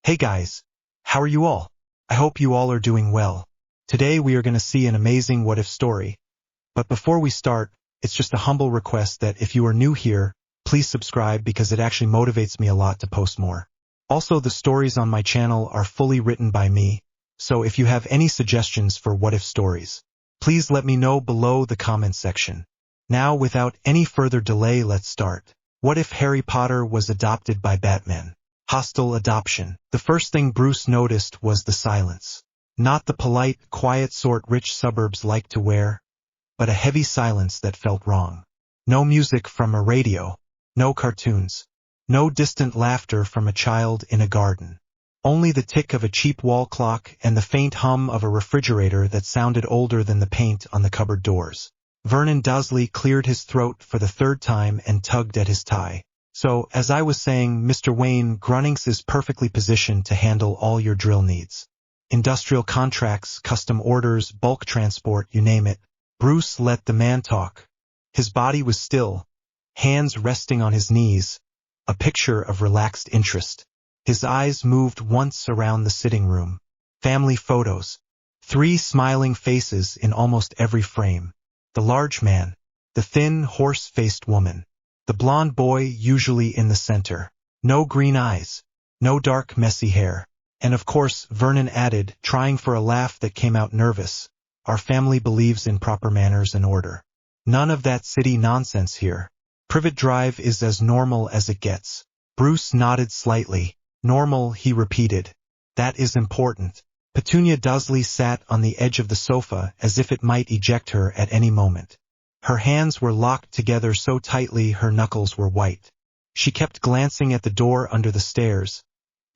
Hey guys, how are you all? I hope you all are doing well. Today we are going to see an amazing what-if story. But before we start, it's just a humble request that if you are new here, please subscribe because it actually motivates me a lot to post more. Also, the stories on my channel are fully written by me, so if you have any suggestions for what-if stories, please let me know below the comment section. Now, without any further delay, let's start. What if Harry Potter was adopted by Batman? Hostile adoption. The first thing Bruce noticed was the silence. Not the polite, quiet sort rich suburbs like to wear, but a heavy silence that felt wrong. No music from a radio, no cartoons, no distant laughter from a child in a garden. Only the tick of a cheap wall clock and the faint hum of a refrigerator that sounded older than the paint on the cupboard doors. Vernon Dursley cleared his throat for the third time and tugged at his tie. So, as I was saying, Mr. Wayne, Grunnings is perfectly positioned to handle all your drill needs. Industrial contracts, custom orders, bulk transport, you name it. Bruce let the man talk. His body was still, hands resting on his knees, a picture of relaxed interest. His eyes moved once around the sitting room. Family photos. 3 smiling faces in almost every frame. The large man, the thin, horse-faced woman, the blonde boy usually in the center. No green eyes, no dark, messy hair. And of course, Vernon added, trying for a laugh that came out nervous, our family believes in proper manners and order. None of that city nonsense here. Privet Drive is as normal as it gets. Bruce nodded slightly. Normal, he repeated. That is important. Petunia Dursley sat on the edge of the sofa as if it might eject her at any moment. Her hands were locked together so tightly her knuckles were white. She kept glancing at the door under the stairs,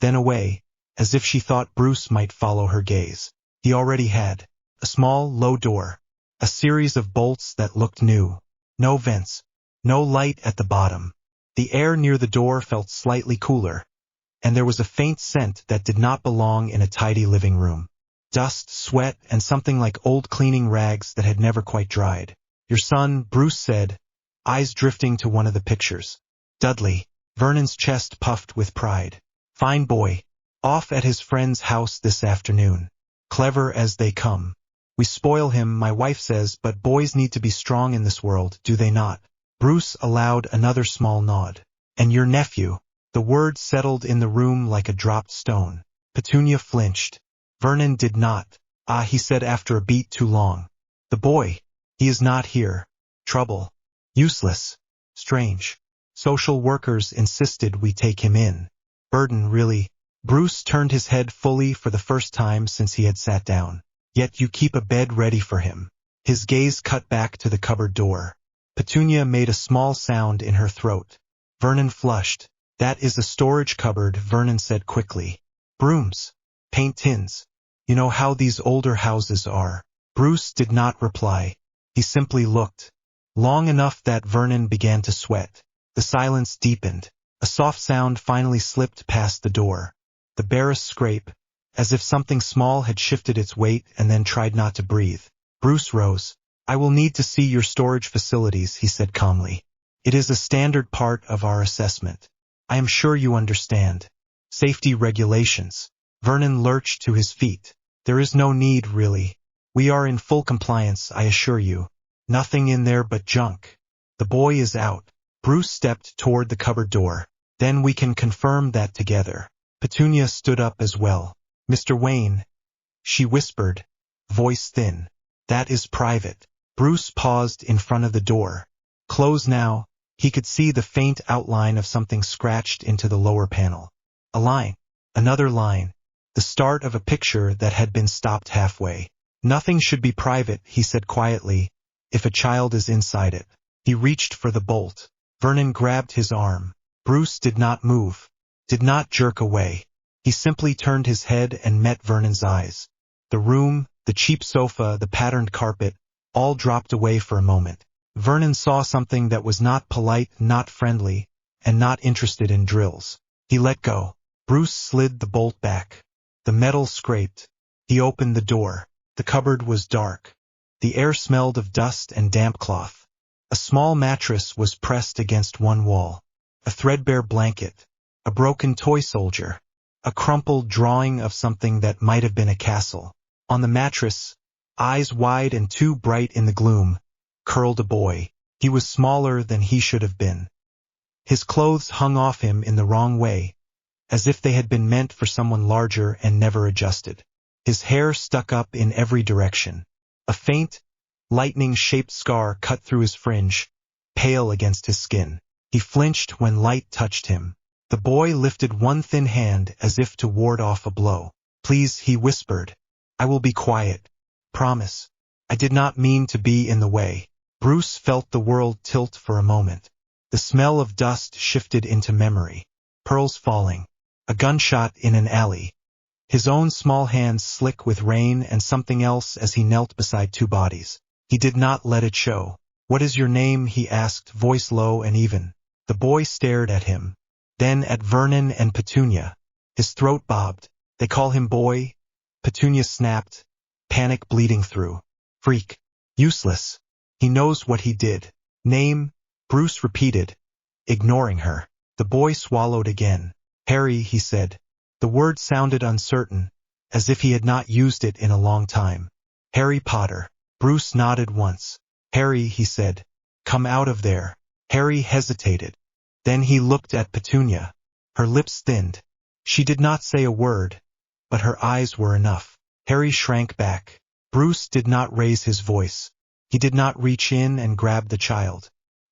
then away, as if she thought Bruce might follow her gaze. He already had. A small, low door. A series of bolts that looked new. No vents. No light at the bottom. The air near the door felt slightly cooler, and there was a faint scent that did not belong in a tidy living room. Dust, sweat, and something like old cleaning rags that had never quite dried. Your son, Bruce said, eyes drifting to one of the pictures. Dudley. Vernon's chest puffed with pride. Fine boy. Off at his friend's house this afternoon. Clever as they come. We spoil him, my wife says, but boys need to be strong in this world, do they not? Bruce allowed another small nod. And your nephew. The word settled in the room like a dropped stone. Petunia flinched. Vernon did not. Ah, he said after a beat too long. The boy. He is not here. Trouble. Useless. Strange. Social workers insisted we take him in. Burden, really. Bruce turned his head fully for the first time since he had sat down. Yet you keep a bed ready for him. His gaze cut back to the cupboard door. Petunia made a small sound in her throat. Vernon flushed. That is a storage cupboard, Vernon said quickly. Brooms. Paint tins. You know how these older houses are. Bruce did not reply. He simply looked. Long enough that Vernon began to sweat. The silence deepened. A soft sound finally slipped past the door. The barest scrape, as if something small had shifted its weight and then tried not to breathe. Bruce rose. I will need to see your storage facilities, he said calmly. It is a standard part of our assessment. I am sure you understand. Safety regulations. Vernon lurched to his feet. There is no need, really. We are in full compliance, I assure you. Nothing in there but junk. The boy is out. Bruce stepped toward the cupboard door. Then we can confirm that together. Petunia stood up as well. Mr. Wayne, she whispered, voice thin. That is private. Bruce paused in front of the door. Close now. He could see the faint outline of something scratched into the lower panel. A line. Another line. The start of a picture that had been stopped halfway. Nothing should be private, he said quietly, if a child is inside it. He reached for the bolt. Vernon grabbed his arm. Bruce did not move. Did not jerk away. He simply turned his head and met Vernon's eyes. The room, the cheap sofa, the patterned carpet, all dropped away for a moment. Vernon saw something that was not polite, not friendly, and not interested in drills. He let go. Bruce slid the bolt back. The metal scraped. He opened the door. The cupboard was dark. The air smelled of dust and damp cloth. A small mattress was pressed against one wall. A threadbare blanket. A broken toy soldier. a crumpled drawing of something that might have been a castle. On the mattress, eyes wide and too bright in the gloom, curled a boy. He was smaller than he should have been. His clothes hung off him in the wrong way, as if they had been meant for someone larger and never adjusted. His hair stuck up in every direction. A faint, lightning-shaped scar cut through his fringe, pale against his skin. He flinched when light touched him. The boy lifted one thin hand as if to ward off a blow. "Please," he whispered. "I will be quiet. Promise. I did not mean to be in the way." Bruce felt the world tilt for a moment. The smell of dust shifted into memory. Pearls falling. A gunshot in an alley. His own small hands slick with rain and something else as he knelt beside two bodies. He did not let it show. "What is your name?" he asked, voice low and even. The boy stared at him, then at Vernon and Petunia. His throat bobbed. "They call him Boy?" Petunia snapped, panic bleeding through. "Freak. Useless. He knows what he did." "Name?" Bruce repeated, ignoring her. The boy swallowed again. "Harry," he said. The word sounded uncertain, as if he had not used it in a long time. "Harry Potter." Bruce nodded once. "Harry," he said. "Come out of there." Harry hesitated. Then he looked at Petunia. Her lips thinned. She did not say a word, but her eyes were enough. Harry shrank back. Bruce did not raise his voice. He did not reach in and grab the child.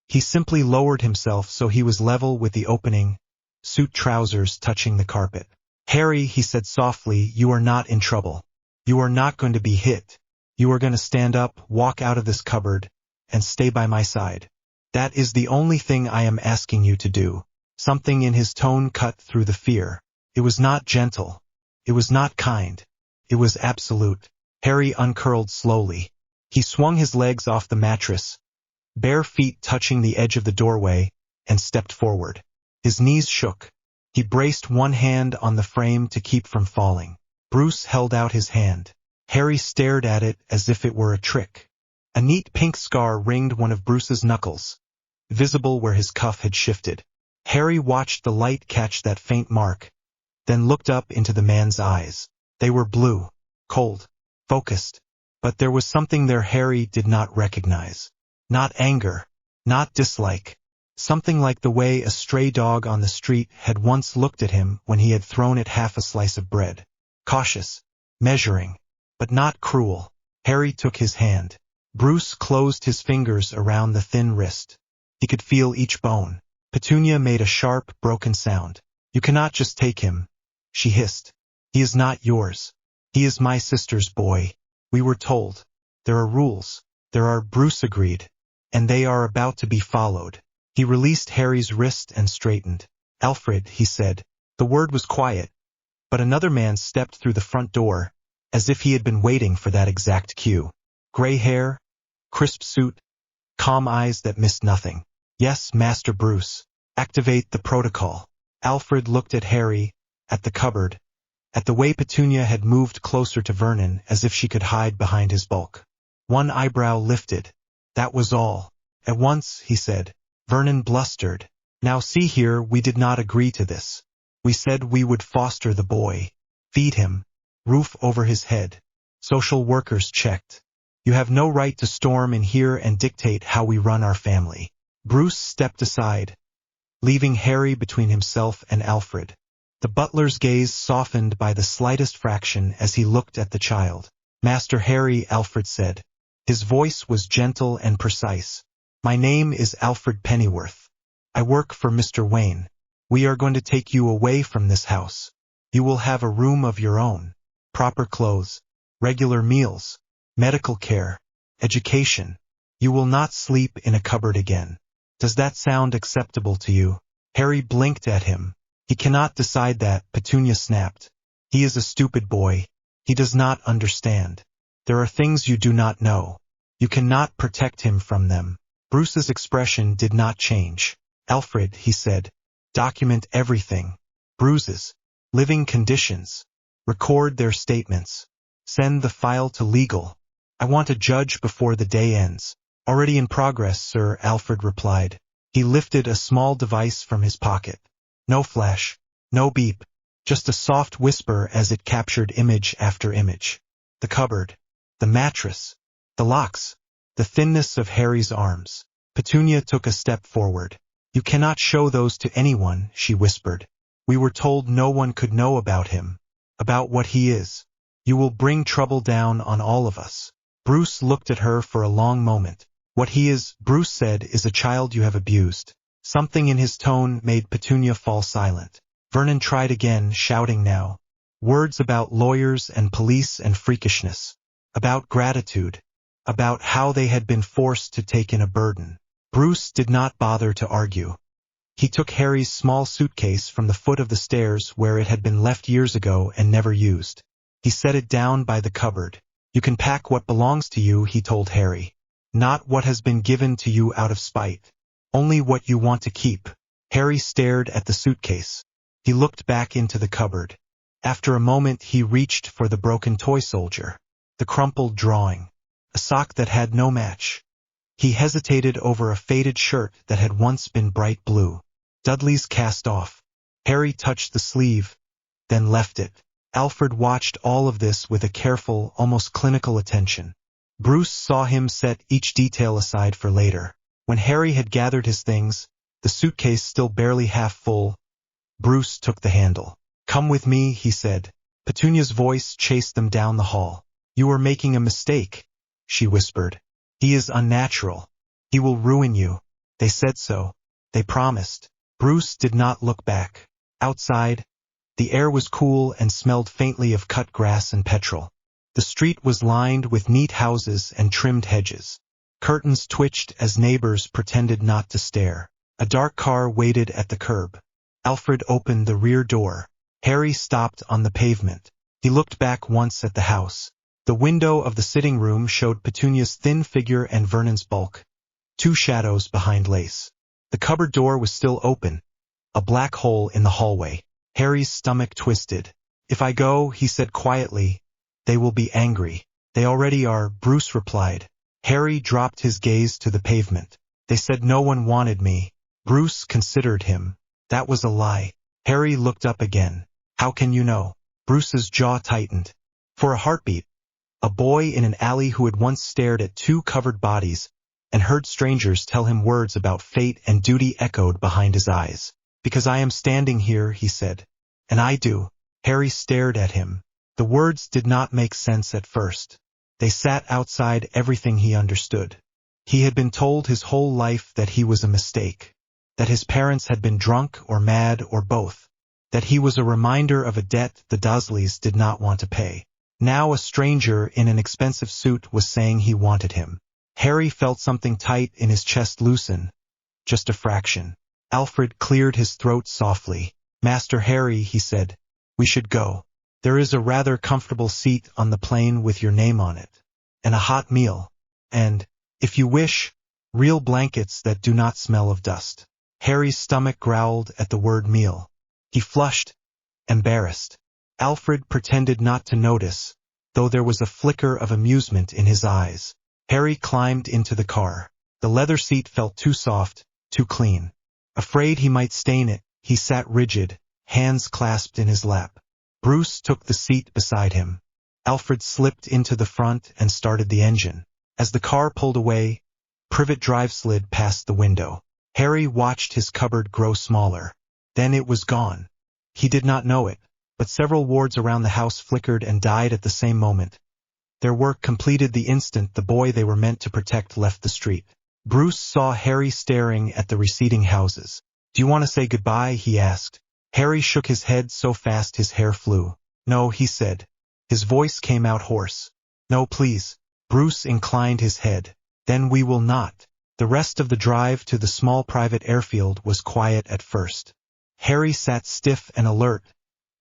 He simply lowered himself so he was level with the opening, suit trousers touching the carpet. "Harry," he said softly, "you are not in trouble. You are not going to be hit. You are going to stand up, walk out of this cupboard, and stay by my side. That is the only thing I am asking you to do." Something in his tone cut through the fear. It was not gentle. It was not kind. It was absolute. Harry uncurled slowly. He swung his legs off the mattress, bare feet touching the edge of the doorway, and stepped forward. His knees shook. He braced one hand on the frame to keep from falling. Bruce held out his hand. Harry stared at it as if it were a trick. A neat pink scar ringed one of Bruce's knuckles, visible where his cuff had shifted. Harry watched the light catch that faint mark, then looked up into the man's eyes. They were blue, cold, focused, but there was something there Harry did not recognize. Not anger, not dislike. Something like the way a stray dog on the street had once looked at him when he had thrown it half a slice of bread. Cautious, measuring, but not cruel. Harry took his hand. Bruce closed his fingers around the thin wrist. He could feel each bone. Petunia made a sharp, broken sound. "You cannot just take him," she hissed. "He is not yours. He is my sister's boy. We were told. There are rules. There are," Bruce agreed, "and they are about to be followed." He released Harry's wrist and straightened. "Alfred," he said. The word was quiet, but another man stepped through the front door, as if he had been waiting for that exact cue. Gray hair, crisp suit, calm eyes that missed nothing. "Yes, Master Bruce. Activate the protocol." Alfred looked at Harry, at the cupboard, at the way Petunia had moved closer to Vernon as if she could hide behind his bulk. One eyebrow lifted. That was all. "At once," he said. Vernon blustered. "Now see here, we did not agree to this. We said we would foster the boy, feed him, roof over his head. Social workers checked. You have no right to storm in here and dictate how we run our family." Bruce stepped aside, leaving Harry between himself and Alfred. The butler's gaze softened by the slightest fraction as he looked at the child. "Master Harry," Alfred said. His voice was gentle and precise. "My name is Alfred Pennyworth. I work for Mr. Wayne. We are going to take you away from this house. You will have a room of your own, proper clothes, regular meals, medical care, education. You will not sleep in a cupboard again. Does that sound acceptable to you?" Harry blinked at him. "He cannot decide that," Petunia snapped. "He is a stupid boy. He does not understand. There are things you do not know. You cannot protect him from them." Bruce's expression did not change. "Alfred," he said, "document everything. Bruises, living conditions. Record their statements. Send the file to legal. I want a judge before the day ends." "Already in progress, sir," Alfred replied. He lifted a small device from his pocket. No flash, no beep, Just a soft whisper as it captured image after image. The cupboard, the mattress, the locks, the thinness of Harry's arms. Petunia took a step forward. "You cannot show those to anyone," she whispered. "We were told no one could know about him, about what he is. You will bring trouble down on all of us." Bruce looked at her for a long moment. "What he is," Bruce said, "is a child you have abused." Something in his tone made Petunia fall silent. Vernon tried again, shouting now. Words about lawyers and police and freakishness. About gratitude. About how they had been forced to take in a burden. Bruce did not bother to argue. He took Harry's small suitcase from the foot of the stairs where it had been left years ago and never used. He set it down by the cupboard. "You can pack what belongs to you," he told Harry. "Not what has been given to you out of spite. Only what you want to keep." Harry stared at the suitcase. He looked back into the cupboard. After a moment he reached for the broken toy soldier. The crumpled drawing. A sock that had no match. He hesitated over a faded shirt that had once been bright blue. Dudley's cast off. Harry touched the sleeve, then left it. Alfred watched all of this with a careful, almost clinical attention. Bruce saw him set each detail aside for later. When Harry had gathered his things, the suitcase still barely half full, Bruce took the handle. "Come with me," he said. Petunia's voice chased them down the hall. "You are making a mistake," she whispered. "He is unnatural. He will ruin you." They said so. They promised. Bruce did not look back. Outside, the air was cool and smelled faintly of cut grass and petrol. The street was lined with neat houses and trimmed hedges. Curtains twitched as neighbors pretended not to stare. A dark car waited at the curb. Alfred opened the rear door. Harry stopped on the pavement. He looked back once at the house. The window of the sitting room showed Petunia's thin figure and Vernon's bulk. Two shadows behind lace. The cupboard door was still open. A black hole in the hallway. Harry's stomach twisted. "If I go," he said quietly, "they will be angry." "They already are," Bruce replied. Harry dropped his gaze to the pavement. "They said no one wanted me." Bruce considered him. That was a lie. Harry looked up again. "How can you know?" Bruce's jaw tightened. For a heartbeat. A boy in an alley who had once stared at two covered bodies and heard strangers tell him words about fate and duty echoed behind his eyes. "Because I am standing here," he said. "And I do." Harry stared at him. The words did not make sense at first. They sat outside everything he understood. He had been told his whole life that he was a mistake. That his parents had been drunk or mad or both. That he was a reminder of a debt the Dursleys did not want to pay. Now a stranger in an expensive suit was saying he wanted him. Harry felt something tight in his chest loosen. Just a fraction. Alfred cleared his throat softly. "Master Harry," he said, "we should go. There is a rather comfortable seat on the plane with your name on it. And a hot meal. And, if you wish, real blankets that do not smell of dust." Harry's stomach growled at the word meal. He flushed, embarrassed. Alfred pretended not to notice, though there was a flicker of amusement in his eyes. Harry climbed into the car. The leather seat felt too soft, too clean. Afraid he might stain it, he sat rigid, hands clasped in his lap. Bruce took the seat beside him. Alfred slipped into the front and started the engine. As the car pulled away, Privet Drive slid past the window. Harry watched his cupboard grow smaller. Then it was gone. He did not know it, but several wards around the house flickered and died at the same moment. Their work completed the instant the boy they were meant to protect left the street. Bruce saw Harry staring at the receding houses. "Do you want to say goodbye?" he asked. Harry shook his head so fast his hair flew. "No," he said. His voice came out hoarse. "No, please." Bruce inclined his head. "Then we will not." The rest of the drive to the small private airfield was quiet at first. Harry sat stiff and alert,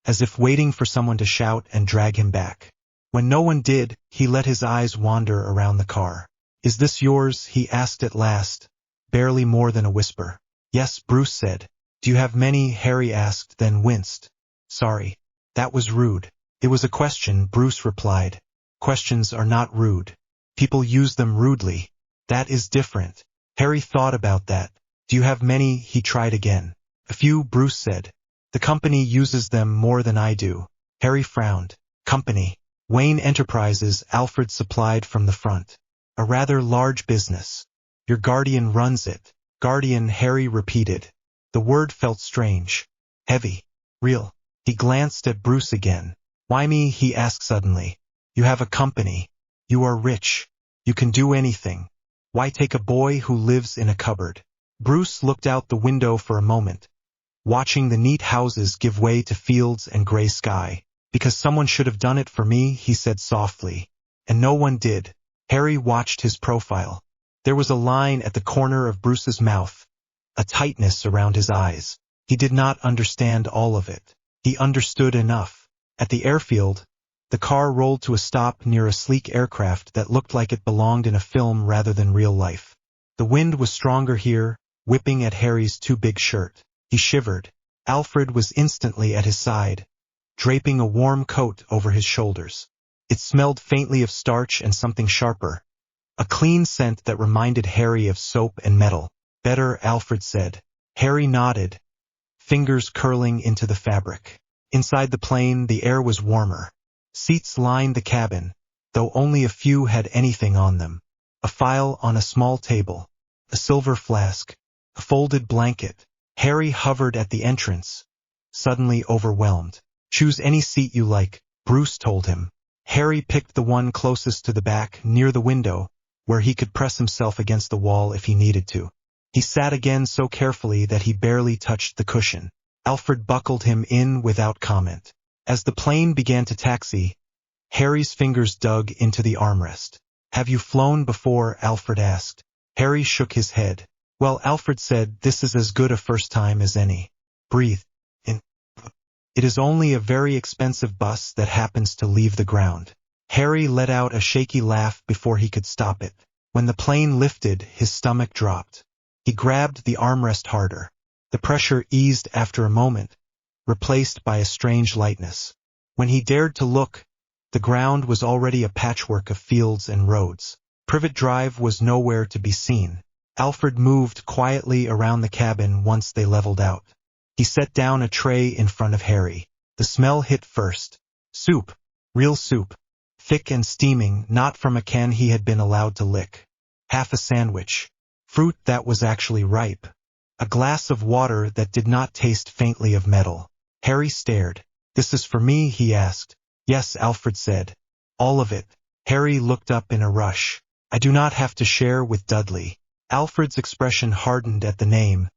as if waiting for someone to shout and drag him back. When no one did, he let his eyes wander around the car. "Is this yours?" he asked at last, barely more than a whisper. "Yes," Bruce said. "Do you have many?" Harry asked, then winced. "Sorry. That was rude." "It was a question," Bruce replied. "Questions are not rude. People use them rudely. That is different." Harry thought about that. "Do you have many?" He tried again. "A few," Bruce said. The company uses them more than I do. Harry frowned. Company. Wayne Enterprises, Alfred supplied from the front. A rather large business. Your guardian runs it. Guardian, Harry repeated. The word felt strange. Heavy. Real. He glanced at Bruce again. Why me? He asked suddenly. You have a company. You are rich. You can do anything. Why take a boy who lives in a cupboard? Bruce looked out the window for a moment, watching the neat houses give way to fields and gray sky. Because someone should have done it for me, he said softly. And no one did. Harry watched his profile. There was a line at the corner of Bruce's mouth, a tightness around his eyes. He did not understand all of it. He understood enough. At the airfield, the car rolled to a stop near a sleek aircraft that looked like it belonged in a film rather than real life. The wind was stronger here, whipping at Harry's too big shirt. He shivered. Alfred was instantly at his side, draping a warm coat over his shoulders. It smelled faintly of starch and something sharper, a clean scent that reminded Harry of soap and metal. Better, Alfred said. Harry nodded, fingers curling into the fabric. Inside the plane, the air was warmer. Seats lined the cabin, though only a few had anything on them. A file on a small table, a silver flask, a folded blanket. Harry hovered at the entrance, suddenly overwhelmed. Choose any seat you like, Bruce told him. Harry picked the one closest to the back, near the window, where he could press himself against the wall if he needed to. He sat again so carefully that he barely touched the cushion. Alfred buckled him in without comment. As the plane began to taxi, Harry's fingers dug into the armrest. Have you flown before? Alfred asked. Harry shook his head. Well, Alfred said, this is as good a first time as any. Breathe in. It is only a very expensive bus that happens to leave the ground. Harry let out a shaky laugh before he could stop it. When the plane lifted, his stomach dropped. He grabbed the armrest harder. The pressure eased after a moment, replaced by a strange lightness. When he dared to look, the ground was already a patchwork of fields and roads. Privet Drive was nowhere to be seen. Alfred moved quietly around the cabin once they leveled out. He set down a tray in front of Harry. The smell hit first. Soup. Real soup. Thick and steaming, not from a can he had been allowed to lick. Half a sandwich. Fruit that was actually ripe. A glass of water that did not taste faintly of metal. Harry stared. This is for me? He asked. Yes, Alfred said. All of it. Harry looked up in a rush. I do not have to share with Dudley. Alfred's expression hardened at the name,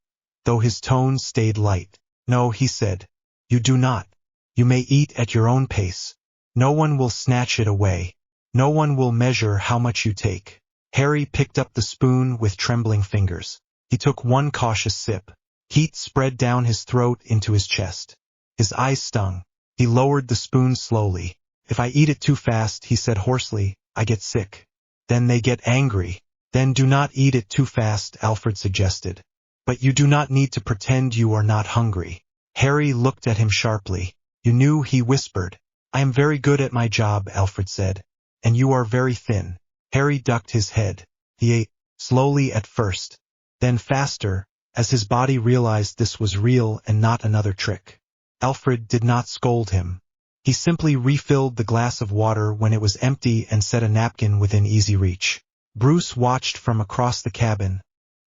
though his tone stayed light. No, he said. You do not. You may eat at your own pace. No one will snatch it away. No one will measure how much you take. Harry picked up the spoon with trembling fingers. He took one cautious sip. Heat spread down his throat into his chest. His eyes stung. He lowered the spoon slowly. If I eat it too fast, he said hoarsely, I get sick. Then they get angry. Then do not eat it too fast, Alfred suggested. But you do not need to pretend you are not hungry. Harry looked at him sharply. You knew, he whispered. I am very good at my job, Alfred said. And you are very thin. Harry ducked his head. He ate, slowly at first, then faster, as his body realized this was real and not another trick. Alfred did not scold him. He simply refilled the glass of water when it was empty and set a napkin within easy reach. Bruce watched from across the cabin,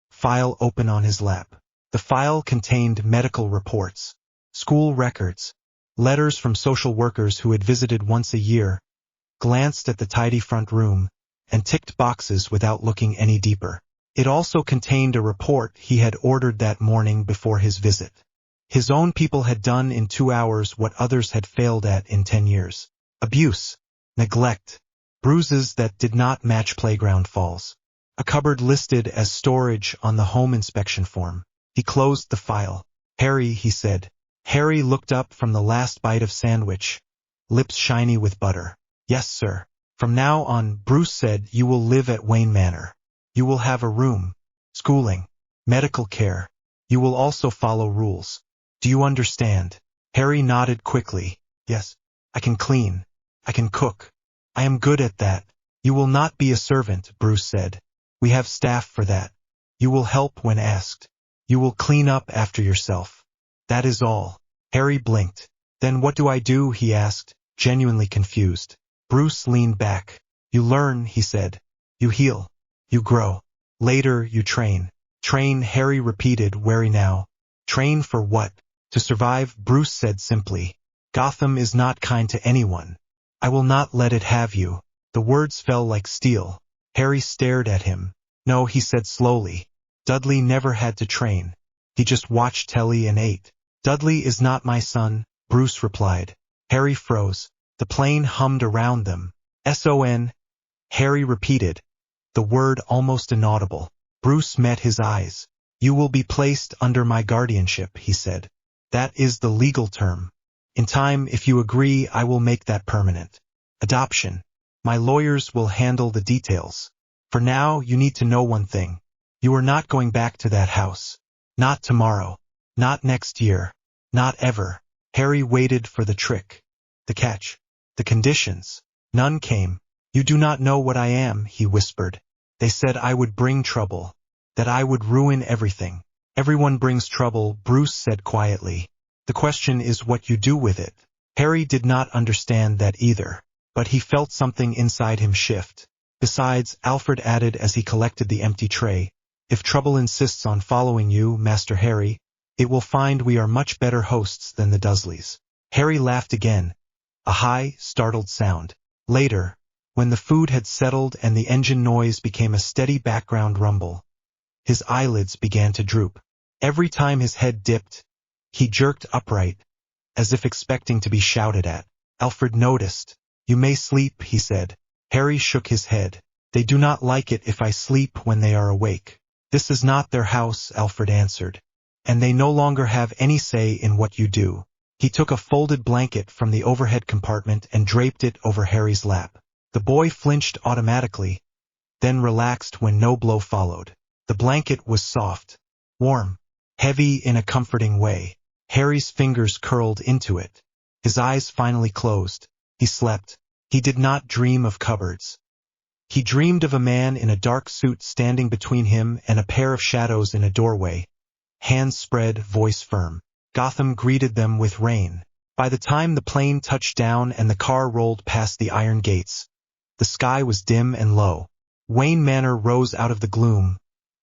file open on his lap. The file contained medical reports, school records, letters from social workers who had visited once a year, glanced at the tidy front room, and ticked boxes without looking any deeper. It also contained a report he had ordered that morning before his visit. His own people had done in 2 hours what others had failed at in 10 years. Abuse, neglect, bruises that did not match playground falls. A cupboard listed as storage on the home inspection form. He closed the file. Harry, he said. Harry looked up from the last bite of sandwich, lips shiny with butter. Yes, sir. From now on, Bruce said, you will live at Wayne Manor. You will have a room, schooling, medical care. You will also follow rules. Do you understand? Harry nodded quickly. Yes. I can clean. I can cook. I am good at that. You will not be a servant, Bruce said. We have staff for that. You will help when asked. You will clean up after yourself. That is all. Harry blinked. Then what do I do? He asked, genuinely confused. Bruce leaned back. You learn, he said. You heal. You grow. Later, you train. Train, Harry repeated, wary now. Train for what? To survive, Bruce said simply. Gotham is not kind to anyone. I will not let it have you. The words fell like steel. Harry stared at him. No, he said slowly. Dudley never had to train. He just watched telly and ate. Dudley is not my son, Bruce replied. Harry froze. The plane hummed around them. S-O-N. Harry repeated, the word almost inaudible. Bruce met his eyes. You will be placed under my guardianship, he said. That is the legal term. In time, if you agree, I will make that permanent. Adoption. My lawyers will handle the details. For now, you need to know one thing. You are not going back to that house. Not tomorrow. Not next year. Not ever. Harry waited for the trick. The catch. The conditions. None came. You do not know what I am, he whispered. They said I would bring trouble. That I would ruin everything. Everyone brings trouble, Bruce said quietly. The question is what you do with it. Harry did not understand that either, but he felt something inside him shift. Besides, Alfred added as he collected the empty tray, if trouble insists on following you, Master Harry, it will find we are much better hosts than the Dursleys. Harry laughed again, a high, startled sound. Later, when the food had settled and the engine noise became a steady background rumble, his eyelids began to droop. Every time his head dipped, he jerked upright, as if expecting to be shouted at. Alfred noticed. You may sleep, he said. Harry shook his head. They do not like it if I sleep when they are awake. This is not their house, Alfred answered. And they no longer have any say in what you do. He took a folded blanket from the overhead compartment and draped it over Harry's lap. The boy flinched automatically, then relaxed when no blow followed. The blanket was soft, warm, heavy in a comforting way. Harry's fingers curled into it. His eyes finally closed. He slept. He did not dream of cupboards. He dreamed of a man in a dark suit standing between him and a pair of shadows in a doorway. Hands spread, voice firm. Gotham greeted them with rain. By the time the plane touched down and the car rolled past the iron gates, the sky was dim and low. Wayne Manor rose out of the gloom,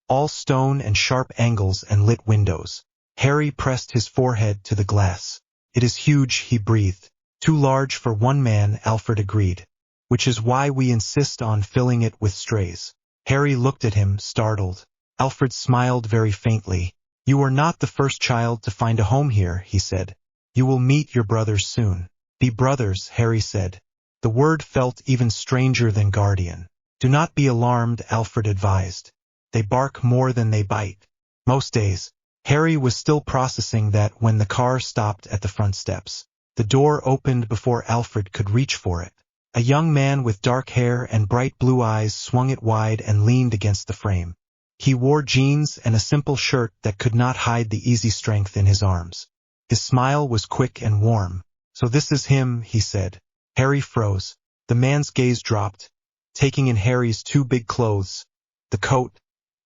all stone and sharp angles and lit windows. Harry pressed his forehead to the glass. It is huge, he breathed. Too large for one man, Alfred agreed. Which is why we insist on filling it with strays. Harry looked at him, startled. Alfred smiled very faintly. You are not the first child to find a home here, he said. You will meet your brothers soon. Be brothers, Harry said. The word felt even stranger than guardian. Do not be alarmed, Alfred advised. They bark more than they bite. Most days. Harry was still processing that when the car stopped at the front steps. The door opened before Alfred could reach for it. A young man with dark hair and bright blue eyes swung it wide and leaned against the frame. He wore jeans and a simple shirt that could not hide the easy strength in his arms. His smile was quick and warm. So this is him, he said. Harry froze. The man's gaze dropped, taking in Harry's two big clothes, the coat,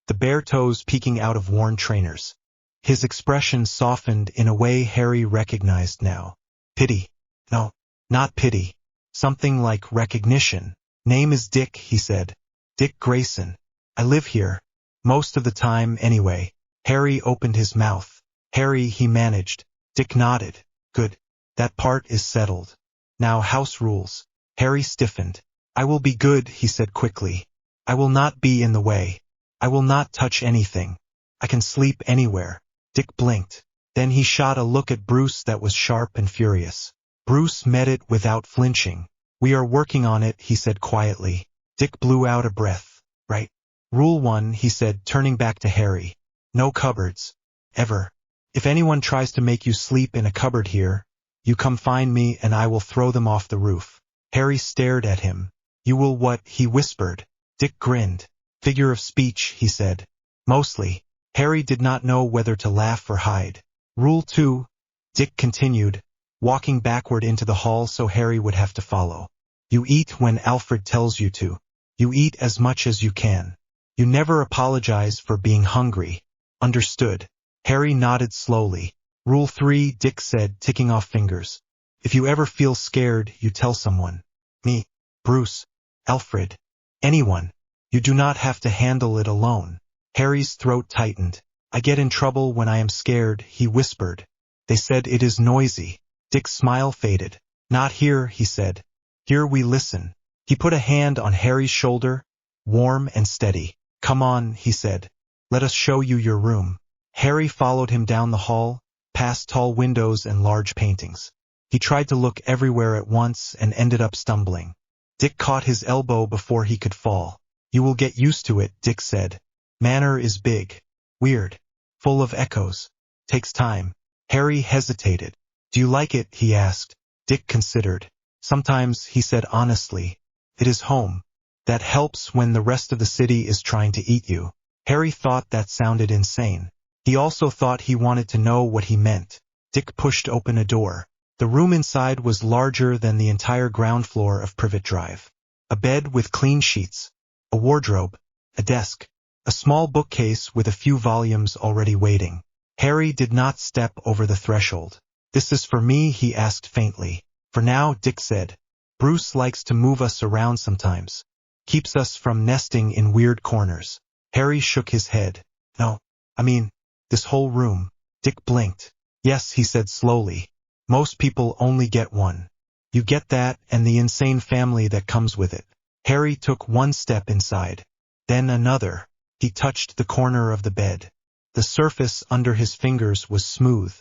the bare toes peeking out of worn trainers. His expression softened in a way Harry recognized now. Pity. No, not pity. Something like recognition. Name is Dick, he said. Dick Grayson. I live here. Most of the time, anyway. Harry opened his mouth. Harry, he managed. Dick nodded. Good. That part is settled. Now house rules. Harry stiffened. I will be good, he said quickly. I will not be in the way. I will not touch anything. I can sleep anywhere. Dick blinked. Then he shot a look at Bruce that was sharp and furious. Bruce met it without flinching. We are working on it, he said quietly. Dick blew out a breath. Right. Rule 1, he said, turning back to Harry. No cupboards. Ever. If anyone tries to make you sleep in a cupboard here, you come find me and I will throw them off the roof. Harry stared at him. You will what? He whispered. Dick grinned. Figure of speech, he said. Mostly. Harry did not know whether to laugh or hide. Rule 2, Dick continued, walking backward into the hall so Harry would have to follow. You eat when Alfred tells you to. You eat as much as you can. You never apologize for being hungry. Understood. Harry nodded slowly. Rule 3, Dick said, ticking off fingers. If you ever feel scared, you tell someone. Me, Bruce, Alfred, anyone. You do not have to handle it alone. Harry's throat tightened. I get in trouble when I am scared, he whispered. They said it is noisy. Dick's smile faded. Not here, he said. Here we listen. He put a hand on Harry's shoulder, warm and steady. Come on, he said. Let us show you your room. Harry followed him down the hall, past tall windows and large paintings. He tried to look everywhere at once and ended up stumbling. Dick caught his elbow before he could fall. You will get used to it, Dick said. Manor is big, weird, full of echoes. Takes time. Harry hesitated. Do you like it, he asked. Dick considered. Sometimes, he said honestly. It is home. That helps when the rest of the city is trying to eat you. Harry thought that sounded insane. He also thought he wanted to know what he meant. Dick pushed open a door. The room inside was larger than the entire ground floor of Privet Drive. A bed with clean sheets, a wardrobe, a desk, a small bookcase with a few volumes already waiting. Harry did not step over the threshold. This is for me, he asked faintly. For now, Dick said. Bruce likes to move us around sometimes. Keeps us from nesting in weird corners. Harry shook his head. No, I mean, this whole room. Dick blinked. Yes, he said slowly. Most people only get one. You get that and the insane family that comes with it. Harry took one step inside. Then another. He touched the corner of the bed. The surface under his fingers was smooth.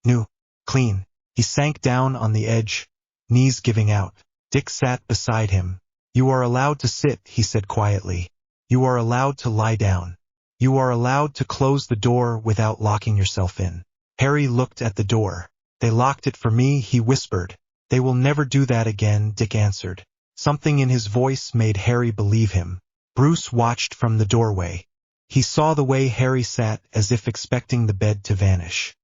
New. Clean. He sank down on the edge, knees giving out. Dick sat beside him. You are allowed to sit, he said quietly. You are allowed to lie down. You are allowed to close the door without locking yourself in. Harry looked at the door. They locked it for me, he whispered. They will never do that again, Dick answered. Something in his voice made Harry believe him. Bruce watched from the doorway. He saw the way Harry sat as if expecting the bed to vanish.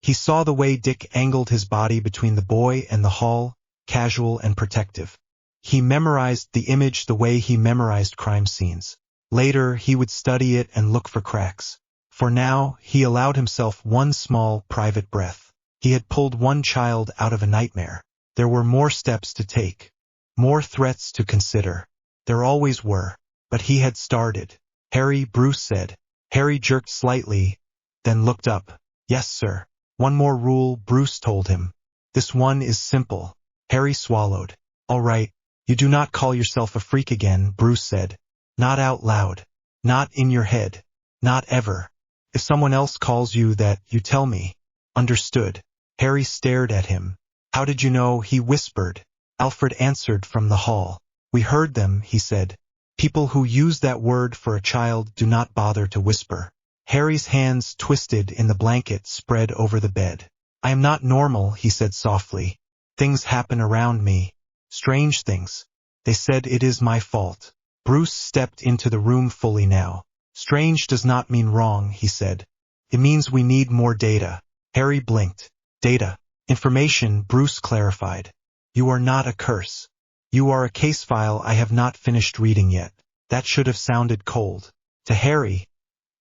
He saw the way Dick angled his body between the boy and the hall, casual and protective. He memorized the image the way he memorized crime scenes. Later, he would study it and look for cracks. For now, he allowed himself one small, private breath. He had pulled one child out of a nightmare. There were more steps to take. More threats to consider. There always were. But he had started. Harry, Bruce said. Harry jerked slightly, then looked up. Yes, sir. One more rule, Bruce told him. This one is simple. Harry swallowed. All right. You do not call yourself a freak again, Bruce said. Not out loud. Not in your head. Not ever. If someone else calls you that, you tell me. Understood. Harry stared at him. How did you know? He whispered. Alfred answered from the hall. We heard them, he said. People who use that word for a child do not bother to whisper. Harry's hands twisted in the blanket spread over the bed. I am not normal, he said softly. Things happen around me. Strange things. They said it is my fault. Bruce stepped into the room fully now. Strange does not mean wrong, he said. It means we need more data. Harry blinked. Data. Information, Bruce clarified. You are not a curse. You are a case file I have not finished reading yet. That should have sounded cold. To Harry,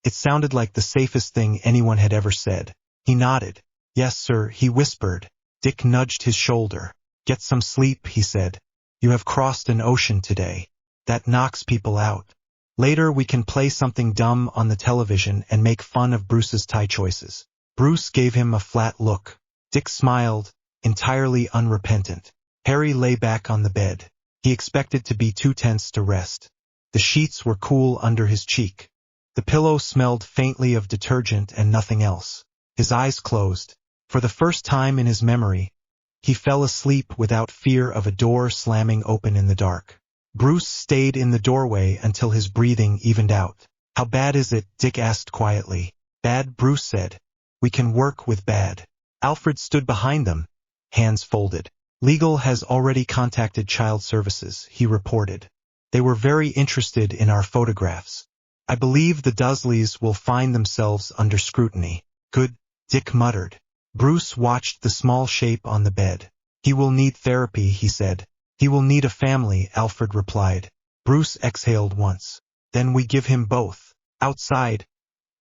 it sounded like the safest thing anyone had ever said. He nodded. Yes, sir, he whispered. Dick nudged his shoulder. Get some sleep, he said. You have crossed an ocean today. That knocks people out. Later we can play something dumb on the television and make fun of Bruce's tie choices. Bruce gave him a flat look. Dick smiled, entirely unrepentant. Harry lay back on the bed. He expected to be too tense to rest. The sheets were cool under his cheek. The pillow smelled faintly of detergent and nothing else. His eyes closed. For the first time in his memory, he fell asleep without fear of a door slamming open in the dark. Bruce stayed in the doorway until his breathing evened out. How bad is it? Dick asked quietly. Bad, Bruce said. We can work with bad. Alfred stood behind them, hands folded. Legal has already contacted Child Services, he reported. They were very interested in our photographs. I believe the Dursleys will find themselves under scrutiny. Good, Dick muttered. Bruce watched the small shape on the bed. He will need therapy, he said. He will need a family, Alfred replied. Bruce exhaled once. Then we give him both. Outside,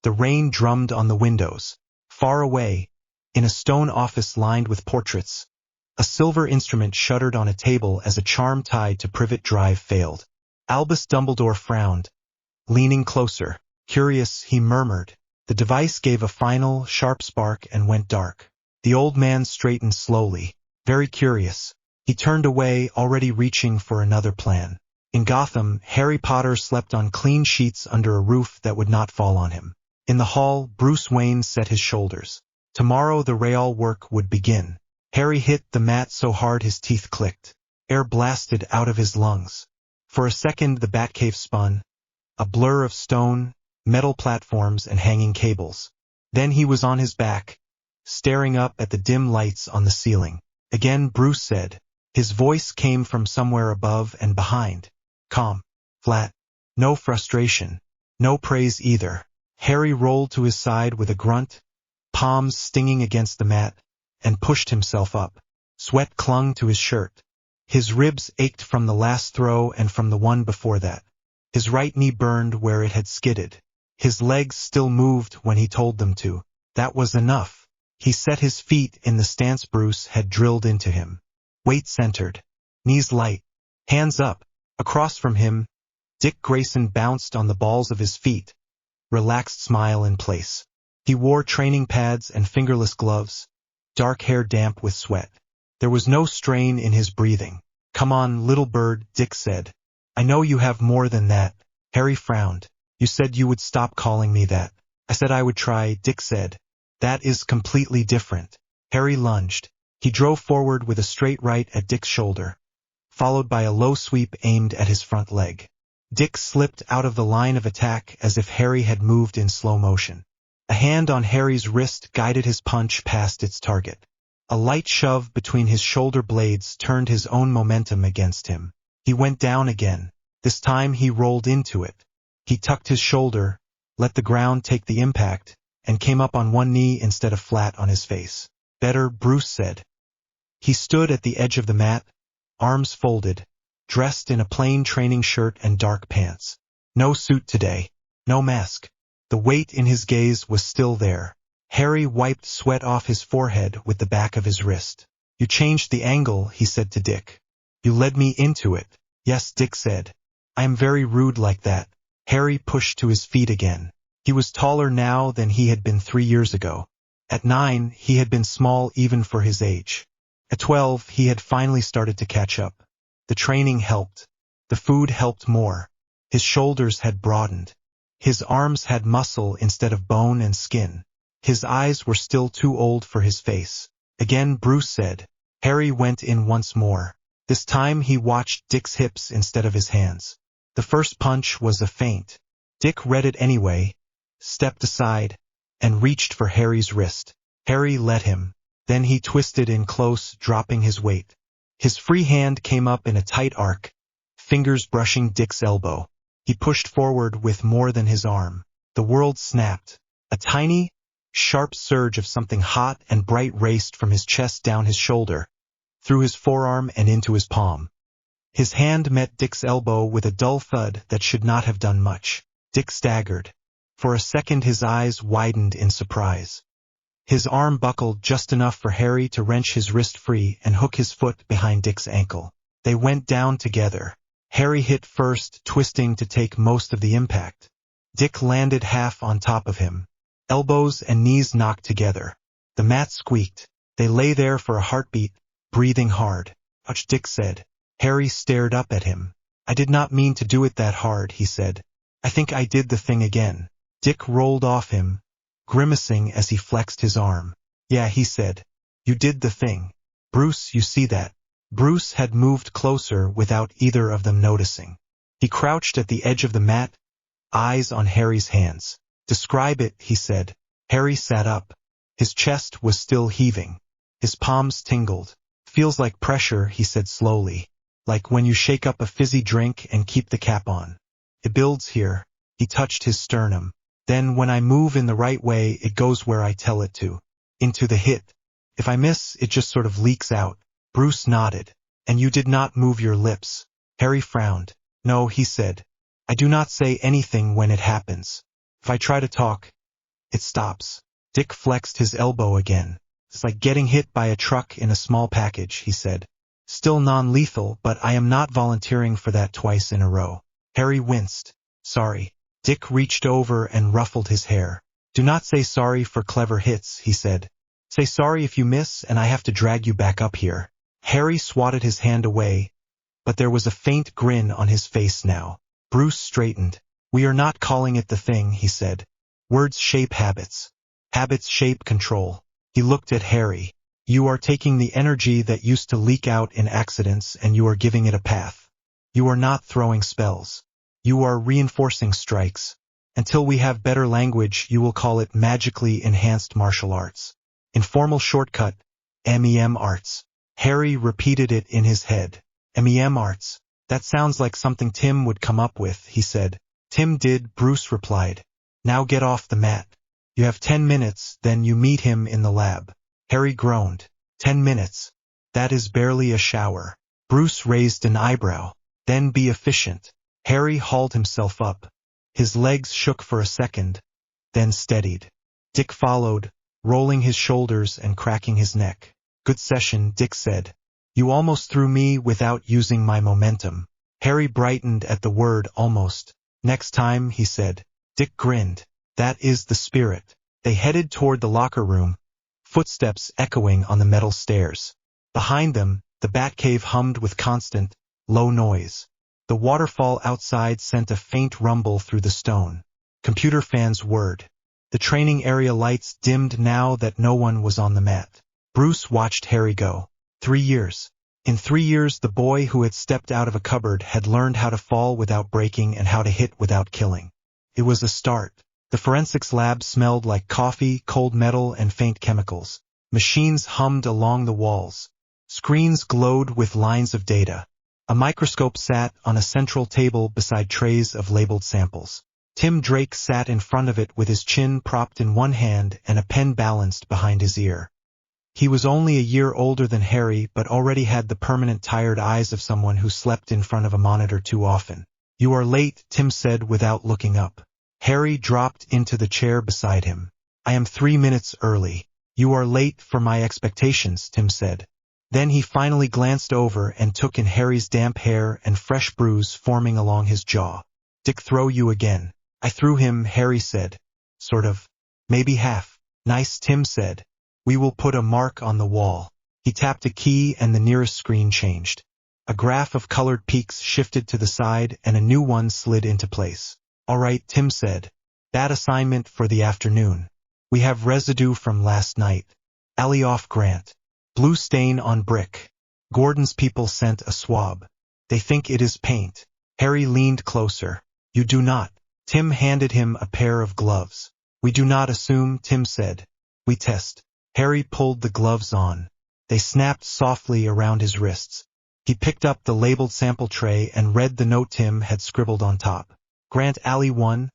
the rain drummed on the windows. Far away, In a stone office lined with portraits, a silver instrument shuddered on a table as a charm tied to privet drive failed. Albus Dumbledore frowned. Leaning closer, curious, he murmured. The device gave a final, sharp spark and went dark. The old man straightened slowly, very curious. He turned away, already reaching for another plan. In Gotham, Harry Potter slept on clean sheets under a roof that would not fall on him. In the hall, Bruce Wayne set his shoulders. Tomorrow the real work would begin. Harry hit the mat so hard his teeth clicked. Air blasted out of his lungs. For a second the Batcave spun, a blur of stone, metal platforms and hanging cables. Then he was on his back, staring up at the dim lights on the ceiling. Again Bruce said. His voice came from somewhere above and behind. Calm, flat, no frustration, no praise either. Harry rolled to his side with a grunt, palms stinging against the mat, and pushed himself up. Sweat clung to his shirt. His ribs ached from the last throw and from the one before that. His right knee burned where it had skidded. His legs still moved when he told them to. That was enough. He set his feet in the stance Bruce had drilled into him. Weight centered, knees light, hands up. Across from him, Dick Grayson bounced on the balls of his feet, relaxed smile in place. He wore training pads and fingerless gloves, dark hair damp with sweat. There was no strain in his breathing. Come on, little bird, Dick said. I know you have more than that. Harry frowned. You said you would stop calling me that. I said I would try, Dick said. That is completely different. Harry lunged. He drove forward with a straight right at Dick's shoulder, followed by a low sweep aimed at his front leg. Dick slipped out of the line of attack as if Harry had moved in slow motion. A hand on Harry's wrist guided his punch past its target. A light shove between his shoulder blades turned his own momentum against him. He went down again. This time he rolled into it. He tucked his shoulder, let the ground take the impact, and came up on one knee instead of flat on his face. Better, Bruce said. He stood at the edge of the mat, arms folded, dressed in a plain training shirt and dark pants. No suit today, no mask. The weight in his gaze was still there. Harry wiped sweat off his forehead with the back of his wrist. You changed the angle, he said to Dick. You led me into it. Yes, Dick said. I am very rude like that. Harry pushed to his feet again. He was taller now than he had been 3 years ago. At 9, he had been small even for his age. At 12, he had finally started to catch up. The training helped. The food helped more. His shoulders had broadened. His arms had muscle instead of bone and skin. His eyes were still too old for his face. Again Bruce said. Harry went in once more. This time he watched Dick's hips instead of his hands. The first punch was a feint. Dick read it anyway, stepped aside, and reached for Harry's wrist. Harry let him. Then he twisted in close, dropping his weight. His free hand came up in a tight arc, fingers brushing Dick's elbow. He pushed forward with more than his arm. The world snapped. A tiny, sharp surge of something hot and bright raced from his chest down his shoulder, through his forearm and into his palm. His hand met Dick's elbow with a dull thud that should not have done much. Dick staggered. For a second his eyes widened in surprise. His arm buckled just enough for Harry to wrench his wrist free and hook his foot behind Dick's ankle. They went down together. Harry hit first, twisting to take most of the impact. Dick landed half on top of him. Elbows and knees knocked together. The mat squeaked. They lay there for a heartbeat, breathing hard. Ouch, Dick said. Harry stared up at him. I did not mean to do it that hard, he said. I think I did the thing again. Dick rolled off him, grimacing as he flexed his arm. Yeah, he said. You did the thing. Bruce, you see that? Bruce had moved closer without either of them noticing. He crouched at the edge of the mat, eyes on Harry's hands. Describe it, he said. Harry sat up. His chest was still heaving. His palms tingled. Feels like pressure, he said slowly. Like when you shake up a fizzy drink and keep the cap on. It builds here. He touched his sternum. Then when I move in the right way, it goes where I tell it to. Into the hit. If I miss, it just sort of leaks out. Bruce nodded. And you did not move your lips. Harry frowned. No, he said. I do not say anything when it happens. If I try to talk, it stops. Dick flexed his elbow again. It's like getting hit by a truck in a small package, he said. Still non-lethal, but I am not volunteering for that twice in a row. Harry winced. Sorry. Dick reached over and ruffled his hair. Do not say sorry for clever hits, he said. Say sorry if you miss and I have to drag you back up here. Harry swatted his hand away, but there was a faint grin on his face now. Bruce straightened. We are not calling it the thing, he said. Words shape habits. Habits shape control. He looked at Harry. You are taking the energy that used to leak out in accidents and you are giving it a path. You are not throwing spells. You are reinforcing strikes. Until we have better language, you will call it magically enhanced martial arts. Informal shortcut, MEM arts. Harry repeated it in his head. MEM arts. That sounds like something Tim would come up with, he said. Tim did, Bruce replied. Now get off the mat. You have 10 minutes, then you meet him in the lab. Harry groaned. 10 minutes. That is barely a shower. Bruce raised an eyebrow. Then be efficient. Harry hauled himself up. His legs shook for a second, then steadied. Dick followed, rolling his shoulders and cracking his neck. Good session, Dick said. You almost threw me without using my momentum. Harry brightened at the word almost. Next time, he said. Dick grinned. That is the spirit. They headed toward the locker room, footsteps echoing on the metal stairs. Behind them, the Batcave hummed with constant, low noise. The waterfall outside sent a faint rumble through the stone. Computer fans whirred. The training area lights dimmed now that no one was on the mat. Bruce watched Harry go. 3 years. In 3 years, the boy who had stepped out of a cupboard had learned how to fall without breaking and how to hit without killing. It was a start. The forensics lab smelled like coffee, cold metal, and faint chemicals. Machines hummed along the walls. Screens glowed with lines of data. A microscope sat on a central table beside trays of labeled samples. Tim Drake sat in front of it with his chin propped in one hand and a pen balanced behind his ear. He was only a year older than Harry, but already had the permanent tired eyes of someone who slept in front of a monitor too often. You are late, Tim said without looking up. Harry dropped into the chair beside him. I am 3 minutes early. You are late for my expectations, Tim said. Then he finally glanced over and took in Harry's damp hair and fresh bruise forming along his jaw. Dick throw you again. I threw him, Harry said. Sort of. Maybe half. Nice, Tim said. We will put a mark on the wall. He tapped a key and the nearest screen changed. A graph of colored peaks shifted to the side and a new one slid into place. All right, Tim said. That assignment for the afternoon. We have residue from last night. Alioff Grant. Blue stain on brick. Gordon's people sent a swab. They think it is paint. Harry leaned closer. You do not. Tim handed him a pair of gloves. We do not assume, Tim said. We test. Harry pulled the gloves on. They snapped softly around his wrists. He picked up the labeled sample tray and read the note Tim had scribbled on top. Grant Alley 1,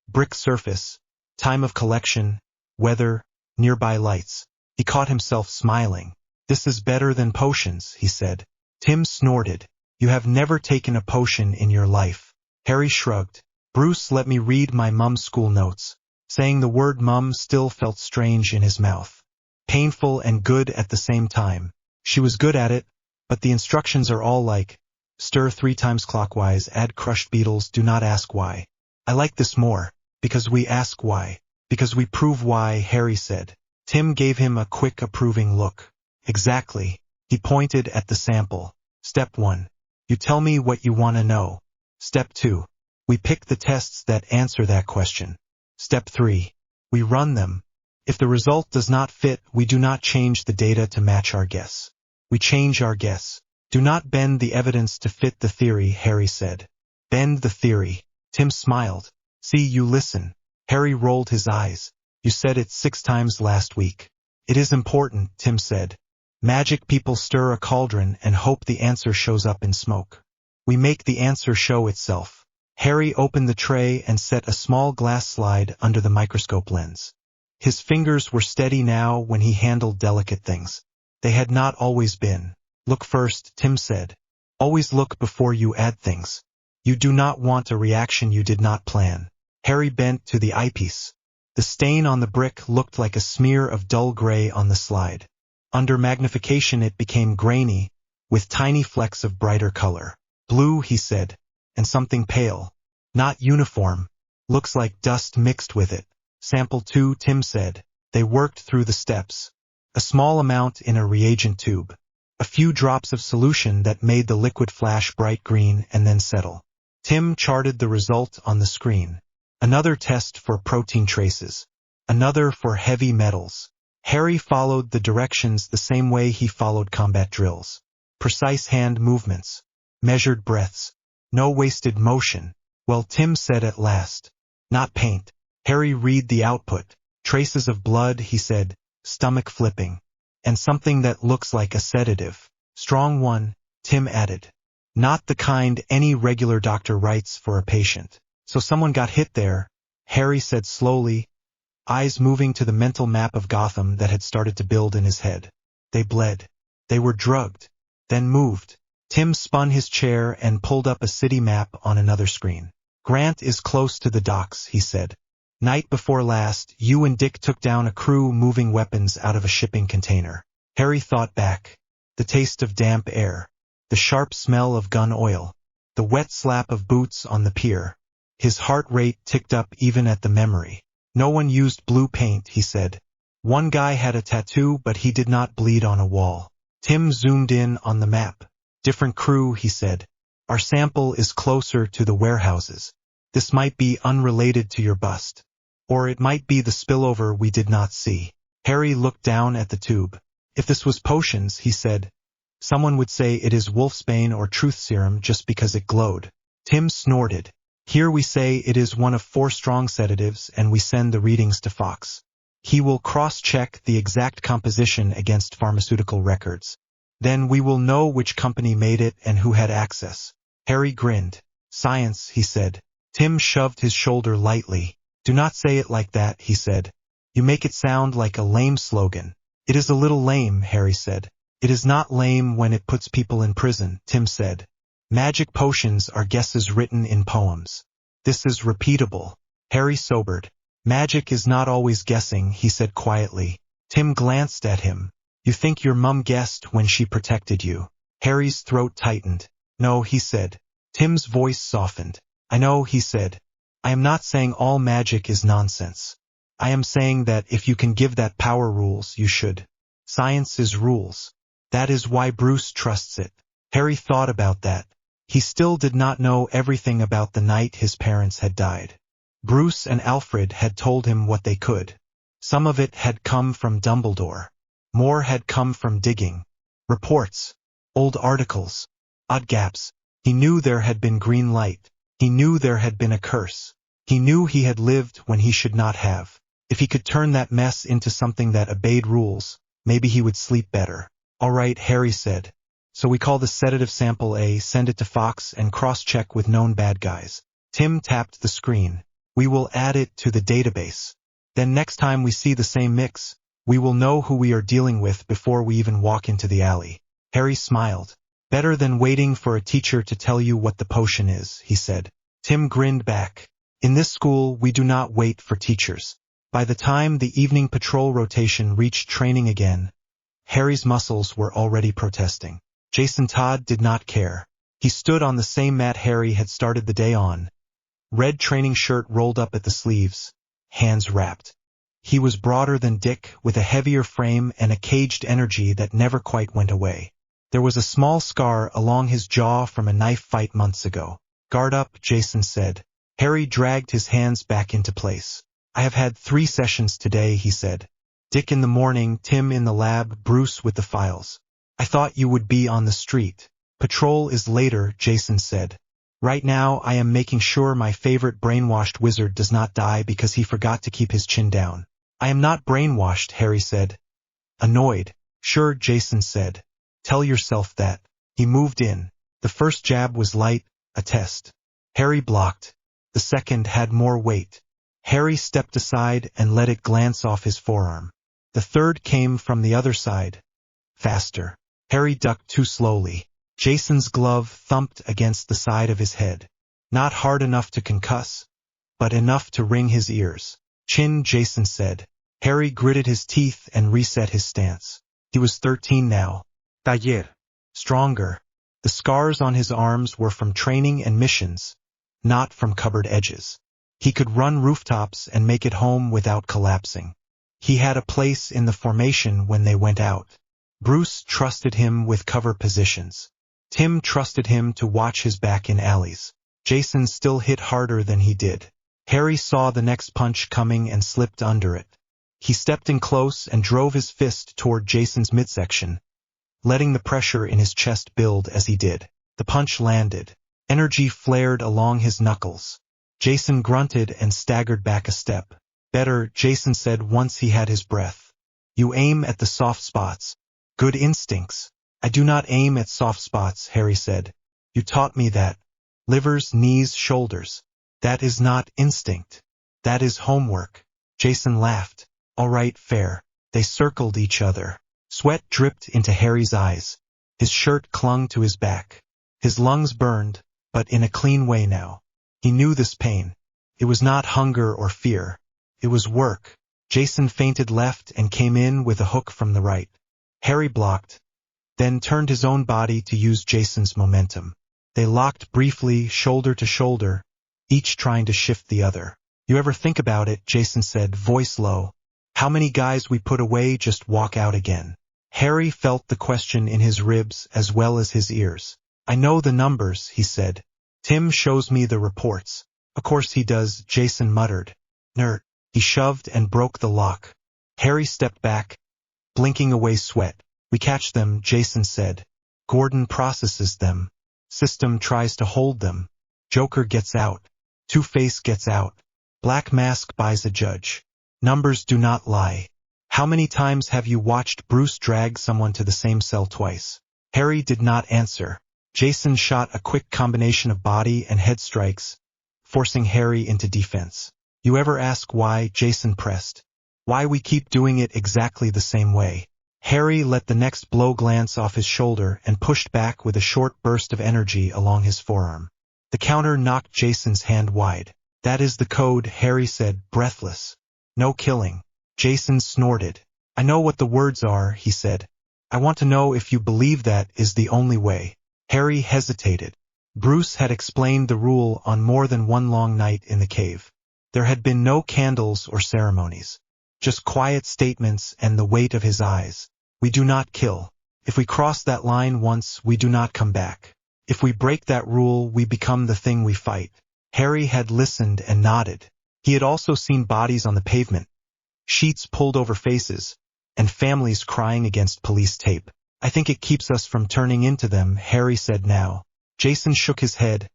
brick surface, time of collection, weather, nearby lights. He caught himself smiling. This is better than potions, he said. Tim snorted. You have never taken a potion in your life. Harry shrugged. Bruce let me read my mum's school notes. Saying the word mum still felt strange in his mouth. Painful and good at the same time. She was good at it, but the instructions are all like, stir 3 times clockwise, add crushed beetles, do not ask why. I like this more, because we ask why. Because we prove why, Harry said. Tim gave him a quick approving look. Exactly. He pointed at the sample. Step 1. You tell me what you want to know. Step 2. We pick the tests that answer that question. Step 3. We run them. If the result does not fit, we do not change the data to match our guess. We change our guess. Do not bend the evidence to fit the theory, Harry said. Bend the theory. Tim smiled. See, you listen. Harry rolled his eyes. You said it 6 times last week. It is important, Tim said. Magic people stir a cauldron and hope the answer shows up in smoke. We make the answer show itself. Harry opened the tray and set a small glass slide under the microscope lens. His fingers were steady now when he handled delicate things. They had not always been. Look first, Tim said. Always look before you add things. You do not want a reaction you did not plan. Harry bent to the eyepiece. The stain on the brick looked like a smear of dull gray on the slide. Under magnification it became grainy, with tiny flecks of brighter color. Blue, he said, and something pale. Not uniform. Looks like dust mixed with it. Sample 2, Tim said. They worked through the steps. A small amount in a reagent tube. A few drops of solution that made the liquid flash bright green and then settle. Tim charted the result on the screen. Another test for protein traces. Another for heavy metals. Harry followed the directions the same way he followed combat drills. Precise hand movements. Measured breaths. No wasted motion. Well, Tim said at last. Not paint. Harry read the output. Traces of blood, he said, stomach flipping. And something that looks like a sedative. Strong one, Tim added. Not the kind any regular doctor writes for a patient. So someone got hit there, Harry said slowly, eyes moving to the mental map of Gotham that had started to build in his head. They bled. They were drugged. Then moved. Tim spun his chair and pulled up a city map on another screen. Grant is close to the docks, he said. Night before last, you and Dick took down a crew moving weapons out of a shipping container. Harry thought back. The taste of damp air. The sharp smell of gun oil. The wet slap of boots on the pier. His heart rate ticked up even at the memory. No one used blue paint, he said. One guy had a tattoo, but he did not bleed on a wall. Tim zoomed in on the map. Different crew, he said. Our sample is closer to the warehouses. This might be unrelated to your bust. Or it might be the spillover we did not see. Harry looked down at the tube. If this was potions, he said, someone would say it is wolfsbane or truth serum just because it glowed. Tim snorted. Here we say it is one of 4 strong sedatives and we send the readings to Fox. He will cross-check the exact composition against pharmaceutical records. Then we will know which company made it and who had access. Harry grinned. Science, he said. Tim shoved his shoulder lightly. Do not say it like that, he said. You make it sound like a lame slogan. It is a little lame, Harry said. It is not lame when it puts people in prison, Tim said. Magic potions are guesses written in poems. This is repeatable. Harry sobered. Magic is not always guessing, he said quietly. Tim glanced at him. You think your mum guessed when she protected you? Harry's throat tightened. No, he said. Tim's voice softened. I know, he said. I am not saying all magic is nonsense. I am saying that if you can give that power rules, you should. Science is rules. That is why Bruce trusts it. Harry thought about that. He still did not know everything about the night his parents had died. Bruce and Alfred had told him what they could. Some of it had come from Dumbledore. More had come from digging. Reports. Old articles. Odd gaps. He knew there had been green light. He knew there had been a curse. He knew he had lived when he should not have. If he could turn that mess into something that obeyed rules, maybe he would sleep better. All right, Harry said. So we call the sedative sample A, send it to Fox, and cross-check with known bad guys. Tim tapped the screen. We will add it to the database. Then next time we see the same mix, we will know who we are dealing with before we even walk into the alley. Harry smiled. Better than waiting for a teacher to tell you what the potion is, he said. Tim grinned back. In this school, we do not wait for teachers. By the time the evening patrol rotation reached training again, Harry's muscles were already protesting. Jason Todd did not care. He stood on the same mat Harry had started the day on. Red training shirt rolled up at the sleeves, hands wrapped. He was broader than Dick, with a heavier frame and a caged energy that never quite went away. There was a small scar along his jaw from a knife fight months ago. Guard up, Jason said. Harry dragged his hands back into place. I have had 3 sessions today, he said. Dick in the morning, Tim in the lab, Bruce with the files. I thought you would be on the street. Patrol is later, Jason said. Right now I am making sure my favorite brainwashed wizard does not die because he forgot to keep his chin down. I am not brainwashed, Harry said. Annoyed. Sure, Jason said. Tell yourself that. He moved in. The first jab was light, a test. Harry blocked. The second had more weight. Harry stepped aside and let it glance off his forearm. The third came from the other side. Faster. Harry ducked too slowly. Jason's glove thumped against the side of his head. Not hard enough to concuss, but enough to ring his ears. Chin, Jason said. Harry gritted his teeth and reset his stance. He was 13 now. Taller. Stronger. The scars on his arms were from training and missions, not from cupboard edges. He could run rooftops and make it home without collapsing. He had a place in the formation when they went out. Bruce trusted him with cover positions. Tim trusted him to watch his back in alleys. Jason still hit harder than he did. Harry saw the next punch coming and slipped under it. He stepped in close and drove his fist toward Jason's midsection, letting the pressure in his chest build as he did. The punch landed. Energy flared along his knuckles. Jason grunted and staggered back a step. Better, Jason said once he had his breath. You aim at the soft spots. Good instincts. I do not aim at soft spots, Harry said. You taught me that. Livers, knees, shoulders. That is not instinct. That is homework. Jason laughed. All right, fair. They circled each other. Sweat dripped into Harry's eyes. His shirt clung to his back. His lungs burned, but in a clean way now. He knew this pain. It was not hunger or fear. It was work. Jason feinted left and came in with a hook from the right. Harry blocked, then turned his own body to use Jason's momentum. They locked briefly, shoulder to shoulder, each trying to shift the other. You ever think about it, Jason said, voice low. How many guys we put away just walk out again? Harry felt the question in his ribs as well as his ears. I know the numbers, he said. Tim shows me the reports. Of course he does, Jason muttered. Nerd. He shoved and broke the lock. Harry stepped back, blinking away sweat. We catch them, Jason said. Gordon processes them. System tries to hold them. Joker gets out. Two-Face gets out. Black Mask buys a judge. Numbers do not lie. How many times have you watched Bruce drag someone to the same cell twice? Harry did not answer. Jason shot a quick combination of body and head strikes, forcing Harry into defense. You ever ask why, Jason pressed. Why we keep doing it exactly the same way? Harry let the next blow glance off his shoulder and pushed back with a short burst of energy along his forearm. The counter knocked Jason's hand wide. That is the code, Harry said, breathless. No killing. Jason snorted. I know what the words are, he said. I want to know if you believe that is the only way. Harry hesitated. Bruce had explained the rule on more than one long night in the cave. There had been no candles or ceremonies. Just quiet statements and the weight of his eyes. We do not kill. If we cross that line once, we do not come back. If we break that rule, we become the thing we fight. Harry had listened and nodded. He had also seen bodies on the pavement, sheets pulled over faces, and families crying against police tape. I think it keeps us from turning into them, Harry said now. Jason shook his head,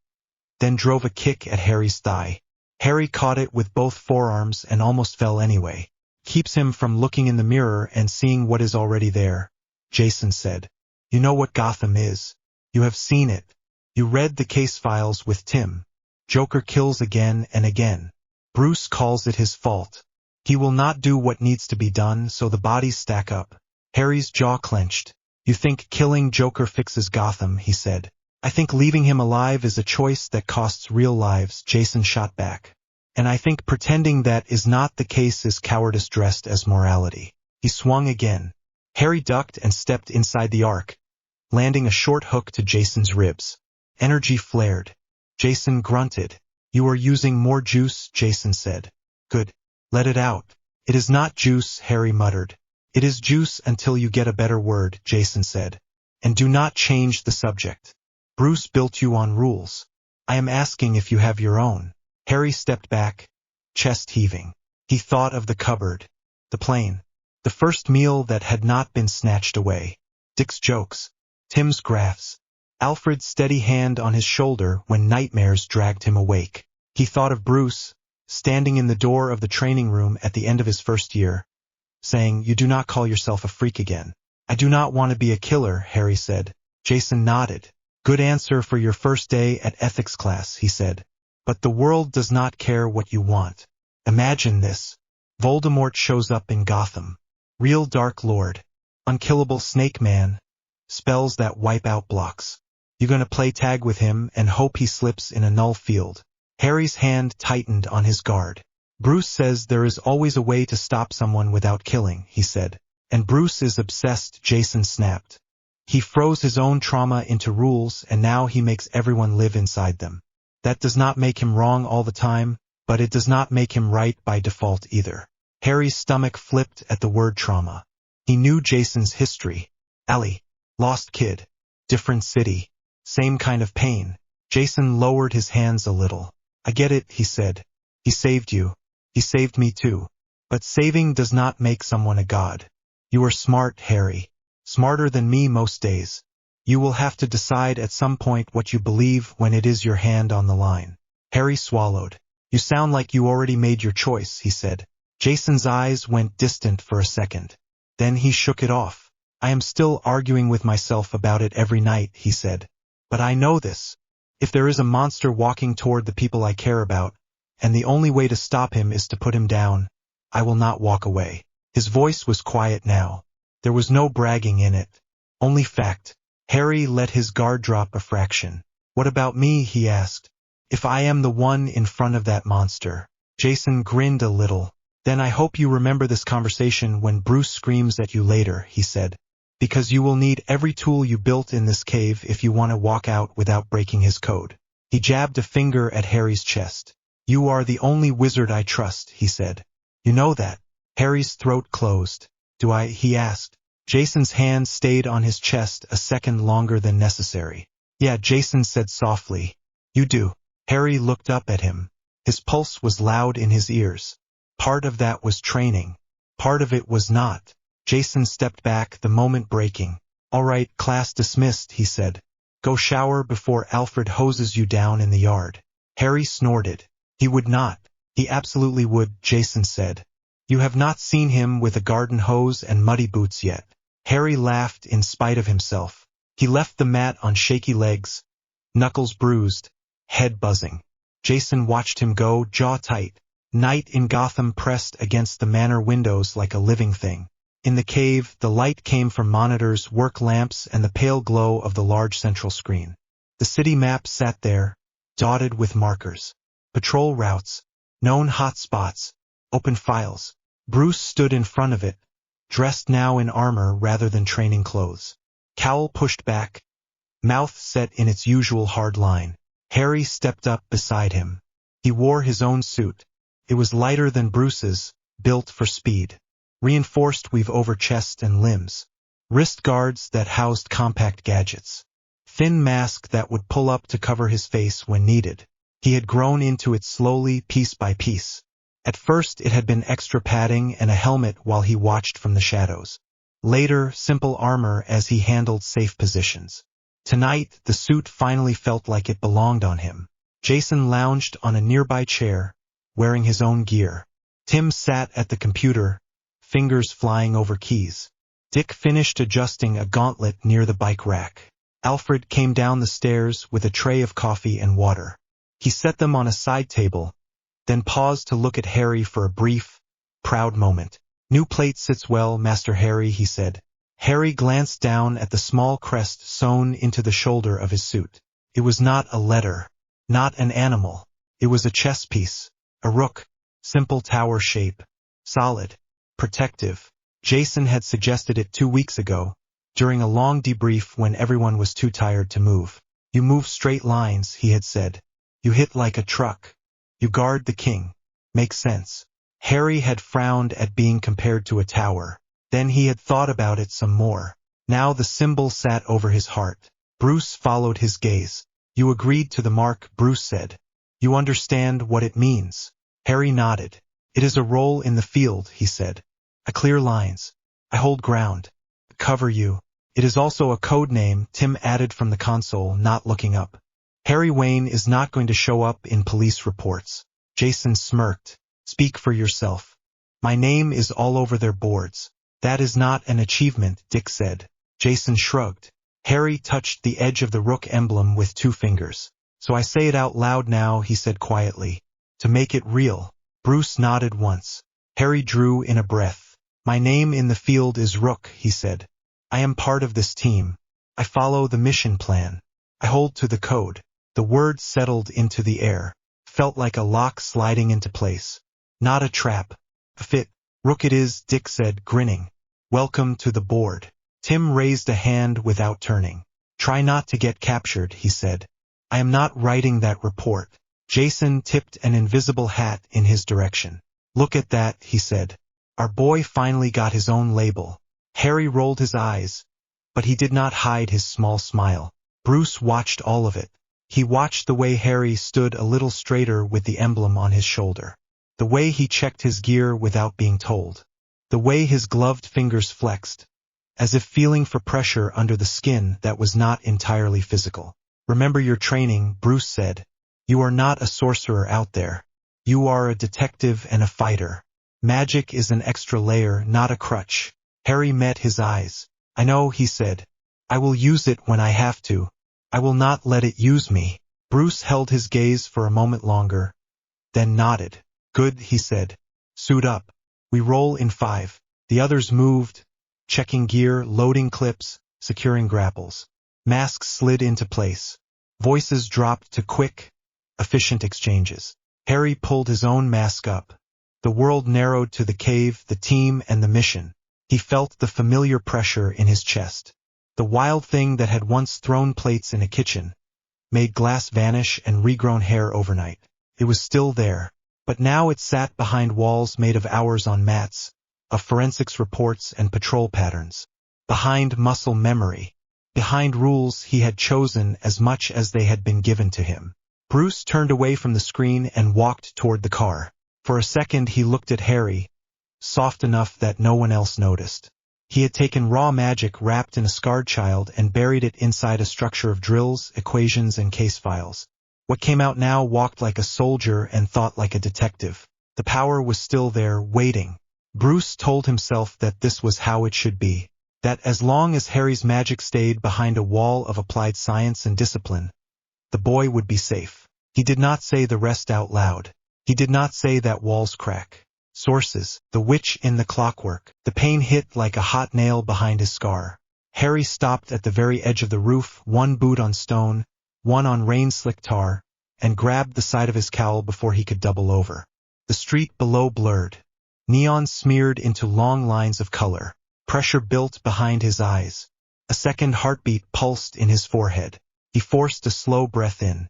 then drove a kick at Harry's thigh. Harry caught it with both forearms and almost fell anyway. Keeps him from looking in the mirror and seeing what is already there, Jason said. You know what Gotham is. You have seen it. You read the case files with Tim. Joker kills again and again. Bruce calls it his fault. He will not do what needs to be done, so the bodies stack up. Harry's jaw clenched. You think killing Joker fixes Gotham, he said. I think leaving him alive is a choice that costs real lives, Jason shot back. And I think pretending that is not the case is cowardice dressed as morality. He swung again. Harry ducked and stepped inside the arc, landing a short hook to Jason's ribs. Energy flared. Jason grunted. You are using more juice, Jason said. Good. Let it out. It is not juice, Harry muttered. It is juice until you get a better word, Jason said. And do not change the subject. Bruce built you on rules. I am asking if you have your own. Harry stepped back, chest heaving. He thought of the cupboard, the plane, the first meal that had not been snatched away, Dick's jokes, Tim's graphs, Alfred's steady hand on his shoulder when nightmares dragged him awake. He thought of Bruce, standing in the door of the training room at the end of his first year, saying, You do not call yourself a freak again. I do not want to be a killer, Harry said. Jason nodded. Good answer for your first day at ethics class, he said. But the world does not care what you want. Imagine this. Voldemort shows up in Gotham. Real Dark Lord. Unkillable Snake Man. Spells that wipe out blocks. You gonna play tag with him and hope he slips in a null field. Harry's hand tightened on his guard. Bruce says there is always a way to stop someone without killing, he said. And Bruce is obsessed, Jason snapped. He froze his own trauma into rules and now he makes everyone live inside them. That does not make him wrong all the time, but it does not make him right by default either. Harry's stomach flipped at the word trauma. He knew Jason's history. Ellie. Lost kid. Different city. Same kind of pain. Jason lowered his hands a little. I get it, he said. He saved you. He saved me too. But saving does not make someone a god. You are smart, Harry. Smarter than me most days. You will have to decide at some point what you believe when it is your hand on the line. Harry swallowed. You sound like you already made your choice, he said. Jason's eyes went distant for a second. Then he shook it off. I am still arguing with myself about it every night, he said. But I know this. If there is a monster walking toward the people I care about, and the only way to stop him is to put him down, I will not walk away. His voice was quiet now. There was no bragging in it. Only fact. Harry let his guard drop a fraction. What about me, he asked. If I am the one in front of that monster. Jason grinned a little. Then I hope you remember this conversation when Bruce screams at you later, he said. Because you will need every tool you built in this cave if you want to walk out without breaking his code. He jabbed a finger at Harry's chest. You are the only wizard I trust, he said. You know that. Harry's throat closed. Do I? He asked. Jason's hand stayed on his chest a second longer than necessary. Yeah, Jason said softly. You do. Harry looked up at him. His pulse was loud in his ears. Part of that was training. Part of it was not. Jason stepped back, the moment breaking. All right, class dismissed, he said. Go shower before Alfred hoses you down in the yard. Harry snorted. He would not. He absolutely would, Jason said. You have not seen him with a garden hose and muddy boots yet. Harry laughed in spite of himself. He left the mat on shaky legs, knuckles bruised, head buzzing. Jason watched him go, jaw tight. Night in Gotham pressed against the manor windows like a living thing. In the cave, the light came from monitors, work lamps, and the pale glow of the large central screen. The city map sat there, dotted with markers. Patrol routes, known hot spots, open files. Bruce stood in front of it, dressed now in armor rather than training clothes. Cowl pushed back, mouth set in its usual hard line. Harry stepped up beside him. He wore his own suit. It was lighter than Bruce's, built for speed. Reinforced weave over chest and limbs. Wrist guards that housed compact gadgets. Thin mask that would pull up to cover his face when needed. He had grown into it slowly, piece by piece. At first it had been extra padding and a helmet while he watched from the shadows. Later, simple armor as he handled safe positions. Tonight, the suit finally felt like it belonged on him. Jason lounged on a nearby chair, wearing his own gear. Tim sat at the computer, fingers flying over keys. Dick finished adjusting a gauntlet near the bike rack. Alfred came down the stairs with a tray of coffee and water. He set them on a side table, then paused to look at Harry for a brief, proud moment. New plate sits well, Master Harry, he said. Harry glanced down at the small crest sewn into the shoulder of his suit. It was not a letter, not an animal. It was a chess piece, a rook, simple tower shape, solid, protective. Jason had suggested it 2 weeks ago, during a long debrief when everyone was too tired to move. You move straight lines, he had said. You hit like a truck. You guard the king. Makes sense. Harry had frowned at being compared to a tower. Then he had thought about it some more. Now the symbol sat over his heart. Bruce followed his gaze. You agreed to the mark, Bruce said. You understand what it means. Harry nodded. It is a role in the field, he said. I clear lines. I hold ground. Cover you. It is also a code name, Tim added from the console, not looking up. Harry Wayne is not going to show up in police reports. Jason smirked. Speak for yourself. My name is all over their boards. That is not an achievement, Dick said. Jason shrugged. Harry touched the edge of the rook emblem with 2 fingers. So I say it out loud now, he said quietly. To make it real. Bruce nodded once. Harry drew in a breath. My name in the field is Rook, he said. I am part of this team. I follow the mission plan. I hold to the code. The words settled into the air. Felt like a lock sliding into place. Not a trap. A fit. Rook it is, Dick said, grinning. Welcome to the board. Tim raised a hand without turning. Try not to get captured, he said. I am not writing that report. Jason tipped an invisible hat in his direction. Look at that, he said. Our boy finally got his own label. Harry rolled his eyes, but he did not hide his small smile. Bruce watched all of it. He watched the way Harry stood a little straighter with the emblem on his shoulder. The way he checked his gear without being told. The way his gloved fingers flexed, as if feeling for pressure under the skin that was not entirely physical. Remember your training, Bruce said. You are not a sorcerer out there. You are a detective and a fighter. Magic is an extra layer, not a crutch. Harry met his eyes. I know, he said. I will use it when I have to. I will not let it use me. Bruce held his gaze for a moment longer, then nodded. Good, he said. Suit up. We roll in 5. The others moved, checking gear, loading clips, securing grapples. Masks slid into place. Voices dropped to quick, efficient exchanges. Harry pulled his own mask up. The world narrowed to the cave, the team, and the mission. He felt the familiar pressure in his chest. The wild thing that had once thrown plates in a kitchen, made glass vanish and regrown hair overnight. It was still there, but now it sat behind walls made of hours on mats, of forensics reports and patrol patterns. Behind muscle memory. Behind rules he had chosen as much as they had been given to him. Bruce turned away from the screen and walked toward the car. For a second he looked at Harry, soft enough that no one else noticed. He had taken raw magic wrapped in a scarred child and buried it inside a structure of drills, equations, and case files. What came out now walked like a soldier and thought like a detective. The power was still there, waiting. Bruce told himself that this was how it should be. That as long as Harry's magic stayed behind a wall of applied science and discipline, the boy would be safe. He did not say the rest out loud. He did not say that walls crack. Sources, the witch in the clockwork. The pain hit like a hot nail behind his scar. Harry stopped at the very edge of the roof, one boot on stone, one on rain-slicked tar, and grabbed the side of his cowl before he could double over. The street below blurred. Neon smeared into long lines of color. Pressure built behind his eyes. A second heartbeat pulsed in his forehead. He forced a slow breath in.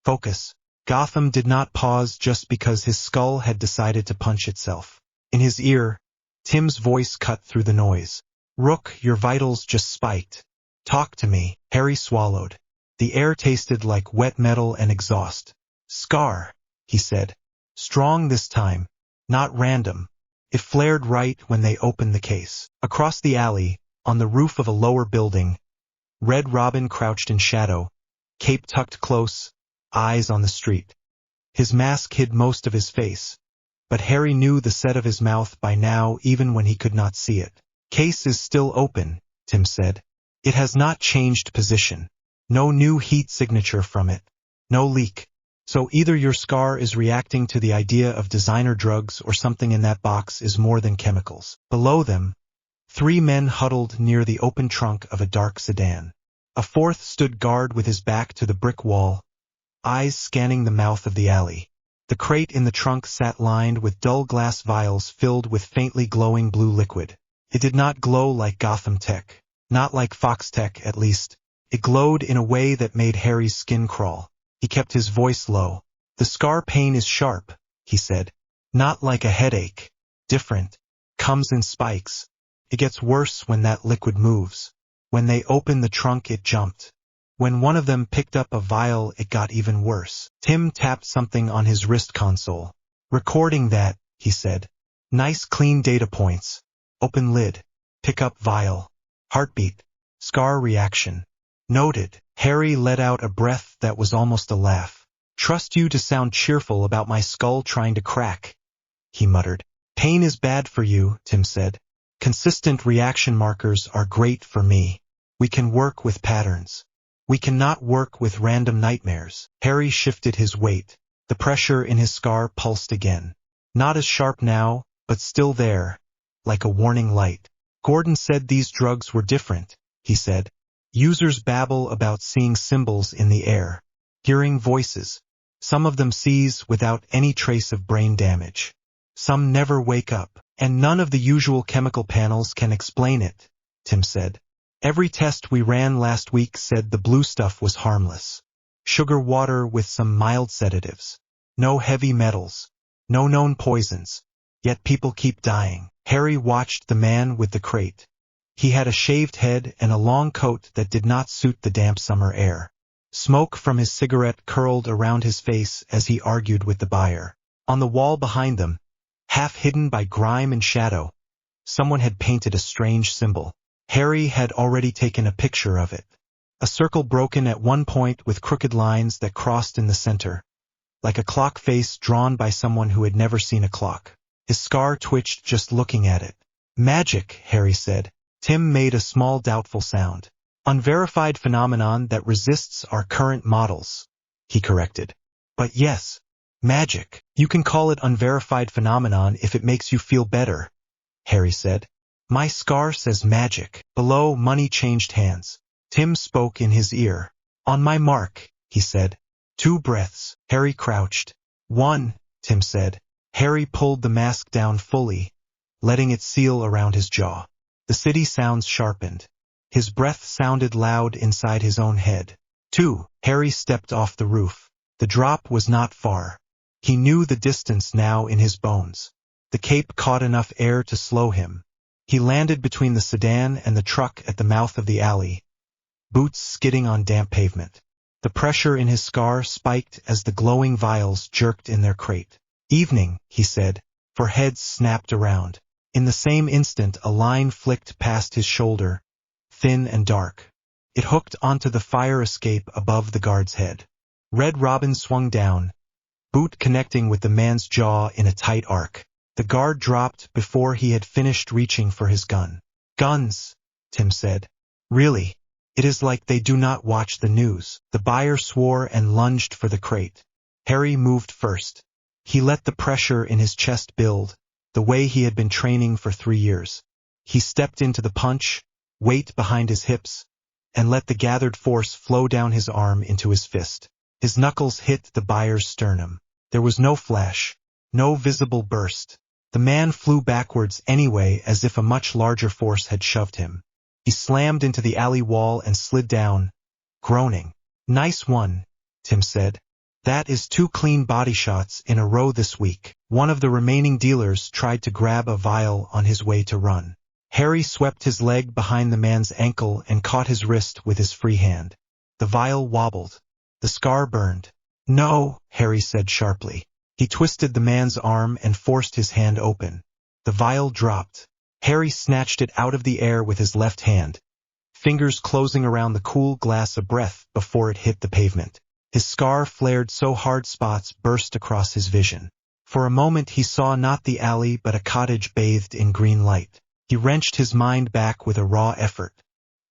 Focus. Gotham did not pause just because his skull had decided to punch itself. In his ear, Tim's voice cut through the noise. Rook, your vitals just spiked. Talk to me. Harry swallowed. The air tasted like wet metal and exhaust. Scar, he said. Strong this time. Not random. It flared right when they opened the case. Across the alley, on the roof of a lower building, Red Robin crouched in shadow, cape tucked close, eyes on the street. His mask hid most of his face, but Harry knew the set of his mouth by now even when he could not see it. Case is still open, Tim said. It has not changed position. No new heat signature from it. No leak. So either your scar is reacting to the idea of designer drugs or something in that box is more than chemicals. Below them, 3 men huddled near the open trunk of a dark sedan. A fourth stood guard with his back to the brick wall, eyes scanning the mouth of the alley. The crate in the trunk sat lined with dull glass vials filled with faintly glowing blue liquid. It did not glow like Gotham Tech. Not like Fox Tech, at least. It glowed in a way that made Harry's skin crawl. He kept his voice low. The scar pain is sharp, he said. Not like a headache. Different. Comes in spikes. It gets worse when that liquid moves. When they opened the trunk it jumped. When one of them picked up a vial it got even worse. Tim tapped something on his wrist console. Recording that, he said. Nice clean data points. Open lid. Pick up vial. Heartbeat. Scar reaction. Noted. Harry let out a breath that was almost a laugh. Trust you to sound cheerful about my skull trying to crack, he muttered. Pain is bad for you, Tim said. Consistent reaction markers are great for me. We can work with patterns. We cannot work with random nightmares. Harry shifted his weight. The pressure in his scar pulsed again. Not as sharp now, but still there, like a warning light. Gordon said these drugs were different, he said. Users babble about seeing symbols in the air, hearing voices. Some of them seize without any trace of brain damage. Some never wake up. And none of the usual chemical panels can explain it, Tim said. Every test we ran last week said the blue stuff was harmless. Sugar water with some mild sedatives. No heavy metals. No known poisons. Yet people keep dying. Harry watched the man with the crate. He had a shaved head and a long coat that did not suit the damp summer air. Smoke from his cigarette curled around his face as he argued with the buyer. On the wall behind them, half hidden by grime and shadow, someone had painted a strange symbol. Harry had already taken a picture of it. A circle broken at one point with crooked lines that crossed in the center, like a clock face drawn by someone who had never seen a clock. His scar twitched just looking at it. Magic, Harry said. Tim made a small doubtful sound. Unverified phenomenon that resists our current models, he corrected. But yes, magic. You can call it unverified phenomenon if it makes you feel better, Harry said. My scar says magic. Below, money changed hands. Tim spoke in his ear. On my mark, he said. 2 breaths. Harry crouched. 1, Tim said. Harry pulled the mask down fully, letting it seal around his jaw. The city sounds sharpened. His breath sounded loud inside his own head. 2. Harry stepped off the roof. The drop was not far. He knew the distance now in his bones. The cape caught enough air to slow him. He landed between the sedan and the truck at the mouth of the alley, boots skidding on damp pavement. The pressure in his scar spiked as the glowing vials jerked in their crate. Evening, he said, for heads snapped around. In the same instant a line flicked past his shoulder, thin and dark. It hooked onto the fire escape above the guard's head. Red Robin swung down, boot connecting with the man's jaw in a tight arc. The guard dropped before he had finished reaching for his gun. Guns, Tim said. Really? It is like they do not watch the news. The buyer swore and lunged for the crate. Harry moved first. He let the pressure in his chest build, the way he had been training for 3 years. He stepped into the punch, weight behind his hips, and let the gathered force flow down his arm into his fist. His knuckles hit the buyer's sternum. There was no flash, no visible burst. The man flew backwards anyway as if a much larger force had shoved him. He slammed into the alley wall and slid down, groaning. Nice one, Tim said. That is 2 clean body shots in a row this week. One of the remaining dealers tried to grab a vial on his way to run. Harry swept his leg behind the man's ankle and caught his wrist with his free hand. The vial wobbled. The scar burned. No, Harry said sharply. He twisted the man's arm and forced his hand open. The vial dropped. Harry snatched it out of the air with his left hand, fingers closing around the cool glass of breath before it hit the pavement. His scar flared so hard spots burst across his vision. For a moment he saw not the alley but a cottage bathed in green light. He wrenched his mind back with a raw effort.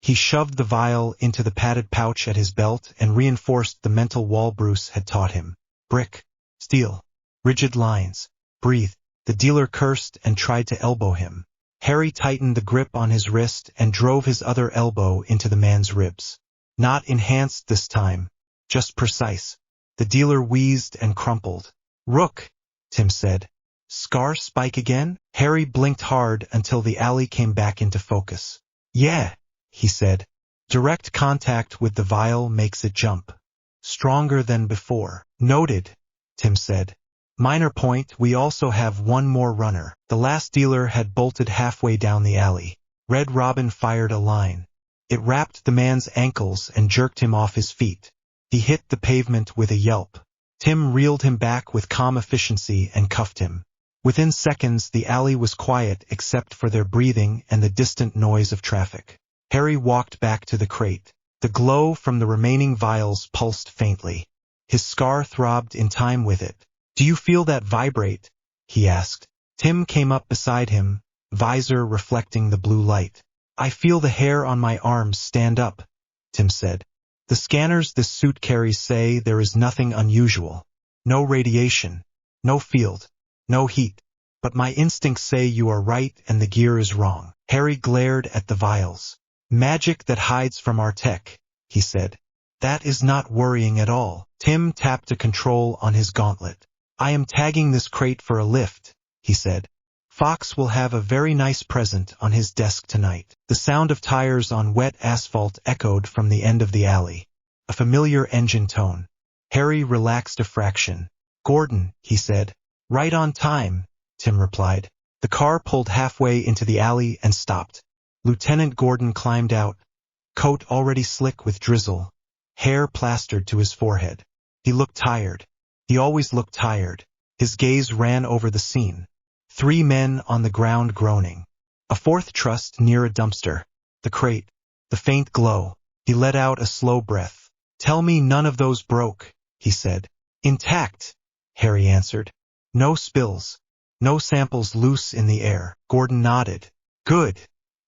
He shoved the vial into the padded pouch at his belt and reinforced the mental wall Bruce had taught him. Brick, steel, rigid lines. Breathe. The dealer cursed and tried to elbow him. Harry tightened the grip on his wrist and drove his other elbow into the man's ribs. Not enhanced this time, just precise. The dealer wheezed and crumpled. Rook, Tim said. Scar spike again? Harry blinked hard until the alley came back into focus. Yeah, he said. Direct contact with the vial makes it jump. Stronger than before. Noted, Tim said. Minor point, we also have one more runner. The last dealer had bolted halfway down the alley. Red Robin fired a line. It wrapped the man's ankles and jerked him off his feet. He hit the pavement with a yelp. Tim reeled him back with calm efficiency and cuffed him. Within seconds, the alley was quiet except for their breathing and the distant noise of traffic. Harry walked back to the crate. The glow from the remaining vials pulsed faintly. His scar throbbed in time with it. Do you feel that vibrate? He asked. Tim came up beside him, visor reflecting the blue light. I feel the hair on my arms stand up, Tim said. The scanners this suit carries say there is nothing unusual. No radiation, no field, no heat. But my instincts say you are right and the gear is wrong. Harry glared at the vials. Magic that hides from our tech, he said. That is not worrying at all. Tim tapped a control on his gauntlet. I am tagging this crate for a lift, he said. Fox will have a very nice present on his desk tonight. The sound of tires on wet asphalt echoed from the end of the alley. A familiar engine tone. Harry relaxed a fraction. "Gordon," he said. "Right on time," Tim replied. The car pulled halfway into the alley and stopped. Lieutenant Gordon climbed out, coat already slick with drizzle, hair plastered to his forehead. He looked tired. He always looked tired. His gaze ran over the scene. 3 men on the ground groaning. A 4th trussed near a dumpster. The crate. The faint glow. He let out a slow breath. "Tell me none of those broke," he said. "Intact," Harry answered. "No spills. No samples loose in the air." Gordon nodded. "Good,"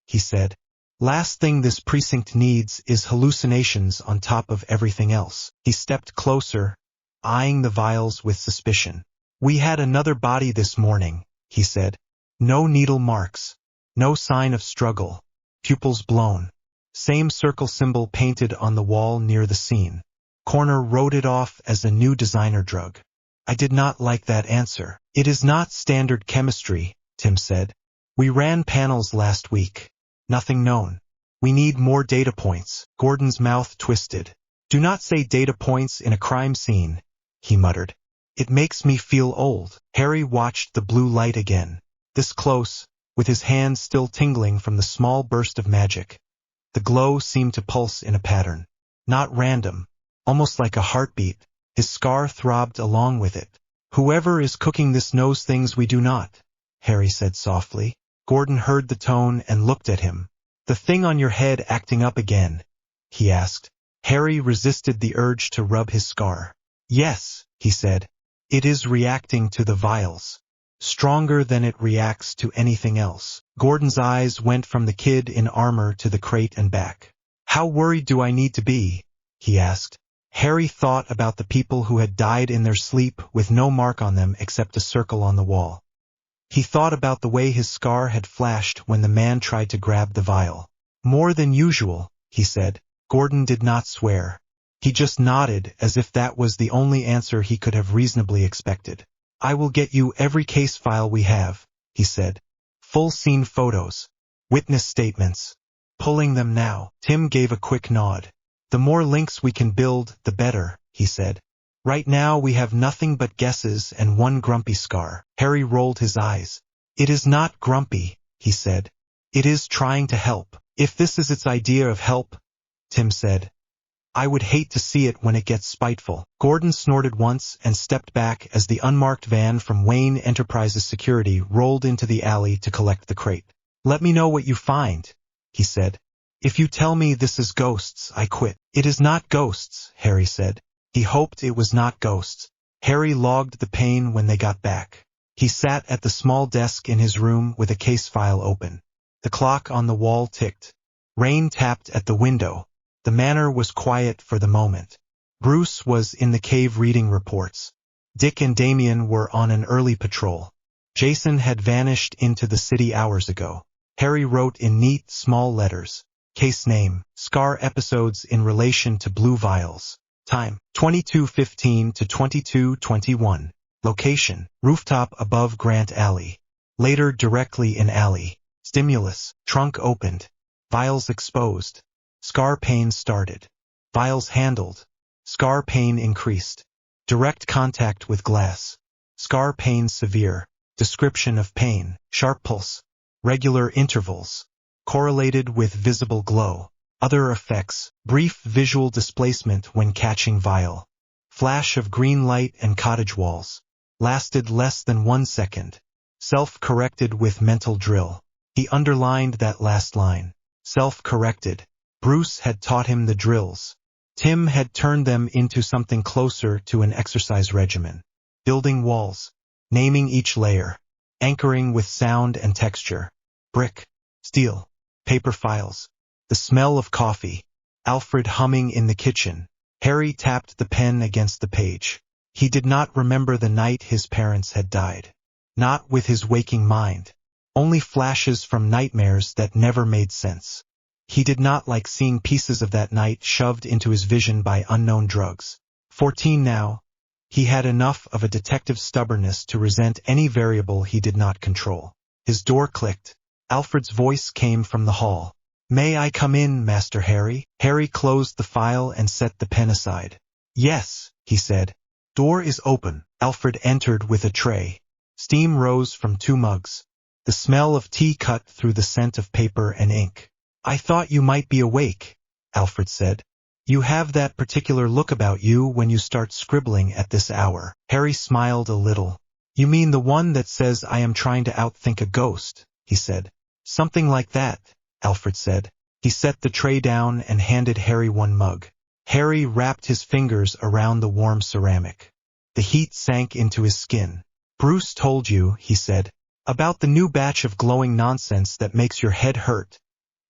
he said. "Last thing this precinct needs is hallucinations on top of everything else." He stepped closer, eyeing the vials with suspicion. "We had another body this morning," he said. "No needle marks. No sign of struggle. Pupils blown. Same circle symbol painted on the wall near the scene. Coroner wrote it off as a new designer drug." I did not like that answer. "It is not standard chemistry," Tim said. "We ran panels last week. Nothing known. We need more data points." Gordon's mouth twisted. "Do not say data points in a crime scene," he muttered. "It makes me feel old." Harry watched the blue light again. This close, with his hands still tingling from the small burst of magic. The glow seemed to pulse in a pattern. Not random. Almost like a heartbeat. His scar throbbed along with it. "Whoever is cooking this knows things we do not," Harry said softly. Gordon heard the tone and looked at him. "The thing on your head acting up again?" he asked. Harry resisted the urge to rub his scar. "Yes," he said. "It is reacting to the vials. Stronger than it reacts to anything else." Gordon's eyes went from the kid in armor to the crate and back. "How worried do I need to be?" he asked. Harry thought about the people who had died in their sleep with no mark on them except a circle on the wall. He thought about the way his scar had flashed when the man tried to grab the vial. "More than usual," he said. Gordon did not swear. He just nodded as if that was the only answer he could have reasonably expected. "I will get you every case file we have," he said. "Full scene photos. Witness statements. Pulling them now." Tim gave a quick nod. "The more links we can build, the better," he said. "Right now we have nothing but guesses and one grumpy scar." Harry rolled his eyes. "It is not grumpy," he said. "It is trying to help." "If this is its idea of help," Tim said, "I would hate to see it when it gets spiteful." Gordon snorted once and stepped back as the unmarked van from Wayne Enterprises Security rolled into the alley to collect the crate. "Let me know what you find," he said. "If you tell me this is ghosts, I quit." "It is not ghosts," Harry said. He hoped it was not ghosts. Harry logged the pain when they got back. He sat at the small desk in his room with a case file open. The clock on the wall ticked. Rain tapped at the window. The manor was quiet for the moment. Bruce was in the cave reading reports. Dick and Damien were on an early patrol. Jason had vanished into the city hours ago. Harry wrote in neat, small letters. Case name, Scar episodes in relation to blue vials. Time, 22:15 to 22:21. Location, rooftop above Grant Alley. Later directly in alley. Stimulus, trunk opened. Vials exposed. Scar pain started. Vials handled. Scar pain increased. Direct contact with glass. Scar pain severe. Description of pain, sharp pulse. Regular intervals. Correlated with visible glow. Other effects, brief visual displacement when catching vial. Flash of green light and cottage walls. Lasted less than 1 second. Self-corrected with mental drill. He underlined that last line. Self-corrected. Bruce had taught him the drills. Tim had turned them into something closer to an exercise regimen. Building walls. Naming each layer. Anchoring with sound and texture. Brick. Steel. Paper files. The smell of coffee. Alfred humming in the kitchen. Harry tapped the pen against the page. He did not remember the night his parents had died. Not with his waking mind. Only flashes from nightmares that never made sense. He did not like seeing pieces of that night shoved into his vision by unknown drugs. 14 now, he had enough of a detective's stubbornness to resent any variable he did not control. His door clicked. Alfred's voice came from the hall. "May I come in, Master Harry?" Harry closed the file and set the pen aside. "Yes," he said. "Door is open." Alfred entered with a tray. Steam rose from 2 mugs. The smell of tea cut through the scent of paper and ink. "I thought you might be awake," Alfred said. "You have that particular look about you when you start scribbling at this hour." Harry smiled a little. "You mean the one that says I am trying to outthink a ghost," he said. "Something like that," Alfred said. He set the tray down and handed Harry 1 mug. Harry wrapped his fingers around the warm ceramic. The heat sank into his skin. "Bruce told you," he said, "about the new batch of glowing nonsense that makes your head hurt,"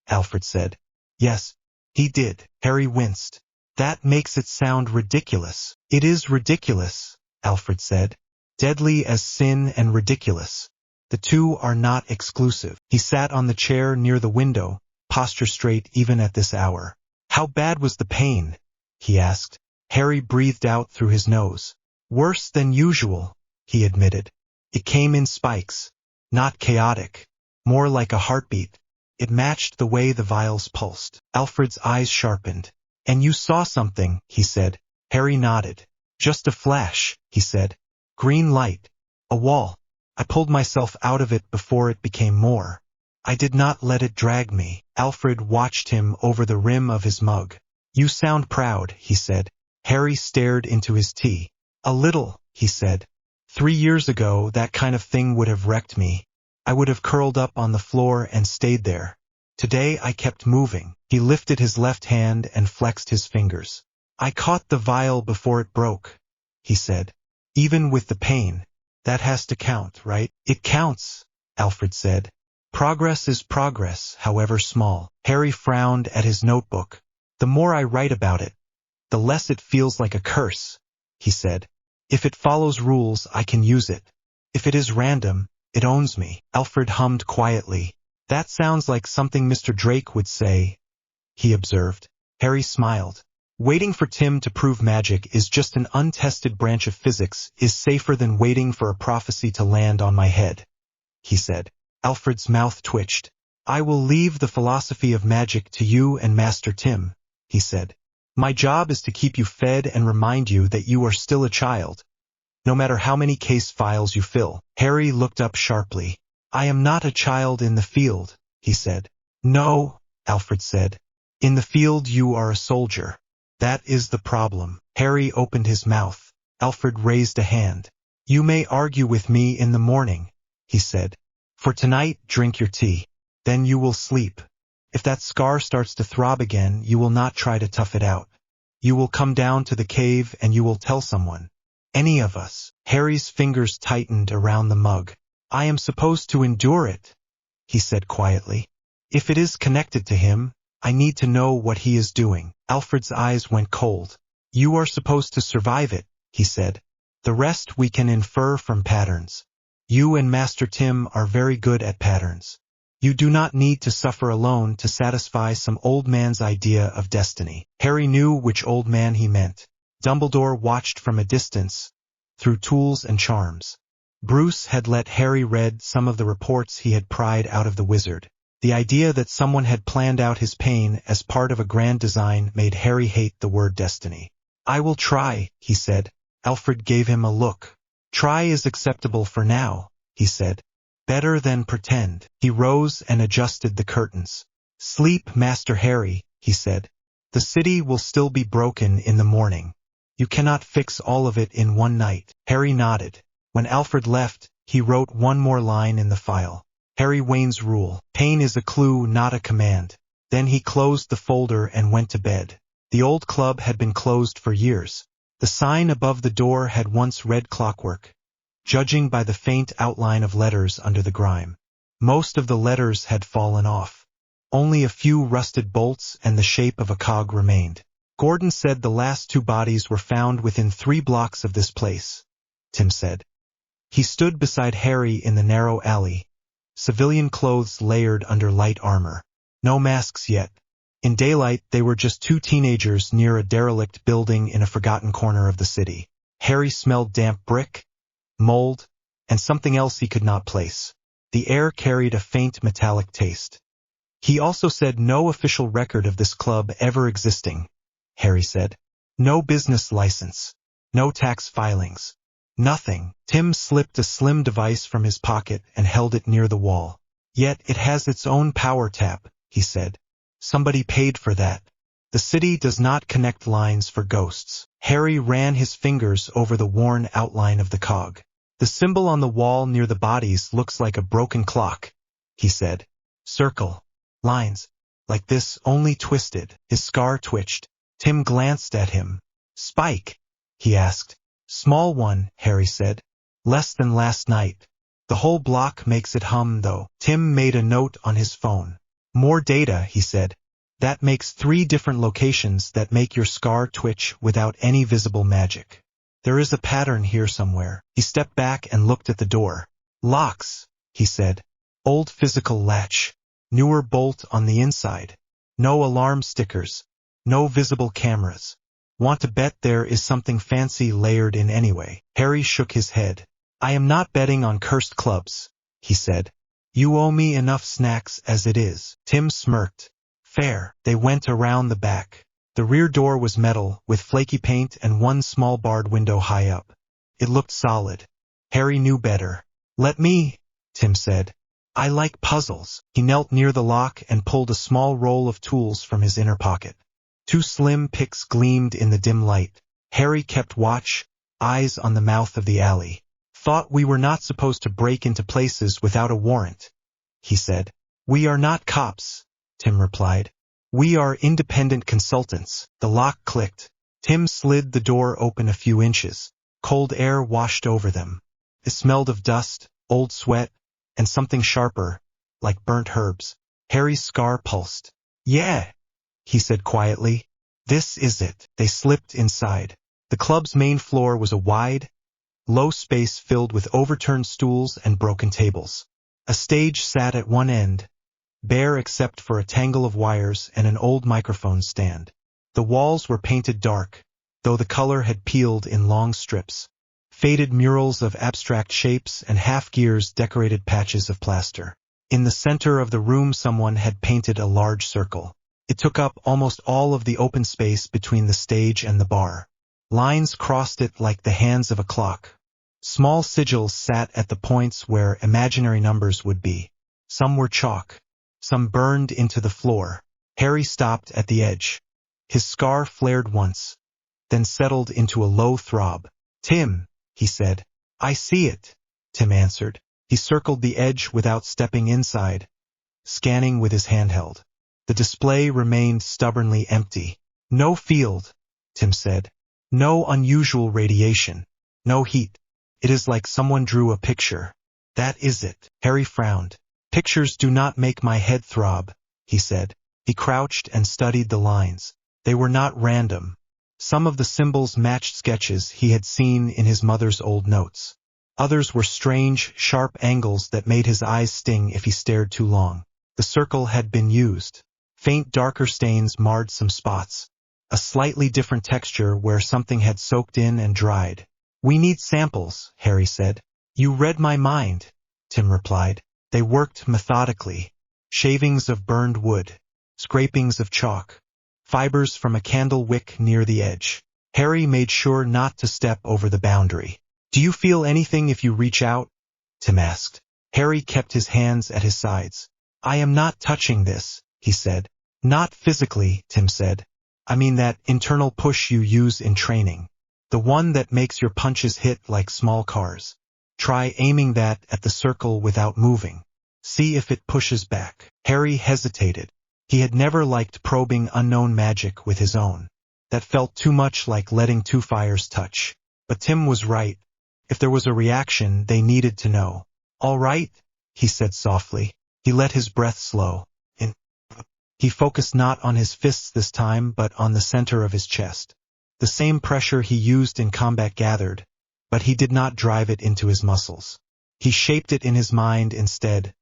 Alfred said. "Yes, he did." Harry winced. "That makes it sound ridiculous." "It is ridiculous," Alfred said. "Deadly as sin and ridiculous. The two are not exclusive." He sat on the chair near the window, posture straight even at this hour. "How bad was the pain?" he asked. Harry breathed out through his nose. "Worse than usual," he admitted. "It came in spikes. Not chaotic. More like a heartbeat. It matched the way the vials pulsed." Alfred's eyes sharpened. "And you saw something," he said. Harry nodded. "Just a flash," he said. "Green light. A wall. I pulled myself out of it before it became more. I did not let it drag me." Alfred watched him over the rim of his mug. "You sound proud," he said. Harry stared into his tea. "A little," he said. 3 years ago, that kind of thing would have wrecked me. I would have curled up on the floor and stayed there. Today I kept moving." He lifted his left hand and flexed his fingers. "I caught the vial before it broke," he said. "Even with the pain. That has to count, right?" "It counts," Alfred said. "Progress is progress, however small." Harry frowned at his notebook. "The more I write about it, the less it feels like a curse," he said. "If it follows rules, I can use it. If it is random, it owns me." Alfred hummed quietly. "That sounds like something Mr. Drake would say," he observed. Harry smiled. "Waiting for Tim to prove magic is just an untested branch of physics is safer than waiting for a prophecy to land on my head," he said. Alfred's mouth twitched. "I will leave the philosophy of magic to you and Master Tim," he said. "My job is to keep you fed and remind you that you are still a child, no matter how many case files you fill." Harry looked up sharply. "I am not a child in the field," he said. "No," Alfred said. "In the field you are a soldier. That is the problem." Harry opened his mouth. Alfred raised a hand. "You may argue with me in the morning," he said. "For tonight, drink your tea. Then you will sleep. If that scar starts to throb again, you will not try to tough it out. You will come down to the cave and you will tell someone. Any of us." Harry's fingers tightened around the mug. "I am supposed to endure it," he said quietly. "If it is connected to him, I need to know what he is doing." Alfred's eyes went cold. "You are supposed to survive it," he said. "The rest we can infer from patterns. You and Master Tim are very good at patterns. You do not need to suffer alone to satisfy some old man's idea of destiny." Harry knew which old man he meant. Dumbledore watched from a distance, through tools and charms. Bruce had let Harry read some of the reports he had pried out of the wizard. The idea that someone had planned out his pain as part of a grand design made Harry hate the word destiny. "I will try," he said. Alfred gave him a look. "Try is acceptable for now," he said. "Better than pretend." He rose and adjusted the curtains. "Sleep, Master Harry," he said. "The city will still be broken in the morning. You cannot fix all of it in one night." Harry nodded. When Alfred left, he wrote one more line in the file. Harry Wayne's rule. Pain is a clue, not a command. Then he closed the folder and went to bed. The old club had been closed for years. The sign above the door had once read clockwork, judging by the faint outline of letters under the grime. Most of the letters had fallen off. Only a few rusted bolts and the shape of a cog remained. "Gordon said the last 2 bodies were found within 3 blocks of this place," Tim said. He stood beside Harry in the narrow alley, civilian clothes layered under light armor. No masks yet. In daylight, they were just 2 teenagers near a derelict building in a forgotten corner of the city. Harry smelled damp brick, mold, and something else he could not place. The air carried a faint metallic taste. He also said no official record of this club ever existing, Harry said. No business license. No tax filings. Nothing. Tim slipped a slim device from his pocket and held it near the wall. Yet it has its own power tap, he said. Somebody paid for that. The city does not connect lines for ghosts. Harry ran his fingers over the worn outline of the cog. The symbol on the wall near the bodies looks like a broken clock, he said. Circle. Lines. Like this, only twisted. His scar twitched. Tim glanced at him. Spike? He asked. Small one, Harry said. Less than last night. The whole block makes it hum, though. Tim made a note on his phone. More data, he said. That makes 3 different locations that make your scar twitch without any visible magic. There is a pattern here somewhere. He stepped back and looked at the door. Locks, he said. Old physical latch. Newer bolt on the inside. No alarm stickers. No visible cameras. Want to bet there is something fancy layered in anyway? Harry shook his head. I am not betting on cursed clubs, he said. You owe me enough snacks as it is. Tim smirked. Fair. They went around the back. The rear door was metal, with flaky paint and one small barred window high up. It looked solid. Harry knew better. Let me, Tim said. I like puzzles. He knelt near the lock and pulled a small roll of tools from his inner pocket. 2 slim picks gleamed in the dim light. Harry kept watch, eyes on the mouth of the alley. Thought we were not supposed to break into places without a warrant, he said. We are not cops, Tim replied. We are independent consultants. The lock clicked. Tim slid the door open a few inches. Cold air washed over them. It smelled of dust, old sweat, and something sharper, like burnt herbs. Harry's scar pulsed. Yeah, he said quietly. This is it. They slipped inside. The club's main floor was a wide, low space filled with overturned stools and broken tables. A stage sat at one end, bare except for a tangle of wires and an old microphone stand. The walls were painted dark, though the color had peeled in long strips. Faded murals of abstract shapes and half-gears decorated patches of plaster. In the center of the room someone had painted a large circle. It took up almost all of the open space between the stage and the bar. Lines crossed it like the hands of a clock. Small sigils sat at the points where imaginary numbers would be. Some were chalk. Some burned into the floor. Harry stopped at the edge. His scar flared once, then settled into a low throb. Tim, he said. I see it, Tim answered. He circled the edge without stepping inside, scanning with his handheld. The display remained stubbornly empty. No field, Tim said. No unusual radiation. No heat. It is like someone drew a picture. That is it. Harry frowned. Pictures do not make my head throb, he said. He crouched and studied the lines. They were not random. Some of the symbols matched sketches he had seen in his mother's old notes. Others were strange, sharp angles that made his eyes sting if he stared too long. The circle had been used. Faint darker stains marred some spots. A slightly different texture where something had soaked in and dried. We need samples, Harry said. You read my mind, Tim replied. They worked methodically. Shavings of burned wood. Scrapings of chalk. Fibers from a candle wick near the edge. Harry made sure not to step over the boundary. Do you feel anything if you reach out? Tim asked. Harry kept his hands at his sides. I am not touching this, he said. Not physically, Tim said. I mean that internal push you use in training. The one that makes your punches hit like small cars. Try aiming that at the circle without moving. See if it pushes back. Harry hesitated. He had never liked probing unknown magic with his own. That felt too much like letting 2 fires touch. But Tim was right. If there was a reaction, they needed to know. All right, he said softly. He let his breath slow. He focused not on his fists this time, but on the center of his chest. The same pressure he used in combat gathered, but he did not drive it into his muscles. He shaped it in his mind instead,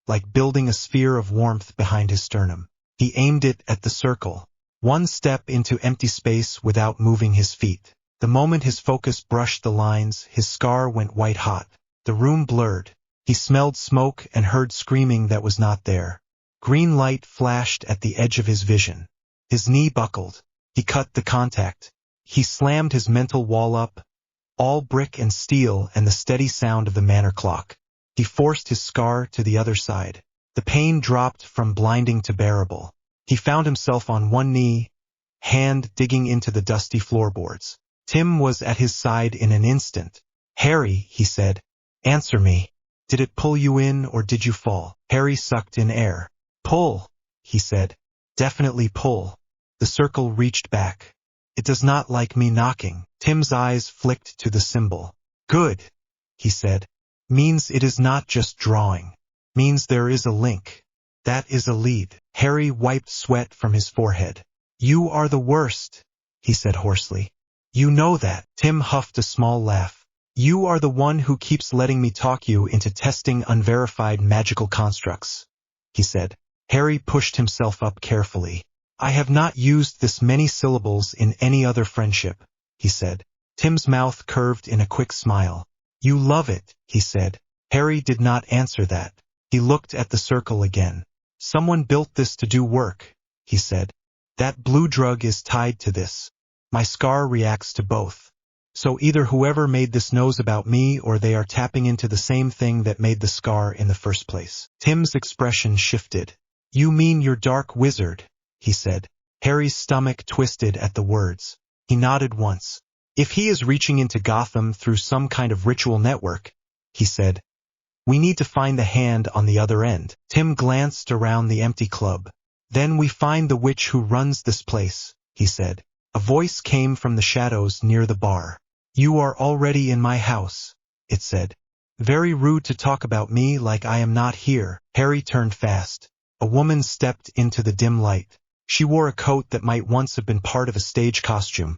like building a sphere of warmth behind his sternum. He aimed it at the circle. 1 step into empty space without moving his feet. The moment his focus brushed the lines, his scar went white hot. The room blurred. He smelled smoke and heard screaming that was not there. Green light flashed at the edge of his vision. His knee buckled. He cut the contact. He slammed his mental wall up, all brick and steel and the steady sound of the manor clock. He forced his scar to the other side. The pain dropped from blinding to bearable. He found himself on one knee, hand digging into the dusty floorboards. Tim was at his side in an instant. "Harry," he said, "answer me. Did it pull you in or did you fall?" Harry sucked in air. "Pull," he said. "Definitely pull." The circle reached back. "It does not like me knocking." Tim's eyes flicked to the symbol. "Good," he said. "Means it is not just drawing. Means there is a link. That is a lead." Harry wiped sweat from his forehead. "You are the worst," he said hoarsely. "You know that." Tim huffed a small laugh. "You are the one who keeps letting me talk you into testing unverified magical constructs," he said. Harry pushed himself up carefully. "I have not used this many syllables in any other friendship," he said. Tim's mouth curved in a quick smile. "You love it," he said. Harry did not answer that. He looked at the circle again. "Someone built this to do work," he said. "That blue drug is tied to this. My scar reacts to both. So either whoever made this knows about me or they are tapping into the same thing that made the scar in the first place." Tim's expression shifted. "You mean your dark wizard," he said. Harry's stomach twisted at the words. He nodded once. "If he is reaching into Gotham through some kind of ritual network," he said, "we need to find the hand on the other end." Tim glanced around the empty club. "Then we find the witch who runs this place," he said. A voice came from the shadows near the bar. "You are already in my house," it said. "Very rude to talk about me like I am not here." Harry turned fast. A woman stepped into the dim light. She wore a coat that might once have been part of a stage costume,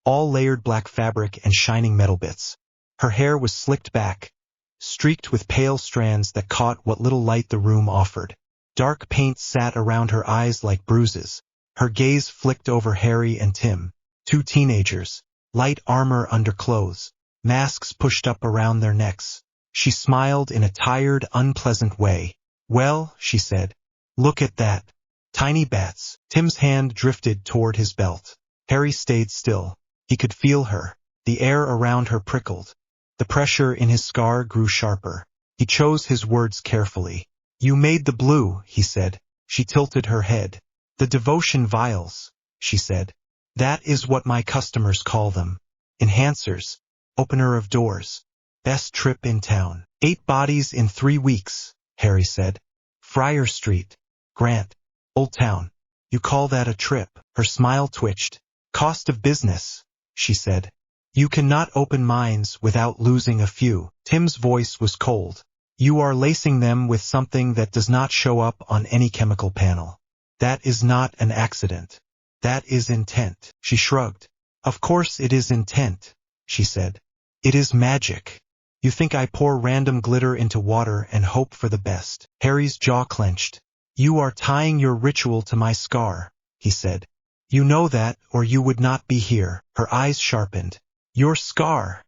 all layered black fabric and shining metal bits. Her hair was slicked back, streaked with pale strands that caught what little light the room offered. Dark paint sat around her eyes like bruises. Her gaze flicked over Harry and Tim, two teenagers, light armor under clothes, masks pushed up around their necks. She smiled in a tired, unpleasant way. "Well," she said, "look at that. Tiny bats." Tim's hand drifted toward his belt. Harry stayed still. He could feel her. The air around her prickled. The pressure in his scar grew sharper. He chose his words carefully. "You made the blue," he said. She tilted her head. "The devotion vials," she said. "That is what my customers call them. Enhancers. Opener of doors. Best trip in town." 8 bodies in 3 weeks, Harry said. "Friar Street. Grant. Old Town. You call that a trip?" Her smile twitched. "Cost of business," she said. "You cannot open mines without losing a few." Tim's voice was cold. "You are lacing them with something that does not show up on any chemical panel. That is not an accident. That is intent." She shrugged. "Of course it is intent," she said. "It is magic. You think I pour random glitter into water and hope for the best?" Harry's jaw clenched. "You are tying your ritual to my scar," he said. "You know that, or you would not be here." Her eyes sharpened. "Your scar,"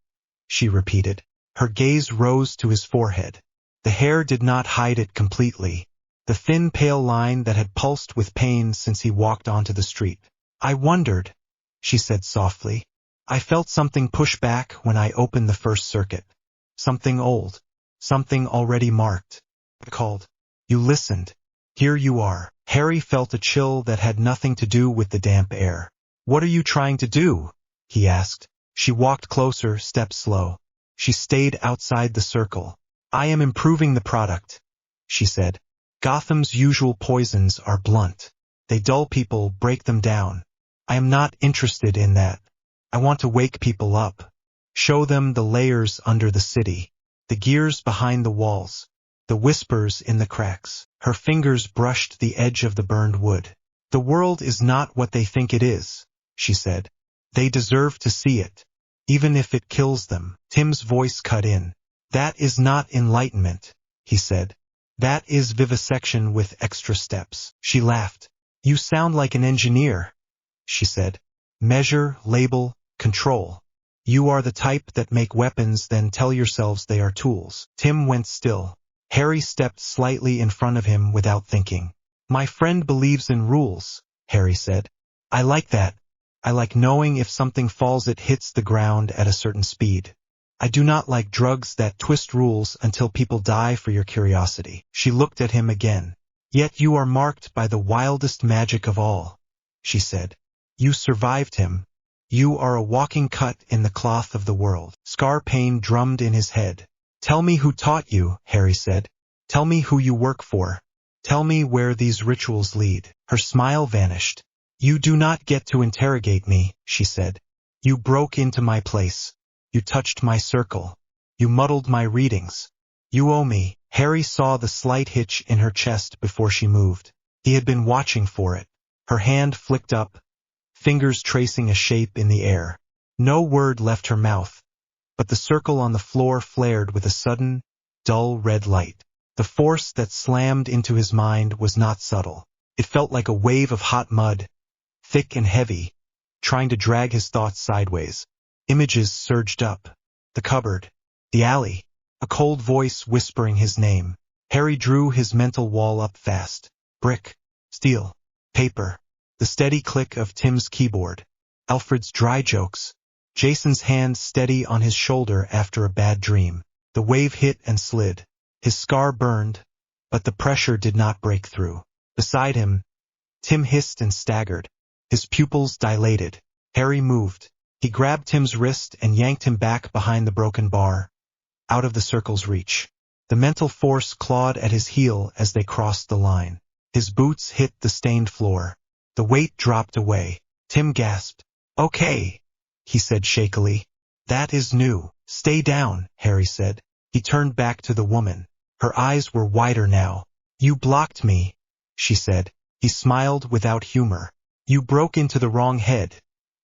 she repeated. Her gaze rose to his forehead. The hair did not hide it completely. The thin pale line that had pulsed with pain since he walked onto the street. "I wondered," she said softly. "I felt something push back when I opened the first circuit. Something old. Something already marked." I called. "You listened. Here you are." Harry felt a chill that had nothing to do with the damp air. "What are you trying to do?" he asked. She walked closer, steps slow. She stayed outside the circle. "I am improving the product," she said. "Gotham's usual poisons are blunt. They dull people, break them down. I am not interested in that. I want to wake people up. Show them the layers under the city, the gears behind the walls, the whispers in the cracks." Her fingers brushed the edge of the burned wood. "The world is not what they think it is," she said. "They deserve to see it, even if it kills them." Tim's voice cut in. "That is not enlightenment," he said. "That is vivisection with extra steps." She laughed. "You sound like an engineer," she said. "Measure, label, control. You are the type that make weapons then tell yourselves they are tools. Tim went still. Harry stepped slightly in front of him without thinking. My friend believes in rules, Harry said. I like that. I like knowing if something falls it hits the ground at a certain speed. I do not like drugs that twist rules until people die for your curiosity. She looked at him again. Yet you are marked by the wildest magic of all, she said. You survived him. You are a walking cut in the cloth of the world. Scar pain drummed in his head. Tell me who taught you, Harry said. Tell me who you work for. Tell me where these rituals lead. Her smile vanished. You do not get to interrogate me, she said. You broke into my place. You touched my circle. You muddled my readings. You owe me. Harry saw the slight hitch in her chest before she moved. He had been watching for it. Her hand flicked up, fingers tracing a shape in the air. No word left her mouth, but the circle on the floor flared with a sudden, dull red light. The force that slammed into his mind was not subtle. It felt like a wave of hot mud, thick and heavy, trying to drag his thoughts sideways. Images surged up. The cupboard, the alley, a cold voice whispering his name. Harry drew his mental wall up fast. Brick, steel, paper, the steady click of Tim's keyboard, Alfred's dry jokes, Jason's hand steady on his shoulder after a bad dream. The wave hit and slid. His scar burned, but the pressure did not break through. Beside him, Tim hissed and staggered. His pupils dilated. Harry moved. He grabbed Tim's wrist and yanked him back behind the broken bar, out of the circle's reach. The mental force clawed at his heel as they crossed the line. His boots hit the stained floor. The weight dropped away. Tim gasped. Okay, he said shakily. That is new. Stay down, Harry said. He turned back to the woman. Her eyes were wider now. You blocked me, she said. He smiled without humor. You broke into the wrong head,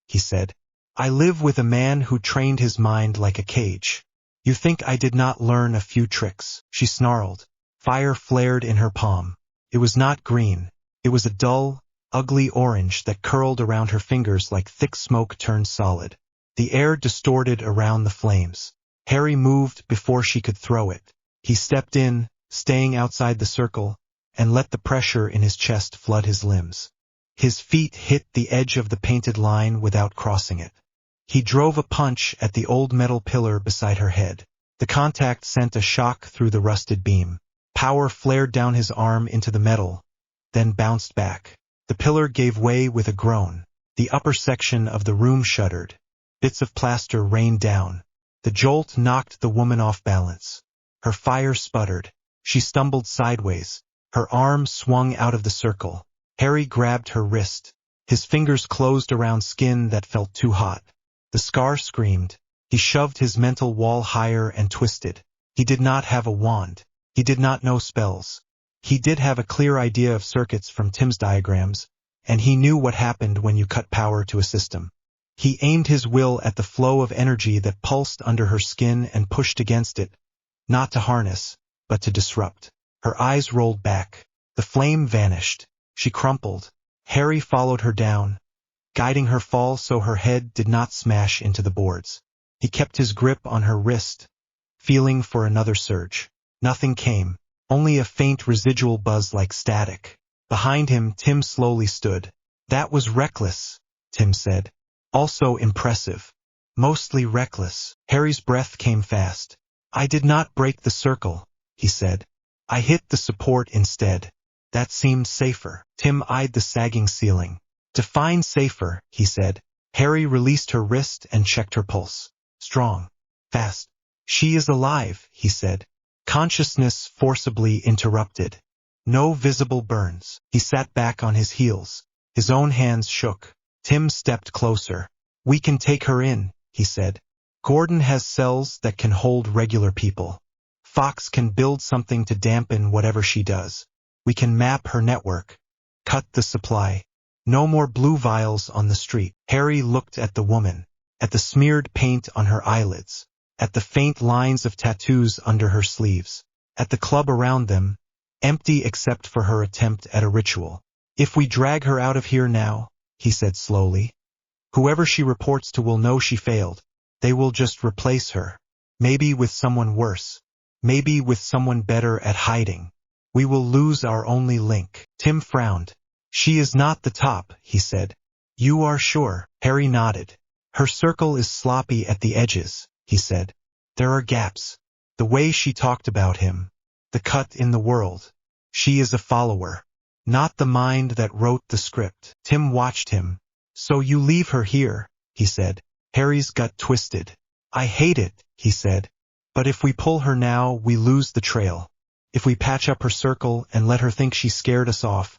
he said. I live with a man who trained his mind like a cage. You think I did not learn a few tricks? She snarled. Fire flared in her palm. It was not green. It was a dull, ugly orange that curled around her fingers like thick smoke turned solid. The air distorted around the flames. Harry moved before she could throw it. He stepped in, staying outside the circle, and let the pressure in his chest flood his limbs. His feet hit the edge of the painted line without crossing it. He drove a punch at the old metal pillar beside her head. The contact sent a shock through the rusted beam. Power flared down his arm into the metal, then bounced back. The pillar gave way with a groan. The upper section of the room shuddered. Bits of plaster rained down. The jolt knocked the woman off balance. Her fire sputtered. She stumbled sideways. Her arm swung out of the circle. Harry grabbed her wrist. His fingers closed around skin that felt too hot. The scar screamed. He shoved his mental wall higher and twisted. He did not have a wand. He did not know spells. He did have a clear idea of circuits from Tim's diagrams, and he knew what happened when you cut power to a system. He aimed his will at the flow of energy that pulsed under her skin and pushed against it, not to harness, but to disrupt. Her eyes rolled back. The flame vanished. She crumpled. Harry followed her down, guiding her fall so her head did not smash into the boards. He kept his grip on her wrist, feeling for another surge. Nothing came, only a faint residual buzz like static. Behind him, Tim slowly stood. That was reckless, Tim said. Also impressive. Mostly reckless. Harry's breath came fast. I did not break the circle, he said. I hit the support instead. That seemed safer. Tim eyed the sagging ceiling. Define safer, he said. Harry released her wrist and checked her pulse. Strong. Fast. She is alive, he said. Consciousness forcibly interrupted. No visible burns. He sat back on his heels. His own hands shook. Tim stepped closer. We can take her in, he said. Gordon has cells that can hold regular people. Fox can build something to dampen whatever she does. We can map her network. Cut the supply. No more blue vials on the street. Harry looked at the woman, at the smeared paint on her eyelids, at the faint lines of tattoos under her sleeves, at the club around them, empty except for her attempt at a ritual. If we drag her out of here now, he said slowly, whoever she reports to will know she failed. They will just replace her. Maybe with someone worse. Maybe with someone better at hiding. We will lose our only link. Tim frowned. She is not the top, he said. You are sure? Harry nodded. Her circle is sloppy at the edges, he said. There are gaps. The way she talked about him. The cut in the world. She is a follower. Not the mind that wrote the script. Tim watched him. So you leave her here, he said. Harry's gut twisted. I hate it, he said. But if we pull her now, we lose the trail. If we patch up her circle and let her think she scared us off,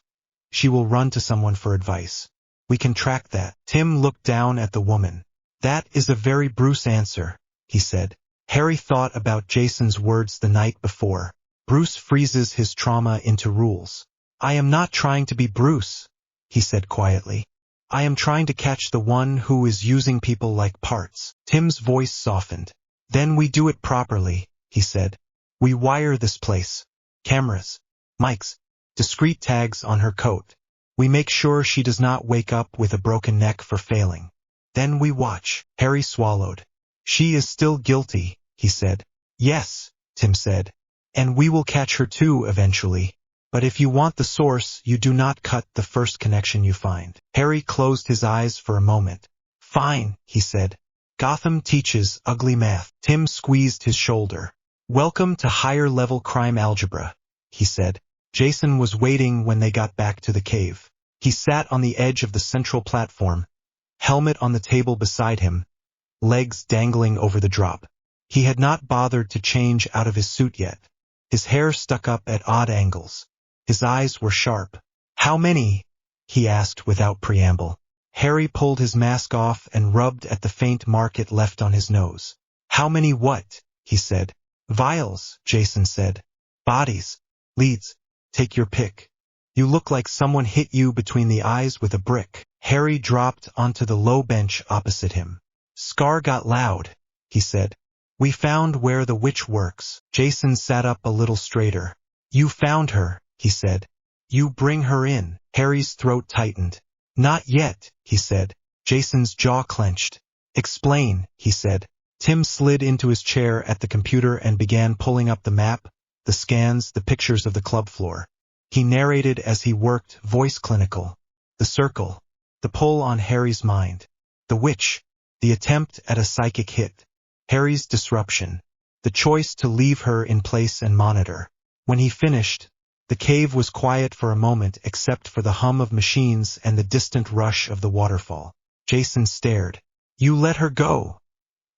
she will run to someone for advice. We can track that. Tim looked down at the woman. That is a very Bruce answer, he said. Harry thought about Jason's words the night before. Bruce freezes his trauma into rules. I am not trying to be Bruce, he said quietly. I am trying to catch the one who is using people like parts. Tim's voice softened. Then we do it properly, he said. We wire this place. Cameras, mics, discreet tags on her coat. We make sure she does not wake up with a broken neck for failing. Then we watch. Harry swallowed. She is still guilty, he said. Yes, Tim said. And we will catch her too eventually. But if you want the source, you do not cut the first connection you find. Harry closed his eyes for a moment. Fine, he said. Gotham teaches ugly math. Tim squeezed his shoulder. Welcome to higher-level crime algebra, he said. Jason was waiting when they got back to the cave. He sat on the edge of the central platform, helmet on the table beside him, legs dangling over the drop. He had not bothered to change out of his suit yet. His hair stuck up at odd angles. His eyes were sharp. How many? He asked without preamble. Harry pulled his mask off and rubbed at the faint mark it left on his nose. How many what? He said. Vials, Jason said. Bodies. Leads. Take your pick. You look like someone hit you between the eyes with a brick. Harry dropped onto the low bench opposite him. Scar got loud, he said. We found where the witch works. Jason sat up a little straighter. You found her, he said. You bring her in. Harry's throat tightened. Not yet, he said. Jason's jaw clenched. Explain, he said. Tim slid into his chair at the computer and began pulling up the map, the scans, the pictures of the club floor. He narrated as he worked, voice clinical. The circle. The pull on Harry's mind. The witch. The attempt at a psychic hit. Harry's disruption. The choice to leave her in place and monitor. When he finished, the cave was quiet for a moment except for the hum of machines and the distant rush of the waterfall. Jason stared. You let her go,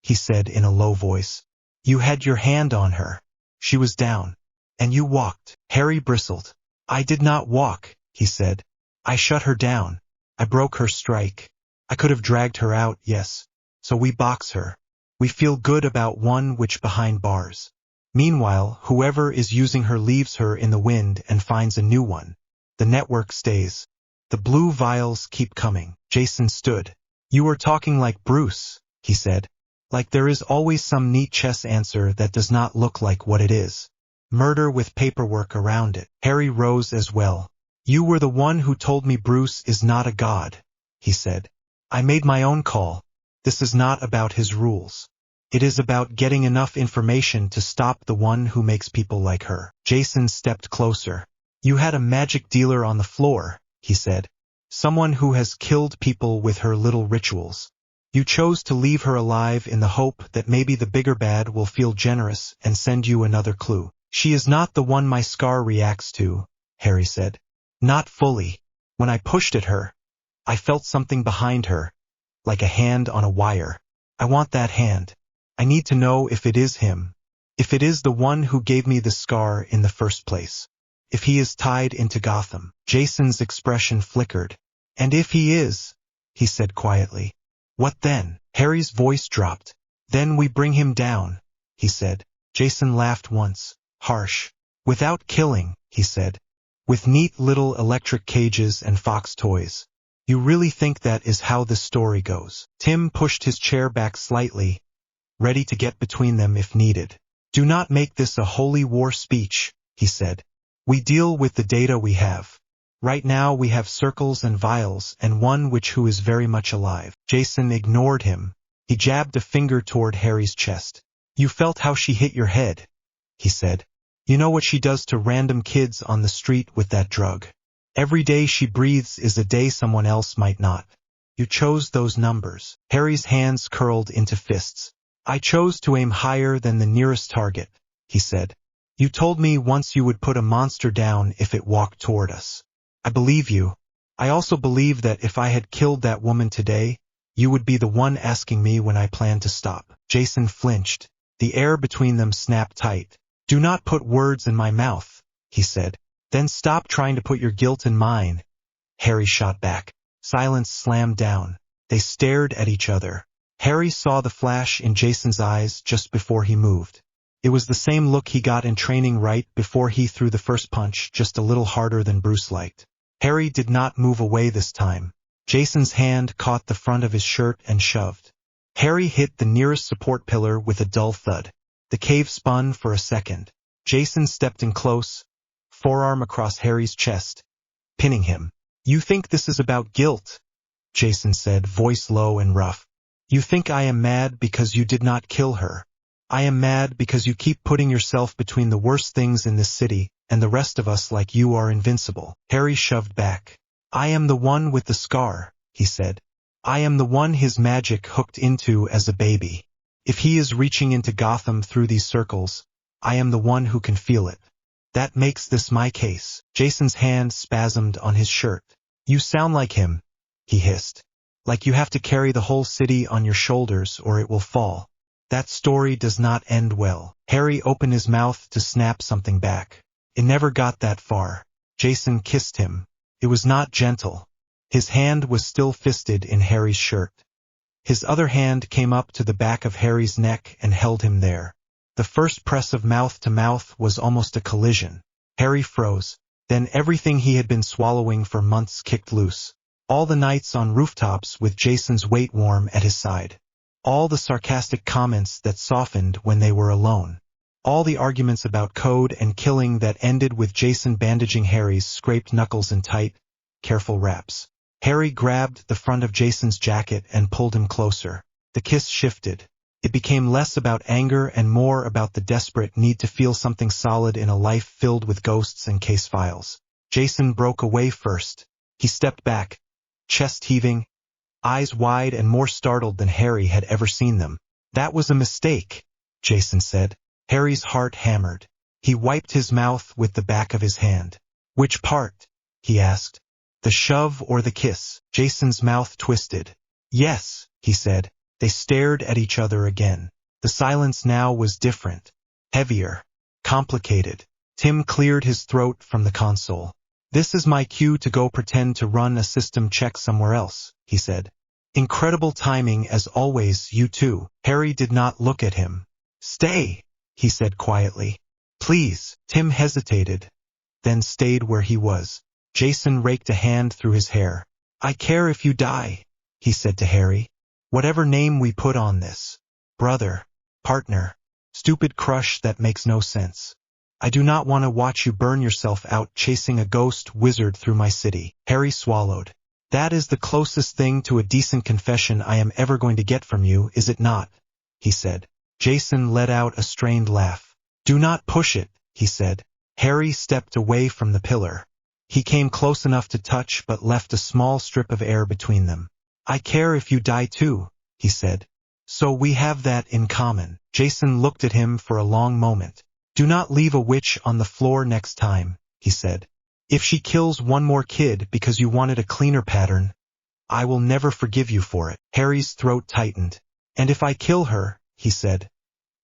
he said in a low voice. You had your hand on her. She was down. And you walked. Harry bristled. I did not walk, he said. I shut her down. I broke her strike. I could have dragged her out, yes. So we box her. We feel good about one witch behind bars. Meanwhile, whoever is using her leaves her in the wind and finds a new one. The network stays. The blue vials keep coming. Jason stood. You are talking like Bruce, he said. Like there is always some neat chess answer that does not look like what it is. Murder with paperwork around it. Harry rose as well. You were the one who told me Bruce is not a god, he said. I made my own call. This is not about his rules. It is about getting enough information to stop the one who makes people like her. Jason stepped closer. You had a magic dealer on the floor, he said. Someone who has killed people with her little rituals. You chose to leave her alive in the hope that maybe the bigger bad will feel generous and send you another clue. She is not the one my scar reacts to, Harry said. Not fully. When I pushed at her, I felt something behind her, like a hand on a wire. I want that hand. I need to know if it is him. If it is the one who gave me the scar in the first place. If he is tied into Gotham. Jason's expression flickered. And if he is, he said quietly. What then? Harry's voice dropped. Then we bring him down, he said. Jason laughed once. Harsh. Without killing, he said. With neat little electric cages and fox toys. You really think that is how this story goes? Tim pushed his chair back slightly, ready to get between them if needed. Do not make this a holy war speech, he said. We deal with the data we have. Right now we have circles and vials and one witch who is very much alive. Jason ignored him. He jabbed a finger toward Harry's chest. You felt how she hit your head, he said. You know what she does to random kids on the street with that drug. Every day she breathes is a day someone else might not. You chose those numbers. Harry's hands curled into fists. I chose to aim higher than the nearest target, he said. You told me once you would put a monster down if it walked toward us. I believe you. I also believe that if I had killed that woman today, you would be the one asking me when I planned to stop. Jason flinched. The air between them snapped tight. Do not put words in my mouth, he said. Then stop trying to put your guilt in mine. Harry shot back. Silence slammed down. They stared at each other. Harry saw the flash in Jason's eyes just before he moved. It was the same look he got in training right before he threw the first punch, just a little harder than Bruce liked. Harry did not move away this time. Jason's hand caught the front of his shirt and shoved. Harry hit the nearest support pillar with a dull thud. The cave spun for a second. Jason stepped in close, forearm across Harry's chest, pinning him. You think this is about guilt? Jason said, voice low and rough. You think I am mad because you did not kill her. I am mad because you keep putting yourself between the worst things in this city and the rest of us like you are invincible. Harry shoved back. I am the one with the scar, he said. I am the one his magic hooked into as a baby. If he is reaching into Gotham through these circles, I am the one who can feel it. That makes this my case. Jason's hand spasmed on his shirt. You sound like him, he hissed. Like you have to carry the whole city on your shoulders or it will fall. That story does not end well. Harry opened his mouth to snap something back. It never got that far. Jason kissed him. It was not gentle. His hand was still fisted in Harry's shirt. His other hand came up to the back of Harry's neck and held him there. The first press of mouth to mouth was almost a collision. Harry froze. Then everything he had been swallowing for months kicked loose. All the nights on rooftops with Jason's weight warm at his side. All the sarcastic comments that softened when they were alone. All the arguments about code and killing that ended with Jason bandaging Harry's scraped knuckles in tight, careful wraps. Harry grabbed the front of Jason's jacket and pulled him closer. The kiss shifted. It became less about anger and more about the desperate need to feel something solid in a life filled with ghosts and case files. Jason broke away first. He stepped back, chest heaving, eyes wide and more startled than Harry had ever seen them. That was a mistake, Jason said. Harry's heart hammered. He wiped his mouth with the back of his hand. Which part? He asked. The shove or the kiss? Jason's mouth twisted. Yes, he said. They stared at each other again. The silence now was different. Heavier. Complicated. Tim cleared his throat from the console. This is my cue to go pretend to run a system check somewhere else, he said. Incredible timing as always, you two. Harry did not look at him. Stay, he said quietly. Please. Tim hesitated, then stayed where he was. Jason raked a hand through his hair. I care if you die, he said to Harry. Whatever name we put on this. Brother, partner, stupid crush that makes no sense. I do not want to watch you burn yourself out chasing a ghost wizard through my city. Harry swallowed. That is the closest thing to a decent confession I am ever going to get from you, is it not? He said. Jason let out a strained laugh. Do not push it, he said. Harry stepped away from the pillar. He came close enough to touch but left a small strip of air between them. I care if you die too, he said. So we have that in common. Jason looked at him for a long moment. Do not leave a witch on the floor next time, he said. If she kills one more kid because you wanted a cleaner pattern, I will never forgive you for it. Harry's throat tightened. And if I kill her, he said,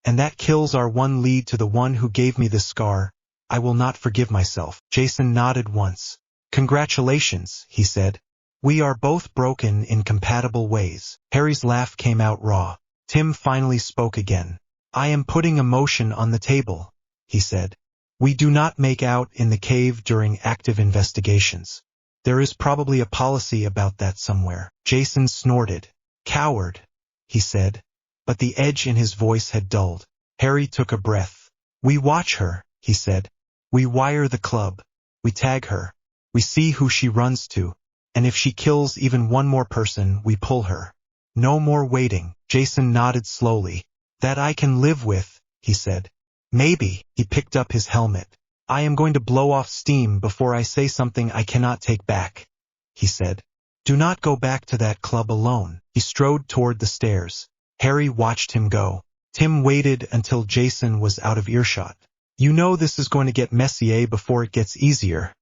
and that kills our one lead to the one who gave me this scar, I will not forgive myself. Jason nodded once. Congratulations, he said. We are both broken in compatible ways. Harry's laugh came out raw. Tim finally spoke again. I am putting a motion on the table, he said. We do not make out in the cave during active investigations. There is probably a policy about that somewhere. Jason snorted. Coward, he said, but the edge in his voice had dulled. Harry took a breath. We watch her, he said. We wire the club. We tag her. We see who she runs to. And if she kills even one more person, we pull her. No more waiting. Jason nodded slowly. That I can live with, he said. Maybe. He picked up his helmet. I am going to blow off steam before I say something I cannot take back, he said. Do not go back to that club alone. He strode toward the stairs. Harry watched him go. Tim waited until Jason was out of earshot. You know this is going to get messy before it gets easier,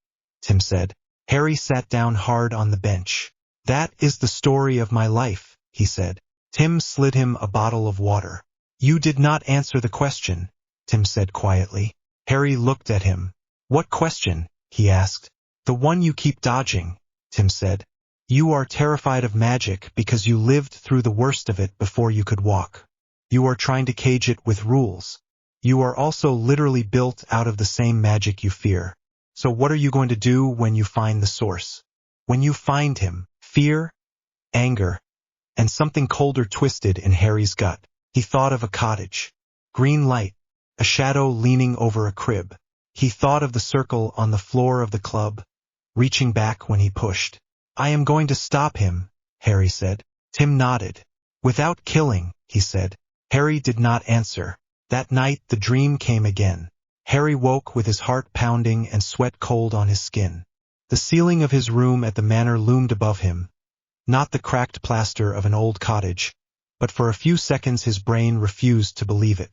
Tim said. Harry sat down hard on the bench. That is the story of my life, he said. Tim slid him a bottle of water. You did not answer the question, Tim said quietly. Harry looked at him. What question? He asked. The one you keep dodging, Tim said. You are terrified of magic because you lived through the worst of it before you could walk. You are trying to cage it with rules. You are also literally built out of the same magic you fear. So what are you going to do when you find the source? When you find him, fear, anger, and something colder twisted in Harry's gut. He thought of a cottage. Green light. A shadow leaning over a crib. He thought of the circle on the floor of the club, reaching back when he pushed. I am going to stop him, Harry said. Tim nodded. Without killing, he said. Harry did not answer. That night the dream came again. Harry woke with his heart pounding and sweat cold on his skin. The ceiling of his room at the manor loomed above him, not the cracked plaster of an old cottage, but for a few seconds his brain refused to believe it.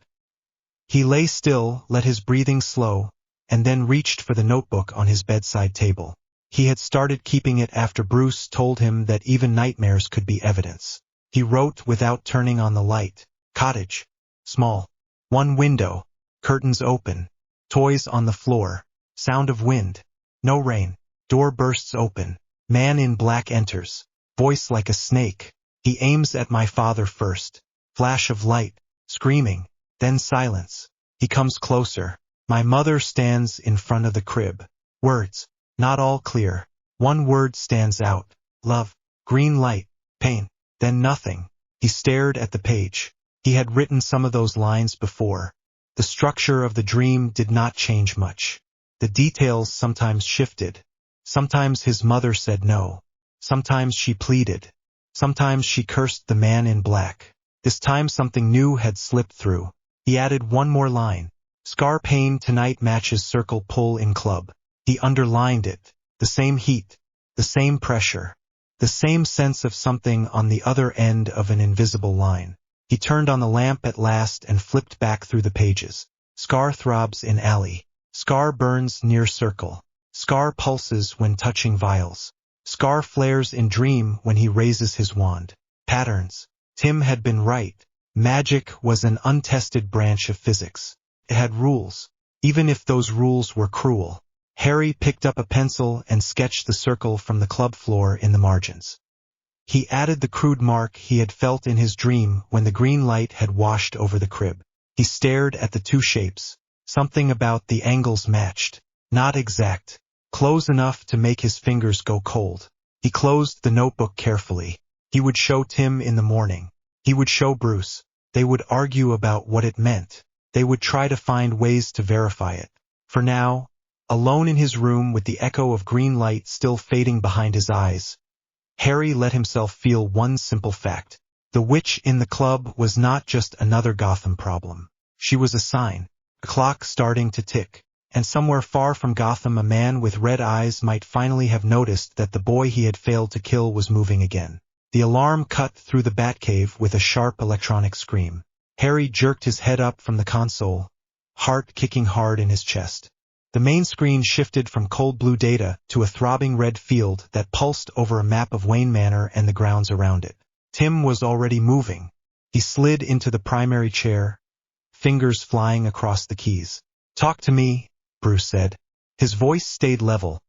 He lay still, let his breathing slow, and then reached for the notebook on his bedside table. He had started keeping it after Bruce told him that even nightmares could be evidence. He wrote without turning on the light. Cottage. Small. One window. Curtains open. Toys on the floor. Sound of wind. No rain. Door bursts open. Man in black enters. Voice like a snake. He aims at my father first. Flash of light. Screaming. Then silence. He comes closer. My mother stands in front of the crib. Words. Not all clear. One word stands out. Love. Green light. Pain. Then nothing. He stared at the page. He had written some of those lines before. The structure of the dream did not change much. The details sometimes shifted. Sometimes his mother said no. Sometimes she pleaded. Sometimes she cursed the man in black. This time something new had slipped through. He added one more line. Scar pain tonight matches circle pull in club. He underlined it. The same heat. The same pressure. The same sense of something on the other end of an invisible line. He turned on the lamp at last and flipped back through the pages. Scar throbs in alley. Scar burns near circle. Scar pulses when touching vials. Scar flares in dream when he raises his wand. Patterns. Tim had been right. Magic was an untested branch of physics. It had rules, even if those rules were cruel. Harry picked up a pencil and sketched the circle from the club floor in the margins. He added the crude mark he had felt in his dream when the green light had washed over the crib. He stared at the two shapes. Something about the angles matched. Not exact. Close enough to make his fingers go cold. He closed the notebook carefully. He would show Tim in the morning. He would show Bruce. They would argue about what it meant. They would try to find ways to verify it. For now, alone in his room with the echo of green light still fading behind his eyes, Harry let himself feel one simple fact. The witch in the club was not just another Gotham problem. She was a sign, a clock starting to tick, and somewhere far from Gotham a man with red eyes might finally have noticed that the boy he had failed to kill was moving again. The alarm cut through the Batcave with a sharp electronic scream. Harry jerked his head up from the console, heart kicking hard in his chest. The main screen shifted from cold blue data to a throbbing red field that pulsed over a map of Wayne Manor and the grounds around it. Tim was already moving. He slid into the primary chair, fingers flying across the keys. Talk to me, Bruce said. His voice stayed level,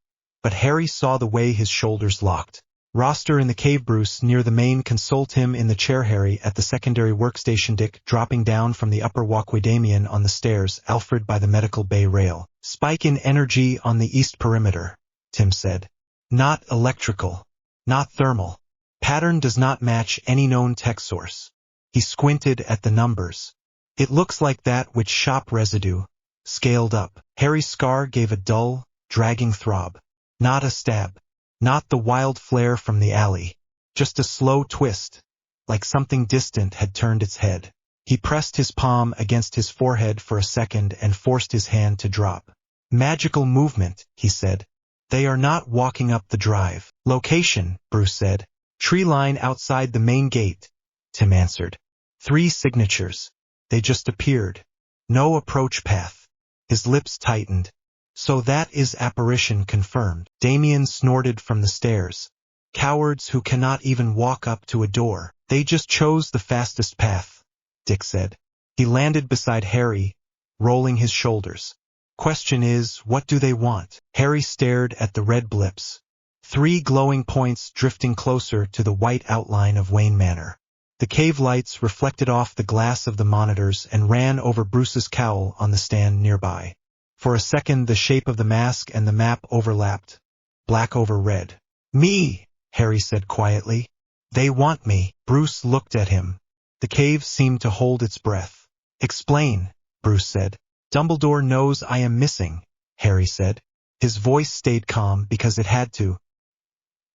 but Harry saw the way his shoulders locked. Roster in the cave. Bruce near the main console. Tim in the chair. Harry at the secondary workstation. Dick dropping down from the upper walkway. Damien on the stairs. Alfred by the medical bay rail. Spike in energy on the east perimeter, Tim said. Not electrical. Not thermal. Pattern does not match any known tech source. He squinted at the numbers. It looks like that witch shop residue. Scaled up. Harry's scar gave a dull, dragging throb. Not a stab. Not the wild flare from the alley. Just a slow twist. like something distant had turned its head. He pressed his palm against his forehead for a second and forced his hand to drop. Magical movement, he said. They are not walking up the drive. Location, Bruce said. Tree line outside the main gate, Tim answered. 3 signatures. They just appeared. No approach path. His lips tightened. So that is apparition confirmed. Damien snorted from the stairs. Cowards who cannot even walk up to a door. They just chose the fastest path, Dick said. He landed beside Harry, rolling his shoulders. Question is, what do they want? Harry stared at the red blips. 3 glowing points drifting closer to the white outline of Wayne Manor. The cave lights reflected off the glass of the monitors and ran over Bruce's cowl on the stand nearby. For a second the shape of the mask and the map overlapped. Black over red. Me, Harry said quietly. They want me. Bruce looked at him. The cave seemed to hold its breath. Explain, Bruce said. Dumbledore knows I am missing, Harry said. His voice stayed calm because it had to.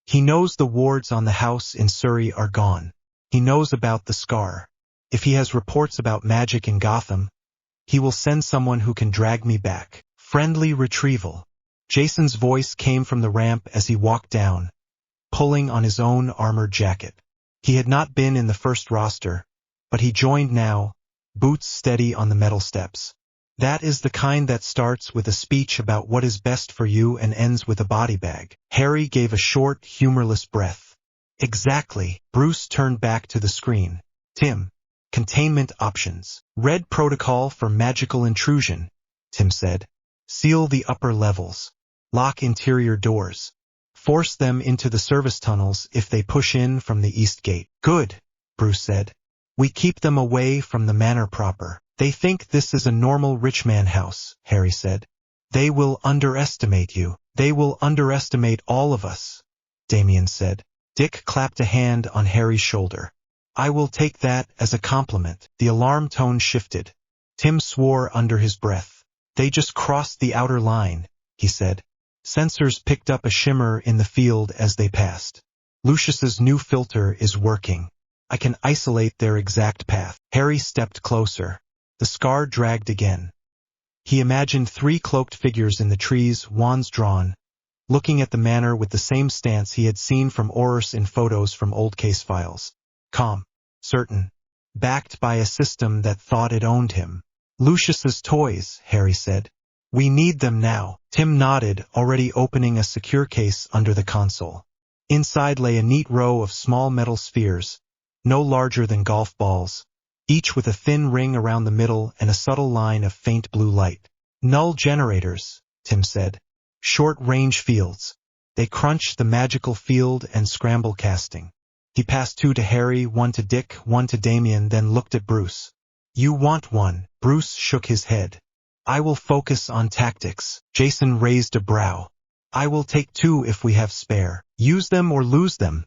He knows the wards on the house in Surrey are gone. He knows about the scar. If he has reports about magic in Gotham, he will send someone who can drag me back. Friendly retrieval. Jason's voice came from the ramp as he walked down, pulling on his own armored jacket. He had not been in the first roster, but he joined now, boots steady on the metal steps. That is the kind that starts with a speech about what is best for you and ends with a body bag. Harry gave a short, humorless breath. Exactly. Bruce turned back to the screen. Tim. Containment options. Red protocol for magical intrusion, Tim said. Seal the upper levels. Lock interior doors. Force them into the service tunnels if they push in from the east gate. Good, Bruce said. We keep them away from the manor proper. They think this is a normal rich man house, Harry said. They will underestimate you. They will underestimate all of us, Damien said. Dick clapped a hand on Harry's shoulder. I will take that as a compliment. The alarm tone shifted. Tim swore under his breath. They just crossed the outer line, he said. Sensors picked up a shimmer in the field as they passed. Lucius's new filter is working. I can isolate their exact path. Harry stepped closer. The scar dragged again. He imagined 3 cloaked figures in the trees, wands drawn, looking at the manor with the same stance he had seen from Aurors in photos from old case files. Calm, certain, backed by a system that thought it owned him. Lucius's toys, Harry said. We need them now. Tim nodded, already opening a secure case under the console. Inside lay a neat row of small metal spheres, no larger than golf balls, each with a thin ring around the middle and a subtle line of faint blue light. Null generators, Tim said. Short-range fields. They crunch the magical field and scramble casting. He passed 2 to Harry, 1 to Dick, 1 to Damien, then looked at Bruce. You want one? Bruce shook his head. I will focus on tactics. Jason raised a brow. I will take 2 if we have spare. Use them or lose them,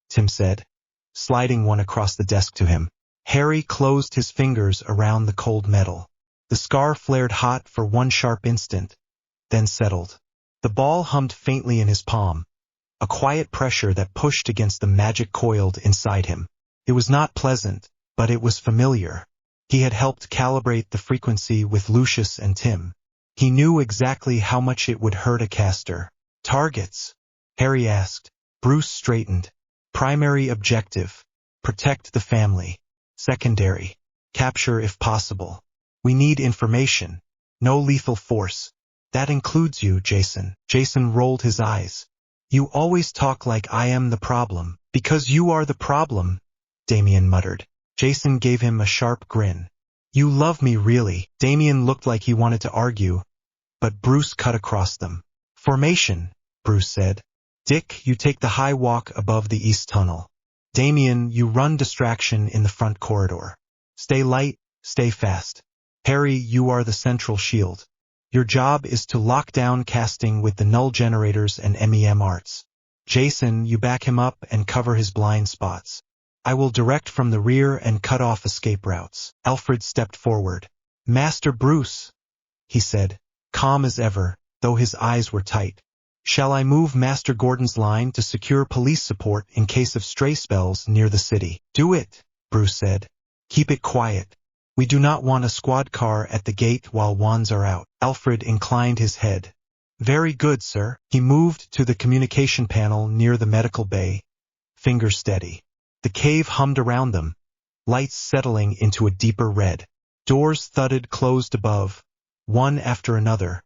Tim said, sliding one across the desk to him. Harry closed his fingers around the cold metal. The scar flared hot for one sharp instant, then settled. The ball hummed faintly in his palm, a quiet pressure that pushed against the magic coiled inside him. It was not pleasant, but it was familiar. He had helped calibrate the frequency with Lucius and Tim. He knew exactly how much it would hurt a caster. Targets? Harry asked. Bruce straightened. Primary objective. Protect the family. Secondary. Capture if possible. We need information. No lethal force. That includes you, Jason. Jason rolled his eyes. You always talk like I am the problem. Because you are the problem, Damien muttered. Jason gave him a sharp grin. You love me really. Damien looked like he wanted to argue, but Bruce cut across them. Formation, Bruce said. Dick, you take the high walk above the east tunnel. Damien, you run distraction in the front corridor. Stay light, stay fast. Harry, you are the central shield. Your job is to lock down casting with the null generators and MEM arts. Jason, you back him up and cover his blind spots. I will direct from the rear and cut off escape routes. Alfred stepped forward. Master Bruce, he said, calm as ever, though his eyes were tight. Shall I move Master Gordon's line to secure police support in case of stray spells near the city? Do it, Bruce said. Keep it quiet. We do not want a squad car at the gate while wands are out. Alfred inclined his head. Very good, sir. He moved to the communication panel near the medical bay, fingers steady. The cave hummed around them, lights settling into a deeper red. Doors thudded closed above, one after another,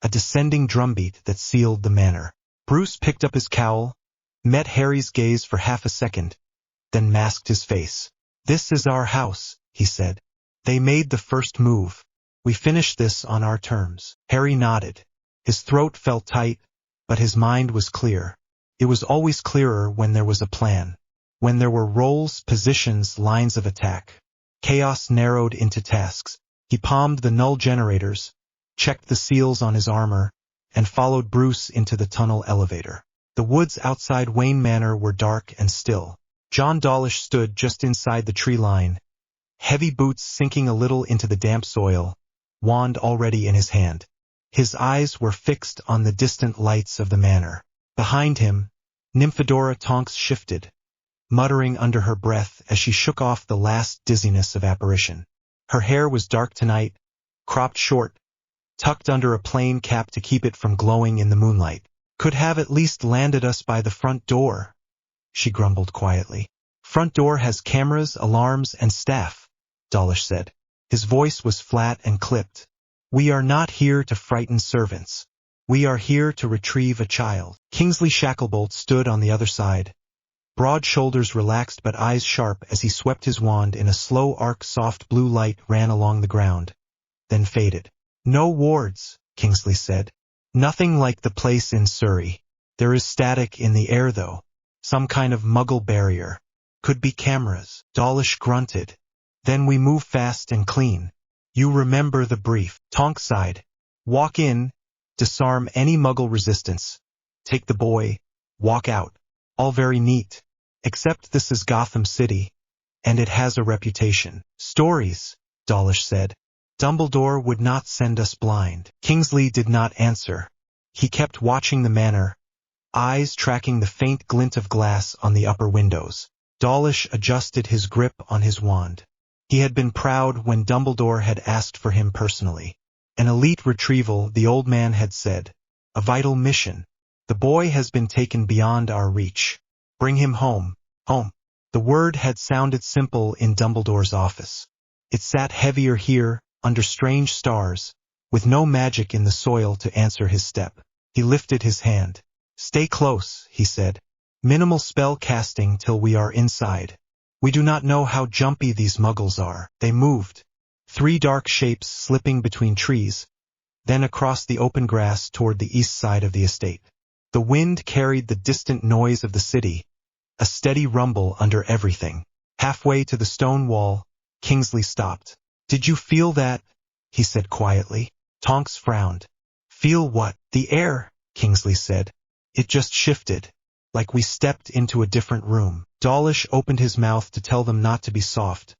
a descending drumbeat that sealed the manor. Bruce picked up his cowl, met Harry's gaze for half a second, then masked his face. This is our house, he said. They made the first move. We finish this on our terms. Harry nodded. His throat felt tight, but his mind was clear. It was always clearer when there was a plan. When there were roles, positions, lines of attack. Chaos narrowed into tasks. He palmed the null generators, checked the seals on his armor, and followed Bruce into the tunnel elevator. The woods outside Wayne Manor were dark and still. John Dawlish stood just inside the tree line, heavy boots sinking a little into the damp soil, wand already in his hand. His eyes were fixed on the distant lights of the manor. Behind him, Nymphadora Tonks shifted, muttering under her breath as she shook off the last dizziness of apparition. Her hair was dark tonight, cropped short, tucked under a plain cap to keep it from glowing in the moonlight. Could have at least landed us by the front door, she grumbled quietly. Front door has cameras, alarms, and staff, Dawlish said. His voice was flat and clipped. We are not here to frighten servants. We are here to retrieve a child. Kingsley Shacklebolt stood on the other side, broad shoulders relaxed but eyes sharp as he swept his wand in a slow arc. Soft blue light ran along the ground, then faded. No wards, Kingsley said. Nothing like the place in Surrey. There is static in the air though. Some kind of muggle barrier. Could be cameras. Dawlish grunted. Then we move fast and clean. You remember the brief. Tonks sighed. Walk in, disarm any muggle resistance, take the boy, walk out. All very neat. Except this is Gotham City, and it has a reputation. Stories, Dawlish said. Dumbledore would not send us blind. Kingsley did not answer. He kept watching the manor, eyes tracking the faint glint of glass on the upper windows. Dawlish adjusted his grip on his wand. He had been proud when Dumbledore had asked for him personally. An elite retrieval, the old man had said. A vital mission. The boy has been taken beyond our reach. Bring him home. Home. The word had sounded simple in Dumbledore's office. It sat heavier here, under strange stars, with no magic in the soil to answer his step. He lifted his hand. Stay close, he said. Minimal spell casting till we are inside. We do not know how jumpy these muggles are. They moved. 3 dark shapes slipping between trees, then across the open grass toward the east side of the estate. The wind carried the distant noise of the city, a steady rumble under everything. Halfway to the stone wall, Kingsley stopped. Did you feel that? He said quietly. Tonks frowned. Feel what? The air, Kingsley said. It just shifted, like we stepped into a different room. Dawlish opened his mouth to tell them not to be soft.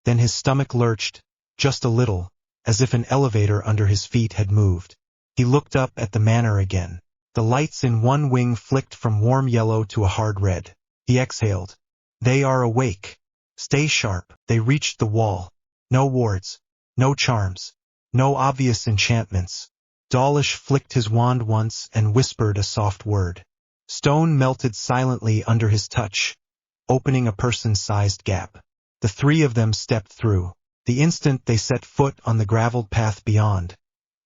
Then his stomach lurched, just a little, as if an elevator under his feet had moved. He looked up at the manor again. The lights in one wing flicked from warm yellow to a hard red. He exhaled. They are awake. Stay sharp. They reached the wall. No wards. No charms. No obvious enchantments. Dawlish flicked his wand once and whispered a soft word. Stone melted silently under his touch, opening a person-sized gap. The 3 of them stepped through. The instant they set foot on the graveled path beyond,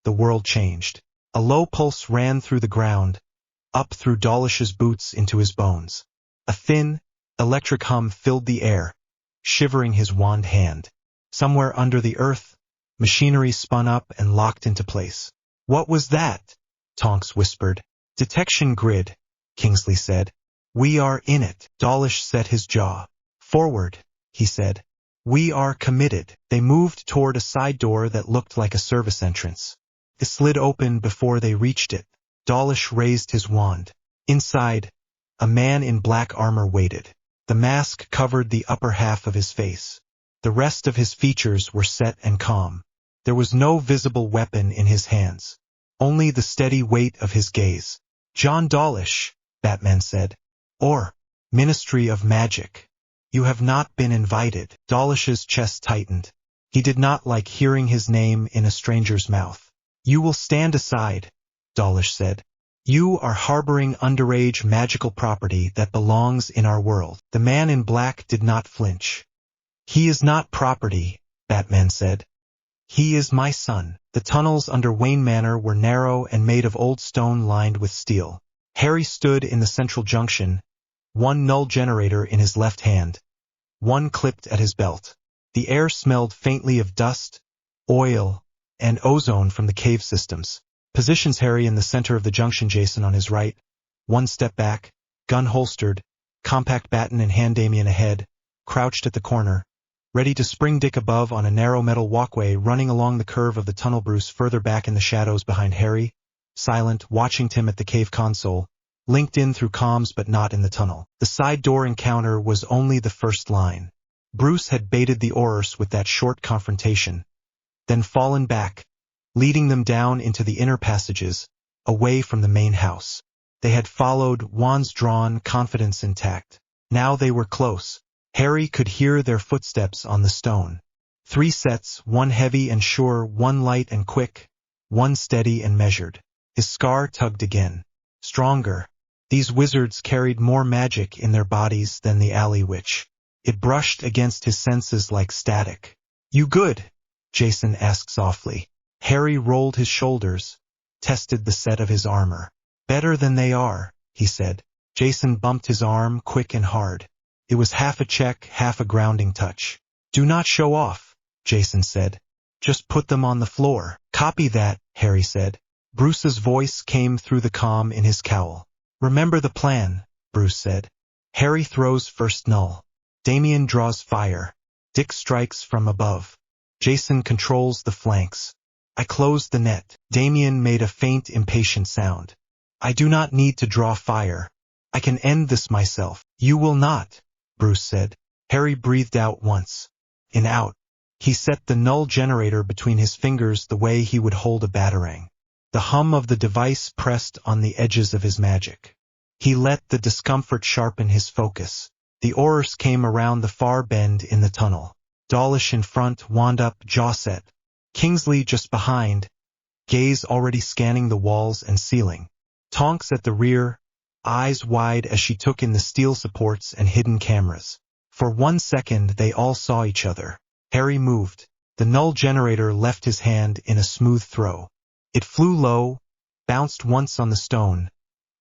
the world changed. A low pulse ran through the ground, up through Dawlish's boots into his bones. A thin, electric hum filled the air, shivering his wand hand. Somewhere under the earth, machinery spun up and locked into place. What was that? Tonks whispered. Detection grid, Kingsley said. We are in it. Dawlish set his jaw. Forward, he said. We are committed. They moved toward a side door that looked like a service entrance. It slid open before they reached it. Dawlish raised his wand. Inside, a man in black armor waited. The mask covered the upper half of his face. The rest of his features were set and calm. There was no visible weapon in his hands, only the steady weight of his gaze. John Dawlish, Batman said. Or, Ministry of Magic. You have not been invited. Dawlish's chest tightened. He did not like hearing his name in a stranger's mouth. You will stand aside, Dawlish said. You are harboring underage magical property that belongs in our world. The man in black did not flinch. He is not property, Batman said. He is my son. The tunnels under Wayne Manor were narrow and made of old stone lined with steel. Harry stood in the central junction, one null generator in his left hand, one clipped at his belt. The air smelled faintly of dust, oil, and ozone from the cave systems. Positions Harry in the center of the junction, Jason on his right, one step back, gun holstered, compact baton in hand, Damien ahead, crouched at the corner, ready to spring Dick above on a narrow metal walkway running along the curve of the tunnel. Bruce further back in the shadows behind Harry, silent, watching Tim at the cave console, linked in through comms but not in the tunnel. The side door encounter was only the first line. Bruce had baited the Aurors with that short confrontation, then fallen back, leading them down into the inner passages, away from the main house. They had followed, wands drawn, confidence intact. Now they were close. Harry could hear their footsteps on the stone. 3 sets, one heavy and sure, one light and quick, one steady and measured. His scar tugged again. Stronger. These wizards carried more magic in their bodies than the alley witch. It brushed against his senses like static. You good? Jason asked softly. Harry rolled his shoulders, tested the set of his armor. Better than they are, he said. Jason bumped his arm quick and hard. It was half a check, half a grounding touch. Do not show off, Jason said. Just put them on the floor. Copy that, Harry said. Bruce's voice came through the comm in his cowl. Remember the plan, Bruce said. Harry throws first null. Damien draws fire. Dick strikes from above. Jason controls the flanks. I closed the net. Damien made a faint, impatient sound. I do not need to draw fire. I can end this myself. You will not, Bruce said. Harry breathed out once. In out. He set the null generator between his fingers the way he would hold a batarang. The hum of the device pressed on the edges of his magic. He let the discomfort sharpen his focus. The Aurors came around the far bend in the tunnel. Dawlish in front, wand up, jaw set. Kingsley just behind, gaze already scanning the walls and ceiling. Tonks at the rear, eyes wide as she took in the steel supports and hidden cameras. For 1 second they all saw each other. Harry moved. The null generator left his hand in a smooth throw. It flew low, bounced once on the stone,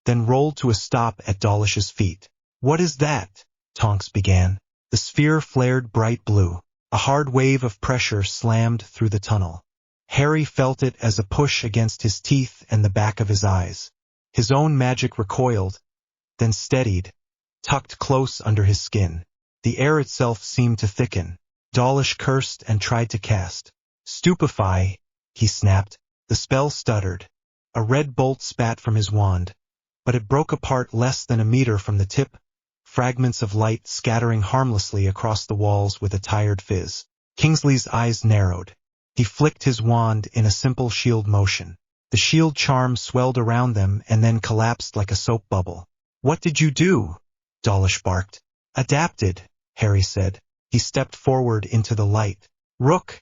then rolled to a stop at Dawlish's feet. What is that? Tonks began. The sphere flared bright blue. A hard wave of pressure slammed through the tunnel. Harry felt it as a push against his teeth and the back of his eyes. His own magic recoiled, then steadied, tucked close under his skin. The air itself seemed to thicken. Dawlish cursed and tried to cast. Stupefy, he snapped. The spell stuttered. A red bolt spat from his wand, but it broke apart less than a meter from the tip, fragments of light scattering harmlessly across the walls with a tired fizz. Kingsley's eyes narrowed. He flicked his wand in a simple shield motion. The shield charm swelled around them and then collapsed like a soap bubble. What did you do? Dawlish barked. Adapted, Harry said. He stepped forward into the light. Rook!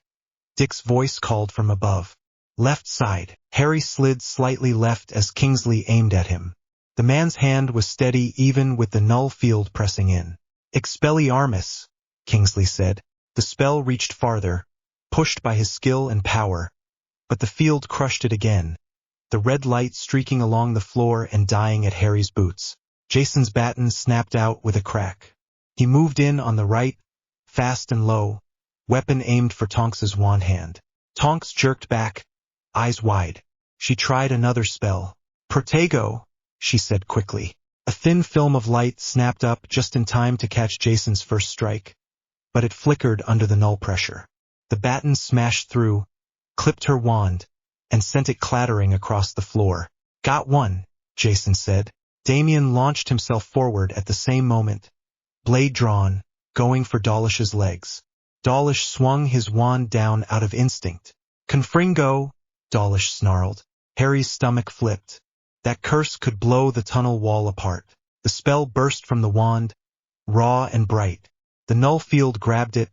Dick's voice called from above. Left side. Harry slid slightly left as Kingsley aimed at him. The man's hand was steady even with the null field pressing in. Expelliarmus, Kingsley said. The spell reached farther, pushed by his skill and power, but the field crushed it again, the red light streaking along the floor and dying at Harry's boots. Jason's baton snapped out with a crack. He moved in on the right, fast and low, weapon aimed for Tonks's wand hand. Tonks jerked back, eyes wide. She tried another spell. Protego, she said quickly. A thin film of light snapped up just in time to catch Jason's first strike, but it flickered under the null pressure. The baton smashed through, clipped her wand, and sent it clattering across the floor. Got one, Jason said. Damien launched himself forward at the same moment, blade drawn, going for Dawlish's legs. Dawlish swung his wand down out of instinct. Confringo, Dawlish snarled. Harry's stomach flipped. That curse could blow the tunnel wall apart. The spell burst from the wand, raw and bright. The null field grabbed it,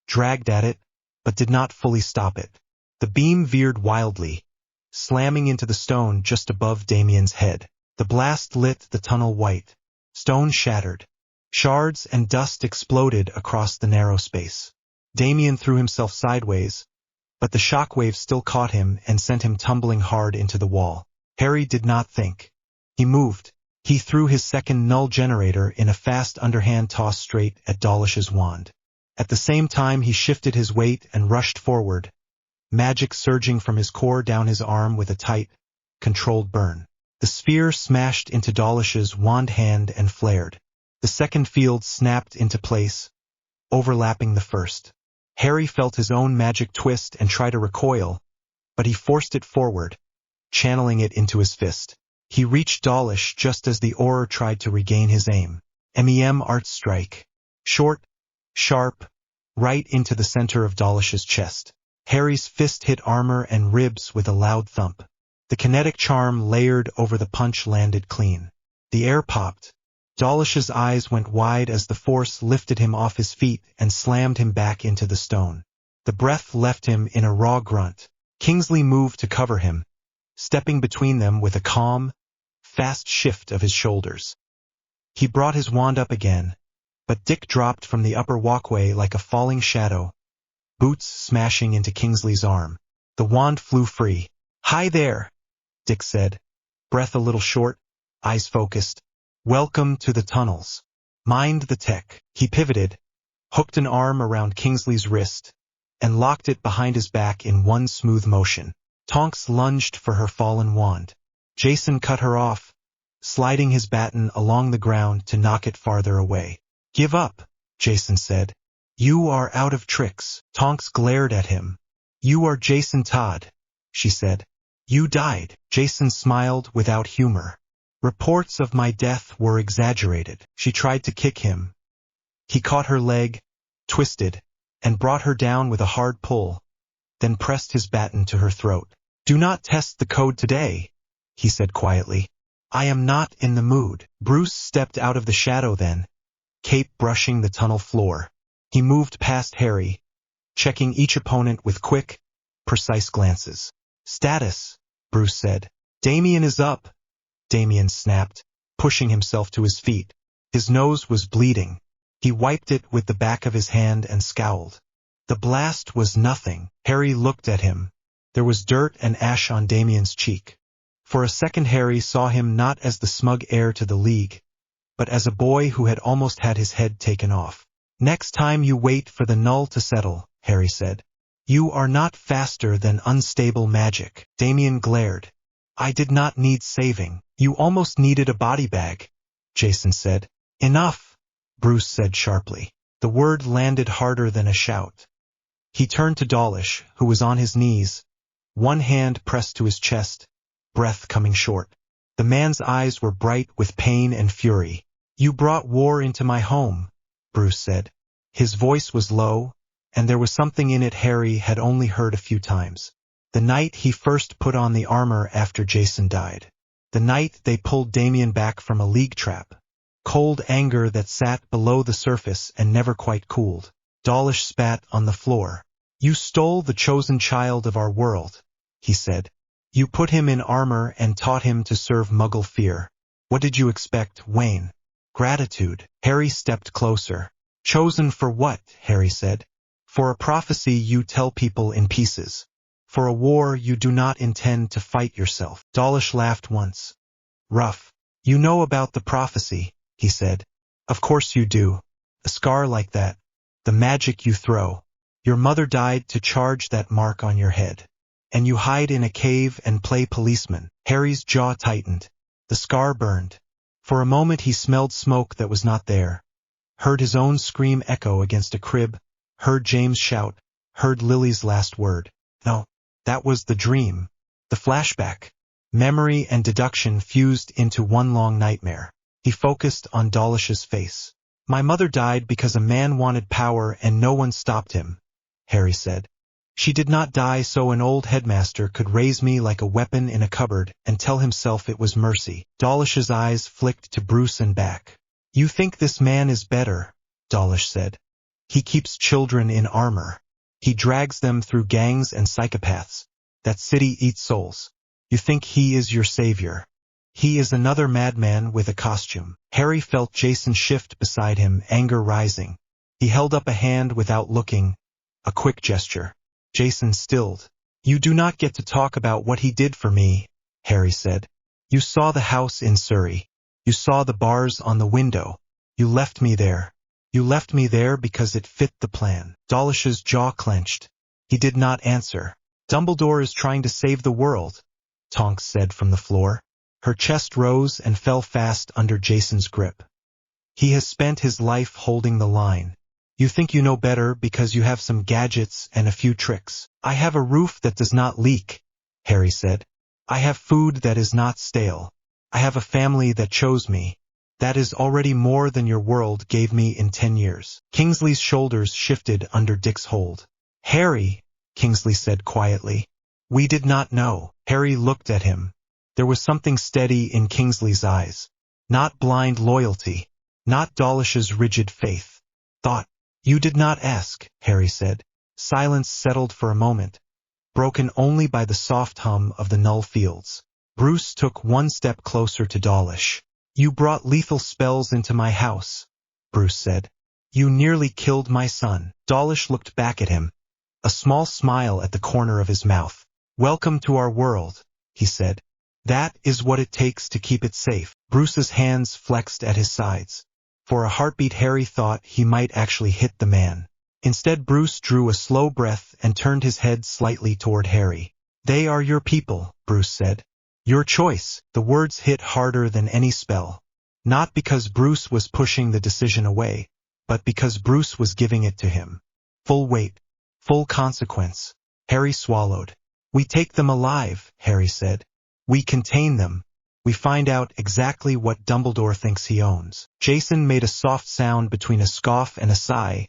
dragged at it, but did not fully stop it. The beam veered wildly, slamming into the stone just above Damien's head. The blast lit the tunnel white. Stone shattered. Shards and dust exploded across the narrow space. Damien threw himself sideways, but the shockwave still caught him and sent him tumbling hard into the wall. Harry did not think. He moved. He threw his second null generator in a fast underhand toss straight at Dawlish's wand. At the same time he shifted his weight and rushed forward, magic surging from his core down his arm with a tight, controlled burn. The sphere smashed into Dawlish's wand hand and flared. The second field snapped into place, overlapping the first. Harry felt his own magic twist and try to recoil, but he forced it forward, channeling it into his fist. He reached Dawlish just as the Auror tried to regain his aim. MEM Art Strike. Short, sharp, right into the center of Dawlish's chest. Harry's fist hit armor and ribs with a loud thump. The kinetic charm layered over the punch landed clean. The air popped. Dawlish's eyes went wide as the force lifted him off his feet and slammed him back into the stone. The breath left him in a raw grunt. Kingsley moved to cover him, stepping between them with a calm, fast shift of his shoulders. He brought his wand up again, but Dick dropped from the upper walkway like a falling shadow, boots smashing into Kingsley's arm. The wand flew free. "Hi there," Dick said, breath a little short, eyes focused. "Welcome to the tunnels. Mind the tech." He pivoted, hooked an arm around Kingsley's wrist, and locked it behind his back in one smooth motion. Tonks lunged for her fallen wand. Jason cut her off, sliding his baton along the ground to knock it farther away. "Give up," Jason said. "You are out of tricks." Tonks glared at him. "You are Jason Todd," she said. "You died." Jason smiled without humor. "Reports of my death were exaggerated." She tried to kick him. He caught her leg, twisted, and brought her down with a hard pull, then pressed his baton to her throat. "Do not test the code today," he said quietly. "I am not in the mood." Bruce stepped out of the shadow then, cape brushing the tunnel floor. He moved past Harry, checking each opponent with quick, precise glances. "Status," Bruce said. "Damien is up," Damien snapped, pushing himself to his feet. His nose was bleeding. He wiped it with the back of his hand and scowled. The blast was nothing. Harry looked at him. There was dirt and ash on Damien's cheek. For a second Harry saw him not as the smug heir to the league, but as a boy who had almost had his head taken off. "Next time you wait for the null to settle," Harry said. "You are not faster than unstable magic." Damien glared. "I did not need saving." "You almost needed a body bag," Jason said. "Enough," Bruce said sharply. The word landed harder than a shout. He turned to Dawlish, who was on his knees, one hand pressed to his chest, breath coming short. The man's eyes were bright with pain and fury. "You brought war into my home," Bruce said. His voice was low, and there was something in it Harry had only heard a few times. The night he first put on the armor after Jason died. The night they pulled Damien back from a league trap. Cold anger that sat below the surface and never quite cooled. Dawlish spat on the floor. "You stole the chosen child of our world," he said. "You put him in armor and taught him to serve Muggle fear. What did you expect, Wayne? Gratitude." Harry stepped closer. "Chosen for what?" Harry said. "For a prophecy you tell people in pieces. For a war you do not intend to fight yourself." Dawlish laughed once. "Rough. You know about the prophecy," he said. "Of course you do. A scar like that. The magic you throw. Your mother died to charge that mark on your head. And you hide in a cave and play policeman." Harry's jaw tightened. The scar burned. For a moment he smelled smoke that was not there. Heard his own scream echo against a crib. Heard James shout. Heard Lily's last word. No. That was the dream. The flashback. Memory and deduction fused into one long nightmare. He focused on Dawlish's face. "My mother died because a man wanted power and no one stopped him," Harry said. She did not die so an old headmaster could raise me like a weapon in a cupboard and tell himself it was mercy. Dawlish's eyes flicked to Bruce and back. You think this man is better, Dawlish said. He keeps children in armor. He drags them through gangs and psychopaths. That city eats souls. You think he is your savior. He is another madman with a costume. Harry felt Jason shift beside him, anger rising. He held up a hand without looking, a quick gesture. Jason stilled. You do not get to talk about what he did for me, Harry said. You saw the house in Surrey. You saw the bars on the window. You left me there. You left me there because it fit the plan. Dawlish's jaw clenched. He did not answer. Dumbledore is trying to save the world, Tonks said from the floor. Her chest rose and fell fast under Jason's grip. He has spent his life holding the line. You think you know better because you have some gadgets and a few tricks. I have a roof that does not leak, Harry said. I have food that is not stale. I have a family that chose me. That is already more than your world gave me in 10 years. Kingsley's shoulders shifted under Dick's hold. Harry, Kingsley said quietly. We did not know. Harry looked at him. There was something steady in Kingsley's eyes. Not blind loyalty. Not Dawlish's rigid faith. Thought. You did not ask, Harry said. Silence settled for a moment, broken only by the soft hum of the Null Fields. Bruce took one step closer to Dawlish. You brought lethal spells into my house, Bruce said. You nearly killed my son. Dawlish looked back at him, a small smile at the corner of his mouth. Welcome to our world, he said. That is what it takes to keep it safe. Bruce's hands flexed at his sides. For a heartbeat Harry thought he might actually hit the man. Instead Bruce drew a slow breath and turned his head slightly toward Harry. They are your people, Bruce said. Your choice. The words hit harder than any spell. Not because Bruce was pushing the decision away, but because Bruce was giving it to him. Full weight. Full consequence. Harry swallowed. We take them alive, Harry said. We contain them. We find out exactly what Dumbledore thinks he owns. Jason made a soft sound between a scoff and a sigh,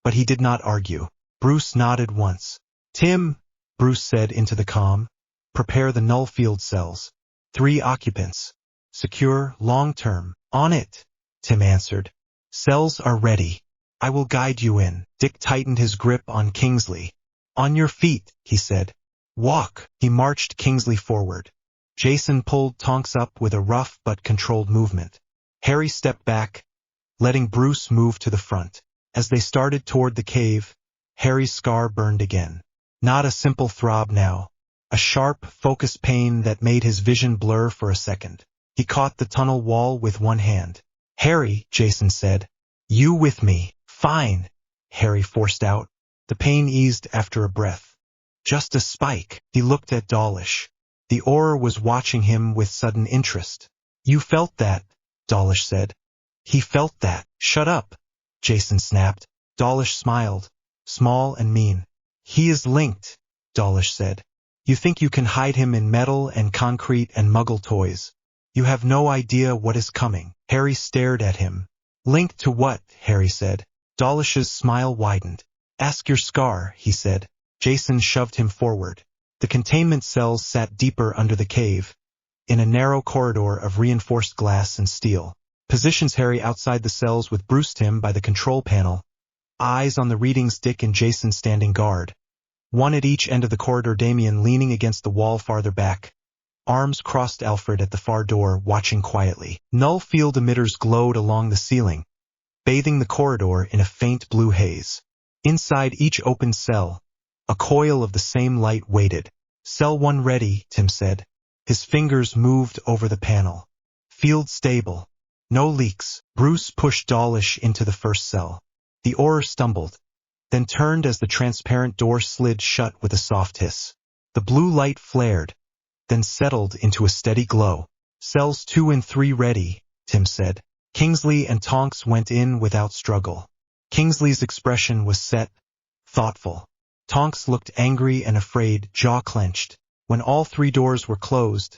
but he did not argue. Bruce nodded once. Tim, Bruce said into the calm, prepare the Nullfield cells. 3 occupants. Secure, long-term. On it, Tim answered. Cells are ready. I will guide you in. Dick tightened his grip on Kingsley. On your feet, he said. Walk. He marched Kingsley forward. Jason pulled Tonks up with a rough but controlled movement. Harry stepped back, letting Bruce move to the front. As they started toward the cave, Harry's scar burned again. Not a simple throb now. A sharp, focused pain that made his vision blur for a second. He caught the tunnel wall with one hand. Harry, Jason said. You with me. Fine, Harry forced out. The pain eased after a breath. Just a spike. He looked at Dawlish. The Auror was watching him with sudden interest. You felt that, Dawlish said. He felt that. Shut up, Jason snapped. Dawlish smiled, small and mean. He is linked, Dawlish said. You think you can hide him in metal and concrete and muggle toys. You have no idea what is coming. Harry stared at him. Linked to what? Harry said. Dawlish's smile widened. Ask your scar, he said. Jason shoved him forward. The containment cells sat deeper under the cave, in a narrow corridor of reinforced glass and steel. Positions Harry outside the cells with Bruce Tim by the control panel, eyes on the readings Dick and Jason standing guard. One at each end of the corridor, Damien leaning against the wall farther back. Arms crossed, Alfred at the far door, watching quietly. Null field emitters glowed along the ceiling, bathing the corridor in a faint blue haze. Inside each open cell, a coil of the same light waited. Cell 1 ready, Tim said. His fingers moved over the panel. Field stable. No leaks. Bruce pushed Dawlish into the first cell. The Auror stumbled, then turned as the transparent door slid shut with a soft hiss. The blue light flared, then settled into a steady glow. Cells 2 and 3 ready, Tim said. Kingsley and Tonks went in without struggle. Kingsley's expression was set, thoughtful. Tonks looked angry and afraid, jaw clenched. When all 3 doors were closed,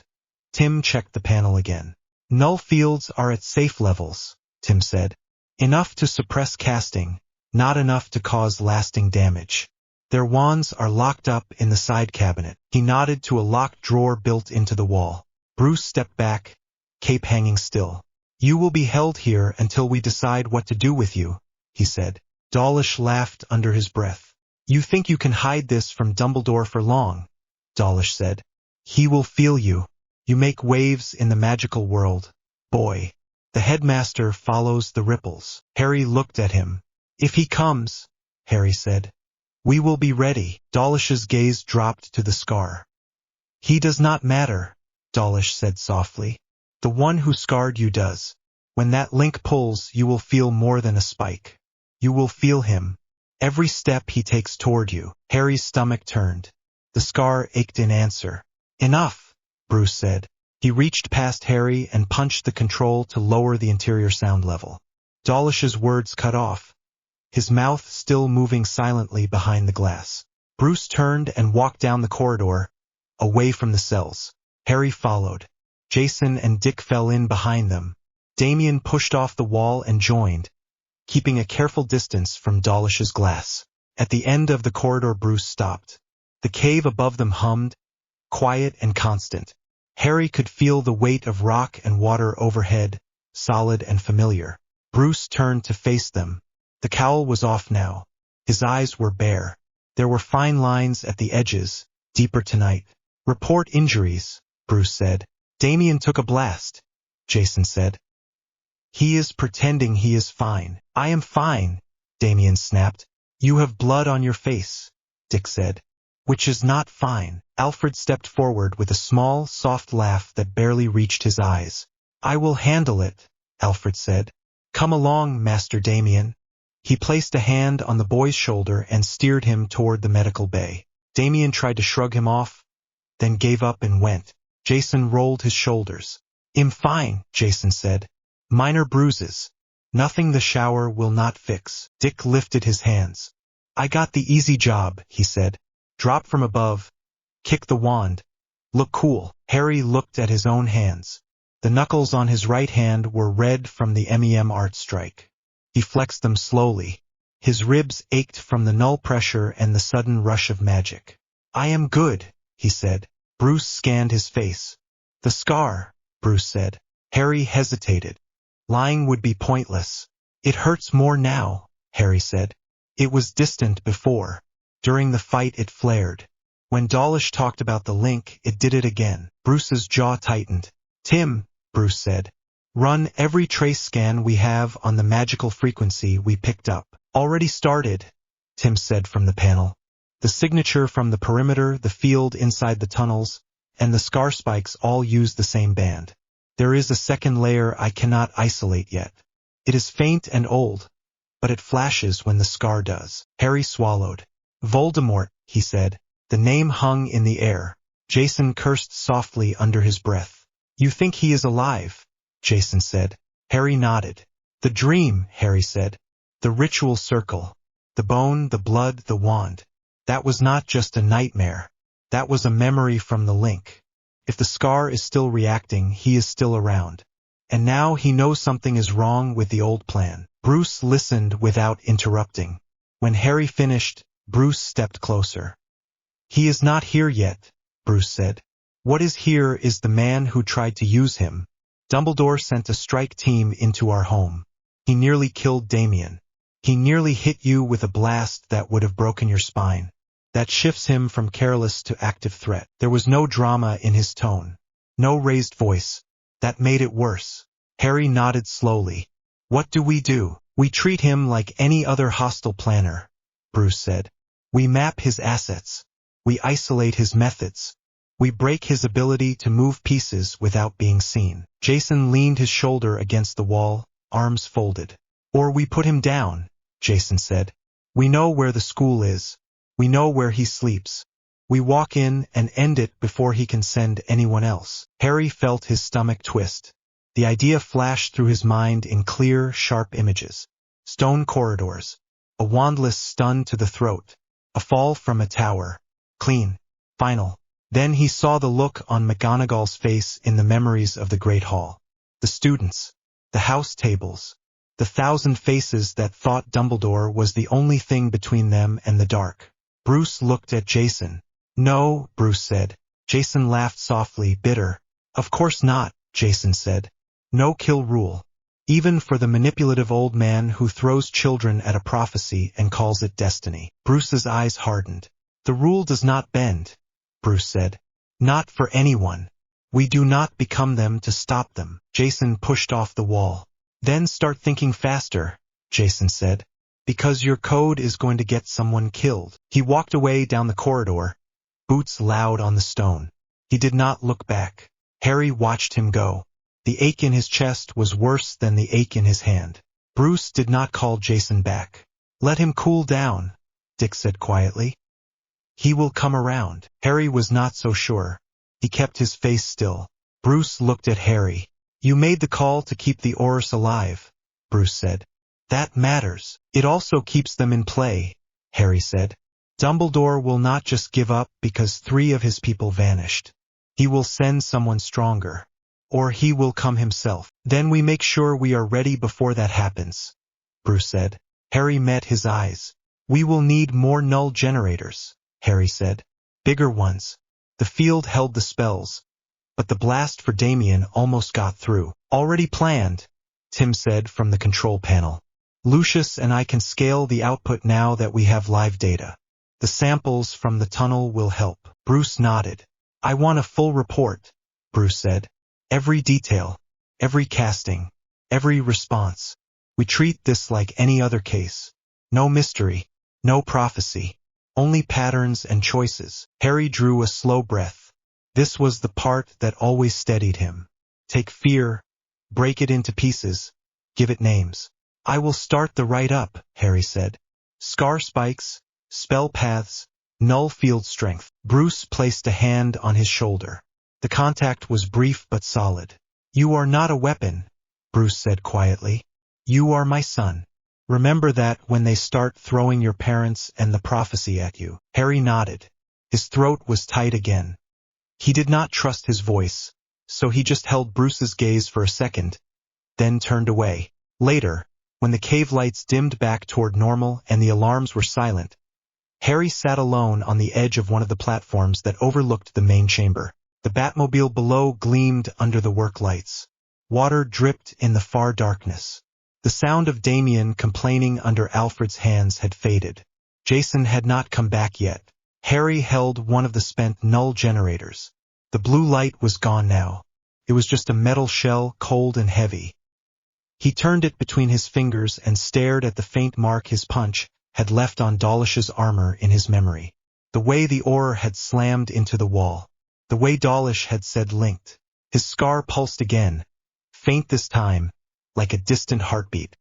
Tim checked the panel again. Null fields are at safe levels, Tim said. Enough to suppress casting, not enough to cause lasting damage. Their wands are locked up in the side cabinet. He nodded to a locked drawer built into the wall. Bruce stepped back, cape hanging still. You will be held here until we decide what to do with you, he said. Dawlish laughed under his breath. You think you can hide this from Dumbledore for long, Dawlish said. He will feel you. You make waves in the magical world, boy. The headmaster follows the ripples. Harry looked at him. If he comes, Harry said, we will be ready. Dawlish's gaze dropped to the scar. He does not matter, Dawlish said softly. The one who scarred you does. When that link pulls, you will feel more than a spike. You will feel him. Every step he takes toward you. Harry's stomach turned. The scar ached in answer. Enough, Bruce said. He reached past Harry and punched the control to lower the interior sound level. Dawlish's words cut off, his mouth still moving silently behind the glass. Bruce turned and walked down the corridor, away from the cells. Harry followed. Jason and Dick fell in behind them. Damien pushed off the wall and joined, keeping a careful distance from Dawlish's glass. At the end of the corridor, Bruce stopped. The cave above them hummed, quiet and constant. Harry could feel the weight of rock and water overhead, solid and familiar. Bruce turned to face them. The cowl was off now. His eyes were bare. There were fine lines at the edges, deeper tonight. Report injuries, Bruce said. Damien took a blast, Jason said. He is pretending he is fine. I am fine, Damien snapped. You have blood on your face, Dick said. Which is not fine. Alfred stepped forward with a small, soft laugh that barely reached his eyes. I will handle it, Alfred said. Come along, Master Damien. He placed a hand on the boy's shoulder and steered him toward the medical bay. Damien tried to shrug him off, then gave up and went. Jason rolled his shoulders. I'm fine, Jason said. Minor bruises. Nothing the shower will not fix. Dick lifted his hands. I got the easy job, he said. Drop from above. Kick the wand. Look cool. Harry looked at his own hands. The knuckles on his right hand were red from the MEM art strike. He flexed them slowly. His ribs ached from the null pressure and the sudden rush of magic. I am good, he said. Bruce scanned his face. The scar, Bruce said. Harry hesitated. Lying would be pointless. It hurts more now, Harry said. It was distant before. During the fight it flared. When Dawlish talked about the link, it did it again. Bruce's jaw tightened. Tim, Bruce said. Run every trace scan we have on the magical frequency we picked up. Already started, Tim said from the panel. The signature from the perimeter, the field inside the tunnels, and the scar spikes all use the same band. There is a second layer I cannot isolate yet. It is faint and old, but it flashes when the scar does. Harry swallowed. Voldemort, he said. The name hung in the air. Jason cursed softly under his breath. You think he is alive? Jason said. Harry nodded. The dream, Harry said. The ritual circle. The bone, the blood, the wand. That was not just a nightmare. That was a memory from the link. If the scar is still reacting, he is still around. And now he knows something is wrong with the old plan. Bruce listened without interrupting. When Harry finished, Bruce stepped closer. He is not here yet, Bruce said. What is here is the man who tried to use him. Dumbledore sent a strike team into our home. He nearly killed Damien. He nearly hit you with a blast that would have broken your spine. That shifts him from careless to active threat. There was no drama in his tone. No raised voice. That made it worse. Harry nodded slowly. What do? We treat him like any other hostile planner, Bruce said. We map his assets. We isolate his methods. We break his ability to move pieces without being seen. Jason leaned his shoulder against the wall, arms folded. Or we put him down, Jason said. We know where the school is. We know where he sleeps. We walk in and end it before he can send anyone else. Harry felt his stomach twist. The idea flashed through his mind in clear, sharp images. Stone corridors. A wandless stun to the throat. A fall from a tower. Clean. Final. Then he saw the look on McGonagall's face in the memories of the Great Hall. The students. The house tables. The 1,000 faces that thought Dumbledore was the only thing between them and the dark. Bruce looked at Jason. No, Bruce said. Jason laughed softly, bitter. Of course not, Jason said. No kill rule. Even for the manipulative old man who throws children at a prophecy and calls it destiny. Bruce's eyes hardened. The rule does not bend, Bruce said. Not for anyone. We do not become them to stop them. Jason pushed off the wall. Then start thinking faster, Jason said. Because your code is going to get someone killed. He walked away down the corridor, boots loud on the stone. He did not look back. Harry watched him go. The ache in his chest was worse than the ache in his hand. Bruce did not call Jason back. Let him cool down, Dick said quietly. He will come around. Harry was not so sure. He kept his face still. Bruce looked at Harry. You made the call to keep the Aurors alive, Bruce said. That matters. It also keeps them in play, Harry said. Dumbledore will not just give up because 3 of his people vanished. He will send someone stronger. Or he will come himself. Then we make sure we are ready before that happens, Bruce said. Harry met his eyes. We will need more null generators, Harry said. Bigger ones. The field held the spells, but the blast for Damien almost got through. Already planned, Tim said from the control panel. Lucius and I can scale the output now that we have live data. The samples from the tunnel will help. Bruce nodded. I want a full report, Bruce said. Every detail, every casting, every response. We treat this like any other case. No mystery, no prophecy, only patterns and choices. Harry drew a slow breath. This was the part that always steadied him. Take fear, break it into pieces, give it names. I will start the write-up, Harry said. Scar spikes, spell paths, null field strength. Bruce placed a hand on his shoulder. The contact was brief but solid. You are not a weapon, Bruce said quietly. You are my son. Remember that when they start throwing your parents and the prophecy at you. Harry nodded. His throat was tight again. He did not trust his voice, so he just held Bruce's gaze for a second, then turned away. Later, when the cave lights dimmed back toward normal and the alarms were silent, Harry sat alone on the edge of one of the platforms that overlooked the main chamber. The Batmobile below gleamed under the work lights. Water dripped in the far darkness. The sound of Damien complaining under Alfred's hands had faded. Jason had not come back yet. Harry held one of the spent null generators. The blue light was gone now. It was just a metal shell, cold and heavy. He turned it between his fingers and stared at the faint mark his punch had left on Dawlish's armor in his memory. The way the Auror had slammed into the wall. The way Dawlish had said linked. His scar pulsed again, faint this time, like a distant heartbeat.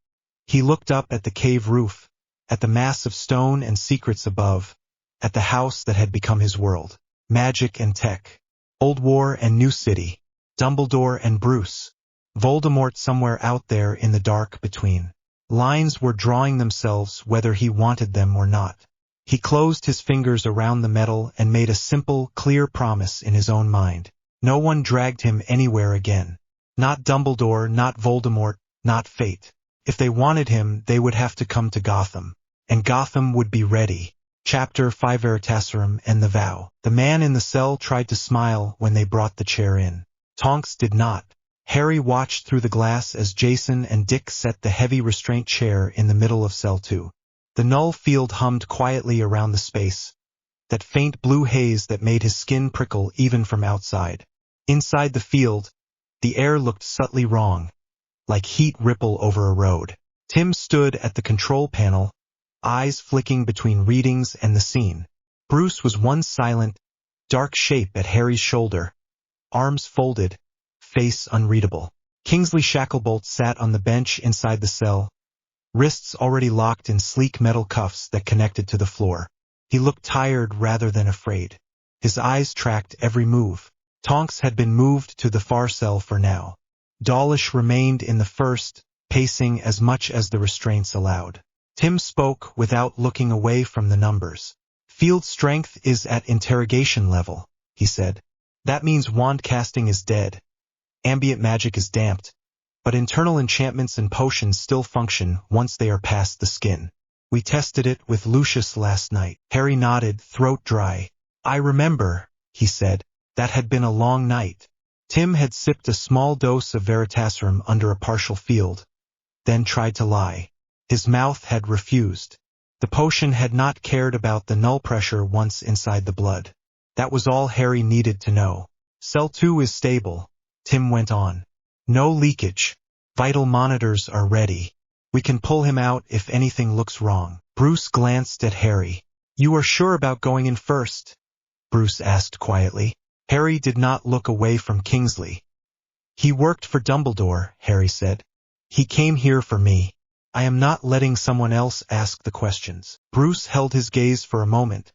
He looked up at the cave roof, at the mass of stone and secrets above, at the house that had become his world. Magic and tech. Old War and New City. Dumbledore and Bruce. Voldemort somewhere out there in the dark between. Lines were drawing themselves whether he wanted them or not. He closed his fingers around the metal and made a simple, clear promise in his own mind. No one dragged him anywhere again. Not Dumbledore, not Voldemort, not fate. If they wanted him, they would have to come to Gotham. And Gotham would be ready. Chapter 5 Veritaserum and the Vow. The man in the cell tried to smile when they brought the chair in. Tonks did not. Harry watched through the glass as Jason and Dick set the heavy restraint chair in the middle of cell 2. The null field hummed quietly around the space, that faint blue haze that made his skin prickle even from outside. Inside the field, the air looked subtly wrong, like heat ripple over a road. Tim stood at the control panel, eyes flicking between readings and the scene. Bruce was one silent, dark shape at Harry's shoulder, arms folded, face unreadable. Kingsley Shacklebolt sat on the bench inside the cell, wrists already locked in sleek metal cuffs that connected to the floor. He looked tired rather than afraid. His eyes tracked every move. Tonks had been moved to the far cell for now. Dawlish remained in the first, pacing as much as the restraints allowed. Tim spoke without looking away from the numbers. Field strength is at interrogation level, he said. That means wand casting is dead. Ambient magic is damped, but internal enchantments and potions still function once they are past the skin. We tested it with Lucius last night. Harry nodded, throat dry. I remember, he said. That had been a long night. Tim had sipped a small dose of Veritaserum under a partial field, then tried to lie. His mouth had refused. The potion had not cared about the null pressure once inside the blood. That was all Harry needed to know. Cell 2 is stable, Tim went on. No leakage. Vital monitors are ready. We can pull him out if anything looks wrong. Bruce glanced at Harry. You are sure about going in first? Bruce asked quietly. Harry did not look away from Kingsley. He worked for Dumbledore, Harry said. He came here for me. I am not letting someone else ask the questions. Bruce held his gaze for a moment,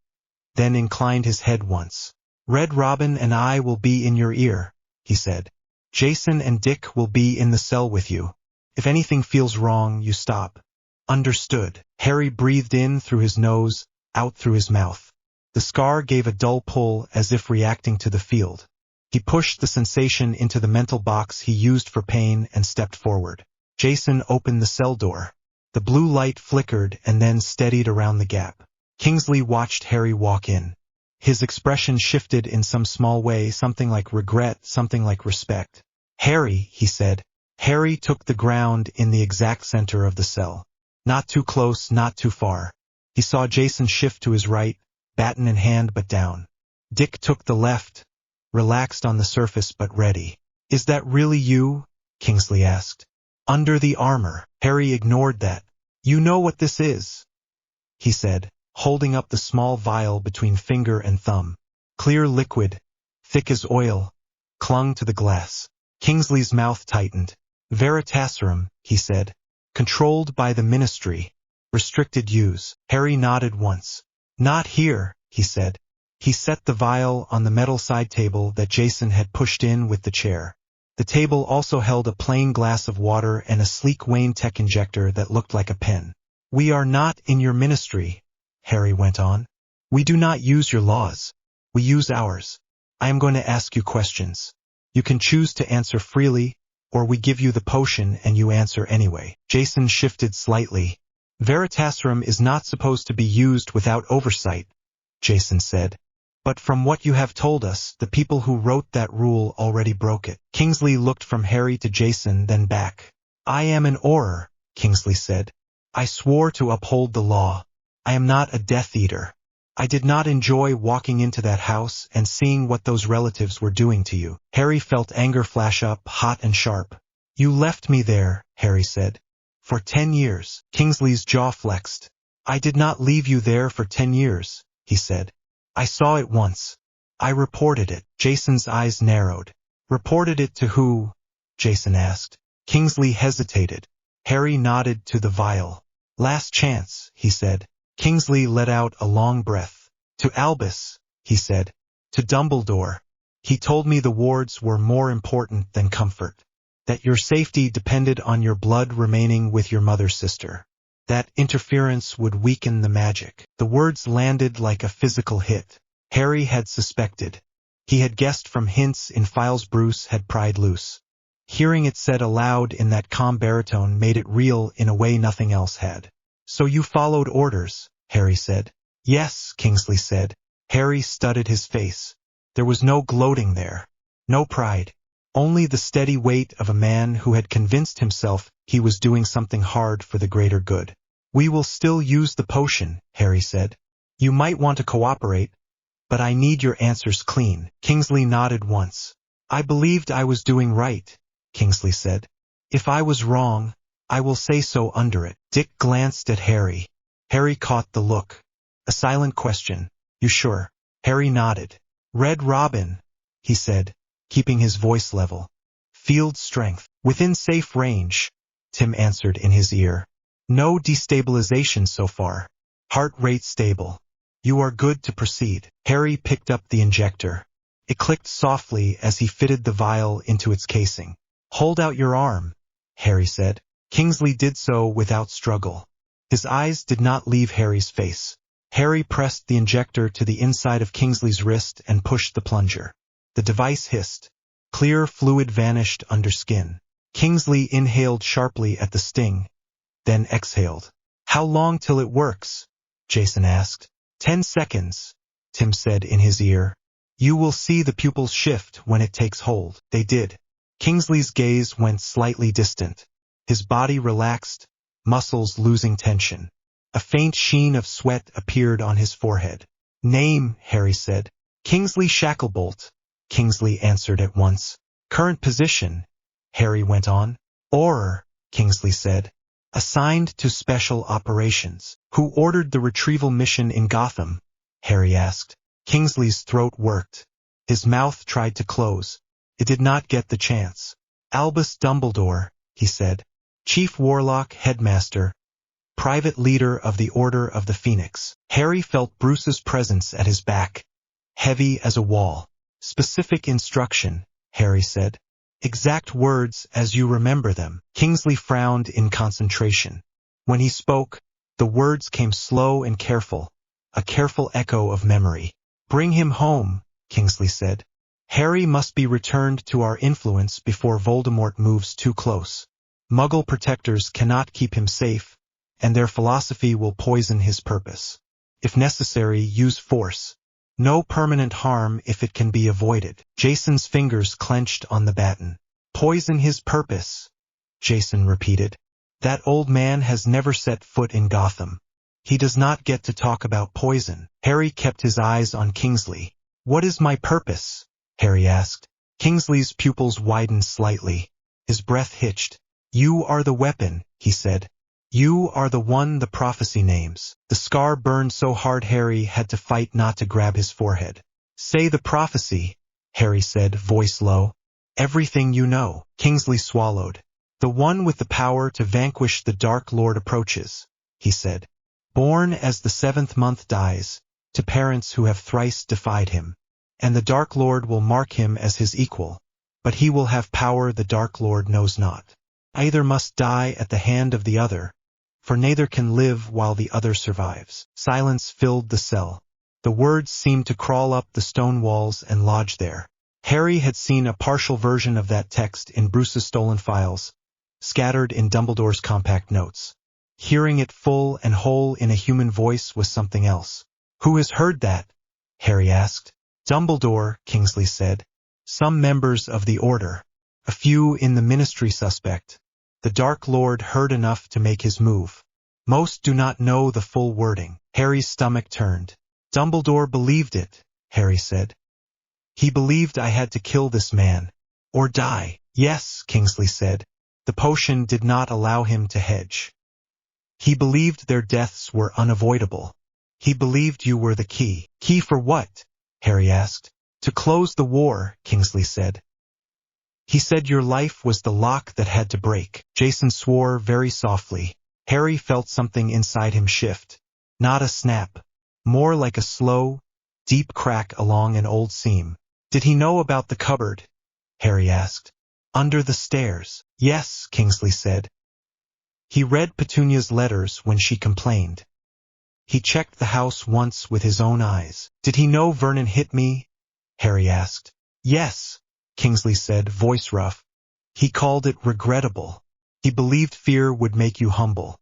then inclined his head once. Red Robin and I will be in your ear, he said. Jason and Dick will be in the cell with you. If anything feels wrong, you stop. Understood. Harry breathed in through his nose, out through his mouth. The scar gave a dull pull as if reacting to the field. He pushed the sensation into the mental box he used for pain and stepped forward. Jason opened the cell door. The blue light flickered and then steadied around the gap. Kingsley watched Harry walk in. His expression shifted in some small way, something like regret, something like respect. Harry, he said. Harry took the ground in the exact center of the cell. Not too close, not too far. He saw Jason shift to his right, baton in hand but down. Dick took the left, relaxed on the surface but ready. Is that really you? Kingsley asked. Under the armor. Harry ignored that. You know what this is, he said, holding up the small vial between finger and thumb. Clear liquid, thick as oil, clung to the glass. Kingsley's mouth tightened. Veritaserum, he said. Controlled by the Ministry. Restricted use. Harry nodded once. Not here, he said. He set the vial on the metal side table that Jason had pushed in with the chair. The table also held a plain glass of water and a sleek Wayne Tech injector that looked like a pen. We are not in your ministry, Harry went on. We do not use your laws. We use ours. I am going to ask you questions. You can choose to answer freely, or we give you the potion and you answer anyway. Jason shifted slightly. Veritaserum is not supposed to be used without oversight, Jason said. But from what you have told us, the people who wrote that rule already broke it. Kingsley looked from Harry to Jason, then back. I am an Auror, Kingsley said. I swore to uphold the law. I am not a Death Eater. I did not enjoy walking into that house and seeing what those relatives were doing to you. Harry felt anger flash up, hot and sharp. You left me there, Harry said. For 10 years. Kingsley's jaw flexed. I did not leave you there for 10 years, he said. I saw it once. I reported it. Jason's eyes narrowed. Reported it to who? Jason asked. Kingsley hesitated. Harry nodded to the vial. Last chance, he said. Kingsley let out a long breath. To Albus, he said. To Dumbledore. He told me the wards were more important than comfort. That your safety depended on your blood remaining with your mother's sister. That interference would weaken the magic. The words landed like a physical hit. Harry had suspected. He had guessed from hints in files Bruce had pried loose. Hearing it said aloud in that calm baritone made it real in a way nothing else had. So you followed orders, Harry said. Yes, Kingsley said. Harry studied his face. There was no gloating there. No pride. Only the steady weight of a man who had convinced himself he was doing something hard for the greater good. We will still use the potion, Harry said. You might want to cooperate, but I need your answers clean. Kingsley nodded once. I believed I was doing right, Kingsley said. If I was wrong, I will say so under it. Dick glanced at Harry. Harry caught the look. A silent question. You sure? Harry nodded. Red Robin, he said, keeping his voice level. Field strength. Within safe range, Tim answered in his ear. No destabilization so far. Heart rate stable. You are good to proceed. Harry picked up the injector. It clicked softly as he fitted the vial into its casing. Hold out your arm, Harry said. Kingsley did so without struggle. His eyes did not leave Harry's face. Harry pressed the injector to the inside of Kingsley's wrist and pushed the plunger. The device hissed. Clear fluid vanished under skin. Kingsley inhaled sharply at the sting, then exhaled. How long till it works? Jason asked. 10 seconds, Tim said in his ear. You will see the pupils shift when it takes hold. They did. Kingsley's gaze went slightly distant. His body relaxed, muscles losing tension. A faint sheen of sweat appeared on his forehead. Name, Harry said. Kingsley Shacklebolt. Kingsley answered at once. Current position, Harry went on. Or, Kingsley said. Assigned to Special Operations. Who ordered the retrieval mission in Gotham? Harry asked. Kingsley's throat worked. His mouth tried to close. It did not get the chance. Albus Dumbledore, he said. Chief Warlock Headmaster. Private Leader of the Order of the Phoenix. Harry felt Bruce's presence at his back. Heavy as a wall. Specific instruction, Harry said. Exact words as you remember them. Kingsley frowned in concentration. When he spoke, the words came slow and careful, a careful echo of memory. Bring him home, Kingsley said. Harry must be returned to our influence before Voldemort moves too close. Muggle protectors cannot keep him safe, and their philosophy will poison his purpose. If necessary, use force. No permanent harm if it can be avoided. Jason's fingers clenched on the baton. Poison his purpose, Jason repeated. That old man has never set foot in Gotham. He does not get to talk about poison. Harry kept his eyes on Kingsley. What is my purpose? Harry asked. Kingsley's pupils widened slightly. His breath hitched. You are the weapon, he said. You are the one the prophecy names. The scar burned so hard Harry had to fight not to grab his forehead. Say the prophecy, Harry said, voice low. Everything you know. Kingsley swallowed. The one with the power to vanquish the Dark Lord approaches, he said. Born as the 7th month dies, to parents who have thrice defied him. And the Dark Lord will mark him as his equal, but he will have power the Dark Lord knows not. Either must die at the hand of the other, for neither can live while the other survives. Silence filled the cell. The words seemed to crawl up the stone walls and lodge there. Harry had seen a partial version of that text in Bruce's stolen files, scattered in Dumbledore's compact notes. Hearing it full and whole in a human voice was something else. Who has heard that? Harry asked. Dumbledore, Kingsley said. Some members of the Order. A few in the Ministry suspect. The Dark Lord heard enough to make his move. Most do not know the full wording. Harry's stomach turned. Dumbledore believed it, Harry said. He believed I had to kill this man. Or die. Yes, Kingsley said. The potion did not allow him to hedge. He believed their deaths were unavoidable. He believed you were the key. Key for what? Harry asked. To close the war, Kingsley said. He said your life was the lock that had to break. Jason swore very softly. Harry felt something inside him shift. Not a snap. More like a slow, deep crack along an old seam. Did he know about the cupboard? Harry asked. Under the stairs. Yes, Kingsley said. He read Petunia's letters when she complained. He checked the house once with his own eyes. Did he know Vernon hit me? Harry asked. Yes, Kingsley said, voice rough. He called it regrettable. He believed fear would make you humble.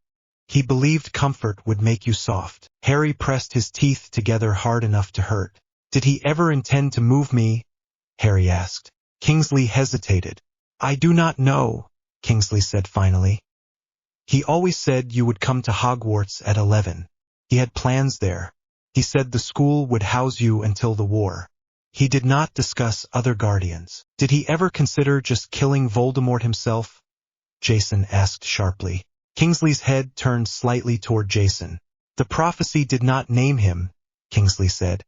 He believed comfort would make you soft. Harry pressed his teeth together hard enough to hurt. Did he ever intend to move me? Harry asked. Kingsley hesitated. I do not know, Kingsley said finally. He always said you would come to Hogwarts at 11. He had plans there. He said the school would house you until the war. He did not discuss other guardians. Did he ever consider just killing Voldemort himself? Jason asked sharply. Kingsley's head turned slightly toward Jason. The prophecy did not name him, Kingsley said.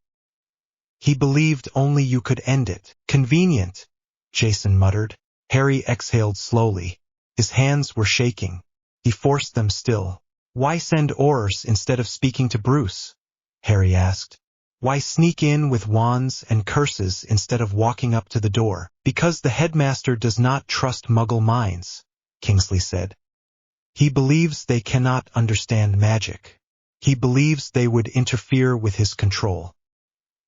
He believed only you could end it. Convenient, Jason muttered. Harry exhaled slowly. His hands were shaking. He forced them still. Why send Aurors instead of speaking to Bruce? Harry asked. Why sneak in with wands and curses instead of walking up to the door? Because the headmaster does not trust Muggle minds, Kingsley said. He believes they cannot understand magic. He believes they would interfere with his control.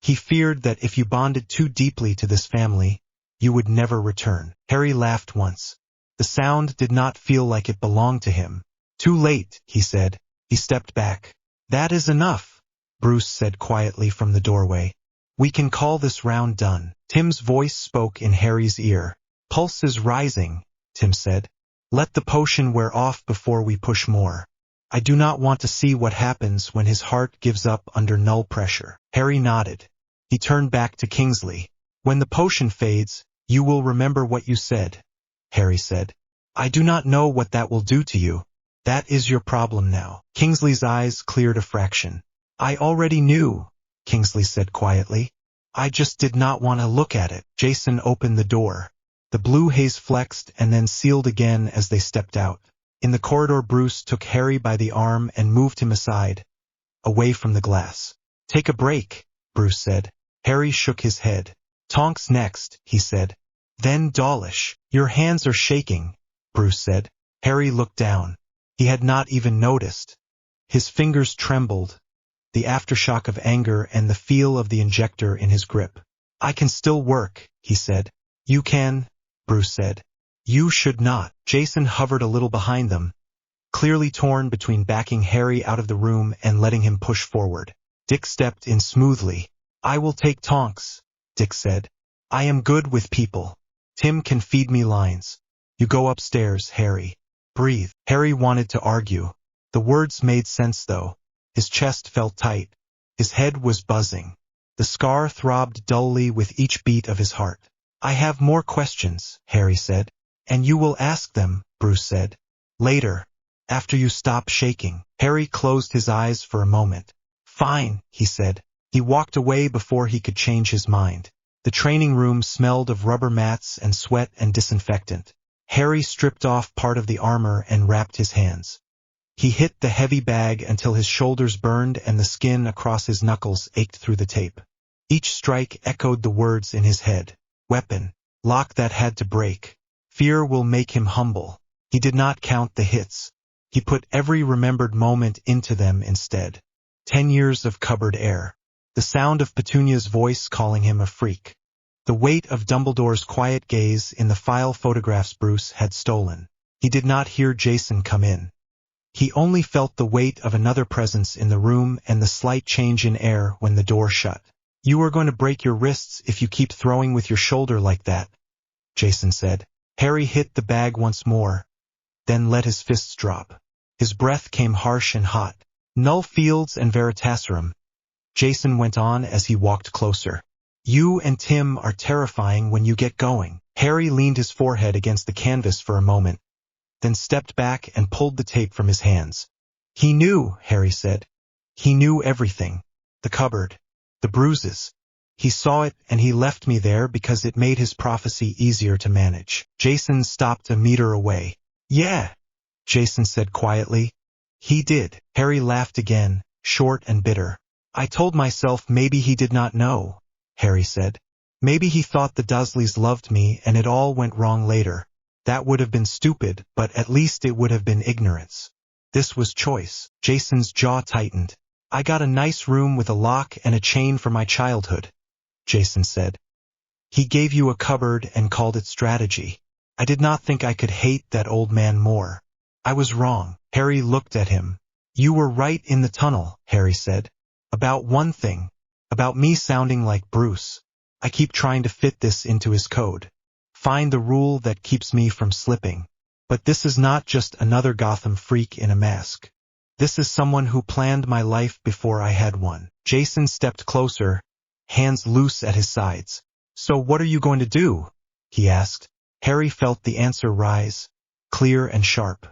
He feared that if you bonded too deeply to this family, you would never return. Harry laughed once. The sound did not feel like it belonged to him. Too late, he said. He stepped back. That is enough, Bruce said quietly from the doorway. We can call this round done. Tim's voice spoke in Harry's ear. Pulse is rising, Tim said. Let the potion wear off before we push more. I do not want to see what happens when his heart gives up under null pressure. Harry nodded. He turned back to Kingsley. When the potion fades, you will remember what you said, Harry said. I do not know what that will do to you. That is your problem now. Kingsley's eyes cleared a fraction. I already knew, Kingsley said quietly. I just did not want to look at it. Jason opened the door. The blue haze flexed and then sealed again as they stepped out. In the corridor, Bruce took Harry by the arm and moved him aside, away from the glass. Take a break, Bruce said. Harry shook his head. Tonks next, he said. Then Dawlish. Your hands are shaking, Bruce said. Harry looked down. He had not even noticed. His fingers trembled, the aftershock of anger and the feel of the injector in his grip. I can still work, he said. You can, Bruce said. You should not. Jason hovered a little behind them, clearly torn between backing Harry out of the room and letting him push forward. Dick stepped in smoothly. I will take Tonks, Dick said. I am good with people. Tim can feed me lines. You go upstairs, Harry. Breathe. Harry wanted to argue. The words made sense though. His chest felt tight. His head was buzzing. The scar throbbed dully with each beat of his heart. I have more questions, Harry said. And you will ask them, Bruce said. Later, after you stop shaking. Harry closed his eyes for a moment. Fine, he said. He walked away before he could change his mind. The training room smelled of rubber mats and sweat and disinfectant. Harry stripped off part of the armor and wrapped his hands. He hit the heavy bag until his shoulders burned and the skin across his knuckles ached through the tape. Each strike echoed the words in his head. Weapon. Lock that had to break. Fear will make him humble. He did not count the hits. He put every remembered moment into them instead. 10 years of cupboard air. The sound of Petunia's voice calling him a freak. The weight of Dumbledore's quiet gaze in the file photographs Bruce had stolen. He did not hear Jason come in. He only felt the weight of another presence in the room and the slight change in air when the door shut. You are going to break your wrists if you keep throwing with your shoulder like that, Jason said. Harry hit the bag once more, then let his fists drop. His breath came harsh and hot. Null Fields and Veritaserum, Jason went on as he walked closer. You and Tim are terrifying when you get going. Harry leaned his forehead against the canvas for a moment, then stepped back and pulled the tape from his hands. He knew, Harry said. He knew everything. The cupboard. The bruises. He saw it and he left me there because it made his prophecy easier to manage. Jason stopped a meter away. Yeah, Jason said quietly. He did. Harry laughed again, short and bitter. I told myself maybe he did not know, Harry said. Maybe he thought the Dursleys loved me and it all went wrong later. That would have been stupid, but at least it would have been ignorance. This was choice. Jason's jaw tightened. I got a nice room with a lock and a chain for my childhood, Jason said. He gave you a cupboard and called it strategy. I did not think I could hate that old man more. I was wrong. Harry looked at him. You were right in the tunnel, Harry said. About one thing. About me sounding like Bruce. I keep trying to fit this into his code. Find the rule that keeps me from slipping. But this is not just another Gotham freak in a mask. This is someone who planned my life before I had one. Jason stepped closer, hands loose at his sides. So what are you going to do? He asked. Harry felt the answer rise, clear and sharp.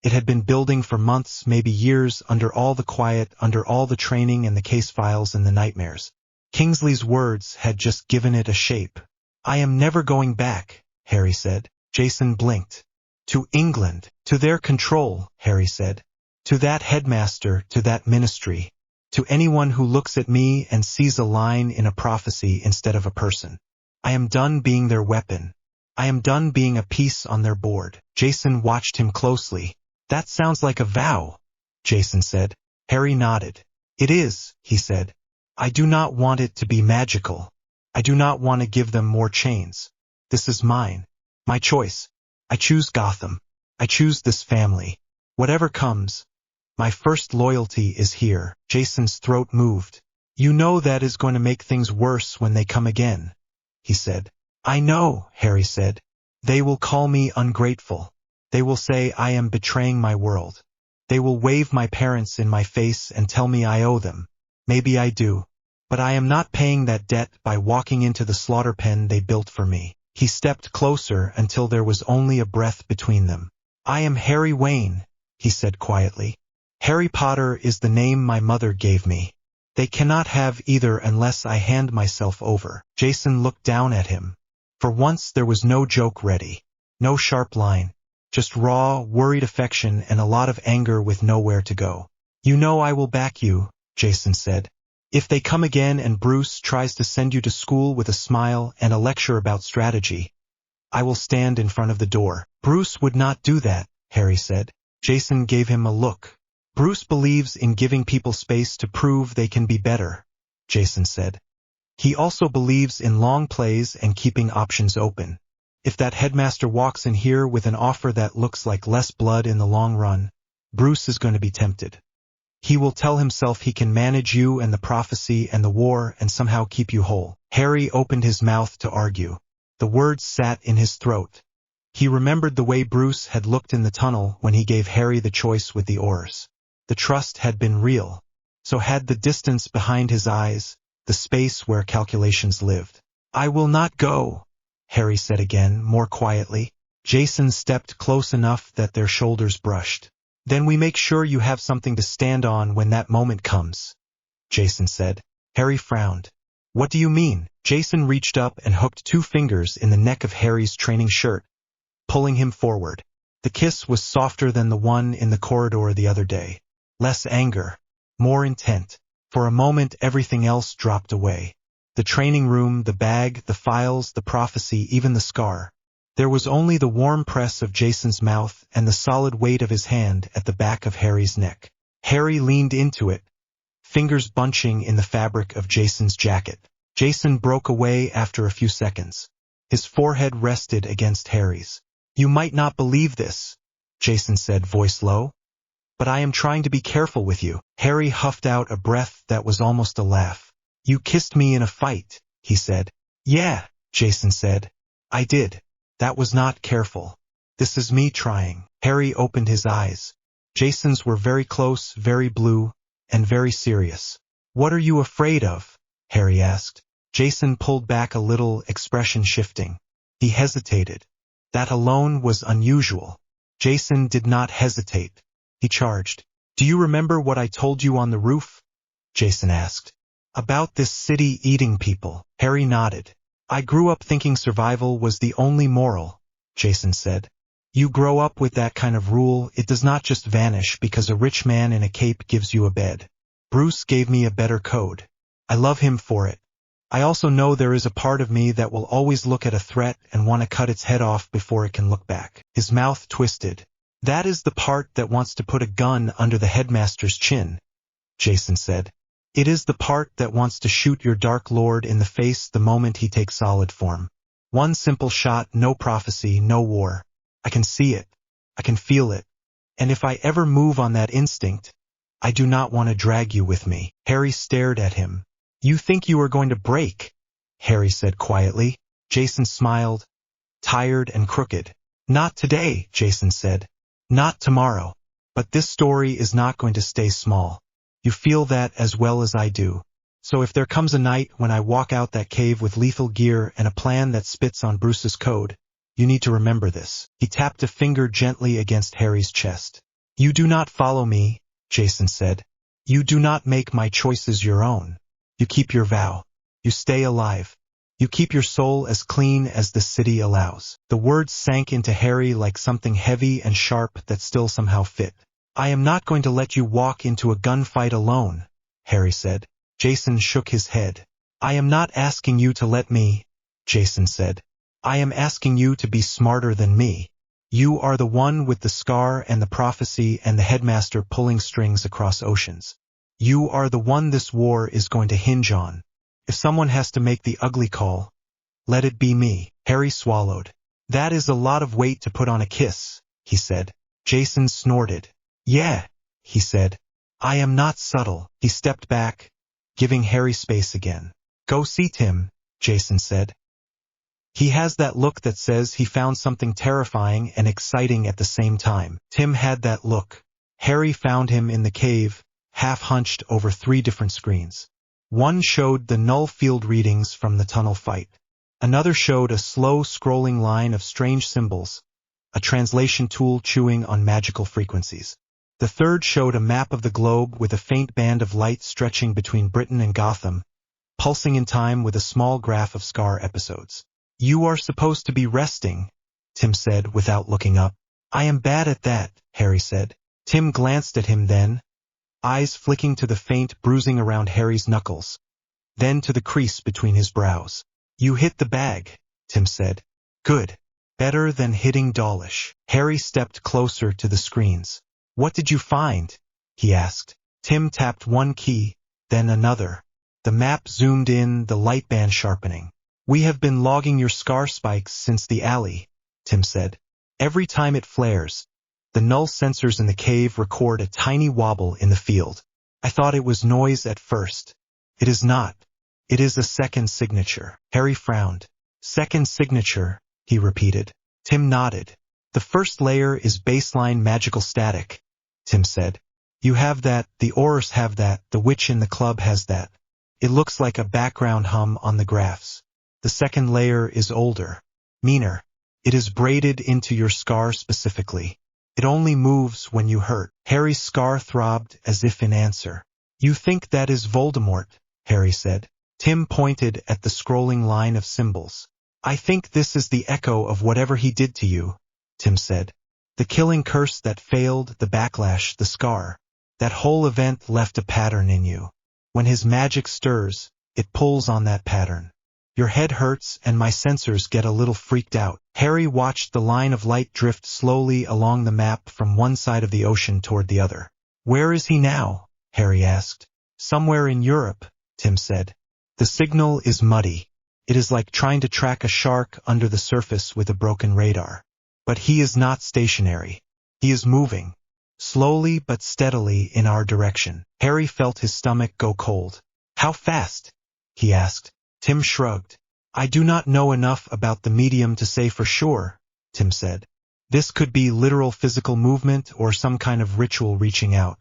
It had been building for months, maybe years, under all the quiet, under all the training and the case files and the nightmares. Kingsley's words had just given it a shape. I am never going back, Harry said. Jason blinked. To England. To their control, Harry said. To that headmaster, to that ministry. To anyone who looks at me and sees a line in a prophecy instead of a person. I am done being their weapon. I am done being a piece on their board. Jason watched him closely. That sounds like a vow, Jason said. Harry nodded. It is, he said. I do not want it to be magical. I do not want to give them more chains. This is mine. My choice. I choose Gotham. I choose this family. Whatever comes, My first loyalty is here. Jason's throat moved. You know that is going to make things worse when they come again, he said. I know, Harry said. They will call me ungrateful. They will say I am betraying my world. They will wave my parents in my face and tell me I owe them. Maybe I do. But I am not paying that debt by walking into the slaughter pen they built for me. He stepped closer until there was only a breath between them. I am Harry Wayne, he said quietly. Harry Potter is the name my mother gave me. They cannot have either unless I hand myself over. Jason looked down at him. For once there was no joke ready. No sharp line. Just raw, worried affection and a lot of anger with nowhere to go. You know I will back you, Jason said. If they come again and Bruce tries to send you to school with a smile and a lecture about strategy, I will stand in front of the door. Bruce would not do that, Harry said. Jason gave him a look. Bruce believes in giving people space to prove they can be better, Jason said. He also believes in long plays and keeping options open. If that headmaster walks in here with an offer that looks like less blood in the long run, Bruce is going to be tempted. He will tell himself he can manage you and the prophecy and the war and somehow keep you whole. Harry opened his mouth to argue. The words sat in his throat. He remembered the way Bruce had looked in the tunnel when he gave Harry the choice with the oars. The trust had been real. So had the distance behind his eyes, the space where calculations lived. I will not go, Harry said again, more quietly. Jason stepped close enough that their shoulders brushed. Then we make sure you have something to stand on when that moment comes, Jason said. Harry frowned. What do you mean? Jason reached up and hooked 2 fingers in the neck of Harry's training shirt, pulling him forward. The kiss was softer than the one in the corridor the other day. Less anger, more intent. For a moment everything else dropped away. The training room, the bag, the files, the prophecy, even the scar. There was only the warm press of Jason's mouth and the solid weight of his hand at the back of Harry's neck. Harry leaned into it, fingers bunching in the fabric of Jason's jacket. Jason broke away after a few seconds. His forehead rested against Harry's. You might not believe this, Jason said, voice low. But I am trying to be careful with you. Harry huffed out a breath that was almost a laugh. You kissed me in a fight, he said. Yeah, Jason said. I did. That was not careful. This is me trying. Harry opened his eyes. Jason's were very close, very blue, and very serious. What are you afraid of? Harry asked. Jason pulled back a little, expression shifting. He hesitated. That alone was unusual. Jason did not hesitate. He charged. Do you remember what I told you on the roof? Jason asked. About this city eating people. Harry nodded. I grew up thinking survival was the only moral, Jason said. You grow up with that kind of rule, it does not just vanish because a rich man in a cape gives you a bed. Bruce gave me a better code. I love him for it. I also know there is a part of me that will always look at a threat and want to cut its head off before it can look back. His mouth twisted. That is the part that wants to put a gun under the headmaster's chin, Jason said. It is the part that wants to shoot your Dark Lord in the face the moment he takes solid form. One simple shot, no prophecy, no war. I can see it. I can feel it. And if I ever move on that instinct, I do not want to drag you with me. Harry stared at him. You think you are going to break, Harry said quietly. Jason smiled, tired and crooked. Not today, Jason said. Not tomorrow. But this story is not going to stay small. You feel that as well as I do. So if there comes a night when I walk out that cave with lethal gear and a plan that spits on Bruce's code, you need to remember this. He tapped a finger gently against Harry's chest. You do not follow me, Jason said. You do not make my choices your own. You keep your vow. You stay alive. You keep your soul as clean as the city allows. The words sank into Harry like something heavy and sharp that still somehow fit. I am not going to let you walk into a gunfight alone, Harry said. Jason shook his head. I am not asking you to let me, Jason said. I am asking you to be smarter than me. You are the one with the scar and the prophecy and the headmaster pulling strings across oceans. You are the one this war is going to hinge on. If someone has to make the ugly call, let it be me. Harry swallowed. That is a lot of weight to put on a kiss, he said. Jason snorted. Yeah, he said. I am not subtle. He stepped back, giving Harry space again. Go see Tim, Jason said. He has that look that says he found something terrifying and exciting at the same time. Tim had that look. Harry found him in the cave, half hunched over 3 different screens. One showed the null field readings from the tunnel fight. Another showed a slow scrolling line of strange symbols, a translation tool chewing on magical frequencies. The third showed a map of the globe with a faint band of light stretching between Britain and Gotham, pulsing in time with a small graph of Scar episodes. You are supposed to be resting, Tim said without looking up. I am bad at that, Harry said. Tim glanced at him then, eyes flicking to the faint bruising around Harry's knuckles, then to the crease between his brows. You hit the bag, Tim said. Good. Better than hitting Dawlish. Harry stepped closer to the screens. What did you find? He asked. Tim tapped one key, then another. The map zoomed in, the light band sharpening. We have been logging your scar spikes since the alley, Tim said. Every time it flares, the null sensors in the cave record a tiny wobble in the field. I thought it was noise at first. It is not. It is a second signature. Harry frowned. Second signature, he repeated. Tim nodded. The first layer is baseline magical static, Tim said. You have that, the Aurors have that, the witch in the club has that. It looks like a background hum on the graphs. The second layer is older, meaner. It is braided into your scar specifically. It only moves when you hurt. Harry's scar throbbed as if in answer. You think that is Voldemort, Harry said. Tim pointed at the scrolling line of symbols. I think this is the echo of whatever he did to you, Tim said. The killing curse that failed, the backlash, the scar. That whole event left a pattern in you. When his magic stirs, it pulls on that pattern. Your head hurts and my sensors get a little freaked out. Harry watched the line of light drift slowly along the map from one side of the ocean toward the other. Where is he now? Harry asked. Somewhere in Europe, Tim said. The signal is muddy. It is like trying to track a shark under the surface with a broken radar. But he is not stationary. He is moving, slowly but steadily in our direction. Harry felt his stomach go cold. How fast? He asked. Tim shrugged. I do not know enough about the medium to say for sure, Tim said. This could be literal physical movement or some kind of ritual reaching out.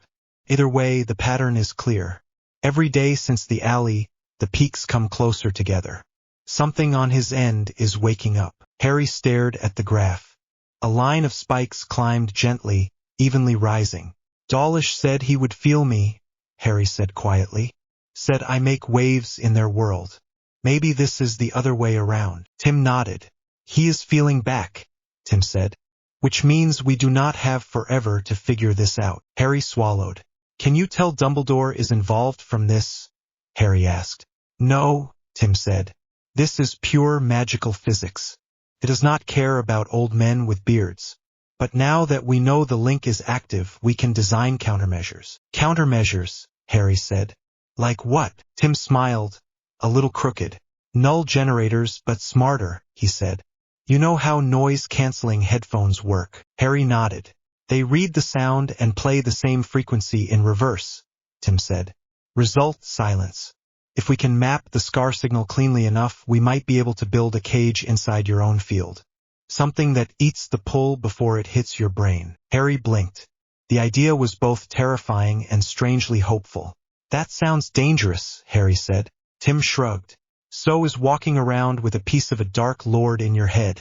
Either way, the pattern is clear. Every day since the alley, the peaks come closer together. Something on his end is waking up. Harry stared at the graph. A line of spikes climbed gently, evenly rising. Dawlish said he would feel me, Harry said quietly. Said I make waves in their world. Maybe this is the other way around. Tim nodded. He is feeling back, Tim said. Which means we do not have forever to figure this out. Harry swallowed. Can you tell Dumbledore is involved from this? Harry asked. No, Tim said. This is pure magical physics. It does not care about old men with beards. But now that we know the link is active, we can design countermeasures. Countermeasures, Harry said. Like what? Tim smiled, a little crooked. Null generators, but smarter, he said. You know how noise-canceling headphones work? Harry nodded. They read the sound and play the same frequency in reverse, Tim said. Result, silence. If we can map the scar signal cleanly enough, we might be able to build a cage inside your own field. Something that eats the pull before it hits your brain. Harry blinked. The idea was both terrifying and strangely hopeful. That sounds dangerous, Harry said. Tim shrugged. So is walking around with a piece of a dark lord in your head,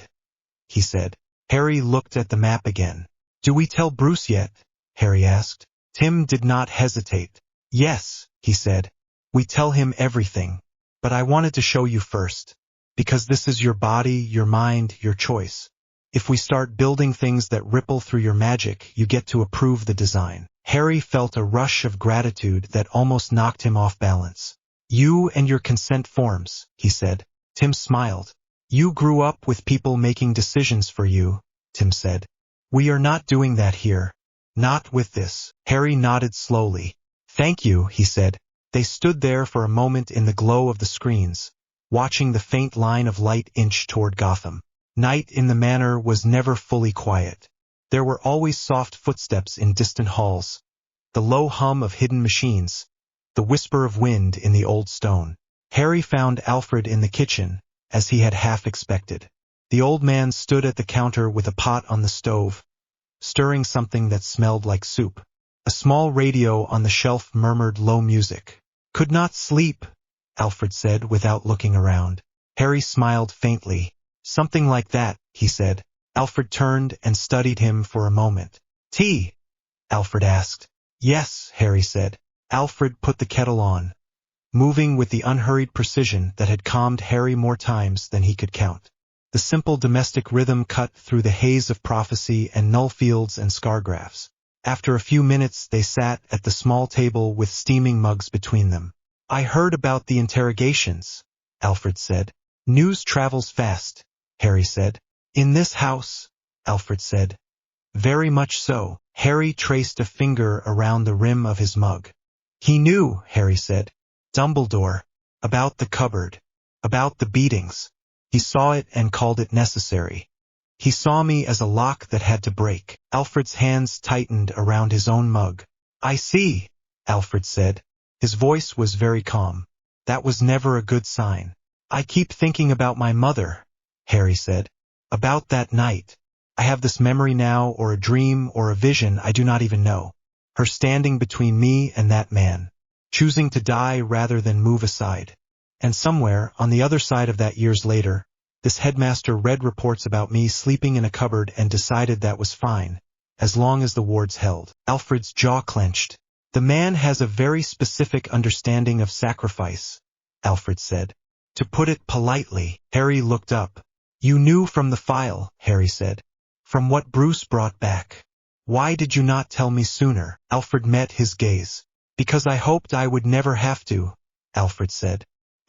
he said. Harry looked at the map again. Do we tell Bruce yet? Harry asked. Tim did not hesitate. Yes, he said. We tell him everything. But I wanted to show you first. Because this is your body, your mind, your choice. If we start building things that ripple through your magic, you get to approve the design. Harry felt a rush of gratitude that almost knocked him off balance. You and your consent forms, he said. Tim smiled. You grew up with people making decisions for you, Tim said. We are not doing that here. Not with this. Harry nodded slowly. Thank you, he said. They stood there for a moment in the glow of the screens, watching the faint line of light inch toward Gotham. Night in the manor was never fully quiet. There were always soft footsteps in distant halls, the low hum of hidden machines, the whisper of wind in the old stone. Harry found Alfred in the kitchen, as he had half expected. The old man stood at the counter with a pot on the stove, stirring something that smelled like soup. A small radio on the shelf murmured low music. "Could not sleep," Alfred said without looking around. Harry smiled faintly. "Something like that," he said. Alfred turned and studied him for a moment. "Tea?" Alfred asked. "Yes," Harry said. Alfred put the kettle on, moving with the unhurried precision that had calmed Harry more times than he could count. The simple domestic rhythm cut through the haze of prophecy and nullfields and scargraphs. After a few minutes they sat at the small table with steaming mugs between them. "I heard about the interrogations," Alfred said. "News travels fast," Harry said. "In this house," Alfred said. "Very much so." Harry traced a finger around the rim of his mug. "He knew," Harry said. "Dumbledore. About the cupboard. About the beatings. He saw it and called it necessary. He saw me as a lock that had to break." Alfred's hands tightened around his own mug. "I see," Alfred said. His voice was very calm. "That was never a good sign." "I keep thinking about my mother," Harry said. "About that night. I have this memory now, or a dream, or a vision, I do not even know. Her standing between me and that man, choosing to die rather than move aside. And somewhere, on the other side of that years later, this headmaster read reports about me sleeping in a cupboard and decided that was fine, as long as the wards held." Alfred's jaw clenched. "The man has a very specific understanding of sacrifice," Alfred said. "To put it politely." Harry looked up. "You knew from the file," Harry said. "From what Bruce brought back. Why did you not tell me sooner?" Alfred met his gaze. "Because I hoped I would never have to," Alfred said.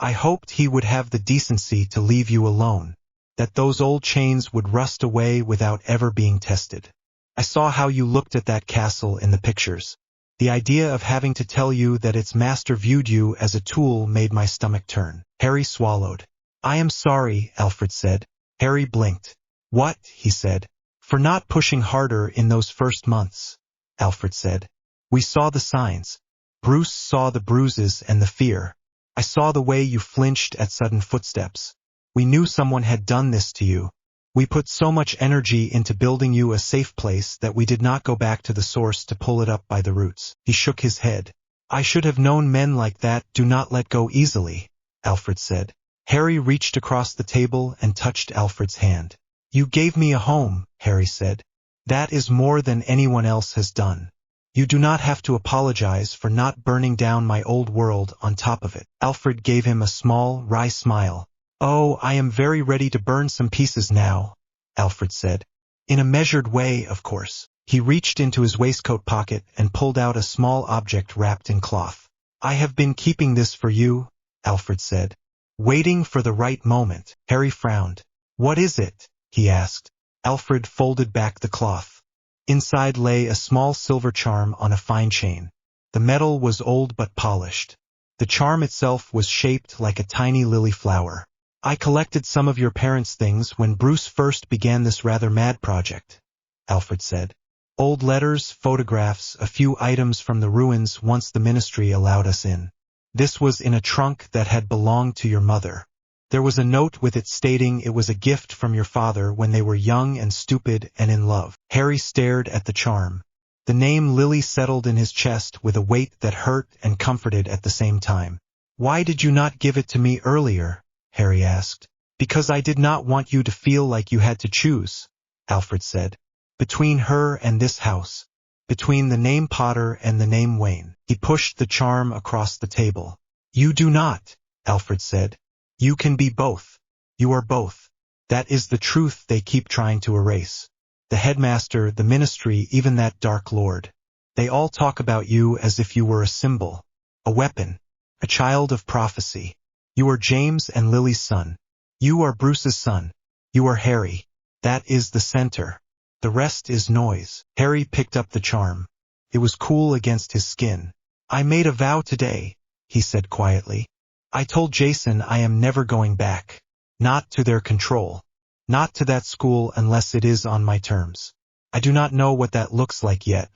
"I hoped he would have the decency to leave you alone, that those old chains would rust away without ever being tested. I saw how you looked at that castle in the pictures. The idea of having to tell you that its master viewed you as a tool made my stomach turn." Harry swallowed. "I am sorry," Alfred said. Harry blinked. "What?" he said. "For not pushing harder in those first months," Alfred said. "We saw the signs. Bruce saw the bruises and the fear. I saw the way you flinched at sudden footsteps. We knew someone had done this to you. We put so much energy into building you a safe place that we did not go back to the source to pull it up by the roots." He shook his head. "I should have known men like that do not let go easily," Alfred said. Harry reached across the table and touched Alfred's hand. "You gave me a home," Harry said. "That is more than anyone else has done. You do not have to apologize for not burning down my old world on top of it." Alfred gave him a small, wry smile. "Oh, I am very ready to burn some pieces now," Alfred said. "In a measured way, of course." He reached into his waistcoat pocket and pulled out a small object wrapped in cloth. "I have been keeping this for you," Alfred said. "Waiting for the right moment." Harry frowned. "What is it?" he asked. Alfred folded back the cloth. Inside lay a small silver charm on a fine chain. The metal was old but polished. The charm itself was shaped like a tiny lily flower. "I collected some of your parents' things when Bruce first began this rather mad project," Alfred said. "Old letters, photographs, a few items from the ruins once the ministry allowed us in. This was in a trunk that had belonged to your mother. There was a note with it stating it was a gift from your father when they were young and stupid and in love." Harry stared at the charm. The name Lily settled in his chest with a weight that hurt and comforted at the same time. "Why did you not give it to me earlier?" Harry asked. "Because I did not want you to feel like you had to choose," Alfred said. "Between her and this house. Between the name Potter and the name Wayne." He pushed the charm across the table. "You do not," Alfred said. "You can be both. You are both. That is the truth they keep trying to erase. The headmaster, the ministry, even that dark lord. They all talk about you as if you were a symbol, a weapon, a child of prophecy. You are James and Lily's son. You are Bruce's son. You are Harry. That is the center. The rest is noise." Harry picked up the charm. It was cool against his skin. "I made a vow today," he said quietly. "I told Jason I am never going back. Not to their control. Not to that school unless it is on my terms. I do not know what that looks like yet.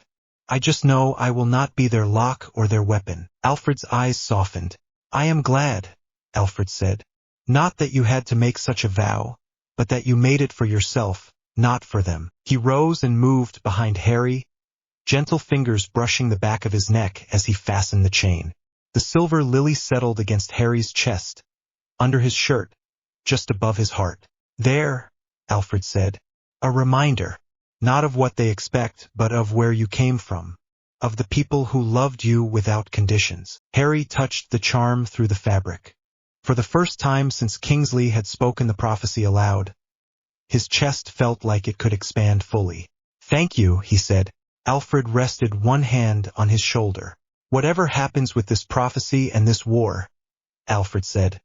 I just know I will not be their lock or their weapon. Alfred's eyes softened. I am glad, Alfred said. Not that you had to make such a vow, but that you made it for yourself, not for them. He rose and moved behind Harry, gentle fingers brushing the back of his neck as he fastened the chain. The silver lily settled against Harry's chest, under his shirt, just above his heart. There, Alfred said, a reminder, not of what they expect, but of where you came from, of the people who loved you without conditions. Harry touched the charm through the fabric. For the first time since Kingsley had spoken the prophecy aloud, his chest felt like it could expand fully. Thank you, he said. Alfred rested one hand on his shoulder. Whatever happens with this prophecy and this war, Alfred said,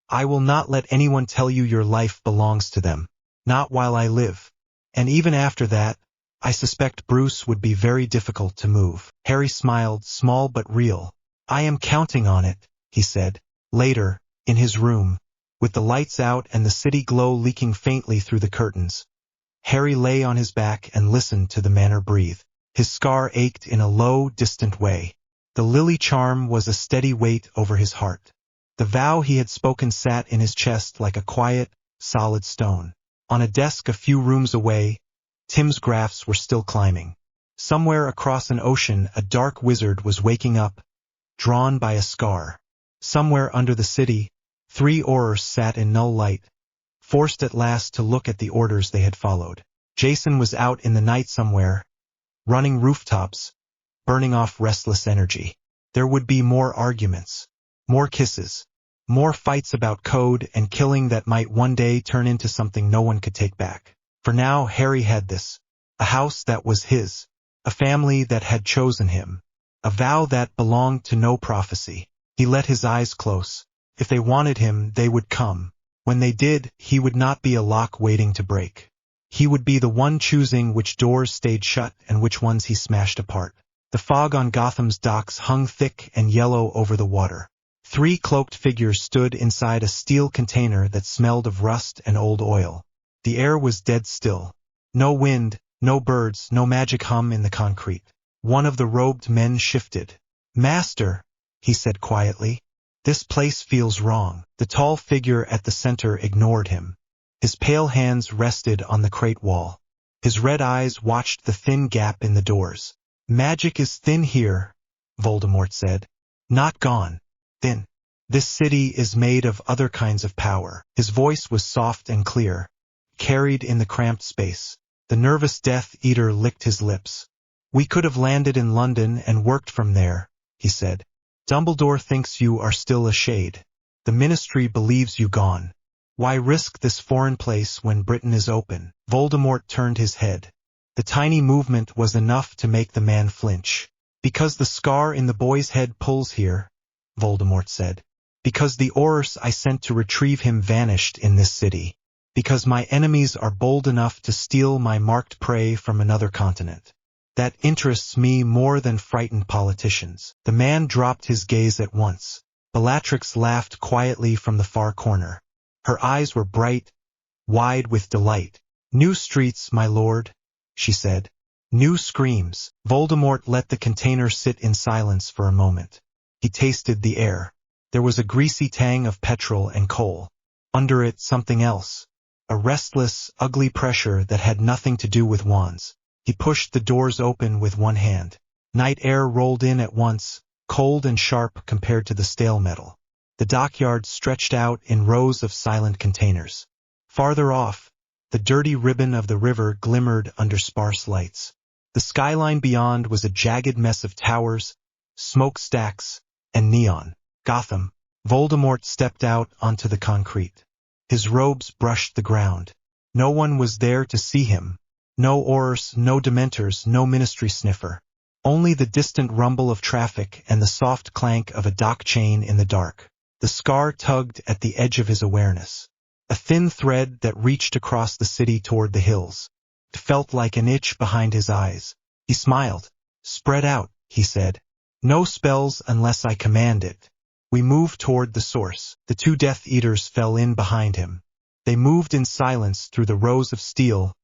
I will not let anyone tell you your life belongs to them, not while I live. And even after that, I suspect Bruce would be very difficult to move. Harry smiled, small but real. I am counting on it, he said. Later, in his room, with the lights out and the city glow leaking faintly through the curtains, Harry lay on his back and listened to the manor breathe. His scar ached in a low, distant way. The lily charm was a steady weight over his heart. The vow he had spoken sat in his chest like a quiet, solid stone. On a desk a few rooms away, Tim's graphs were still climbing. Somewhere across an ocean a dark wizard was waking up, drawn by a scar. Somewhere under the city, 3 Aurors sat in null light, forced at last to look at the orders they had followed. Jason was out in the night somewhere, running rooftops, burning off restless energy. There would be more arguments, more kisses, more fights about code and killing that might one day turn into something no one could take back. For now, Harry had this, a house that was his, a family that had chosen him, a vow that belonged to no prophecy. He let his eyes close. If they wanted him, they would come. When they did, he would not be a lock waiting to break. He would be the one choosing which doors stayed shut and which ones he smashed apart. The fog on Gotham's docks hung thick and yellow over the water. 3 cloaked figures stood inside a steel container that smelled of rust and old oil. The air was dead still. No wind, no birds, no magic hum in the concrete. One of the robed men shifted. Master, he said quietly, this place feels wrong. The tall figure at the center ignored him. His pale hands rested on the crate wall. His red eyes watched the thin gap in the doors. Magic is thin here, Voldemort said. Not gone. Thin. This city is made of other kinds of power. His voice was soft and clear, carried in the cramped space. The nervous Death Eater licked his lips. We could have landed in London and worked from there, he said. Dumbledore thinks you are still a shade. The Ministry believes you gone. Why risk this foreign place when Britain is open? Voldemort turned his head. The tiny movement was enough to make the man flinch. Because the scar in the boy's head pulls here, Voldemort said. Because the Aurors I sent to retrieve him vanished in this city. Because my enemies are bold enough to steal my marked prey from another continent. That interests me more than frightened politicians. The man dropped his gaze at once. Bellatrix laughed quietly from the far corner. Her eyes were bright, wide with delight. New streets, my lord, she said. New screams. Voldemort let the container sit in silence for a moment. He tasted the air. There was a greasy tang of petrol and coal. Under it, something else. A restless, ugly pressure that had nothing to do with wands. He pushed the doors open with one hand. Night air rolled in at once, cold and sharp compared to the stale metal. The dockyard stretched out in rows of silent containers. Farther off, the dirty ribbon of the river glimmered under sparse lights. The skyline beyond was a jagged mess of towers, smokestacks, and neon. Gotham. Voldemort stepped out onto the concrete. His robes brushed the ground. No one was there to see him. No Aurors, no Dementors, no Ministry sniffer. Only the distant rumble of traffic and the soft clank of a dock chain in the dark. The scar tugged at the edge of his awareness. A thin thread that reached across the city toward the hills. It felt like an itch behind his eyes. He smiled. Spread out, he said. No spells unless I command it. We moved toward the source. The 2 Death Eaters fell in behind him. They moved in silence through the rows of steel,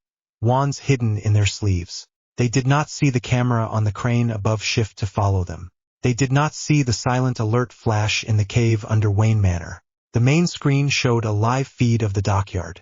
wands hidden in their sleeves. They did not see the camera on the crane above shift to follow them. They did not see the silent alert flash in the cave under Wayne Manor. The main screen showed a live feed of the dockyard.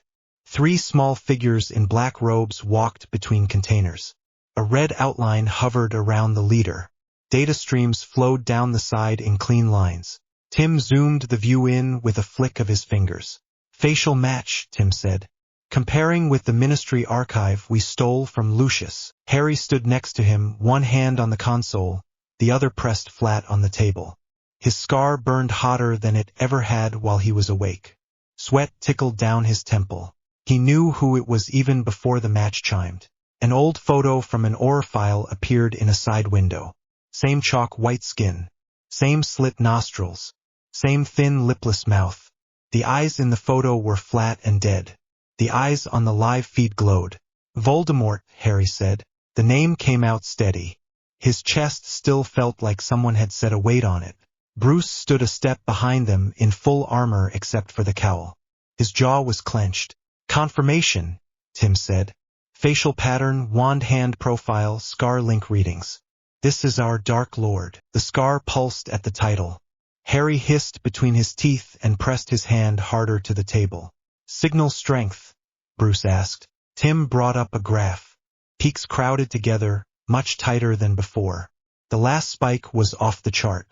3 small figures in black robes walked between containers. A red outline hovered around the leader. Data streams flowed down the side in clean lines. Tim zoomed the view in with a flick of his fingers. Facial match, Tim said. Comparing with the Ministry archive we stole from Lucius. Harry stood next to him, one hand on the console, the other pressed flat on the table. His scar burned hotter than it ever had while he was awake. Sweat tickled down his temple. He knew who it was even before the match chimed. An old photo from an OR file appeared in a side window. Same chalk white skin. Same slit nostrils. Same thin lipless mouth. The eyes in the photo were flat and dead. The eyes on the live feed glowed. Voldemort, Harry said. The name came out steady. His chest still felt like someone had set a weight on it. Bruce stood a step behind them in full armor except for the cowl. His jaw was clenched. Confirmation, Tim said. Facial pattern, wand hand profile, scar link readings. This is our Dark Lord. The scar pulsed at the title. Harry hissed between his teeth and pressed his hand harder to the table. Signal strength, Bruce asked. Tim brought up a graph. Peaks crowded together, much tighter than before. The last spike was off the chart.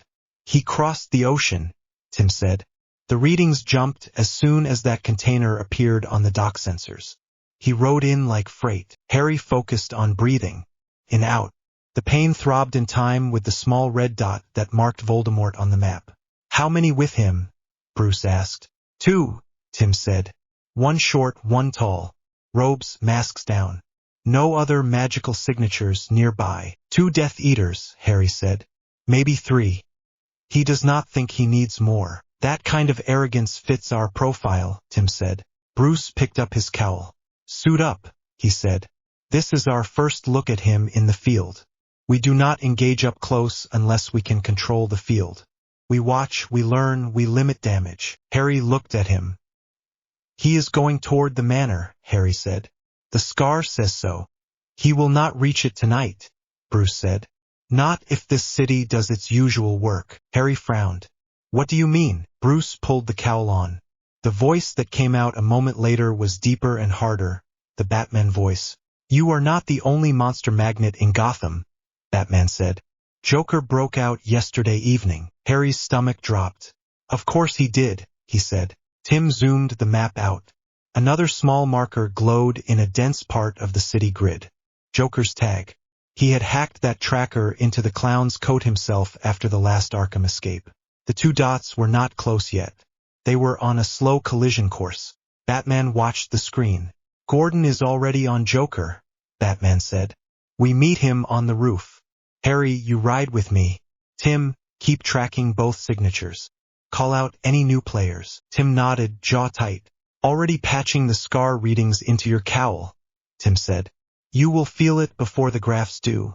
He crossed the ocean, Tim said. The readings jumped as soon as that container appeared on the dock sensors. He rode in like freight. Harry focused on breathing. In out. The pain throbbed in time with the small red dot that marked Voldemort on the map. How many with him? Bruce asked. 2, Tim said. 1 short, 1 tall. Robes, masks down. No other magical signatures nearby. 2 Death Eaters, Harry said. Maybe 3. He does not think he needs more. That kind of arrogance fits our profile, Tim said. Bruce picked up his cowl. Suit up, he said. This is our first look at him in the field. We do not engage up close unless we can control the field. We watch, we learn, we limit damage. Harry looked at him. He is going toward the manor, Harry said. The scar says so. He will not reach it tonight, Bruce said. Not if this city does its usual work. Harry frowned. What do you mean? Bruce pulled the cowl on. The voice that came out a moment later was deeper and harder, the Batman voice. You are not the only monster magnet in Gotham, Batman said. Joker broke out yesterday evening. Harry's stomach dropped. Of course he did, he said. Tim zoomed the map out. Another small marker glowed in a dense part of the city grid. Joker's tag. He had hacked that tracker into the clown's coat himself after the last Arkham escape. The 2 dots were not close yet. They were on a slow collision course. Batman watched the screen. Gordon is already on Joker, Batman said. We meet him on the roof. Harry, you ride with me. Tim, keep tracking both signatures. Call out any new players. Tim nodded, jaw tight. Already patching the scar readings into your cowl, Tim said. You will feel it before the graphs do.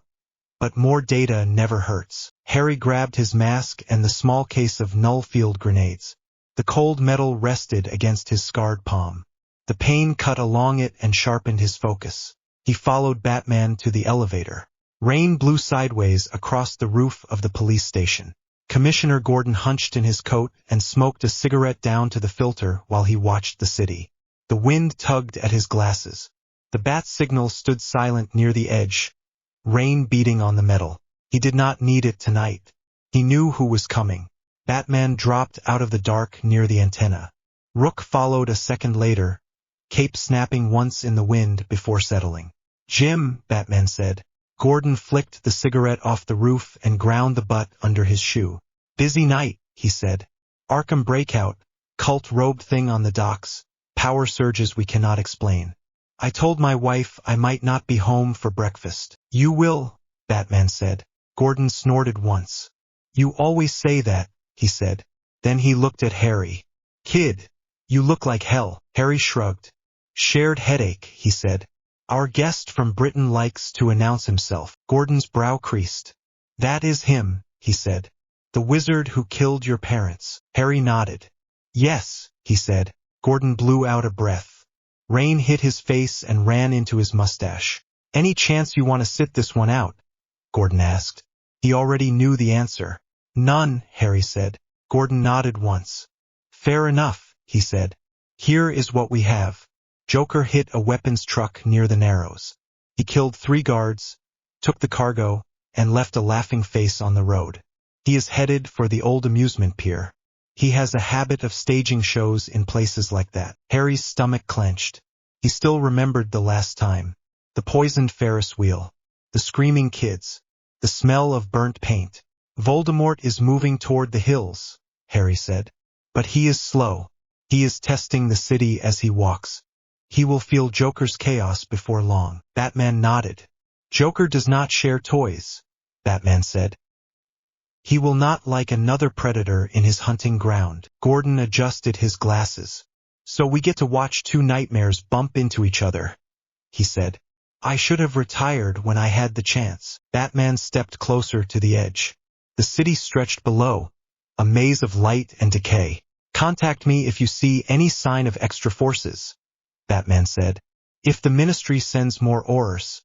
But more data never hurts. Harry grabbed his mask and the small case of null field grenades. The cold metal rested against his scarred palm. The pain cut along it and sharpened his focus. He followed Batman to the elevator. Rain blew sideways across the roof of the police station. Commissioner Gordon hunched in his coat and smoked a cigarette down to the filter while he watched the city. The wind tugged at his glasses. The bat signal stood silent near the edge, rain beating on the metal. He did not need it tonight. He knew who was coming. Batman dropped out of the dark near the antenna. Rook followed a second later, cape snapping once in the wind before settling. Jim, Batman said. Gordon flicked the cigarette off the roof and ground the butt under his shoe. Busy night, he said. Arkham breakout, cult robe thing on the docks, power surges we cannot explain. I told my wife I might not be home for breakfast. You will, Batman said. Gordon snorted once. You always say that, he said. Then he looked at Harry. Kid, you look like hell. Harry shrugged. Shared headache, he said. Our guest from Britain likes to announce himself. Gordon's brow creased. That is him, he said. The wizard who killed your parents. Harry nodded. Yes, he said. Gordon blew out a breath. Rain hit his face and ran into his mustache. Any chance you want to sit this one out? Gordon asked. He already knew the answer. None, Harry said. Gordon nodded once. Fair enough, he said. Here is what we have. Joker hit a weapons truck near the Narrows. He killed 3 guards, took the cargo, and left a laughing face on the road. He is headed for the old amusement pier. He has a habit of staging shows in places like that. Harry's stomach clenched. He still remembered the last time. The poisoned Ferris wheel. The screaming kids. The smell of burnt paint. Voldemort is moving toward the hills, Harry said. But he is slow. He is testing the city as he walks. He will feel Joker's chaos before long. Batman nodded. Joker does not share toys, Batman said. He will not like another predator in his hunting ground. Gordon adjusted his glasses. So we get to watch 2 nightmares bump into each other, he said. I should have retired when I had the chance. Batman stepped closer to the edge. The city stretched below, a maze of light and decay. Contact me if you see any sign of extra forces, Batman said. If the Ministry sends more Aurors,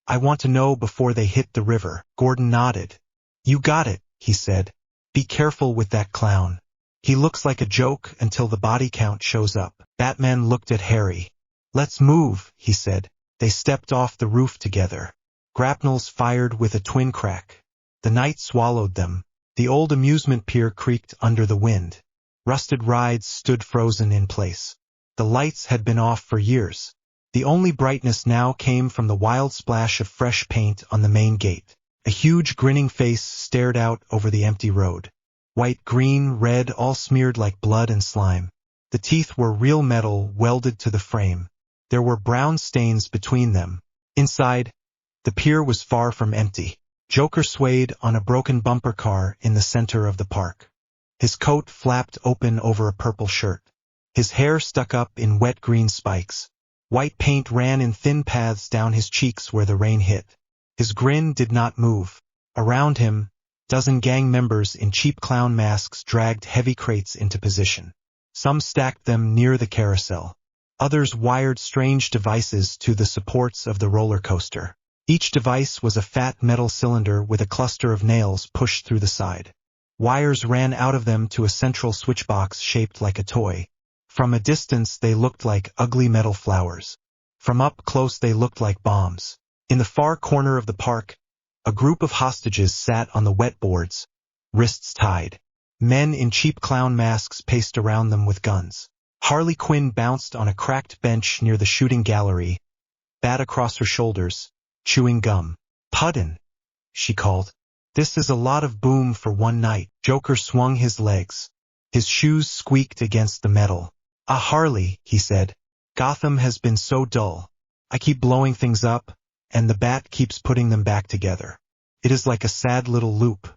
I want to know before they hit the river. Gordon nodded. You got it, he said. Be careful with that clown. He looks like a joke until the body count shows up. Batman looked at Harry. Let's move, he said. They stepped off the roof together. Grapnels fired with a twin crack. The night swallowed them. The old amusement pier creaked under the wind. Rusted rides stood frozen in place. The lights had been off for years. The only brightness now came from the wild splash of fresh paint on the main gate. A huge grinning face stared out over the empty road. White, green, red, all smeared like blood and slime. The teeth were real metal welded to the frame. There were brown stains between them. Inside, the pier was far from empty. Joker swayed on a broken bumper car in the center of the park. His coat flapped open over a purple shirt. His hair stuck up in wet green spikes. White paint ran in thin paths down his cheeks where the rain hit. His grin did not move. Around him, dozen gang members in cheap clown masks dragged heavy crates into position. Some stacked them near the carousel. Others wired strange devices to the supports of the roller coaster. Each device was a fat metal cylinder with a cluster of nails pushed through the side. Wires ran out of them to a central switchbox shaped like a toy. From a distance they looked like ugly metal flowers. From up close they looked like bombs. In the far corner of the park, a group of hostages sat on the wet boards, wrists tied. Men in cheap clown masks paced around them with guns. Harley Quinn bounced on a cracked bench near the shooting gallery, bat across her shoulders, chewing gum. Puddin', she called. This is a lot of boom for one night. Joker swung his legs. His shoes squeaked against the metal. Ah, Harley, he said. Gotham has been so dull. I keep blowing things up, and the bat keeps putting them back together. It is like a sad little loop.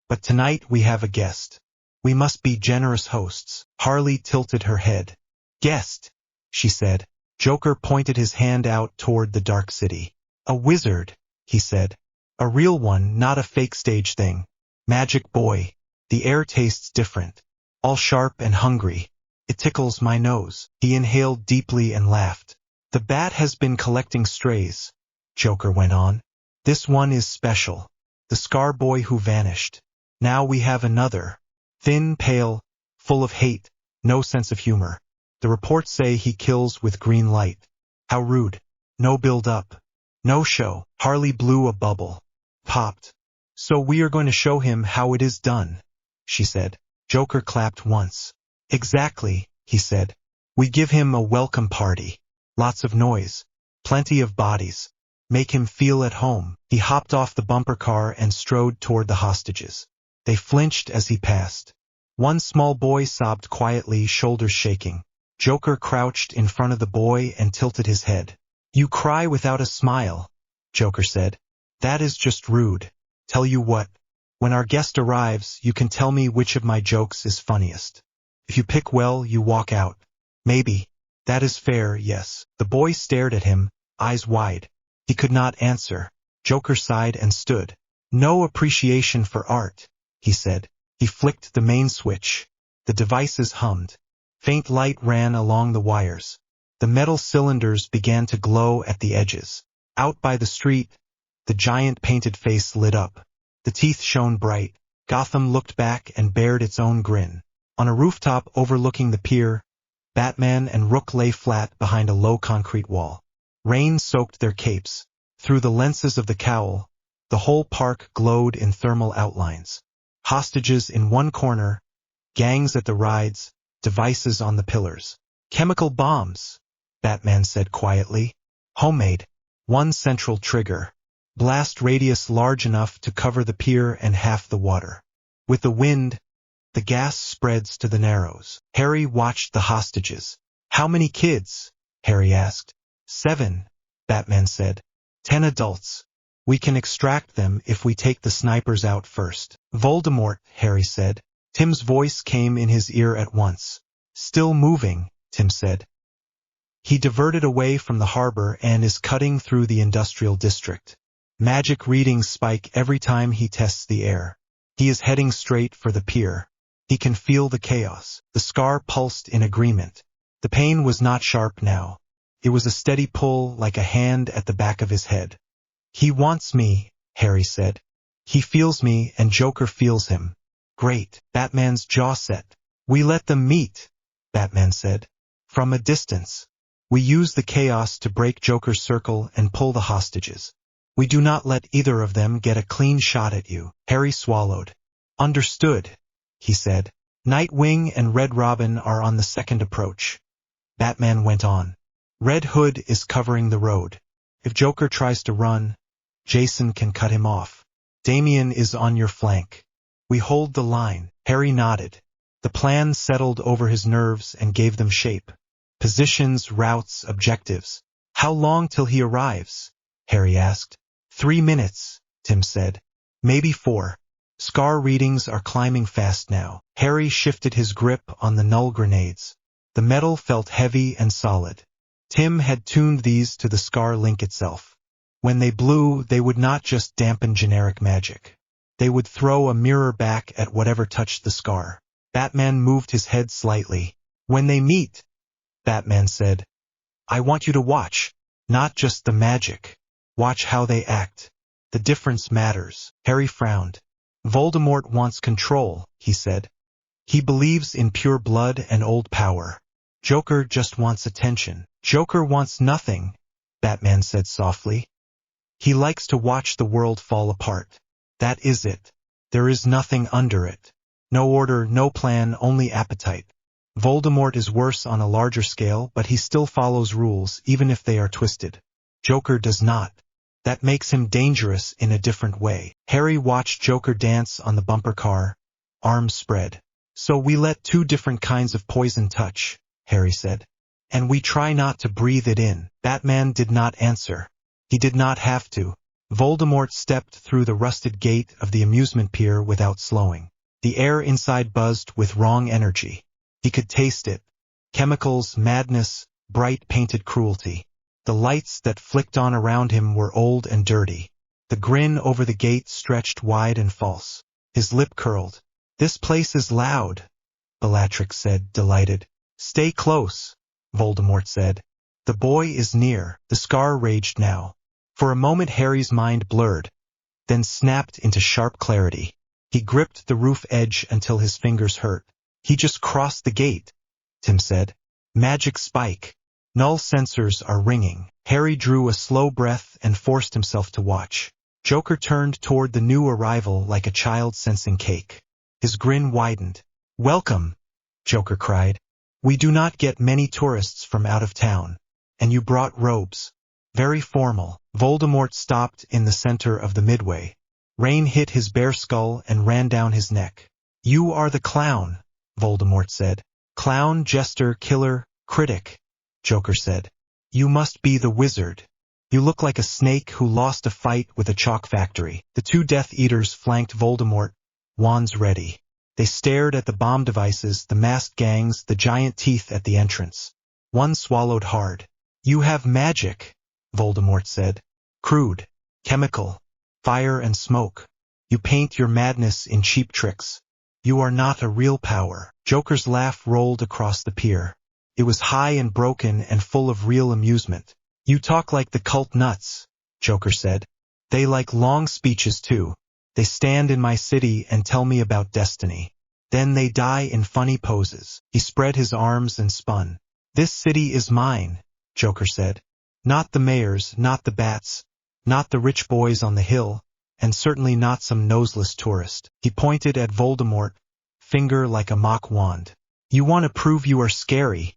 But tonight we have a guest. We must be generous hosts. Harley tilted her head. Guest, she said. Joker pointed his hand out toward the dark city. A wizard, he said. A real one, not a fake stage thing. Magic boy. The air tastes different. All sharp and hungry. It tickles my nose. He inhaled deeply and laughed. The bat has been collecting strays, Joker went on. This one is special. The Scar boy who vanished. Now we have another. Thin, pale, full of hate, no sense of humor. The reports say he kills with green light. How rude. No build-up. No show. Harley blew a bubble. Popped. So we are going to show him how it is done, she said. Joker clapped once. Exactly, he said. We give him a welcome party. Lots of noise. Plenty of bodies. Make him feel at home. He hopped off the bumper car and strode toward the hostages. They flinched as he passed. One small boy sobbed quietly, shoulders shaking. Joker crouched in front of the boy and tilted his head. You cry without a smile, Joker said. That is just rude. Tell you what, when our guest arrives, you can tell me which of my jokes is funniest. If you pick well, you walk out. Maybe. That is fair, yes. The boy stared at him, eyes wide. He could not answer. Joker sighed and stood. No appreciation for art, he said. He flicked the main switch. The devices hummed. Faint light ran along the wires. The metal cylinders began to glow at the edges. Out by the street, the giant painted face lit up. The teeth shone bright. Gotham looked back and bared its own grin. On a rooftop overlooking the pier, Batman and Rook lay flat behind a low concrete wall. Rain soaked their capes. Through the lenses of the cowl, the whole park glowed in thermal outlines. Hostages in one corner, gangs at the rides, devices on the pillars. Chemical bombs, Batman said quietly. Homemade. One central trigger. Blast radius large enough to cover the pier and half the water. With the wind, the gas spreads to the Narrows. Harry watched the hostages. How many kids? Harry asked. 7, Batman said. 10 adults. We can extract them if we take the snipers out first. Voldemort, Harry said. Tim's voice came in his ear at once. Still moving, Tim said. He diverted away from the harbor and is cutting through the industrial district. Magic readings spike every time he tests the air. He is heading straight for the pier. He can feel the chaos. The scar pulsed in agreement. The pain was not sharp now. It was a steady pull like a hand at the back of his head. He wants me, Harry said. He feels me and Joker feels him. Great. Batman's jaw set. We let them meet, Batman said. From a distance. We use the chaos to break Joker's circle and pull the hostages. We do not let either of them get a clean shot at you. Harry swallowed. Understood, he said. Nightwing and Red Robin are on the second approach. Batman went on. Red Hood is covering the road. If Joker tries to run, Jason can cut him off. Damian is on your flank. We hold the line. Harry nodded. The plan settled over his nerves and gave them shape. Positions, routes, objectives. How long till he arrives? Harry asked. 3 minutes, Tim said. Maybe 4. Scar readings are climbing fast now. Harry shifted his grip on the null grenades. The metal felt heavy and solid. Tim had tuned these to the scar link itself. When they blew, they would not just dampen generic magic. They would throw a mirror back at whatever touched the scar. Batman moved his head slightly. When they meet, Batman said, I want you to watch, not just the magic. Watch how they act. The difference matters. Harry frowned. Voldemort wants control, he said. He believes in pure blood and old power. Joker just wants attention. Joker wants nothing, Batman said softly. He likes to watch the world fall apart. That is it. There is nothing under it. No order, no plan, only appetite. Voldemort is worse on a larger scale, but he still follows rules, even if they are twisted. Joker does not. That makes him dangerous in a different way. Harry watched Joker dance on the bumper car, arms spread. So we let 2 different kinds of poison touch, Harry said. And we try not to breathe it in. Batman did not answer. He did not have to. Voldemort stepped through the rusted gate of the amusement pier without slowing. The air inside buzzed with wrong energy. He could taste it. Chemicals, madness, bright painted cruelty. The lights that flicked on around him were old and dirty. The grin over the gate stretched wide and false. His lip curled. This place is loud, Bellatrix said, delighted. Stay close, Voldemort said. The boy is near. The scar raged now. For a moment Harry's mind blurred, then snapped into sharp clarity. He gripped the roof edge until his fingers hurt. He just crossed the gate, Tim said. Magic spike. Null sensors are ringing. Harry drew a slow breath and forced himself to watch. Joker turned toward the new arrival like a child sensing cake. His grin widened. Welcome, Joker cried. We do not get many tourists from out of town. And you brought robes. Very formal. Voldemort stopped in the center of the midway. Rain hit his bare skull and ran down his neck. You are the clown, Voldemort said. Clown, jester, killer, critic, Joker said. You must be the wizard. You look like a snake who lost a fight with a chalk factory. The 2 Death Eaters flanked Voldemort, wands ready. They stared at the bomb devices, the masked gangs, the giant teeth at the entrance. One swallowed hard. You have magic, Voldemort said. Crude, chemical, fire and smoke. You paint your madness in cheap tricks. You are not a real power. Joker's laugh rolled across the pier. It was high and broken and full of real amusement. You talk like the cult nuts, Joker said. They like long speeches too. They stand in my city and tell me about destiny. Then they die in funny poses. He spread his arms and spun. This city is mine, Joker said. Not the mayor's, not the bats, not the rich boys on the hill, and certainly not some noseless tourist. He pointed at Voldemort, finger like a mock wand. You want to prove you are scary,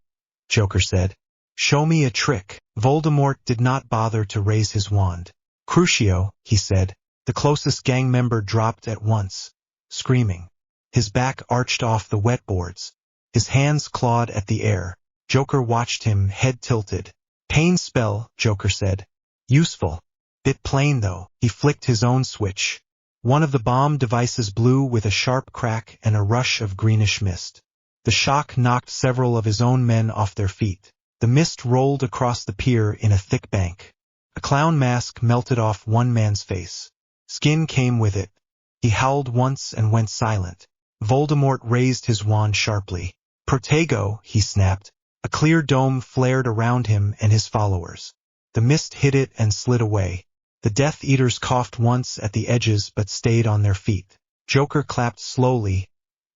Joker said. Show me a trick. Voldemort did not bother to raise his wand. Crucio, he said. The closest gang member dropped at once, screaming. His back arched off the wet boards. His hands clawed at the air. Joker watched him, head tilted. Pain spell, Joker said. Useful. Bit plain though. He flicked his own switch. One of the bomb devices blew with a sharp crack and a rush of greenish mist. The shock knocked several of his own men off their feet. The mist rolled across the pier in a thick bank. A clown mask melted off one man's face. Skin came with it. He howled once and went silent. Voldemort raised his wand sharply. Protego, he snapped. A clear dome flared around him and his followers. The mist hit it and slid away. The Death Eaters coughed once at the edges but stayed on their feet. Joker clapped slowly,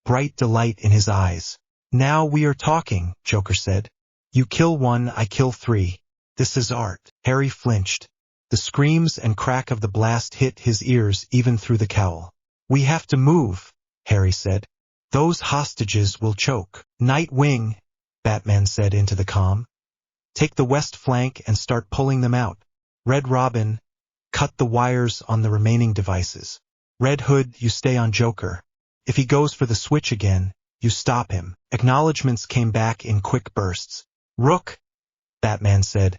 bright delight in his eyes. Now we are talking, Joker said. You kill one, I kill three. This is art. Harry flinched. The screams and crack of the blast hit his ears even through the cowl. We have to move, Harry said. Those hostages will choke. Nightwing, Batman said into the calm. Take the west flank and start pulling them out. Red Robin, cut the wires on the remaining devices. Red Hood, you stay on Joker. If he goes for the switch again, you stop him. Acknowledgements came back in quick bursts. Rook, Batman said.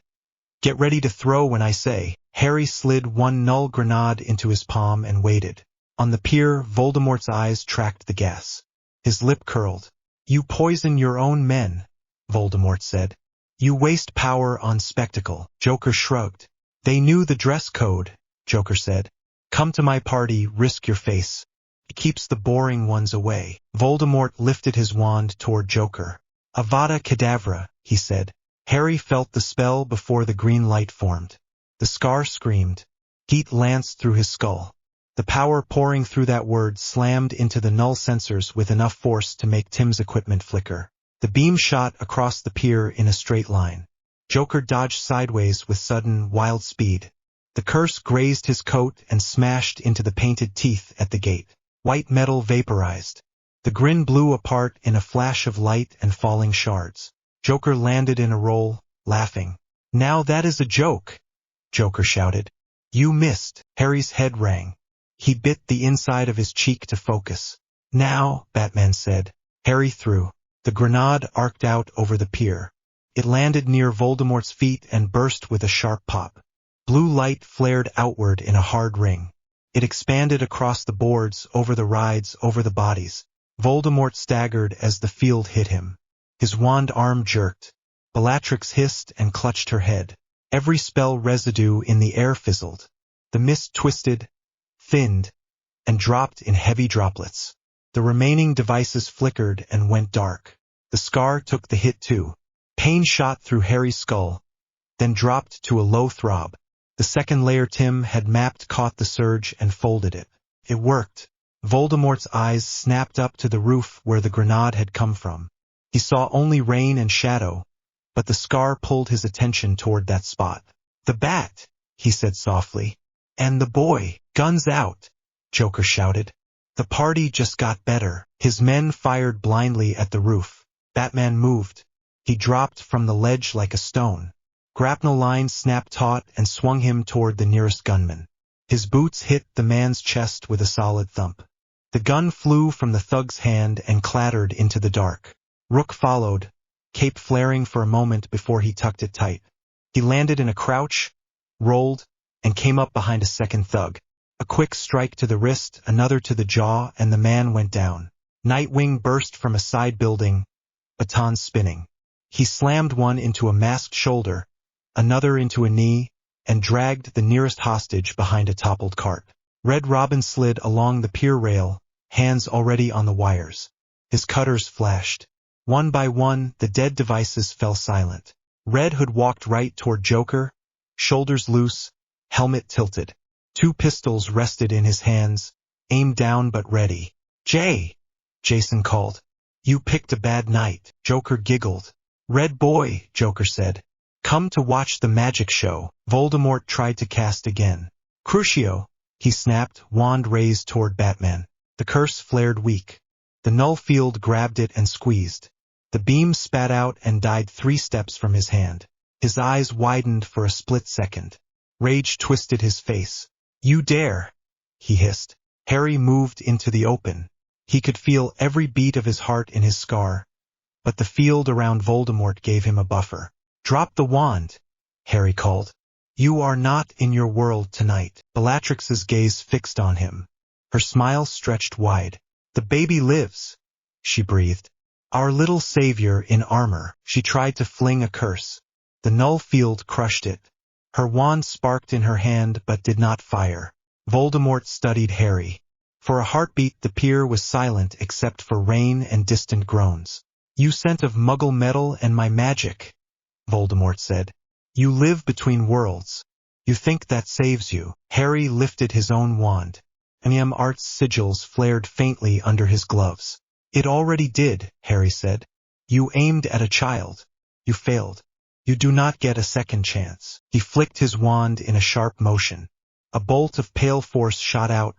Get ready to throw when I say. Harry slid one null grenade into his palm and waited. On the pier, Voldemort's eyes tracked the gas. His lip curled. You poison your own men, Voldemort said. You waste power on spectacle. Joker shrugged. They knew the dress code, Joker said. Come to my party, risk your face. It keeps the boring ones away. Voldemort lifted his wand toward Joker. Avada Kedavra, he said. Harry felt the spell before the green light formed. The scar screamed. Heat lanced through his skull. The power pouring through that word slammed into the null sensors with enough force to make Tim's equipment flicker. The beam shot across the pier in a straight line. Joker dodged sideways with sudden, wild speed. The curse grazed his coat and smashed into the painted teeth at the gate. White metal vaporized. The grin blew apart in a flash of light and falling shards. Joker landed in a roll, laughing. Now that is a joke, Joker shouted. You missed. Harry's head rang. He bit the inside of his cheek to focus. Now, Batman said. Harry threw. The grenade arced out over the pier. It landed near Voldemort's feet and burst with a sharp pop. Blue light flared outward in a hard ring. It expanded across the boards, over the rides, over the bodies. Voldemort staggered as the field hit him. His wand arm jerked. Bellatrix hissed and clutched her head. Every spell residue in the air fizzled. The mist twisted, thinned, and dropped in heavy droplets. The remaining devices flickered and went dark. The scar took the hit too. Pain shot through Harry's skull, then dropped to a low throb. The second layer Tim had mapped caught the surge and folded it. It worked. Voldemort's eyes snapped up to the roof where the grenade had come from. He saw only rain and shadow, but the scar pulled his attention toward that spot. The bat, he said softly. And the boy. Guns out, Joker shouted. The party just got better. His men fired blindly at the roof. Batman moved. He dropped from the ledge like a stone. Grapnel lines snapped taut and swung him toward the nearest gunman. His boots hit the man's chest with a solid thump. The gun flew from the thug's hand and clattered into the dark. Rook followed, cape flaring for a moment before he tucked it tight. He landed in a crouch, rolled, and came up behind a second thug. A quick strike to the wrist, another to the jaw, and the man went down. Nightwing burst from a side building, baton spinning. He slammed one into a masked shoulder, another into a knee, and dragged the nearest hostage behind a toppled cart. Red Robin slid along the pier rail, hands already on the wires. His cutters flashed. One by one, the dead devices fell silent. Red Hood walked right toward Joker, shoulders loose, helmet tilted. Two pistols rested in his hands, aimed down but ready. "Jay!" Jason called. "You picked a bad night," Joker giggled. "Red boy," Joker said. "Come to watch the magic show." Voldemort tried to cast again. "Crucio!" he snapped, wand raised toward Batman. The curse flared weak. The null field grabbed it and squeezed. The beam spat out and died 3 steps from his hand. His eyes widened for a split second. Rage twisted his face. "You dare!" he hissed. Harry moved into the open. He could feel every beat of his heart in his scar, but the field around Voldemort gave him a buffer. "Drop the wand," Harry called. "You are not in your world tonight." Bellatrix's gaze fixed on him. Her smile stretched wide. "The baby lives," she breathed. "Our little savior in armor." She tried to fling a curse. The null field crushed it. Her wand sparked in her hand but did not fire. Voldemort studied Harry. For a heartbeat the pier was silent except for rain and distant groans. "You scent of Muggle metal and my magic," Voldemort said. "You live between worlds. You think that saves you." Harry lifted his own wand. Art's sigils flared faintly under his gloves. "It already did," Harry said. "You aimed at a child. You failed. You do not get a second chance." He flicked his wand in a sharp motion. A bolt of pale force shot out,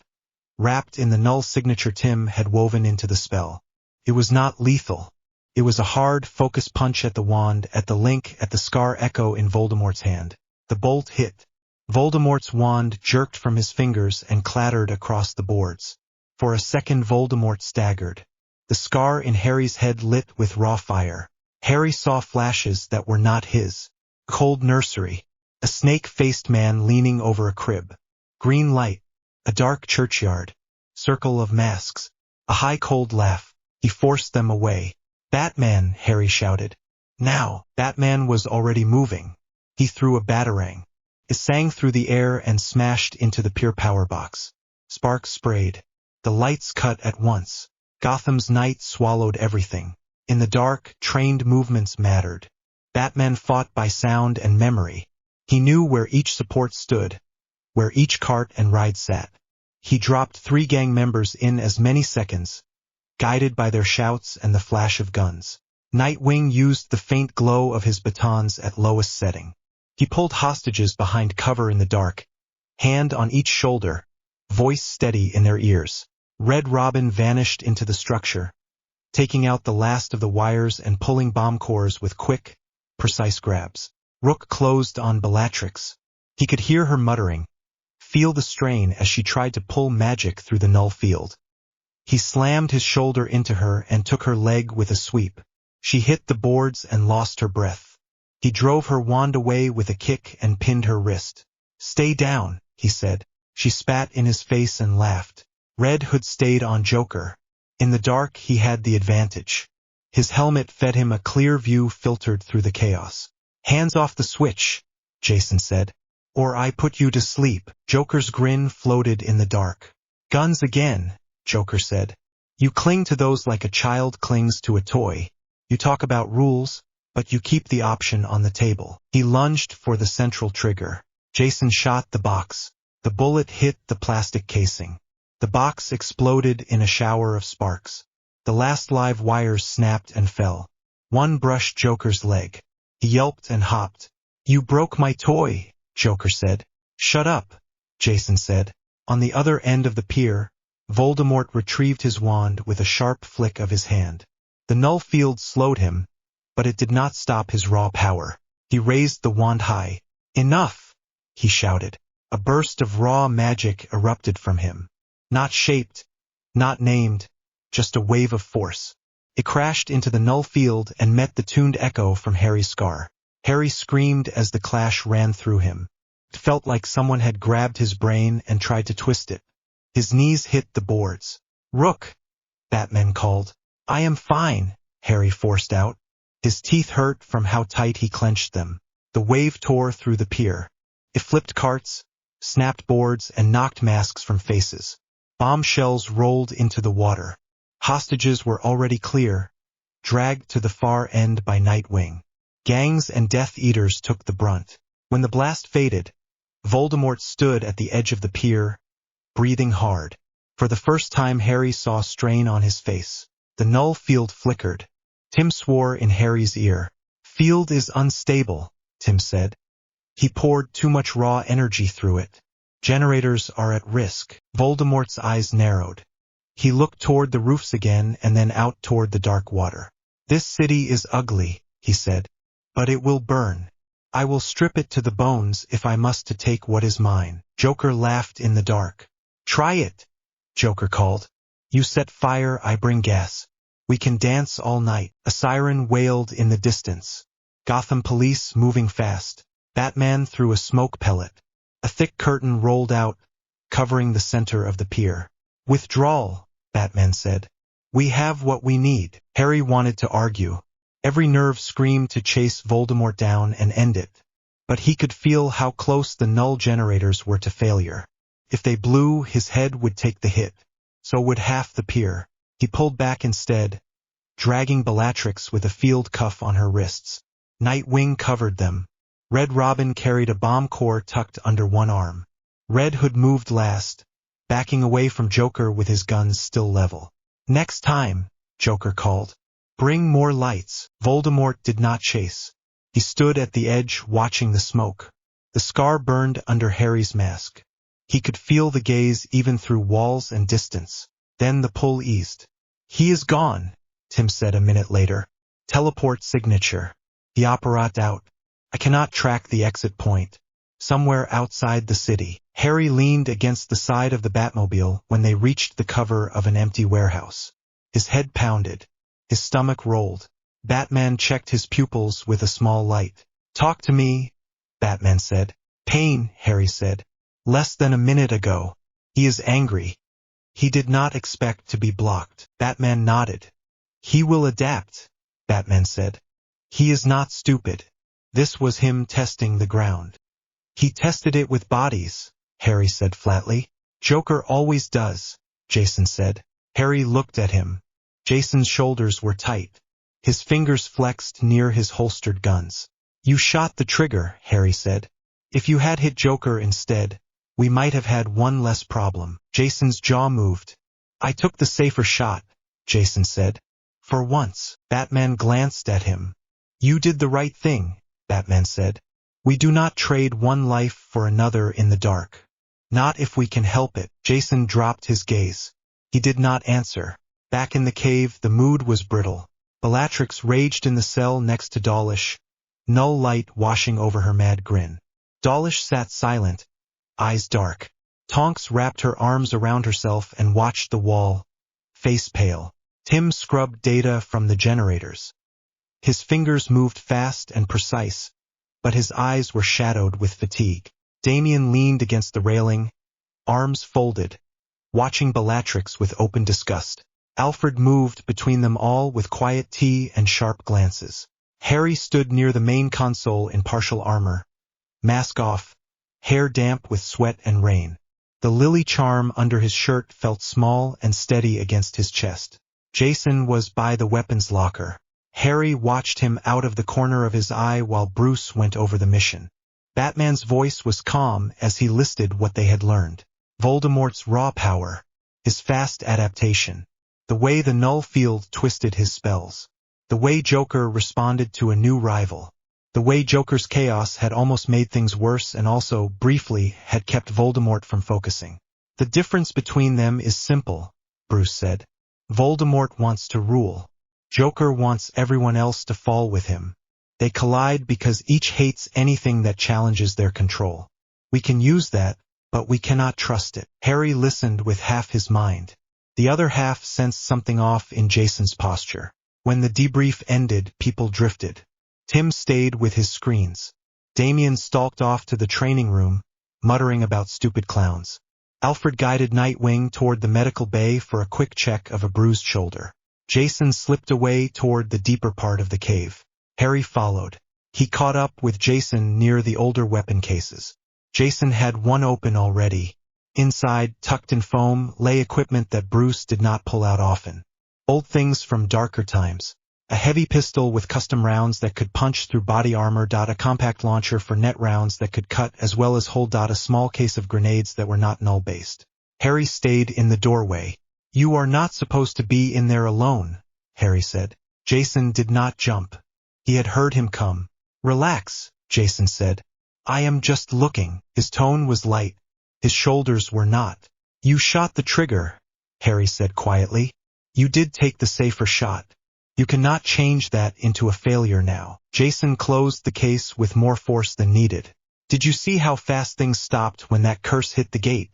wrapped in the null signature Tim had woven into the spell. It was not lethal. It was a hard, focused punch at the wand, at the link, at the scar echo in Voldemort's hand. The bolt hit. Voldemort's wand jerked from his fingers and clattered across the boards. For a second Voldemort staggered. The scar in Harry's head lit with raw fire. Harry saw flashes that were not his. Cold nursery. A snake-faced man leaning over a crib. Green light. A dark churchyard. Circle of masks. A high cold laugh. He forced them away. "Batman!" Harry shouted. Now, Batman was already moving. He threw a batarang. It sang through the air and smashed into the pier power box. Sparks sprayed. The lights cut at once. Gotham's night swallowed everything. In the dark, trained movements mattered. Batman fought by sound and memory. He knew where each support stood, where each cart and ride sat. He dropped 3 gang members in as many seconds, guided by their shouts and the flash of guns. Nightwing used the faint glow of his batons at lowest setting. He pulled hostages behind cover in the dark, hand on each shoulder, voice steady in their ears. Red Robin vanished into the structure, taking out the last of the wires and pulling bomb cores with quick, precise grabs. Rook closed on Bellatrix. He could hear her muttering, feel the strain as she tried to pull magic through the null field. He slammed his shoulder into her and took her leg with a sweep. She hit the boards and lost her breath. He drove her wand away with a kick and pinned her wrist. "Stay down," he said. She spat in his face and laughed. Red Hood stayed on Joker. In the dark he had the advantage. His helmet fed him a clear view filtered through the chaos. "Hands off the switch," Jason said. "Or I put you to sleep." Joker's grin floated in the dark. "Guns again," Joker said. "You cling to those like a child clings to a toy. You talk about rules, but you keep the option on the table." He lunged for the central trigger. Jason shot the box. The bullet hit the plastic casing. The box exploded in a shower of sparks. The last live wires snapped and fell. One brushed Joker's leg. He yelped and hopped. "You broke my toy," Joker said. "Shut up," Jason said. On the other end of the pier, Voldemort retrieved his wand with a sharp flick of his hand. The null field slowed him, but it did not stop his raw power. He raised the wand high. "Enough!" he shouted. A burst of raw magic erupted from him. Not shaped, not named, just a wave of force. It crashed into the null field and met the tuned echo from Harry's scar. Harry screamed as the clash ran through him. It felt like someone had grabbed his brain and tried to twist it. His knees hit the boards. "Rook," Batman called. "I am fine," Harry forced out. His teeth hurt from how tight he clenched them. The wave tore through the pier. It flipped carts, snapped boards, and knocked masks from faces. Bombshells rolled into the water. Hostages were already clear, dragged to the far end by Nightwing. Gangs and Death Eaters took the brunt. When the blast faded, Voldemort stood at the edge of the pier, breathing hard. For the first time Harry saw strain on his face. The null field flickered. Tim swore in Harry's ear. "Field is unstable," Tim said. "He poured too much raw energy through it. Generators are at risk." Voldemort's eyes narrowed. He looked toward the roofs again and then out toward the dark water. "This city is ugly," he said, "but it will burn. I will strip it to the bones if I must to take what is mine." Joker laughed in the dark. "Try it," Joker called. "You set fire, I bring gas. We can dance all night." A siren wailed in the distance. Gotham police moving fast. Batman threw a smoke pellet. A thick curtain rolled out, covering the center of the pier. "Withdrawal," Batman said. "We have what we need." Harry wanted to argue. Every nerve screamed to chase Voldemort down and end it. But he could feel how close the null generators were to failure. If they blew, his head would take the hit. So would half the pier. He pulled back instead, dragging Bellatrix with a field cuff on her wrists. Nightwing covered them. Red Robin carried a bomb core tucked under one arm. Red Hood moved last, backing away from Joker with his guns still level. "Next time," Joker called. "Bring more lights." Voldemort did not chase. He stood at the edge watching the smoke. The scar burned under Harry's mask. He could feel the gaze even through walls and distance. Then the pull eased. "He is gone," Tim said a minute later. "Teleport signature. The apparat out. I cannot track the exit point. Somewhere outside the city." Harry leaned against the side of the Batmobile when they reached the cover of an empty warehouse. His head pounded. His stomach rolled. Batman checked his pupils with a small light. "Talk to me," Batman said. "Pain," Harry said. "Less than a minute ago. He is angry." He did not expect to be blocked. Batman nodded. "He will adapt," Batman said. "He is not stupid." This was him testing the ground. "He tested it with bodies," Harry said flatly. "Joker always does," Jason said. Harry looked at him. Jason's shoulders were tight. His fingers flexed near his holstered guns. "You shot the trigger," Harry said. "If you had hit Joker instead, we might have had one less problem." Jason's jaw moved. "I took the safer shot," Jason said. "For once." Batman glanced at him. "You did the right thing," Batman said. "We do not trade one life for another in the dark. Not if we can help it." Jason dropped his gaze. He did not answer. Back in the cave, the mood was brittle. Bellatrix raged in the cell next to Dawlish, null light washing over her mad grin. Dawlish sat silent, eyes dark. Tonks wrapped her arms around herself and watched the wall, face pale. Tim scrubbed data from the generators. His fingers moved fast and precise, but his eyes were shadowed with fatigue. Damien leaned against the railing, arms folded, watching Bellatrix with open disgust. Alfred moved between them all with quiet tea and sharp glances. Harry stood near the main console in partial armor, mask off, hair damp with sweat and rain. The lily charm under his shirt felt small and steady against his chest. Jason was by the weapons locker. Harry watched him out of the corner of his eye while Bruce went over the mission. Batman's voice was calm as he listed what they had learned. Voldemort's raw power, his fast adaptation, the way the null field twisted his spells, the way Joker responded to a new rival, the way Joker's chaos had almost made things worse and also, briefly, had kept Voldemort from focusing. "The difference between them is simple," Bruce said. "Voldemort wants to rule. Joker wants everyone else to fall with him. They collide because each hates anything that challenges their control. We can use that, but we cannot trust it." Harry listened with half his mind. The other half sensed something off in Jason's posture. When the debrief ended, people drifted. Tim stayed with his screens. Damien stalked off to the training room, muttering about stupid clowns. Alfred guided Nightwing toward the medical bay for a quick check of a bruised shoulder. Jason slipped away toward the deeper part of the cave. Harry followed. He caught up with Jason near the older weapon cases. Jason had one open already. Inside, tucked in foam, lay equipment that Bruce did not pull out often. Old things from darker times. A heavy pistol with custom rounds that could punch through body armor. A compact launcher for net rounds that could cut as well as hold. A small case of grenades that were not null-based. Harry stayed in the doorway. You are not supposed to be in there alone, Harry said. Jason did not jump. He had heard him come. Relax, Jason said. I am just looking. His tone was light. His shoulders were not. You shot the trigger, Harry said quietly. You did take the safer shot. You cannot change that into a failure now. Jason closed the case with more force than needed. Did you see how fast things stopped when that curse hit the gate?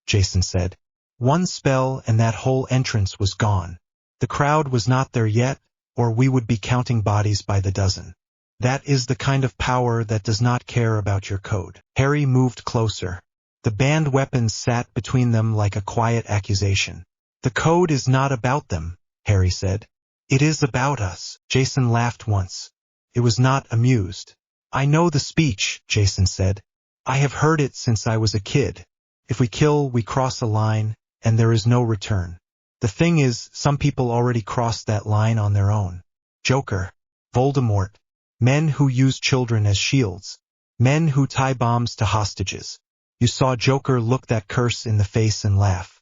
Jason said. One spell and that whole entrance was gone. The crowd was not there yet, or we would be counting bodies by the dozen. That is the kind of power that does not care about your code. Harry moved closer. The banned weapons sat between them like a quiet accusation. The code is not about them, Harry said. It is about us. Jason laughed once. It was not amused. I know the speech, Jason said. I have heard it since I was a kid. If we kill, we cross a line, and there is no return. The thing is, some people already crossed that line on their own. Joker, Voldemort, men who use children as shields, men who tie bombs to hostages. You saw Joker look that curse in the face and laugh.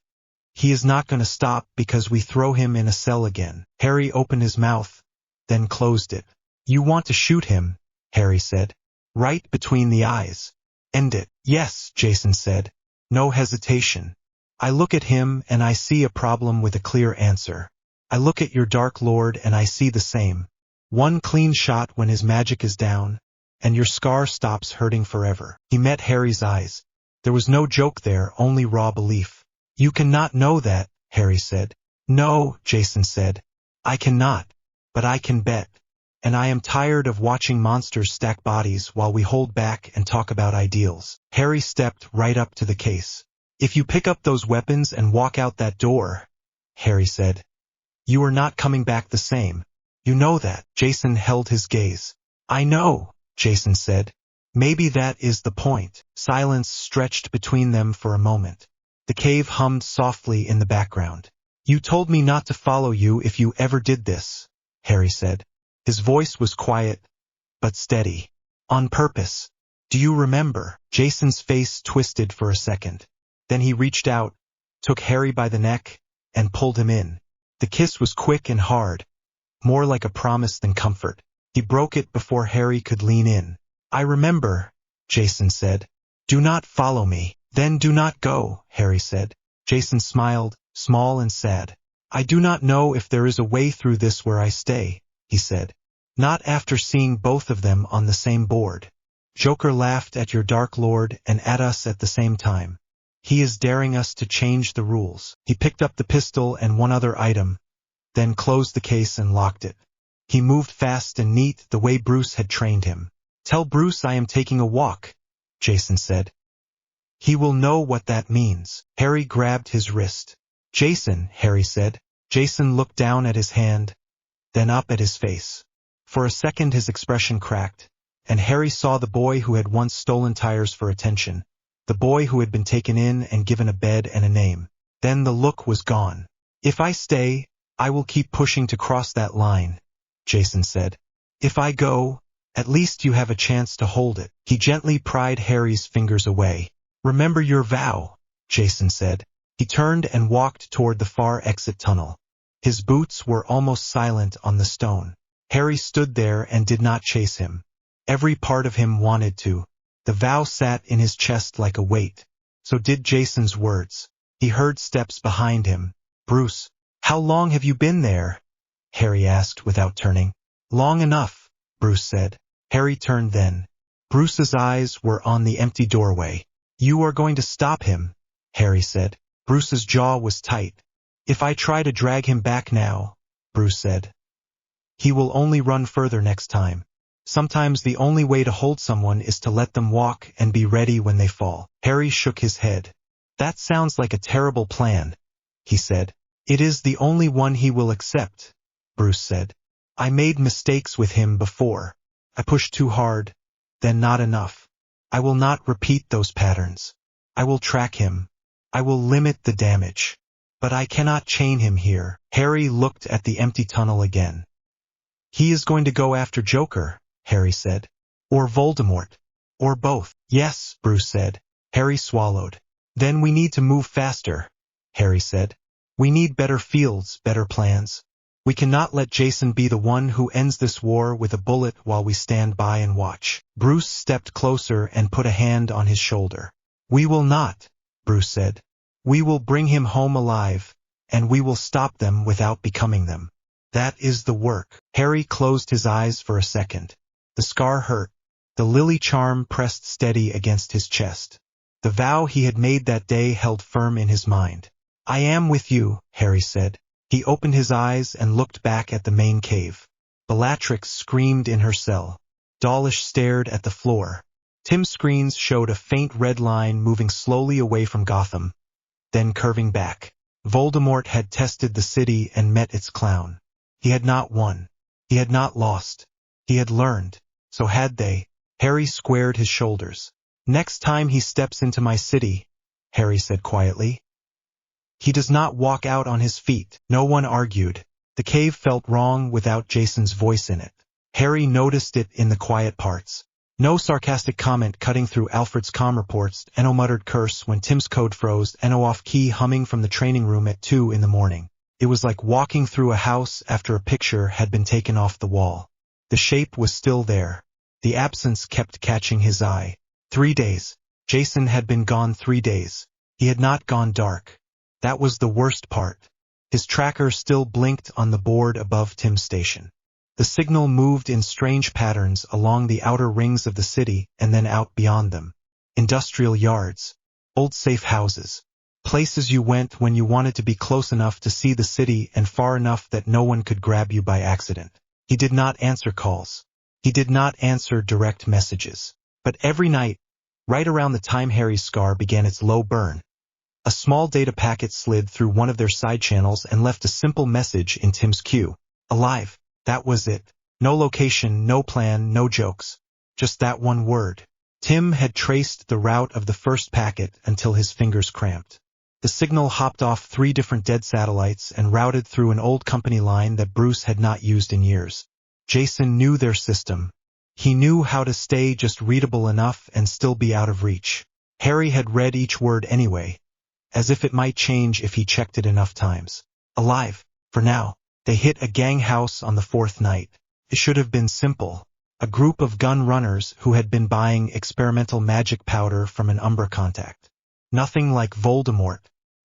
He is not going to stop because we throw him in a cell again. Harry opened his mouth, then closed it. You want to shoot him, Harry said. Right between the eyes. End it. Yes, Jason said. No hesitation. I look at him and I see a problem with a clear answer. I look at your Dark Lord and I see the same. One clean shot when his magic is down, and your scar stops hurting forever. He met Harry's eyes. There was no joke there, only raw belief. You cannot know that, Harry said. No, Jason said. I cannot, but I can bet. And I am tired of watching monsters stack bodies while we hold back and talk about ideals. Harry stepped right up to the case. If you pick up those weapons and walk out that door, Harry said, you are not coming back the same. You know that. Jason held his gaze. I know, Jason said. Maybe that is the point. Silence stretched between them for a moment. The cave hummed softly in the background. You told me not to follow you if you ever did this, Harry said. His voice was quiet, but steady. On purpose. Do you remember? Jason's face twisted for a second. Then he reached out, took Harry by the neck, and pulled him in. The kiss was quick and hard, more like a promise than comfort. He broke it before Harry could lean in. I remember, Jason said. Do not follow me. Then do not go, Harry said. Jason smiled, small and sad. I do not know if there is a way through this where I stay, he said. Not after seeing both of them on the same board. Joker laughed at your Dark Lord and at us at the same time. He is daring us to change the rules. He picked up the pistol and one other item, then closed the case and locked it. He moved fast and neat the way Bruce had trained him. Tell Bruce I am taking a walk, Jason said. He will know what that means. Harry grabbed his wrist. Jason, Harry said. Jason looked down at his hand, then up at his face. For a second his expression cracked, and Harry saw the boy who had once stolen tires for attention, the boy who had been taken in and given a bed and a name. Then the look was gone. If I stay, I will keep pushing to cross that line, Jason said. If I go, at least you have a chance to hold it. He gently pried Harry's fingers away. Remember your vow, Jason said. He turned and walked toward the far exit tunnel. His boots were almost silent on the stone. Harry stood there and did not chase him. Every part of him wanted to. The vow sat in his chest like a weight. So did Jason's words. He heard steps behind him. Bruce, how long have you been there? Harry asked without turning. Long enough, Bruce said. Harry turned then. Bruce's eyes were on the empty doorway. You are going to stop him, Harry said. Bruce's jaw was tight. If I try to drag him back now, Bruce said, he will only run further next time. Sometimes the only way to hold someone is to let them walk and be ready when they fall. Harry shook his head. That sounds like a terrible plan, he said. It is the only one he will accept, Bruce said. I made mistakes with him before. I pushed too hard, then not enough. I will not repeat those patterns. I will track him. I will limit the damage. But I cannot chain him here. Harry looked at the empty tunnel again. He is going to go after Joker, Harry said. Or Voldemort. Or both. Yes, Bruce said. Harry swallowed. Then we need to move faster, Harry said. We need better fields, better plans. We cannot let Jason be the one who ends this war with a bullet while we stand by and watch. Bruce stepped closer and put a hand on his shoulder. We will not, Bruce said. We will bring him home alive, and we will stop them without becoming them. That is the work. Harry closed his eyes for a second. The scar hurt. The lily charm pressed steady against his chest. The vow he had made that day held firm in his mind. I am with you, Harry said. He opened his eyes and looked back at the main cave. Bellatrix screamed in her cell. Dawlish stared at the floor. Tim's screens showed a faint red line moving slowly away from Gotham, then curving back. Voldemort had tested the city and met its clown. He had not won. He had not lost. He had learned. So had they. Harry squared his shoulders. Next time he steps into my city, Harry said quietly, he does not walk out on his feet. No one argued. The cave felt wrong without Jason's voice in it. Harry noticed it in the quiet parts. No sarcastic comment cutting through Alfred's comm reports, no muttered curse when Tim's code froze, no off-key humming from the training room at 2 in the morning. It was like walking through a house after a picture had been taken off the wall. The shape was still there. The absence kept catching his eye. 3 days. Jason had been gone 3 days. He had not gone dark. That was the worst part. His tracker still blinked on the board above Tim's station. The signal moved in strange patterns along the outer rings of the city and then out beyond them. Industrial yards. Old safe houses. Places you went when you wanted to be close enough to see the city and far enough that no one could grab you by accident. He did not answer calls. He did not answer direct messages. But every night, right around the time Harry's scar began its low burn, a small data packet slid through one of their side channels and left a simple message in Tim's queue. Alive. That was it. No location, no plan, no jokes. Just that one word. Tim had traced the route of the first packet until his fingers cramped. The signal hopped off 3 different dead satellites and routed through an old company line that Bruce had not used in years. Jason knew their system. He knew how to stay just readable enough and still be out of reach. Harry had read each word anyway, as if it might change if he checked it enough times. Alive. For now. They hit a gang house on the 4th night. It should have been simple. A group of gun runners who had been buying experimental magic powder from an Umbra contact. Nothing like Voldemort.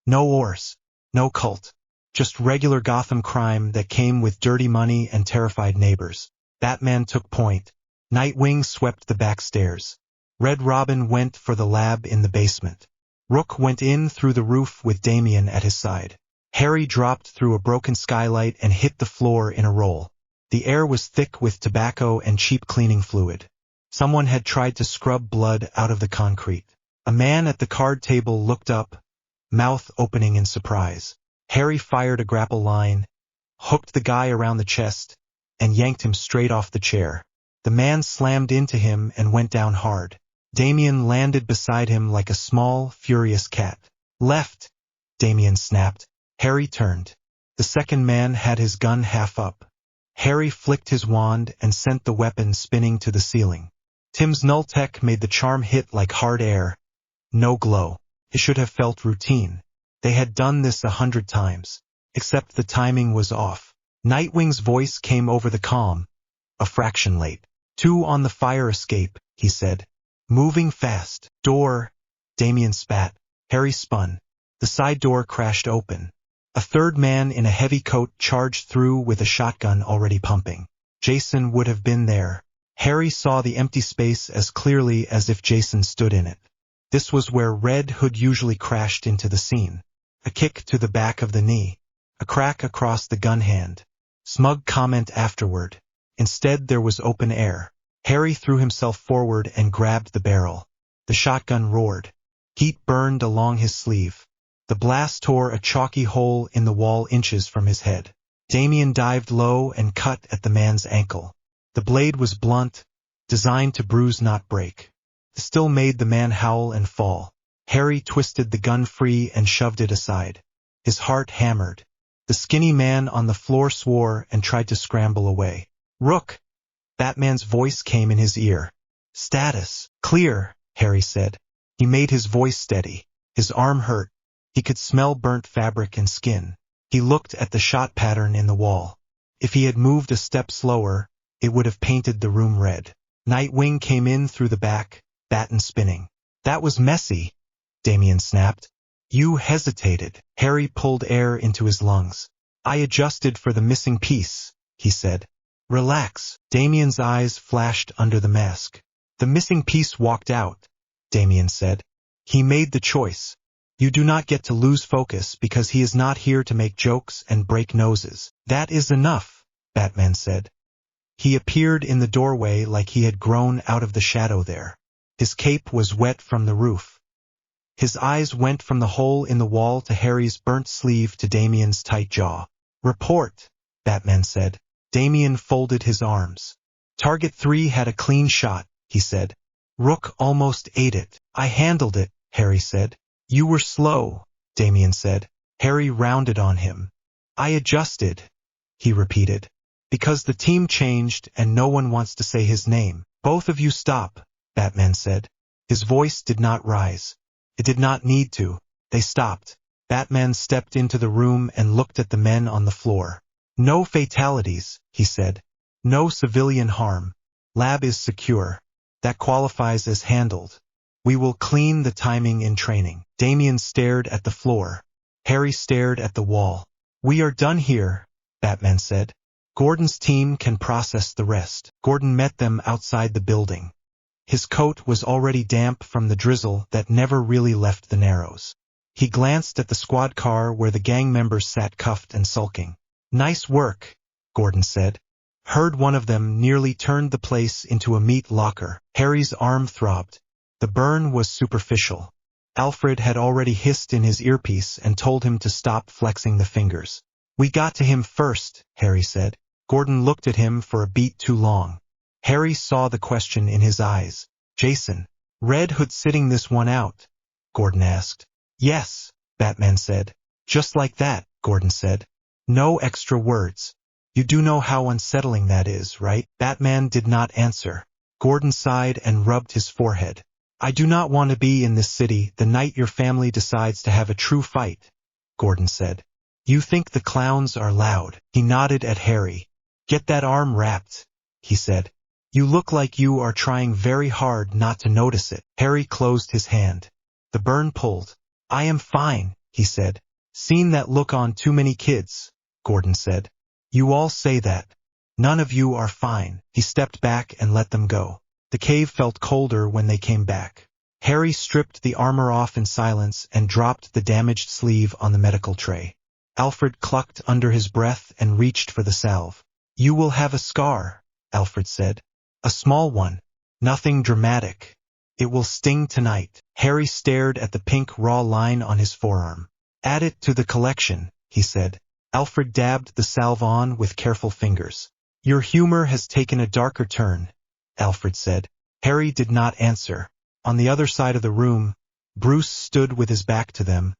No wars. No cult. Just regular Gotham crime that came with dirty money and terrified neighbors. Batman took point. Nightwing swept the back stairs. Red Robin went for the lab in the basement. Rook went in through the roof with Damien at his side. Harry dropped through a broken skylight and hit the floor in a roll. The air was thick with tobacco and cheap cleaning fluid. Someone had tried to scrub blood out of the concrete. A man at the card table looked up, mouth opening in surprise. Harry fired a grapple line, hooked the guy around the chest, and yanked him straight off the chair. The man slammed into him and went down hard. Damien landed beside him like a small, furious cat. Left, Damien snapped. Harry turned. The second man had his gun half up. Harry flicked his wand and sent the weapon spinning to the ceiling. Tim's null-tech made the charm hit like hard air. No glow. It should have felt routine. They had done this 100 times. Except the timing was off. Nightwing's voice came over the comm. A fraction late. 2 on the fire escape, he said. Moving fast. Door. Damien spat. Harry spun. The side door crashed open. A third man in a heavy coat charged through with a shotgun already pumping. Jason would have been there. Harry saw the empty space as clearly as if Jason stood in it. This was where Red Hood usually crashed into the scene. A kick to the back of the knee. A crack across the gun hand. Smug comment afterward. Instead there was open air. Harry threw himself forward and grabbed the barrel. The shotgun roared. Heat burned along his sleeve. The blast tore a chalky hole in the wall inches from his head. Damien dived low and cut at the man's ankle. The blade was blunt, designed to bruise not break. It still made the man howl and fall. Harry twisted the gun free and shoved it aside. His heart hammered. The skinny man on the floor swore and tried to scramble away. Rook. Batman's voice came in his ear. Status. Clear, Harry said. He made his voice steady. His arm hurt. He could smell burnt fabric and skin. He looked at the shot pattern in the wall. If he had moved a step slower, it would have painted the room red. Nightwing came in through the back, baton spinning. That was messy, Damian snapped. You hesitated. Harry pulled air into his lungs. I adjusted for the missing piece, he said. Relax. Damian's eyes flashed under the mask. The missing piece walked out, Damian said. He made the choice. You do not get to lose focus because he is not here to make jokes and break noses. That is enough, Batman said. He appeared in the doorway like he had grown out of the shadow there. His cape was wet from the roof. His eyes went from the hole in the wall to Harry's burnt sleeve to Damian's tight jaw. Report, Batman said. Damian folded his arms. Target 3 had a clean shot, he said. Rook almost ate it. I handled it, Harry said. You were slow, Damian said. Harry rounded on him. I adjusted, he repeated. Because the team changed and no one wants to say his name. Both of you stop, Batman said. His voice did not rise. It did not need to. They stopped. Batman stepped into the room and looked at the men on the floor. No fatalities, he said. No civilian harm. Lab is secure. That qualifies as handled. We will clean the timing in training. Damian stared at the floor. Harry stared at the wall. We are done here, Batman said. Gordon's team can process the rest. Gordon met them outside the building. His coat was already damp from the drizzle that never really left the Narrows. He glanced at the squad car where the gang members sat cuffed and sulking. Nice work, Gordon said. Heard one of them nearly turned the place into a meat locker. Harry's arm throbbed. The burn was superficial. Alfred had already hissed in his earpiece and told him to stop flexing the fingers. We got to him first, Harry said. Gordon looked at him for a beat too long. Harry saw the question in his eyes. Jason, Red Hood sitting this one out? Gordon asked. Yes, Batman said. Just like that, Gordon said. No extra words. You do know how unsettling that is, right? Batman did not answer. Gordon sighed and rubbed his forehead. I do not want to be in this city the night your family decides to have a true fight, Gordon said. You think the clowns are loud? He nodded at Harry. Get that arm wrapped, he said. You look like you are trying very hard not to notice it. Harry closed his hand. The burn pulled. I am fine, he said. Seen that look on too many kids, Gordon said. You all say that. None of you are fine. He stepped back and let them go. The cave felt colder when they came back. Harry stripped the armor off in silence and dropped the damaged sleeve on the medical tray. Alfred clucked under his breath and reached for the salve. You will have a scar, Alfred said. A small one. Nothing dramatic. It will sting tonight. Harry stared at the pink raw line on his forearm. Add it to the collection, he said. Alfred dabbed the salve on with careful fingers. Your humor has taken a darker turn, Alfred said. Harry did not answer. On the other side of the room, Bruce stood with his back to them,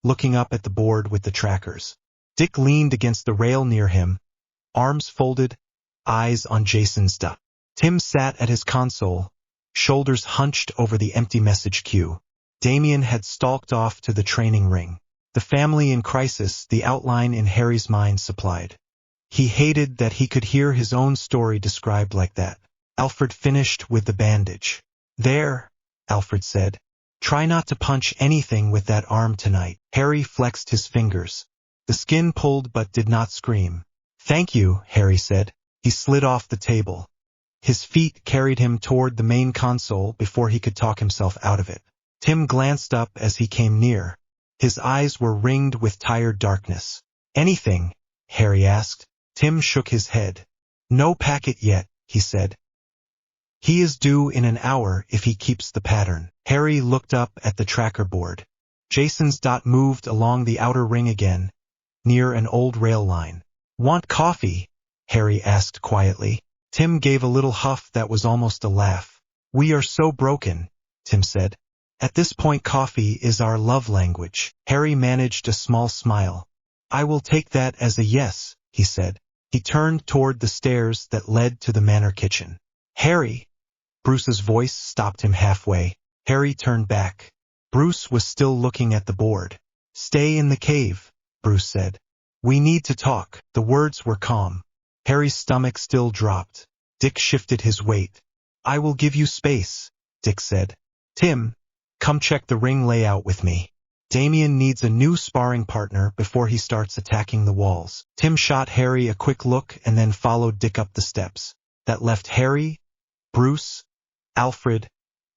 looking up at the board with the trackers. Dick leaned against the rail near him, arms folded, eyes on Jason's duck. Tim sat at his console, shoulders hunched over the empty message queue. Damian had stalked off to the training ring. The family in crisis, the outline in Harry's mind supplied. He hated that he could hear his own story described like that. Alfred finished with the bandage. There, Alfred said. Try not to punch anything with that arm tonight. Harry flexed his fingers. The skin pulled but did not scream. Thank you, Harry said. He slid off the table. His feet carried him toward the main console before he could talk himself out of it. Tim glanced up as he came near. His eyes were ringed with tired darkness. Anything? Harry asked. Tim shook his head. No packet yet, he said. He is due in an hour if he keeps the pattern. Harry looked up at the tracker board. Jason's dot moved along the outer ring again, near an old rail line. Want coffee? Harry asked quietly. Tim gave a little huff that was almost a laugh. We are so broken, Tim said. At this point coffee is our love language. Harry managed a small smile. I will take that as a yes, he said. He turned toward the stairs that led to the manor kitchen. Harry! Bruce's voice stopped him halfway. Harry turned back. Bruce was still looking at the board. Stay in the cave, Bruce said. We need to talk. The words were calm. Harry's stomach still dropped. Dick shifted his weight. I will give you space, Dick said. Tim, come check the ring layout with me. Damien needs a new sparring partner before he starts attacking the walls. Tim shot Harry a quick look and then followed Dick up the steps. That left Harry, Bruce, Alfred,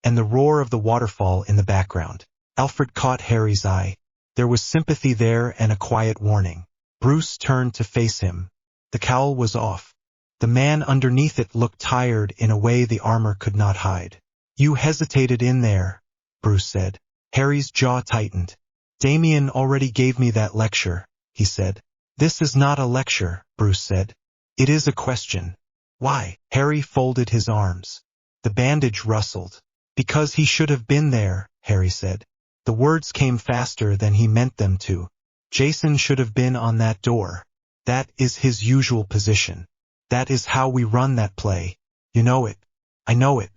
and the roar of the waterfall in the background. Alfred caught Harry's eye. There was sympathy there and a quiet warning. Bruce turned to face him. The cowl was off. The man underneath it looked tired in a way the armor could not hide. You hesitated in there, Bruce said. Harry's jaw tightened. Damien already gave me that lecture, he said. This is not a lecture, Bruce said. It is a question. Why? Harry folded his arms. The bandage rustled. Because he should have been there, Harry said. The words came faster than he meant them to. Jason should have been on that door. That is his usual position. That is how we run that play. You know it. I know it.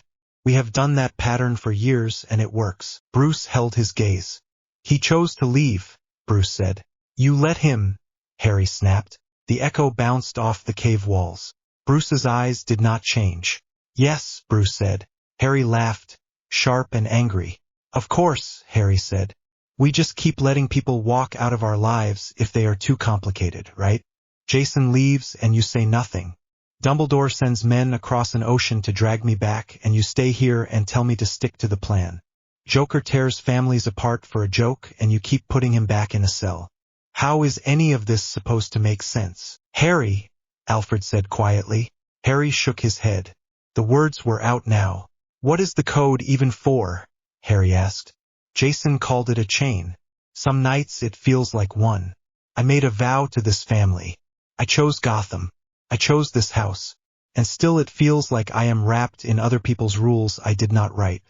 We have done that pattern for years and it works. Bruce held his gaze. He chose to leave, Bruce said. You let him, Harry snapped. The echo bounced off the cave walls. Bruce's eyes did not change. Yes, Bruce said. Harry laughed, sharp and angry. Of course, Harry said. We just keep letting people walk out of our lives if they are too complicated, right? Jason leaves and you say nothing. Dumbledore sends men across an ocean to drag me back and you stay here and tell me to stick to the plan. Joker tears families apart for a joke and you keep putting him back in a cell. How is any of this supposed to make sense? Harry, Alfred said quietly. Harry shook his head. The words were out now. What is the code even for? Harry asked. Jason called it a chain. Some nights it feels like one. I made a vow to this family. I chose Gotham. I chose this house. And still it feels like I am wrapped in other people's rules I did not write.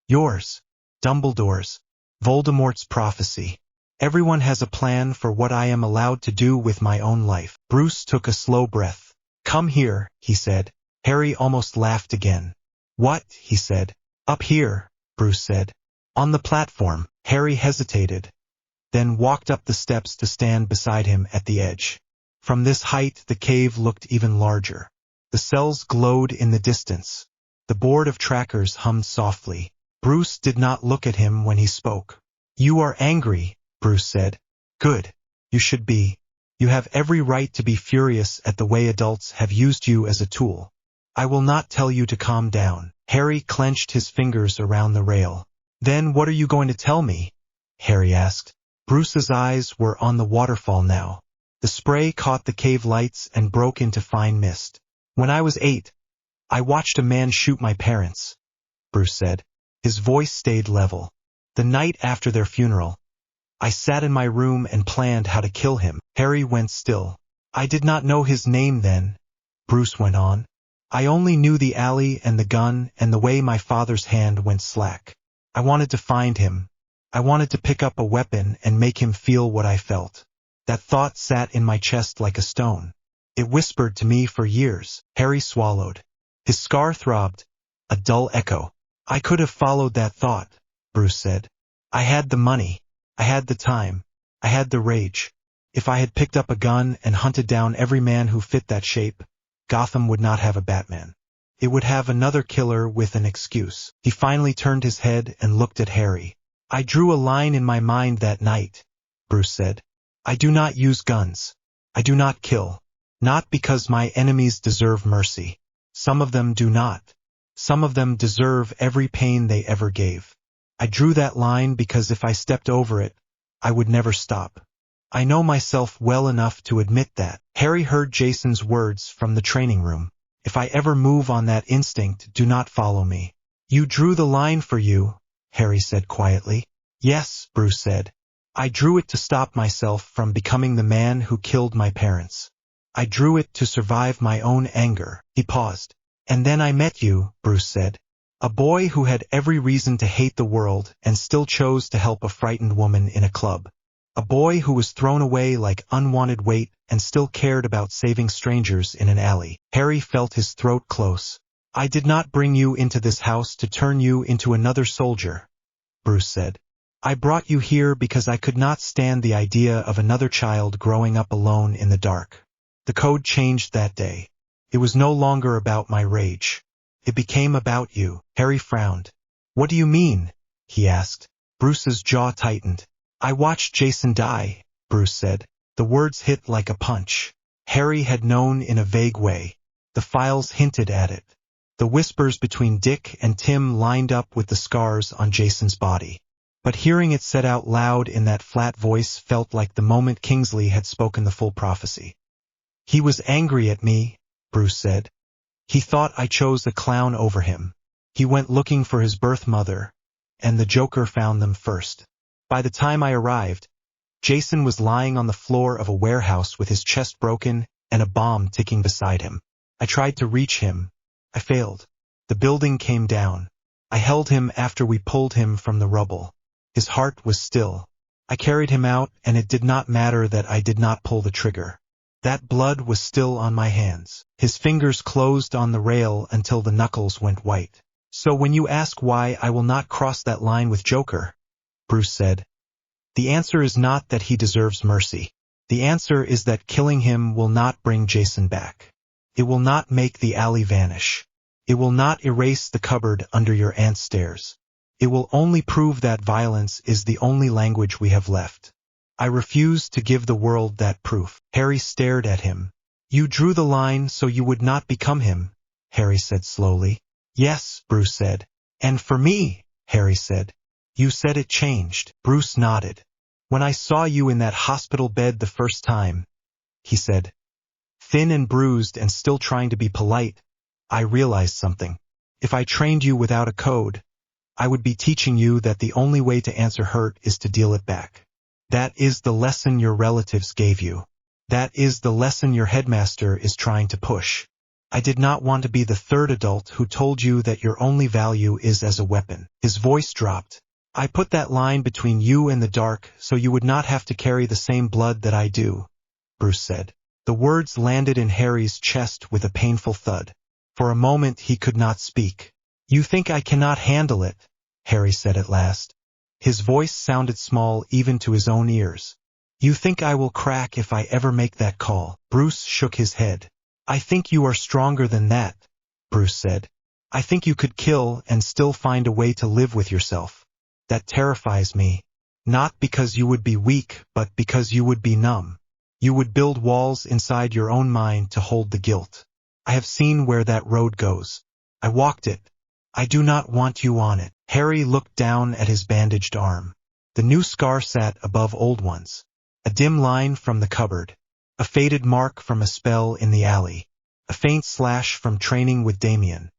Yours. Dumbledore's. Voldemort's prophecy. Everyone has a plan for what I am allowed to do with my own life. Bruce took a slow breath. Come here, he said. Harry almost laughed again. What? He said. Up here, Bruce said. On the platform. Harry hesitated, then walked up the steps to stand beside him at the edge. From this height the cave looked even larger. The cells glowed in the distance. The board of trackers hummed softly. Bruce did not look at him when he spoke. You are angry, Bruce said. Good. You should be. You have every right to be furious at the way adults have used you as a tool. I will not tell you to calm down. Harry clenched his fingers around the rail. Then what are you going to tell me? Harry asked. Bruce's eyes were on the waterfall now. The spray caught the cave lights and broke into fine mist. When I was 8, I watched a man shoot my parents, Bruce said. His voice stayed level. The night after their funeral, I sat in my room and planned how to kill him. Harry went still. I did not know his name then, Bruce went on. I only knew the alley and the gun and the way my father's hand went slack. I wanted to find him. I wanted to pick up a weapon and make him feel what I felt. That thought sat in my chest like a stone. It whispered to me for years. Harry swallowed. His scar throbbed, a dull echo. I could have followed that thought, Bruce said. I had the money. I had the time. I had the rage. If I had picked up a gun and hunted down every man who fit that shape, Gotham would not have a Batman. It would have another killer with an excuse. He finally turned his head and looked at Harry. I drew a line in my mind that night, Bruce said. I do not use guns. I do not kill. Not because my enemies deserve mercy. Some of them do not. Some of them deserve every pain they ever gave. I drew that line because if I stepped over it, I would never stop. I know myself well enough to admit that. Harry heard Jason's words from the training room. If I ever move on that instinct, do not follow me. You drew the line for you, Harry said quietly. Yes, Bruce said. I drew it to stop myself from becoming the man who killed my parents. I drew it to survive my own anger. He paused. And then I met you, Bruce said. A boy who had every reason to hate the world and still chose to help a frightened woman in a club. A boy who was thrown away like unwanted weight and still cared about saving strangers in an alley. Harry felt his throat close. I did not bring you into this house to turn you into another soldier, Bruce said. I brought you here because I could not stand the idea of another child growing up alone in the dark. The code changed that day. It was no longer about my rage. It became about you. Harry frowned. What do you mean? He asked. Bruce's jaw tightened. I watched Jason die, Bruce said. The words hit like a punch. Harry had known in a vague way. The files hinted at it. The whispers between Dick and Tim lined up with the scars on Jason's body. But hearing it said out loud in that flat voice felt like the moment Kingsley had spoken the full prophecy. He was angry at me, Bruce said. He thought I chose a clown over him. He went looking for his birth mother, and the Joker found them first. By the time I arrived, Jason was lying on the floor of a warehouse with his chest broken and a bomb ticking beside him. I tried to reach him. I failed. The building came down. I held him after we pulled him from the rubble. His heart was still. I carried him out, and it did not matter that I did not pull the trigger. That blood was still on my hands. His fingers closed on the rail until the knuckles went white. So when you ask why I will not cross that line with Joker, Bruce said, the answer is not that he deserves mercy. The answer is that killing him will not bring Jason back. It will not make the alley vanish. It will not erase the cupboard under your aunt's stairs. It will only prove that violence is the only language we have left. I refuse to give the world that proof. Harry stared at him. You drew the line so you would not become him, Harry said slowly. Yes, Bruce said. And for me, Harry said. You said it changed. Bruce nodded. When I saw you in that hospital bed the first time, he said, thin and bruised and still trying to be polite, I realized something. If I trained you without a code, I would be teaching you that the only way to answer hurt is to deal it back. That is the lesson your relatives gave you. That is the lesson your headmaster is trying to push. I did not want to be the third adult who told you that your only value is as a weapon. His voice dropped. I put that line between you and the dark so you would not have to carry the same blood that I do, Bruce said. The words landed in Harry's chest with a painful thud. For a moment he could not speak. You think I cannot handle it, Harry said at last. His voice sounded small even to his own ears. You think I will crack if I ever make that call? Bruce shook his head. I think you are stronger than that, Bruce said. I think you could kill and still find a way to live with yourself. That terrifies me. Not because you would be weak, but because you would be numb. You would build walls inside your own mind to hold the guilt. I have seen where that road goes. I walked it. I do not want you on it. Harry looked down at his bandaged arm. The new scar sat above old ones. A dim line from the cupboard. A faded mark from a spell in the alley. A faint slash from training with Damien.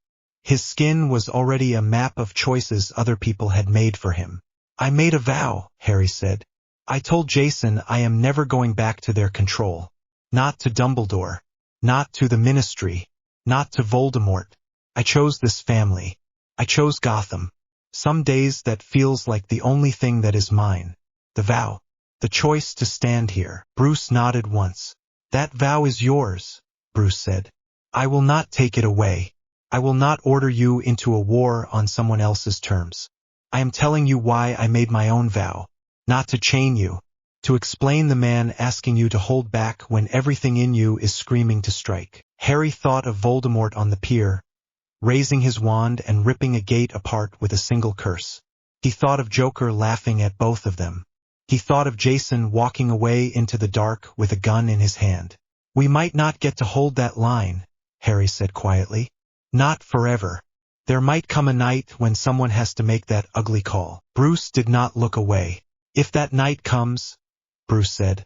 His skin was already a map of choices other people had made for him. I made a vow, Harry said. I told Jason I am never going back to their control. Not to Dumbledore. Not to the Ministry. Not to Voldemort. I chose this family. I chose Gotham. Some days that feels like the only thing that is mine. The vow. The choice to stand here. Bruce nodded once. That vow is yours, Bruce said. I will not take it away. I will not order you into a war on someone else's terms. I am telling you why I made my own vow. Not to chain you. To explain the man asking you to hold back when everything in you is screaming to strike. Harry thought of Voldemort on the pier, raising his wand and ripping a gate apart with a single curse. He thought of Joker laughing at both of them. He thought of Jason walking away into the dark with a gun in his hand. We might not get to hold that line, Harry said quietly. Not forever. There might come a night when someone has to make that ugly call. Bruce did not look away. If that night comes, Bruce said,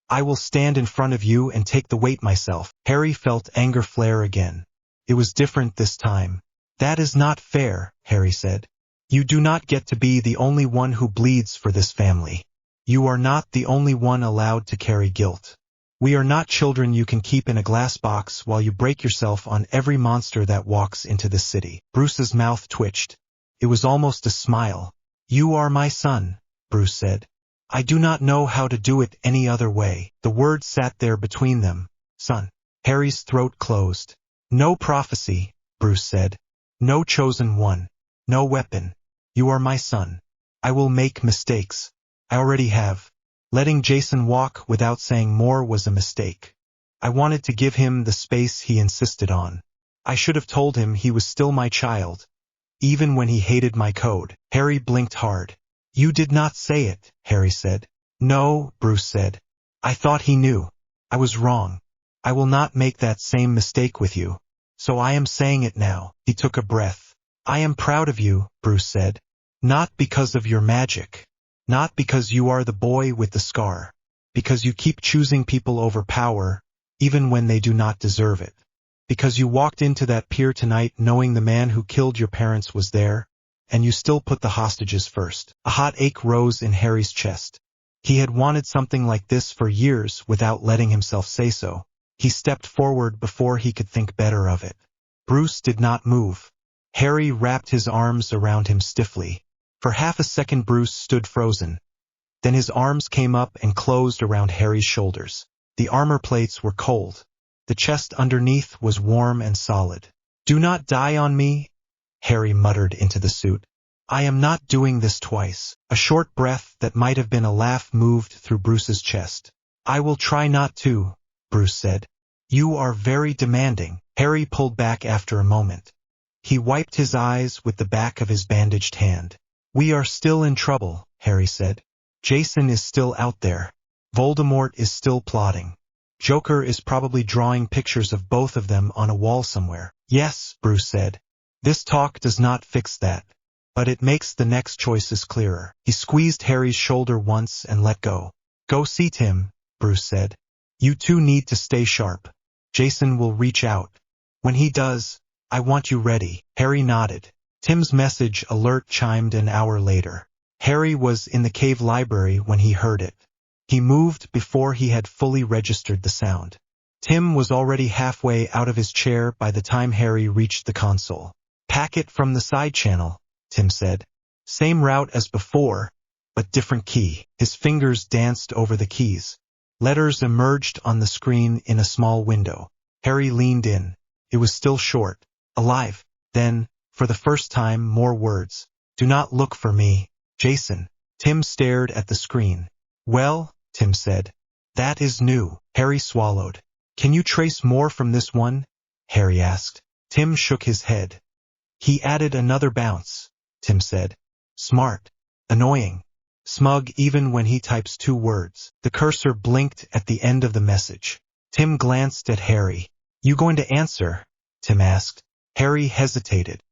I will stand in front of you and take the weight myself. Harry felt anger flare again. It was different this time. That is not fair, Harry said. You do not get to be the only one who bleeds for this family. You are not the only one allowed to carry guilt. We are not children you can keep in a glass box while you break yourself on every monster that walks into the city. Bruce's mouth twitched. It was almost a smile. You are my son, Bruce said. I do not know how to do it any other way. The word sat there between them. Son. Harry's throat closed. No prophecy, Bruce said. No chosen one. No weapon. You are my son. I will make mistakes. I already have. Letting Jason walk without saying more was a mistake. I wanted to give him the space he insisted on. I should have told him he was still my child, even when he hated my code. Harry blinked hard. You did not say it, Harry said. No, Bruce said. I thought he knew. I was wrong. I will not make that same mistake with you. So I am saying it now. He took a breath. I am proud of you, Bruce said. Not because of your magic. Not because you are the boy with the scar. Because you keep choosing people over power, even when they do not deserve it. Because you walked into that pier tonight knowing the man who killed your parents was there, and you still put the hostages first. A hot ache rose in Harry's chest. He had wanted something like this for years without letting himself say so. He stepped forward before he could think better of it. Bruce did not move. Harry wrapped his arms around him stiffly. For half a second Bruce stood frozen. Then his arms came up and closed around Harry's shoulders. The armor plates were cold. The chest underneath was warm and solid. Do not die on me, Harry muttered into the suit. I am not doing this twice. A short breath that might have been a laugh moved through Bruce's chest. I will try not to, Bruce said. You are very demanding. Harry pulled back after a moment. He wiped his eyes with the back of his bandaged hand. We are still in trouble, Harry said. Jason is still out there. Voldemort is still plotting. Joker is probably drawing pictures of both of them on a wall somewhere. Yes, Bruce said. This talk does not fix that, but it makes the next choices clearer. He squeezed Harry's shoulder once and let go. Go see Tim, Bruce said. You two need to stay sharp. Jason will reach out. When he does, I want you ready. Harry nodded. Tim's message alert chimed an hour later. Harry was in the cave library when he heard it. He moved before he had fully registered the sound. Tim was already halfway out of his chair by the time Harry reached the console. Packet from the side channel, Tim said. Same route as before, but different key. His fingers danced over the keys. Letters emerged on the screen in a small window. Harry leaned in. It was still short. Alive. Then, for the first time, more words. Do not look for me, Jason. Tim stared at the screen. Well, Tim said. That is new. Harry swallowed. Can you trace more from this one? Harry asked. Tim shook his head. He added another bounce, Tim said. Smart. Annoying. Smug even when he types 2 words. The cursor blinked at the end of the message. Tim glanced at Harry. You going to answer? Tim asked. Harry hesitated.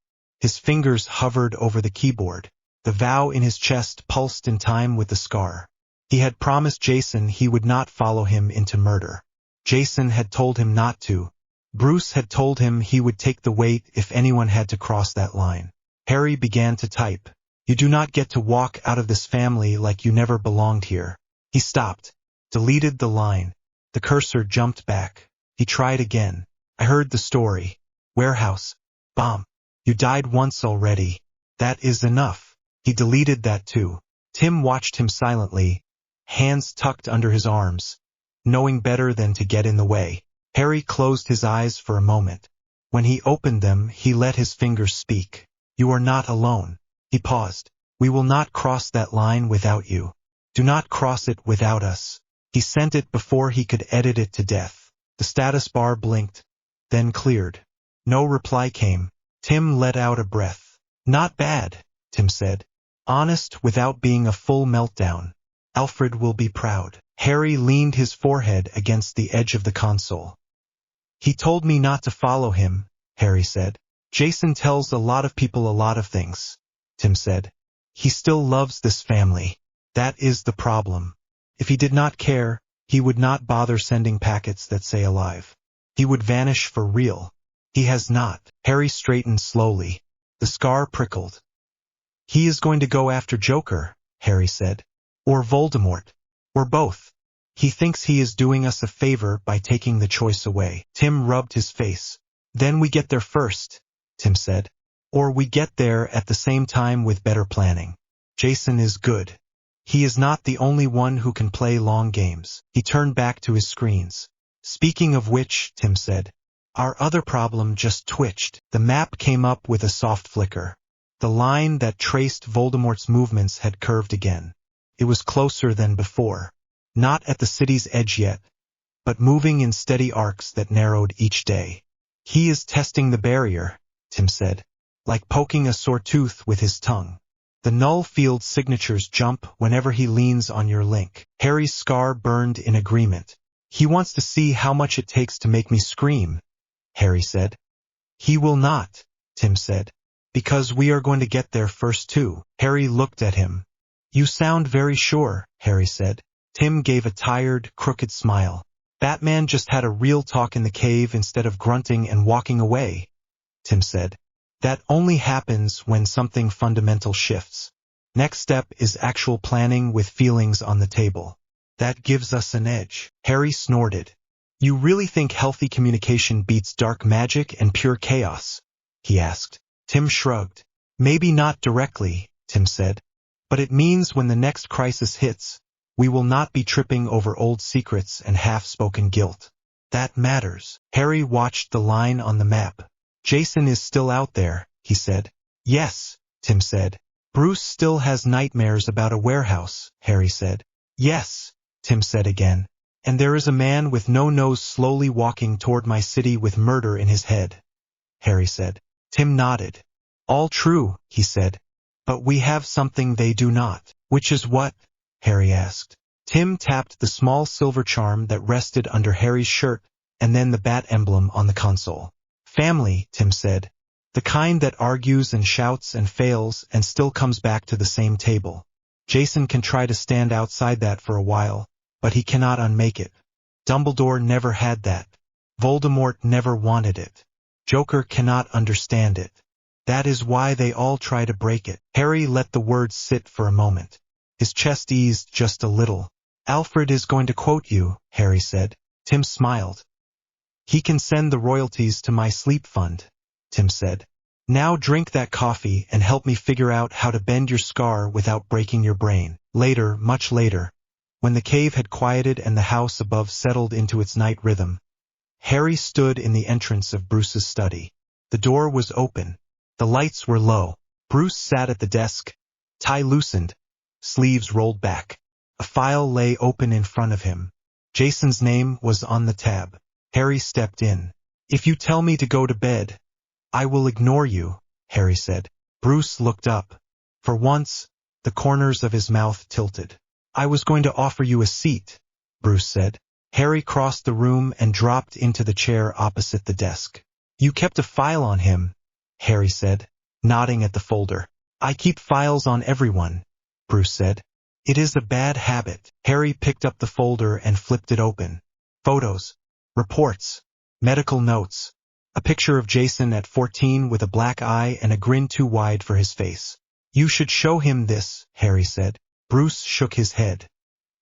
His fingers hovered over the keyboard. The vow in his chest pulsed in time with the scar. He had promised Jason he would not follow him into murder. Jason had told him not to. Bruce had told him he would take the weight if anyone had to cross that line. Harry began to type. You do not get to walk out of this family like you never belonged here. He stopped. Deleted the line. The cursor jumped back. He tried again. I heard the story. Warehouse. Bomb. You died once already. That is enough. He deleted that too. Tim watched him silently, hands tucked under his arms, knowing better than to get in the way. Harry closed his eyes for a moment. When he opened them, he let his fingers speak. You are not alone. He paused. We will not cross that line without you. Do not cross it without us. He sent it before he could edit it to death. The status bar blinked, then cleared. No reply came. Tim let out a breath. Not bad, Tim said. Honest without being a full meltdown. Alfred will be proud. Harry leaned his forehead against the edge of the console. He told me not to follow him, Harry said. Jason tells a lot of people a lot of things, Tim said. He still loves this family. That is the problem. If he did not care, he would not bother sending packets that say alive. He would vanish for real. He has not. Harry straightened slowly. The scar prickled. He is going to go after Joker, Harry said. Or Voldemort. Or both. He thinks he is doing us a favor by taking the choice away. Tim rubbed his face. Then we get there first, Tim said. Or we get there at the same time with better planning. Jason is good. He is not the only one who can play long games. He turned back to his screens. Speaking of which, Tim said, our other problem just twitched. The map came up with a soft flicker. The line that traced Voldemort's movements had curved again. It was closer than before. Not at the city's edge yet, but moving in steady arcs that narrowed each day. He is testing the barrier, Tim said, like poking a sore tooth with his tongue. The null field signatures jump whenever he leans on your link. Harry's scar burned in agreement. He wants to see how much it takes to make me scream, Harry said. He will not, Tim said, because we are going to get there first too. Harry looked at him. You sound very sure, Harry said. Tim gave a tired, crooked smile. Batman just had a real talk in the cave instead of grunting and walking away, Tim said. That only happens when something fundamental shifts. Next step is actual planning with feelings on the table. That gives us an edge. Harry snorted. You really think healthy communication beats dark magic and pure chaos? He asked. Tim shrugged. Maybe not directly, Tim said. But it means when the next crisis hits, we will not be tripping over old secrets and half-spoken guilt. That matters. Harry watched the line on the map. Jason is still out there, he said. Yes, Tim said. Bruce still has nightmares about a warehouse, Harry said. Yes, Tim said again. And there is a man with no nose slowly walking toward my city with murder in his head, Harry said. Tim nodded. All true, he said. But we have something they do not. Which is what? Harry asked. Tim tapped the small silver charm that rested under Harry's shirt, and then the bat emblem on the console. Family, Tim said. The kind that argues and shouts and fails and still comes back to the same table. Jason can try to stand outside that for a while, but he cannot unmake it. Dumbledore never had that. Voldemort never wanted it. Joker cannot understand it. That is why they all try to break it. Harry let the words sit for a moment. His chest eased just a little. Alfred is going to quote you, Harry said. Tim smiled. He can send the royalties to my sleep fund, Tim said. Now drink that coffee and help me figure out how to bend your scar without breaking your brain. Later, much later, when the cave had quieted and the house above settled into its night rhythm, Harry stood in the entrance of Bruce's study. The door was open. The lights were low. Bruce sat at the desk, tie loosened, sleeves rolled back. A file lay open in front of him. Jason's name was on the tab. Harry stepped in. If you tell me to go to bed, I will ignore you, Harry said. Bruce looked up. For once, the corners of his mouth tilted. I was going to offer you a seat, Bruce said. Harry crossed the room and dropped into the chair opposite the desk. You kept a file on him, Harry said, nodding at the folder. I keep files on everyone, Bruce said. It is a bad habit. Harry picked up the folder and flipped it open. Photos. Reports, medical notes, a picture of Jason at 14 with a black eye and a grin too wide for his face. You should show him this, Harry said. Bruce shook his head.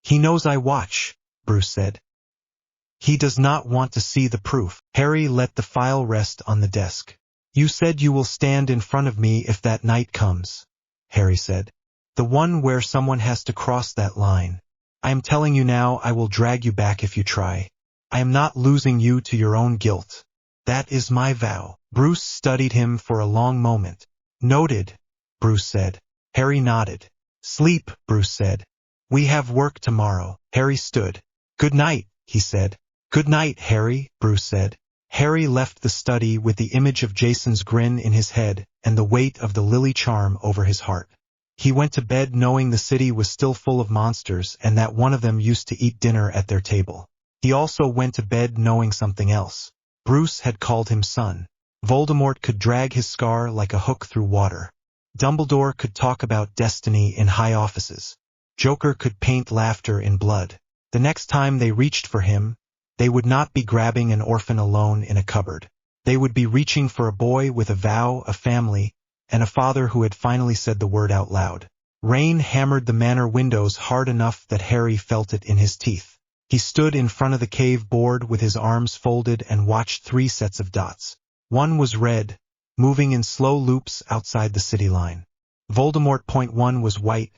He knows I watch, Bruce said. He does not want to see the proof. Harry let the file rest on the desk. You said you will stand in front of me if that night comes, Harry said. The one where someone has to cross that line. I am telling you now, I will drag you back if you try. I am not losing you to your own guilt. That is my vow. Bruce studied him for a long moment. Noted, Bruce said. Harry nodded. Sleep, Bruce said. We have work tomorrow. Harry stood. Good night, he said. Good night, Harry, Bruce said. Harry left the study with the image of Jason's grin in his head and the weight of the lily charm over his heart. He went to bed knowing the city was still full of monsters and that one of them used to eat dinner at their table. He also went to bed knowing something else. Bruce had called him son. Voldemort could drag his scar like a hook through water. Dumbledore could talk about destiny in high offices. Joker could paint laughter in blood. The next time they reached for him, they would not be grabbing an orphan alone in a cupboard. They would be reaching for a boy with a vow, a family, and a father who had finally said the word out loud. Rain hammered the manor windows hard enough that Harry felt it in his teeth. He stood in front of the cave board with his arms folded and watched 3 sets of dots. One was red, moving in slow loops outside the city line. Voldemort. Point 1 was white,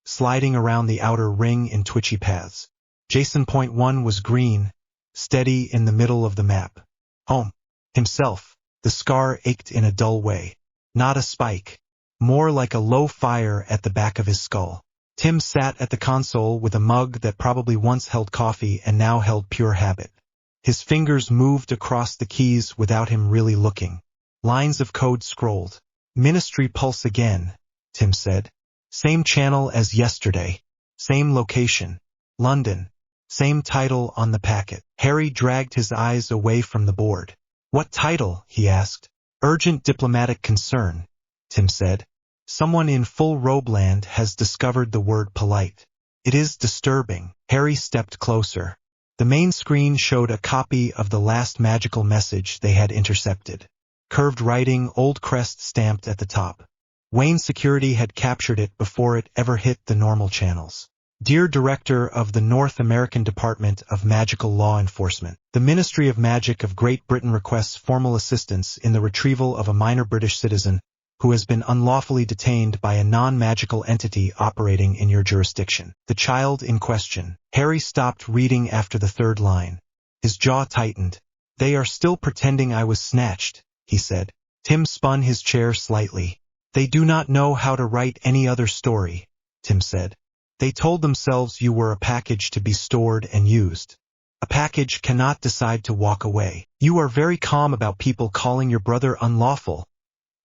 sliding around the outer ring in twitchy paths. Jason Point 1 was green, steady in the middle of the map. Home. Himself. The scar ached in a dull way. Not a spike. More like a low fire at the back of his skull. Tim sat at the console with a mug that probably once held coffee and now held pure habit. His fingers moved across the keys without him really looking. Lines of code scrolled. Ministry Pulse again, Tim said. Same channel as yesterday. Same location. London. Same title on the packet. Harry dragged his eyes away from the board. What title? He asked. Urgent diplomatic concern, Tim said. Someone in full robeland has discovered the word polite. It is disturbing. Harry stepped closer. The main screen showed a copy of the last magical message they had intercepted. Curved writing, old crest stamped at the top. Wayne Security had captured it before it ever hit the normal channels. Dear Director of the North American Department of Magical Law Enforcement, the Ministry of Magic of Great Britain requests formal assistance in the retrieval of a minor British citizen who has been unlawfully detained by a non-magical entity operating in your jurisdiction. The child in question. Harry stopped reading after the third line. His jaw tightened. They are still pretending I was snatched, he said. Tim spun his chair slightly. They do not know how to write any other story, Tim said. They told themselves you were a package to be stored and used. A package cannot decide to walk away. You are very calm about people calling your brother unlawful,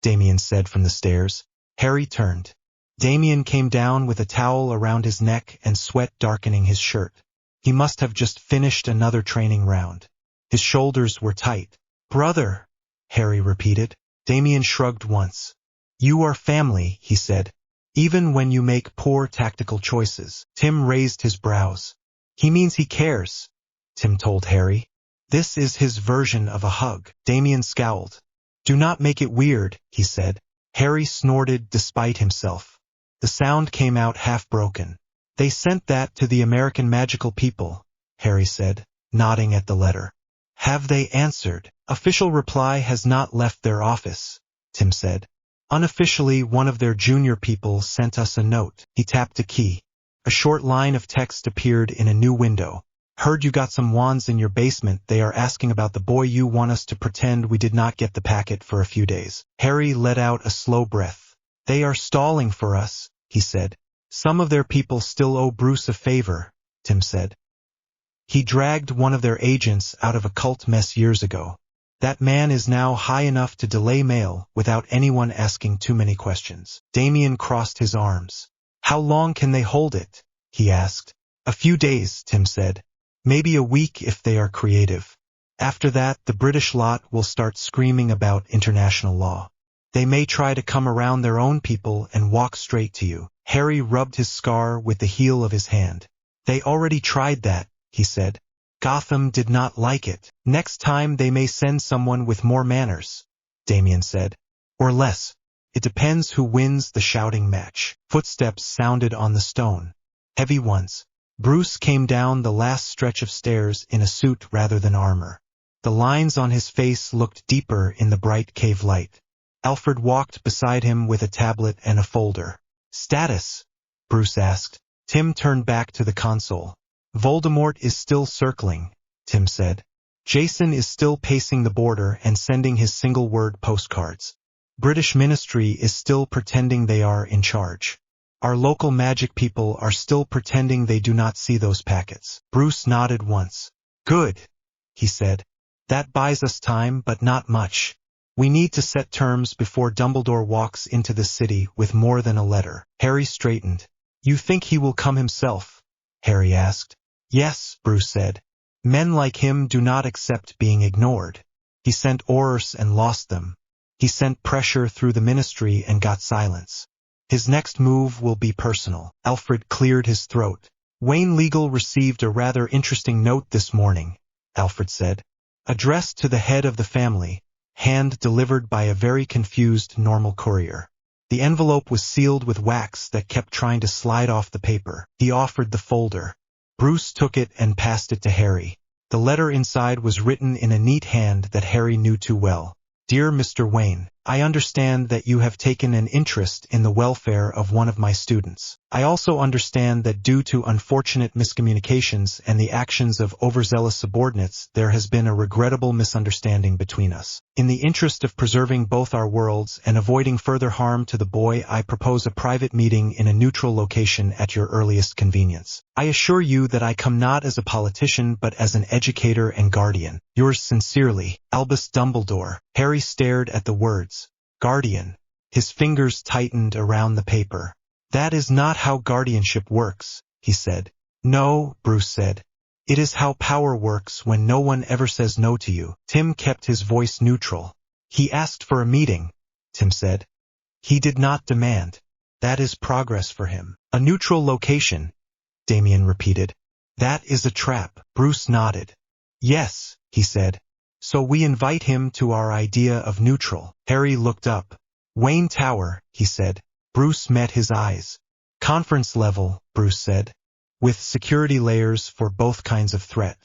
Damien said from the stairs. Harry turned. Damien came down with a towel around his neck and sweat darkening his shirt. He must have just finished another training round. His shoulders were tight. Brother, Harry repeated. Damien shrugged once. You are family, he said. Even when you make poor tactical choices. Tim raised his brows. He means he cares, Tim told Harry. This is his version of a hug. Damien scowled. Do not make it weird, he said. Harry snorted despite himself. The sound came out half-broken. They sent that to the American magical people, Harry said, nodding at the letter. Have they answered? Official reply has not left their office, Tim said. Unofficially, one of their junior people sent us a note. He tapped a key. A short line of text appeared in a new window. Heard you got some wands in your basement. They are asking about the boy. You want us to pretend we did not get the packet for a few days. Harry let out a slow breath. They are stalling for us, he said. Some of their people still owe Bruce a favor, Tim said. He dragged one of their agents out of a cult mess years ago. That man is now high enough to delay mail without anyone asking too many questions. Damien crossed his arms. How long can they hold it? He asked. A few days, Tim said. Maybe a week if they are creative. After that, the British lot will start screaming about international law. They may try to come around their own people and walk straight to you. Harry rubbed his scar with the heel of his hand. They already tried that, he said. Gotham did not like it. Next time they may send someone with more manners, Damien said. Or less. It depends who wins the shouting match. Footsteps sounded on the stone. Heavy ones. Bruce came down the last stretch of stairs in a suit rather than armor. The lines on his face looked deeper in the bright cave light. Alfred walked beside him with a tablet and a folder. Status? Bruce asked. Tim turned back to the console. Voldemort is still circling, Tim said. Jason is still pacing the border and sending his single-word postcards. British Ministry is still pretending they are in charge. Our local magic people are still pretending they do not see those packets. Bruce nodded once. Good, he said. That buys us time, but not much. We need to set terms before Dumbledore walks into the city with more than a letter. Harry straightened. You think he will come himself? Harry asked. Yes, Bruce said. Men like him do not accept being ignored. He sent Aurors and lost them. He sent pressure through the ministry and got silence. His next move will be personal. Alfred cleared his throat. Wayne Legal received a rather interesting note this morning, Alfred said. Addressed to the head of the family, hand-delivered by a very confused normal courier. The envelope was sealed with wax that kept trying to slide off the paper. He offered the folder. Bruce took it and passed it to Harry. The letter inside was written in a neat hand that Harry knew too well. Dear Mr. Wayne, I understand that you have taken an interest in the welfare of one of my students. I also understand that due to unfortunate miscommunications and the actions of overzealous subordinates, there has been a regrettable misunderstanding between us. In the interest of preserving both our worlds and avoiding further harm to the boy, I propose a private meeting in a neutral location at your earliest convenience. I assure you that I come not as a politician but as an educator and guardian. Yours sincerely, Albus Dumbledore. Harry stared at the words, guardian. His fingers tightened around the paper. That is not how guardianship works, he said. No, Bruce said. It is how power works when no one ever says no to you. Tim kept his voice neutral. He asked for a meeting, Tim said. He did not demand. That is progress for him. A neutral location, Damien repeated. That is a trap. Bruce nodded. Yes, he said. So we invite him to our idea of neutral. Harry looked up. Wayne Tower, he said. Bruce met his eyes. Conference level, Bruce said. With security layers for both kinds of threat.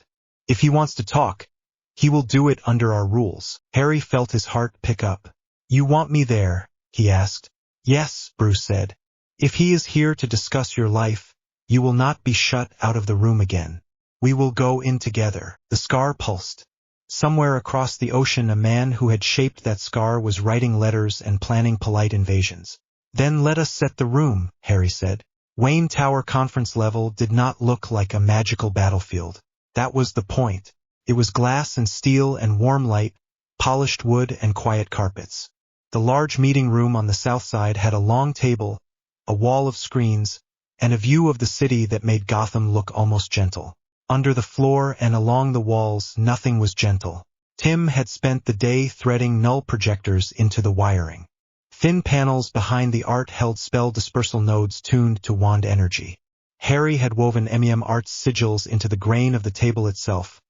If he wants to talk, he will do it under our rules. Harry felt his heart pick up. You want me there? He asked. Yes, Bruce said. If he is here to discuss your life, you will not be shut out of the room again. We will go in together. The scar pulsed. Somewhere across the ocean, a man who had shaped that scar was writing letters and planning polite invasions. Then let us set the room, Harry said. Wayne Tower conference level did not look like a magical battlefield. That was the point. It was glass and steel and warm light, polished wood and quiet carpets. The large meeting room on the south side had a long table, a wall of screens, and a view of the city that made Gotham look almost gentle. Under the floor and along the walls, nothing was gentle. Tim had spent the day threading null projectors into the wiring. Thin panels behind the art held spell dispersal nodes tuned to wand energy. Harry had woven MEM Art's sigils into the grain of the table itself,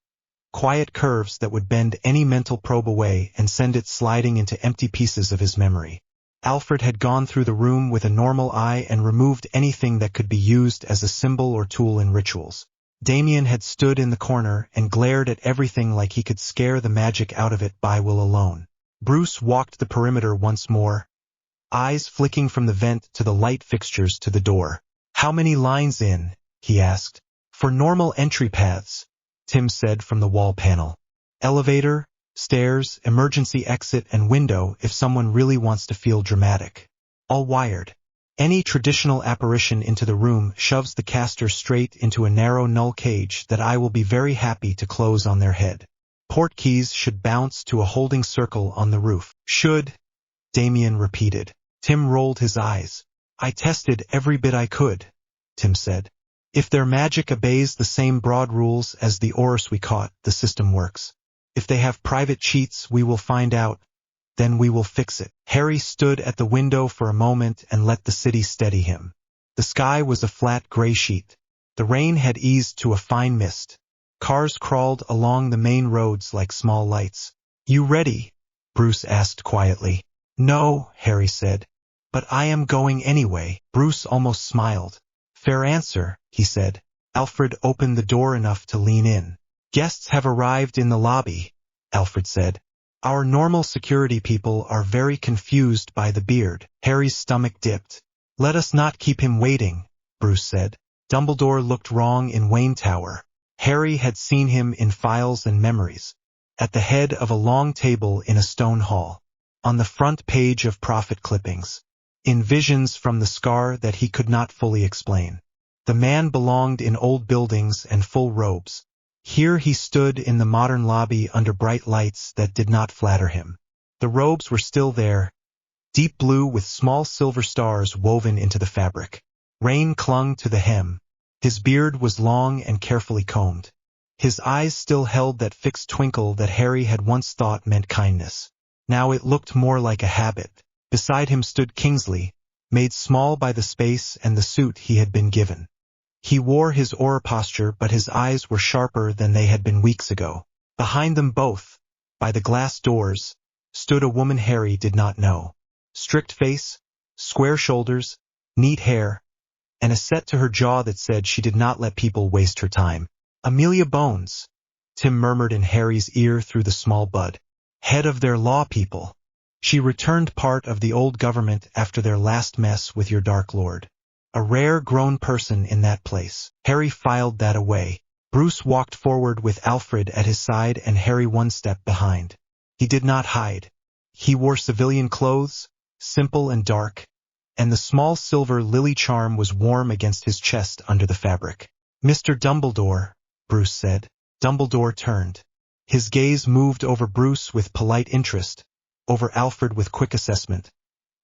quiet curves that would bend any mental probe away and send it sliding into empty pieces of his memory. Alfred had gone through the room with a normal eye and removed anything that could be used as a symbol or tool in rituals. Damien had stood in the corner and glared at everything like he could scare the magic out of it by will alone. Bruce walked the perimeter once more, eyes flicking from the vent to the light fixtures to the door. How many lines in? He asked. For normal entry paths, Tim said from the wall panel. Elevator, stairs, emergency exit, and window if someone really wants to feel dramatic. All wired. Any traditional apparition into the room shoves the caster straight into a narrow null cage that I will be very happy to close on their head. Port keys should bounce to a holding circle on the roof. Should, Damien repeated. Tim rolled his eyes. I tested every bit I could, Tim said. If their magic obeys the same broad rules as the Aurors we caught, the system works. If they have private cheats, we will find out. Then we will fix it. Harry stood at the window for a moment and let the city steady him. The sky was a flat gray sheet. The rain had eased to a fine mist. Cars crawled along the main roads like small lights. You ready? Bruce asked quietly. No, Harry said. But I am going anyway. Bruce almost smiled. Fair answer, he said. Alfred opened the door enough to lean in. Guests have arrived in the lobby, Alfred said. Our normal security people are very confused by the beard. Harry's stomach dipped. Let us not keep him waiting, Bruce said. Dumbledore looked wrong in Wayne Tower. Harry had seen him in files and memories, at the head of a long table in a stone hall, on the front page of Prophet clippings, in visions from the scar that he could not fully explain. The man belonged in old buildings and full robes. Here he stood in the modern lobby under bright lights that did not flatter him. The robes were still there, deep blue with small silver stars woven into the fabric. Rain clung to the hem. His beard was long and carefully combed. His eyes still held that fixed twinkle that Harry had once thought meant kindness. Now it looked more like a habit. Beside him stood Kingsley, made small by the space and the suit he had been given. He wore his Auror posture, but his eyes were sharper than they had been weeks ago. Behind them both, by the glass doors, stood a woman Harry did not know. Strict face, square shoulders, neat hair, and a set to her jaw that said she did not let people waste her time. Amelia Bones, Tim murmured in Harry's ear through the small bud. Head of their law people. She returned part of the old government after their last mess with your Dark Lord. A rare grown person in that place. Harry filed that away. Bruce walked forward with Alfred at his side and Harry one step behind. He did not hide. He wore civilian clothes, simple and dark, and the small silver lily charm was warm against his chest under the fabric. "Mr. Dumbledore," Bruce said. Dumbledore turned. His gaze moved over Bruce with polite interest, over Alfred with quick assessment,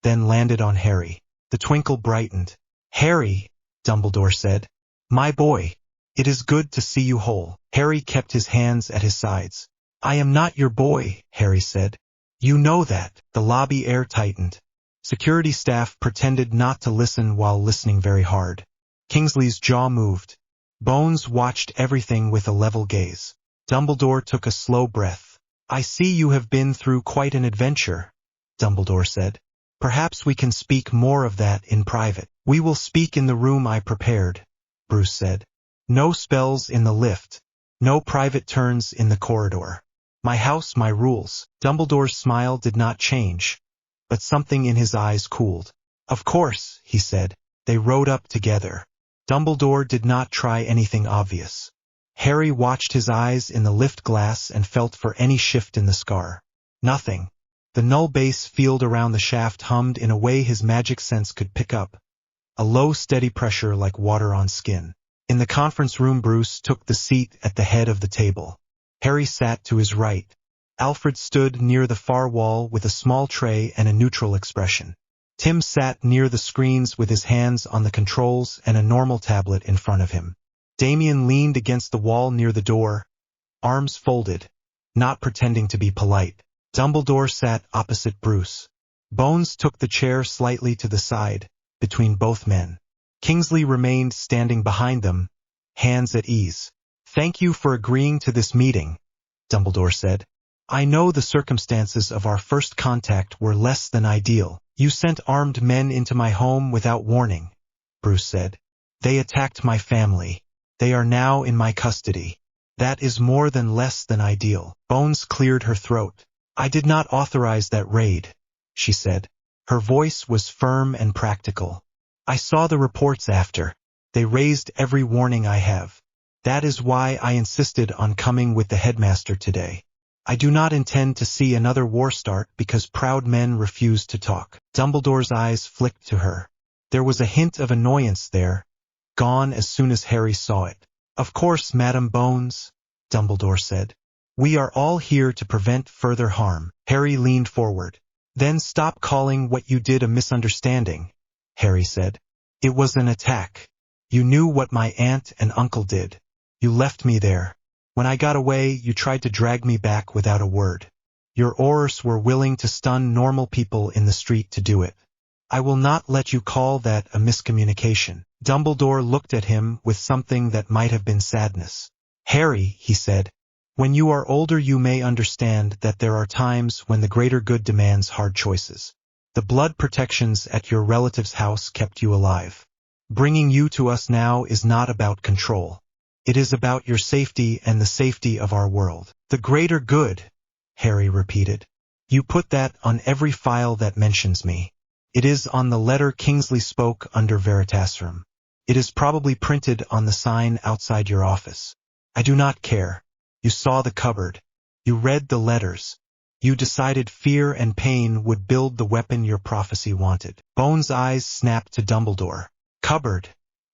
then landed on Harry. The twinkle brightened. "Harry," Dumbledore said. "My boy. It is good to see you whole." Harry kept his hands at his sides. "I am not your boy," Harry said. "You know that." The lobby air tightened. Security staff pretended not to listen while listening very hard. Kingsley's jaw moved. Bones watched everything with a level gaze. Dumbledore took a slow breath. "I see you have been through quite an adventure," Dumbledore said. "Perhaps we can speak more of that in private." "We will speak in the room I prepared," Bruce said. "No spells in the lift. No private turns in the corridor. My house, my rules." Dumbledore's smile did not change, but something in his eyes cooled. "Of course," he said. They rode up together. Dumbledore did not try anything obvious. Harry watched his eyes in the lift glass and felt for any shift in the scar. Nothing. The null base field around the shaft hummed in a way his magic sense could pick up. A low, steady pressure like water on skin. In the conference room, Bruce took the seat at the head of the table. Harry sat to his right. Alfred stood near the far wall with a small tray and a neutral expression. Tim sat near the screens with his hands on the controls and a normal tablet in front of him. Damien leaned against the wall near the door, arms folded, not pretending to be polite. Dumbledore sat opposite Bruce. Bones took the chair slightly to the side, between both men. Kingsley remained standing behind them, hands at ease. "Thank you for agreeing to this meeting," Dumbledore said. "I know the circumstances of our first contact were less than ideal." "You sent armed men into my home without warning," Bruce said. "They attacked my family. They are now in my custody. That is more than less than ideal." Bones cleared her throat. "I did not authorize that raid," she said. Her voice was firm and practical. "I saw the reports after. They raised every warning I have. That is why I insisted on coming with the headmaster today. I do not intend to see another war start because proud men refuse to talk." Dumbledore's eyes flicked to her. There was a hint of annoyance there, gone as soon as Harry saw it. "Of course, Madam Bones," Dumbledore said. "We are all here to prevent further harm." Harry leaned forward. "Then stop calling what you did a misunderstanding," Harry said. "It was an attack. You knew what my aunt and uncle did. You left me there. When I got away, you tried to drag me back without a word. Your Aurors were willing to stun normal people in the street to do it. I will not let you call that a miscommunication." Dumbledore looked at him with something that might have been sadness. "Harry," he said, "when you are older you may understand that there are times when the greater good demands hard choices. The blood protections at your relative's house kept you alive. Bringing you to us now is not about control. It is about your safety and the safety of our world." "The greater good," Harry repeated. "You put that on every file that mentions me. It is on the letter Kingsley spoke under Veritaserum. It is probably printed on the sign outside your office. I do not care. You saw the cupboard. You read the letters. You decided fear and pain would build the weapon your prophecy wanted." Bones' eyes snapped to Dumbledore. "Cupboard,"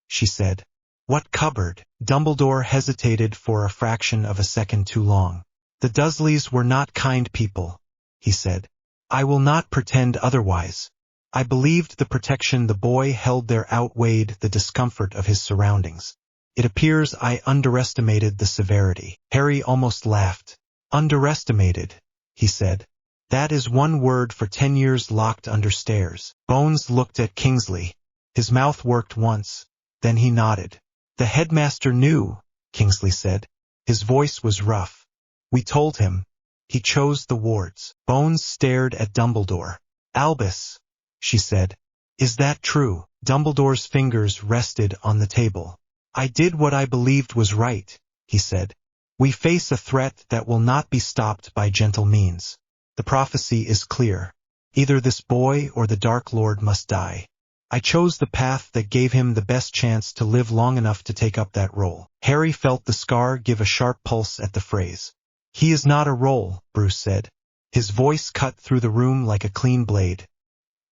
she said. "What cupboard?" Dumbledore hesitated for a fraction of a second too long. "The Dursleys were not kind people," he said. "I will not pretend otherwise. I believed the protection the boy held there outweighed the discomfort of his surroundings. It appears I underestimated the severity." Harry almost laughed. "Underestimated," he said. "That is one word for 10 years locked under stairs." Bones looked at Kingsley. His mouth worked once, then he nodded. "The headmaster knew," Kingsley said. His voice was rough. "We told him. He chose the wards." Bones stared at Dumbledore. "Albus," she said. "Is that true?" Dumbledore's fingers rested on the table. "I did what I believed was right," he said. "We face a threat that will not be stopped by gentle means. The prophecy is clear. Either this boy or the Dark Lord must die. I chose the path that gave him the best chance to live long enough to take up that role. Harry felt the scar give a sharp pulse at the phrase. He is not a role, Bruce said. His voice cut through the room like a clean blade.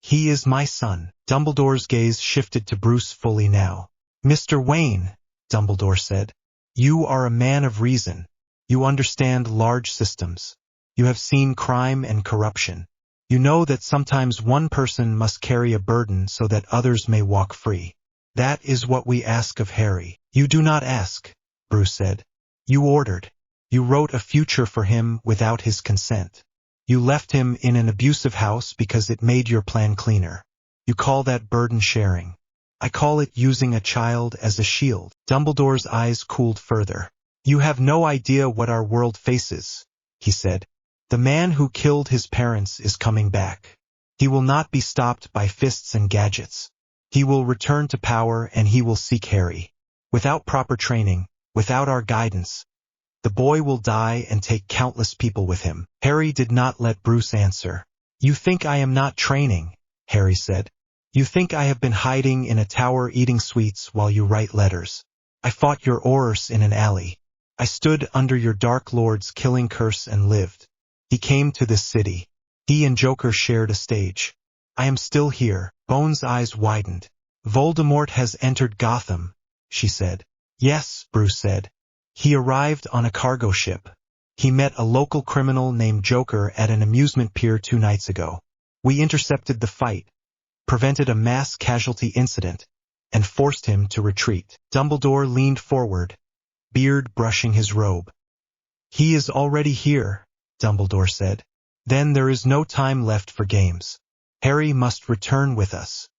He is my son. Dumbledore's gaze shifted to Bruce fully now. Mr. Wayne, Dumbledore said. You are a man of reason. You understand large systems. You have seen crime and corruption. You know that sometimes one person must carry a burden so that others may walk free. That is what we ask of Harry. You do not ask, Bruce said. You ordered. You wrote a future for him without his consent. You left him in an abusive house because it made your plan cleaner. You call that burden sharing. I call it using a child as a shield. Dumbledore's eyes cooled further. You have no idea what our world faces, he said. The man who killed his parents is coming back. He will not be stopped by fists and gadgets. He will return to power and he will seek Harry. Without proper training, without our guidance, the boy will die and take countless people with him. Harry did not let Bruce answer. You think I am not training, Harry said. You think I have been hiding in a tower eating sweets while you write letters. I fought your Aurors in an alley. I stood under your Dark Lord's killing curse and lived. He came to this city. He and Joker shared a stage. I am still here. Bones' eyes widened. Voldemort has entered Gotham, she said. Yes, Bruce said. He arrived on a cargo ship. He met a local criminal named Joker at an amusement pier 2 nights ago. We intercepted the fight, prevented a mass casualty incident, and forced him to retreat. Dumbledore leaned forward, beard brushing his robe. He is already here, Dumbledore said. Then there is no time left for games. Harry must return with us.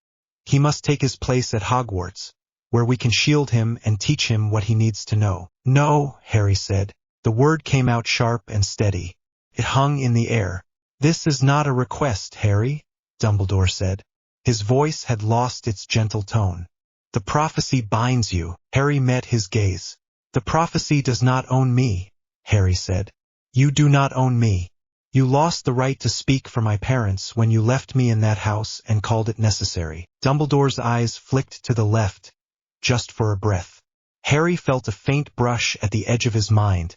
He must take his place at Hogwarts, where we can shield him and teach him what he needs to know. No, Harry said. The word came out sharp and steady. It hung in the air. This is not a request, Harry, Dumbledore said. His voice had lost its gentle tone. The prophecy binds you. Harry met his gaze. The prophecy does not own me, Harry said. You do not own me. You lost the right to speak for my parents when you left me in that house and called it necessary. Dumbledore's eyes flicked to the left, just for a breath. Harry felt a faint brush at the edge of his mind,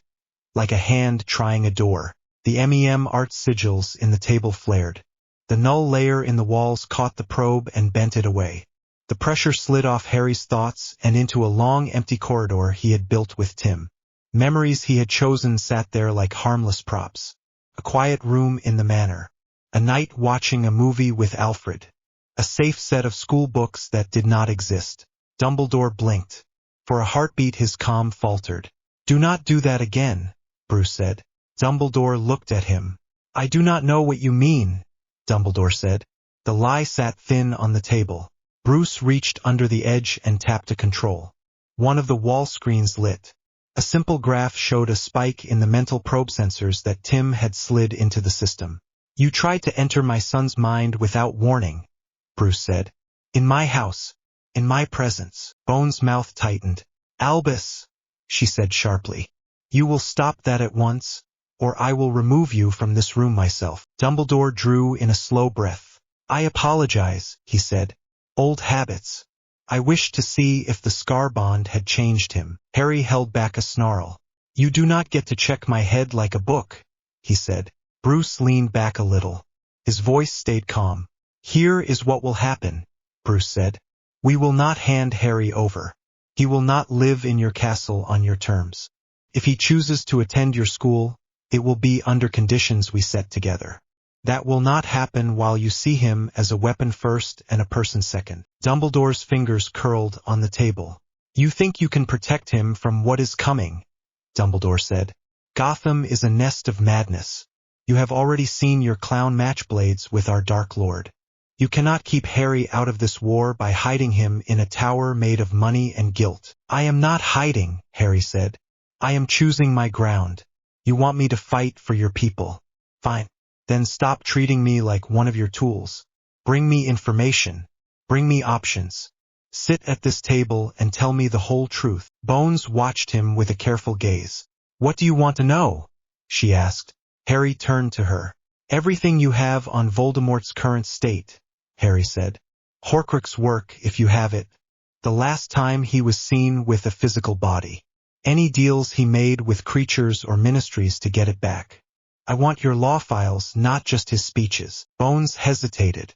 like a hand trying a door. The MEM art sigils in the table flared. The null layer in the walls caught the probe and bent it away. The pressure slid off Harry's thoughts and into a long empty corridor he had built with Tim. Memories he had chosen sat there like harmless props. A quiet room in the manor. A night watching a movie with Alfred. A safe set of school books that did not exist. Dumbledore blinked. For a heartbeat his calm faltered. Do not do that again, Bruce said. Dumbledore looked at him. I do not know what you mean, Dumbledore said. The lie sat thin on the table. Bruce reached under the edge and tapped a control. One of the wall screens lit. A simple graph showed a spike in the mental probe sensors that Tim had slid into the system. You tried to enter my son's mind without warning, Bruce said. In my house. In my presence. Bones' mouth tightened. Albus, she said sharply. You will stop that at once, or I will remove you from this room myself. Dumbledore drew in a slow breath. I apologize, he said. Old habits. I wished to see if the scar bond had changed him. Harry held back a snarl. You do not get to check my head like a book, he said. Bruce leaned back a little. His voice stayed calm. Here is what will happen, Bruce said. We will not hand Harry over. He will not live in your castle on your terms. If he chooses to attend your school, it will be under conditions we set together. That will not happen while you see him as a weapon first and a person second. Dumbledore's fingers curled on the table. You think you can protect him from what is coming, Dumbledore said. Gotham is a nest of madness. You have already seen your clown matchblades with our Dark Lord. You cannot keep Harry out of this war by hiding him in a tower made of money and guilt. I am not hiding, Harry said. I am choosing my ground. You want me to fight for your people. Fine. Then stop treating me like one of your tools. Bring me information. Bring me options. Sit at this table and tell me the whole truth. Bones watched him with a careful gaze. What do you want to know? She asked. Harry turned to her. Everything you have on Voldemort's current state, Harry said. Horcrux work, if you have it. The last time he was seen with a physical body. Any deals he made with creatures or ministries to get it back. I want your law files, not just his speeches. Bones hesitated.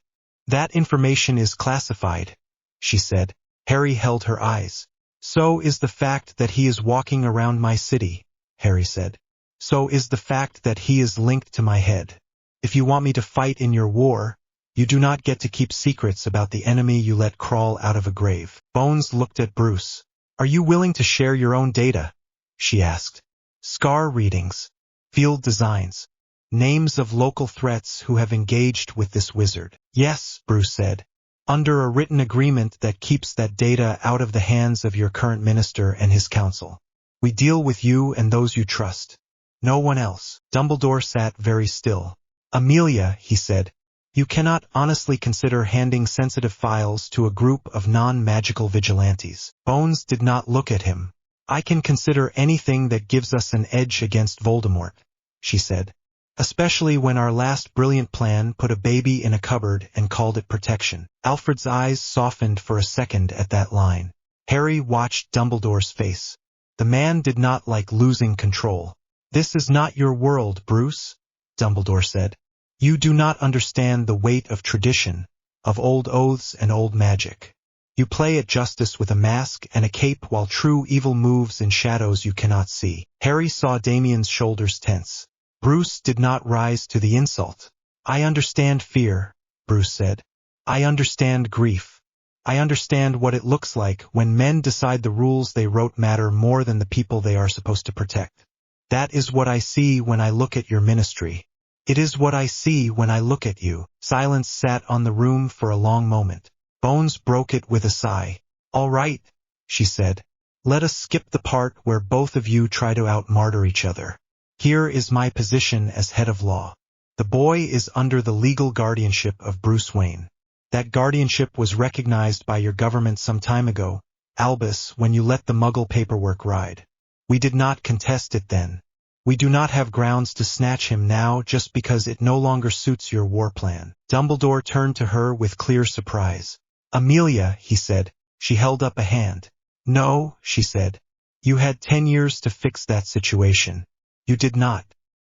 That information is classified, she said. Harry held her eyes. So is the fact that he is walking around my city, Harry said. So is the fact that he is linked to my head. If you want me to fight in your war, you do not get to keep secrets about the enemy you let crawl out of a grave. Bones looked at Bruce. Are you willing to share your own data? She asked. Scar readings, field designs, names of local threats who have engaged with this wizard. Yes, Bruce said. Under a written agreement that keeps that data out of the hands of your current minister and his council. We deal with you and those you trust. No one else. Dumbledore sat very still. Amelia, he said, you cannot honestly consider handing sensitive files to a group of non-magical vigilantes. Bones did not look at him. I can consider anything that gives us an edge against Voldemort, she said. Especially when our last brilliant plan put a baby in a cupboard and called it protection. Alfred's eyes softened for a second at that line. Harry watched Dumbledore's face. The man did not like losing control. This is not your world, Bruce, Dumbledore said. You do not understand the weight of tradition, of old oaths and old magic. You play at justice with a mask and a cape while true evil moves in shadows you cannot see. Harry saw Damien's shoulders tense. Bruce did not rise to the insult. I understand fear, Bruce said. I understand grief. I understand what it looks like when men decide the rules they wrote matter more than the people they are supposed to protect. That is what I see when I look at your ministry. It is what I see when I look at you. Silence sat on the room for a long moment. Bones broke it with a sigh. All right, she said. Let us skip the part where both of you try to out-martyr each other. Here is my position as head of law. The boy is under the legal guardianship of Bruce Wayne. That guardianship was recognized by your government some time ago, Albus, when you let the Muggle paperwork ride. We did not contest it then. We do not have grounds to snatch him now just because it no longer suits your war plan. Dumbledore turned to her with clear surprise. Amelia, he said. She held up a hand. No, she said. You had 10 years to fix that situation. You did not.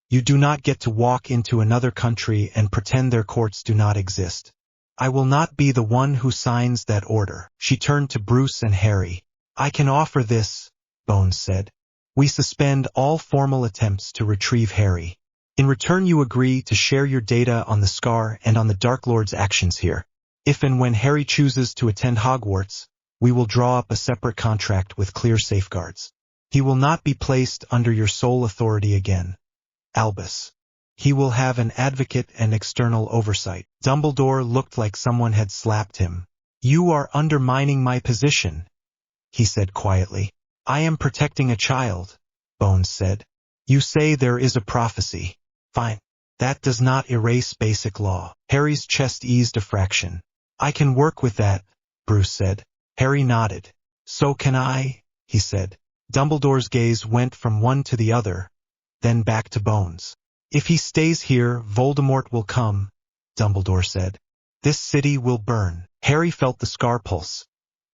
You do not get to walk into another country and pretend their courts do not exist. I will not be the one who signs that order. She turned to Bruce and Harry. I can offer this, Bones said. We suspend all formal attempts to retrieve Harry. In return you agree to share your data on the Scar and on the Dark Lord's actions here. If and when Harry chooses to attend Hogwarts, we will draw up a separate contract with clear safeguards. He will not be placed under your sole authority again, Albus. He will have an advocate and external oversight. Dumbledore looked like someone had slapped him. You are undermining my position, he said quietly. I am protecting a child, Bones said. You say there is a prophecy. Fine. That does not erase basic law. Harry's chest eased a fraction. I can work with that, Bruce said. Harry nodded. So can I, he said. Dumbledore's gaze went from one to the other, then back to Bones. If he stays here, Voldemort will come, Dumbledore said. This city will burn. Harry felt the Scar pulse,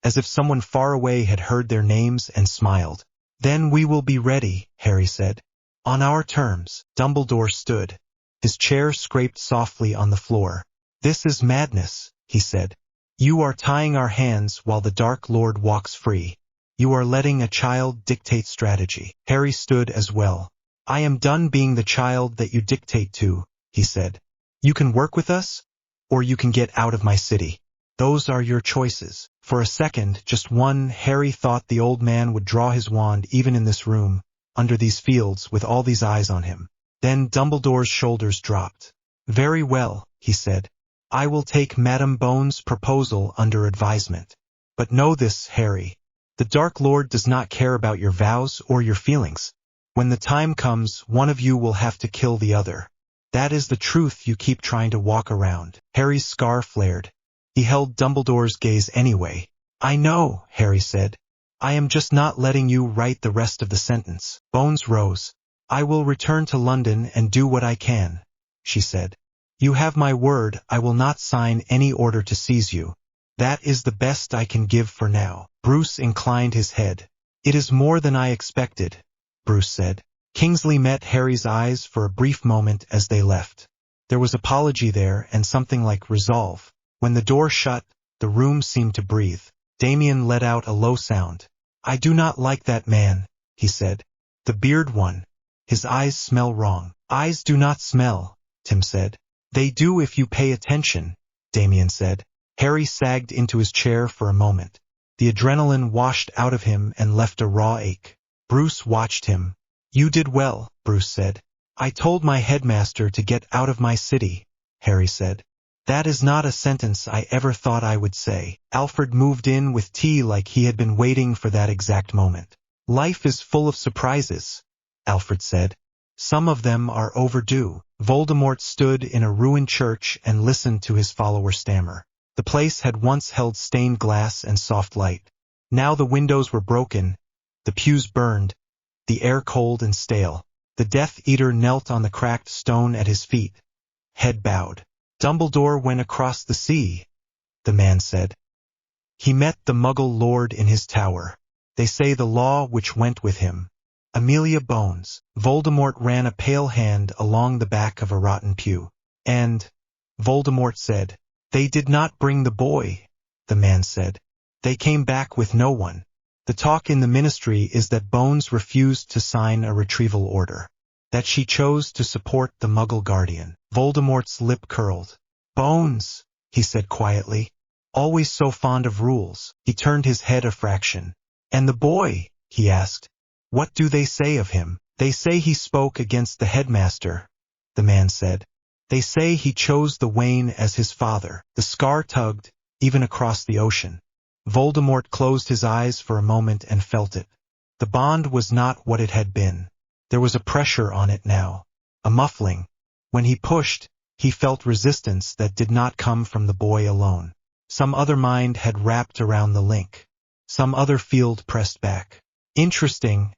as if someone far away had heard their names and smiled. Then we will be ready, Harry said. On our terms. Dumbledore stood. His chair scraped softly on the floor. This is madness, he said. You are tying our hands while the Dark Lord walks free. You are letting a child dictate strategy. Harry stood as well. I am done being the child that you dictate to, he said. You can work with us, or you can get out of my city. Those are your choices. For a second, just one, Harry thought the old man would draw his wand even in this room, under these fields, with all these eyes on him. Then Dumbledore's shoulders dropped. Very well, he said. I will take Madame Bones' proposal under advisement. But know this, Harry. The Dark Lord does not care about your vows or your feelings. When the time comes, one of you will have to kill the other. That is the truth you keep trying to walk around. Harry's scar flared. He held Dumbledore's gaze anyway. I know, Harry said. I am just not letting you write the rest of the sentence. Bones rose. I will return to London and do what I can, she said. You have my word, I will not sign any order to seize you. That is the best I can give for now. Bruce inclined his head. It is more than I expected, Bruce said. Kingsley met Harry's eyes for a brief moment as they left. There was apology there and something like resolve. When the door shut, the room seemed to breathe. Damien let out a low sound. I do not like that man, he said. The beard one. His eyes smell wrong. Eyes do not smell, Tim said. They do if you pay attention, Damien said. Harry sagged into his chair for a moment. The adrenaline washed out of him and left a raw ache. Bruce watched him. You did well, Bruce said. I told my headmaster to get out of my city, Harry said. That is not a sentence I ever thought I would say. Alfred moved in with tea like he had been waiting for that exact moment. Life is full of surprises, Alfred said. Some of them are overdue. Voldemort stood in a ruined church and listened to his follower stammer. The place had once held stained glass and soft light. Now the windows were broken, the pews burned, the air cold and stale. The Death Eater knelt on the cracked stone at his feet, head bowed. Dumbledore went across the sea, the man said. He met the Muggle Lord in his tower. They say the law which went with him. Amelia Bones. Voldemort ran a pale hand along the back of a rotten pew. And, Voldemort said, they did not bring the boy, the man said. They came back with no one. The talk in the ministry is that Bones refused to sign a retrieval order. That she chose to support the Muggle Guardian. Voldemort's lip curled. Bones, he said quietly. Always so fond of rules. He turned his head a fraction. And the boy, he asked. What do they say of him? They say he spoke against the headmaster, the man said. They say he chose the Wayne as his father. The scar tugged, even across the ocean. Voldemort closed his eyes for a moment and felt it. The bond was not what it had been. There was a pressure on it now, a muffling. When he pushed, he felt resistance that did not come from the boy alone. Some other mind had wrapped around the link. Some other field pressed back. Interesting,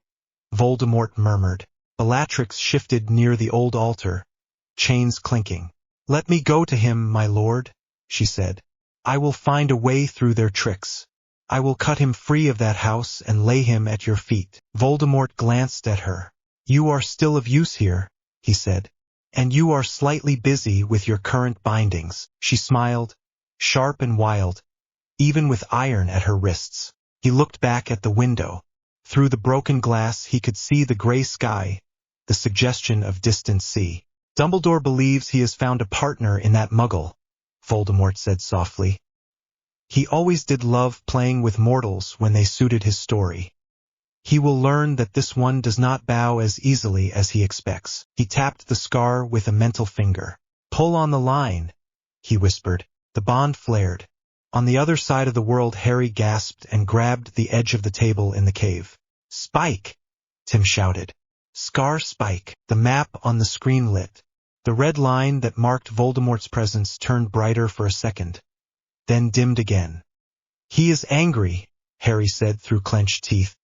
Voldemort murmured. Bellatrix shifted near the old altar, chains clinking. Let me go to him, my lord, she said. I will find a way through their tricks. I will cut him free of that house and lay him at your feet. Voldemort glanced at her. You are still of use here, he said. And you are slightly busy with your current bindings. She smiled, sharp and wild, even with iron at her wrists. He looked back at the window. Through the broken glass he could see the gray sky, the suggestion of distant sea. Dumbledore believes he has found a partner in that Muggle, Voldemort said softly. He always did love playing with mortals when they suited his story. He will learn that this one does not bow as easily as he expects. He tapped the scar with a mental finger. Pull on the line, he whispered. The bond flared. On the other side of the world Harry gasped and grabbed the edge of the table in the cave. Spike! Tim shouted. Scar Spike. The map on the screen lit. The red line that marked Voldemort's presence turned brighter for a second, then dimmed again. He is angry, Harry said through clenched teeth.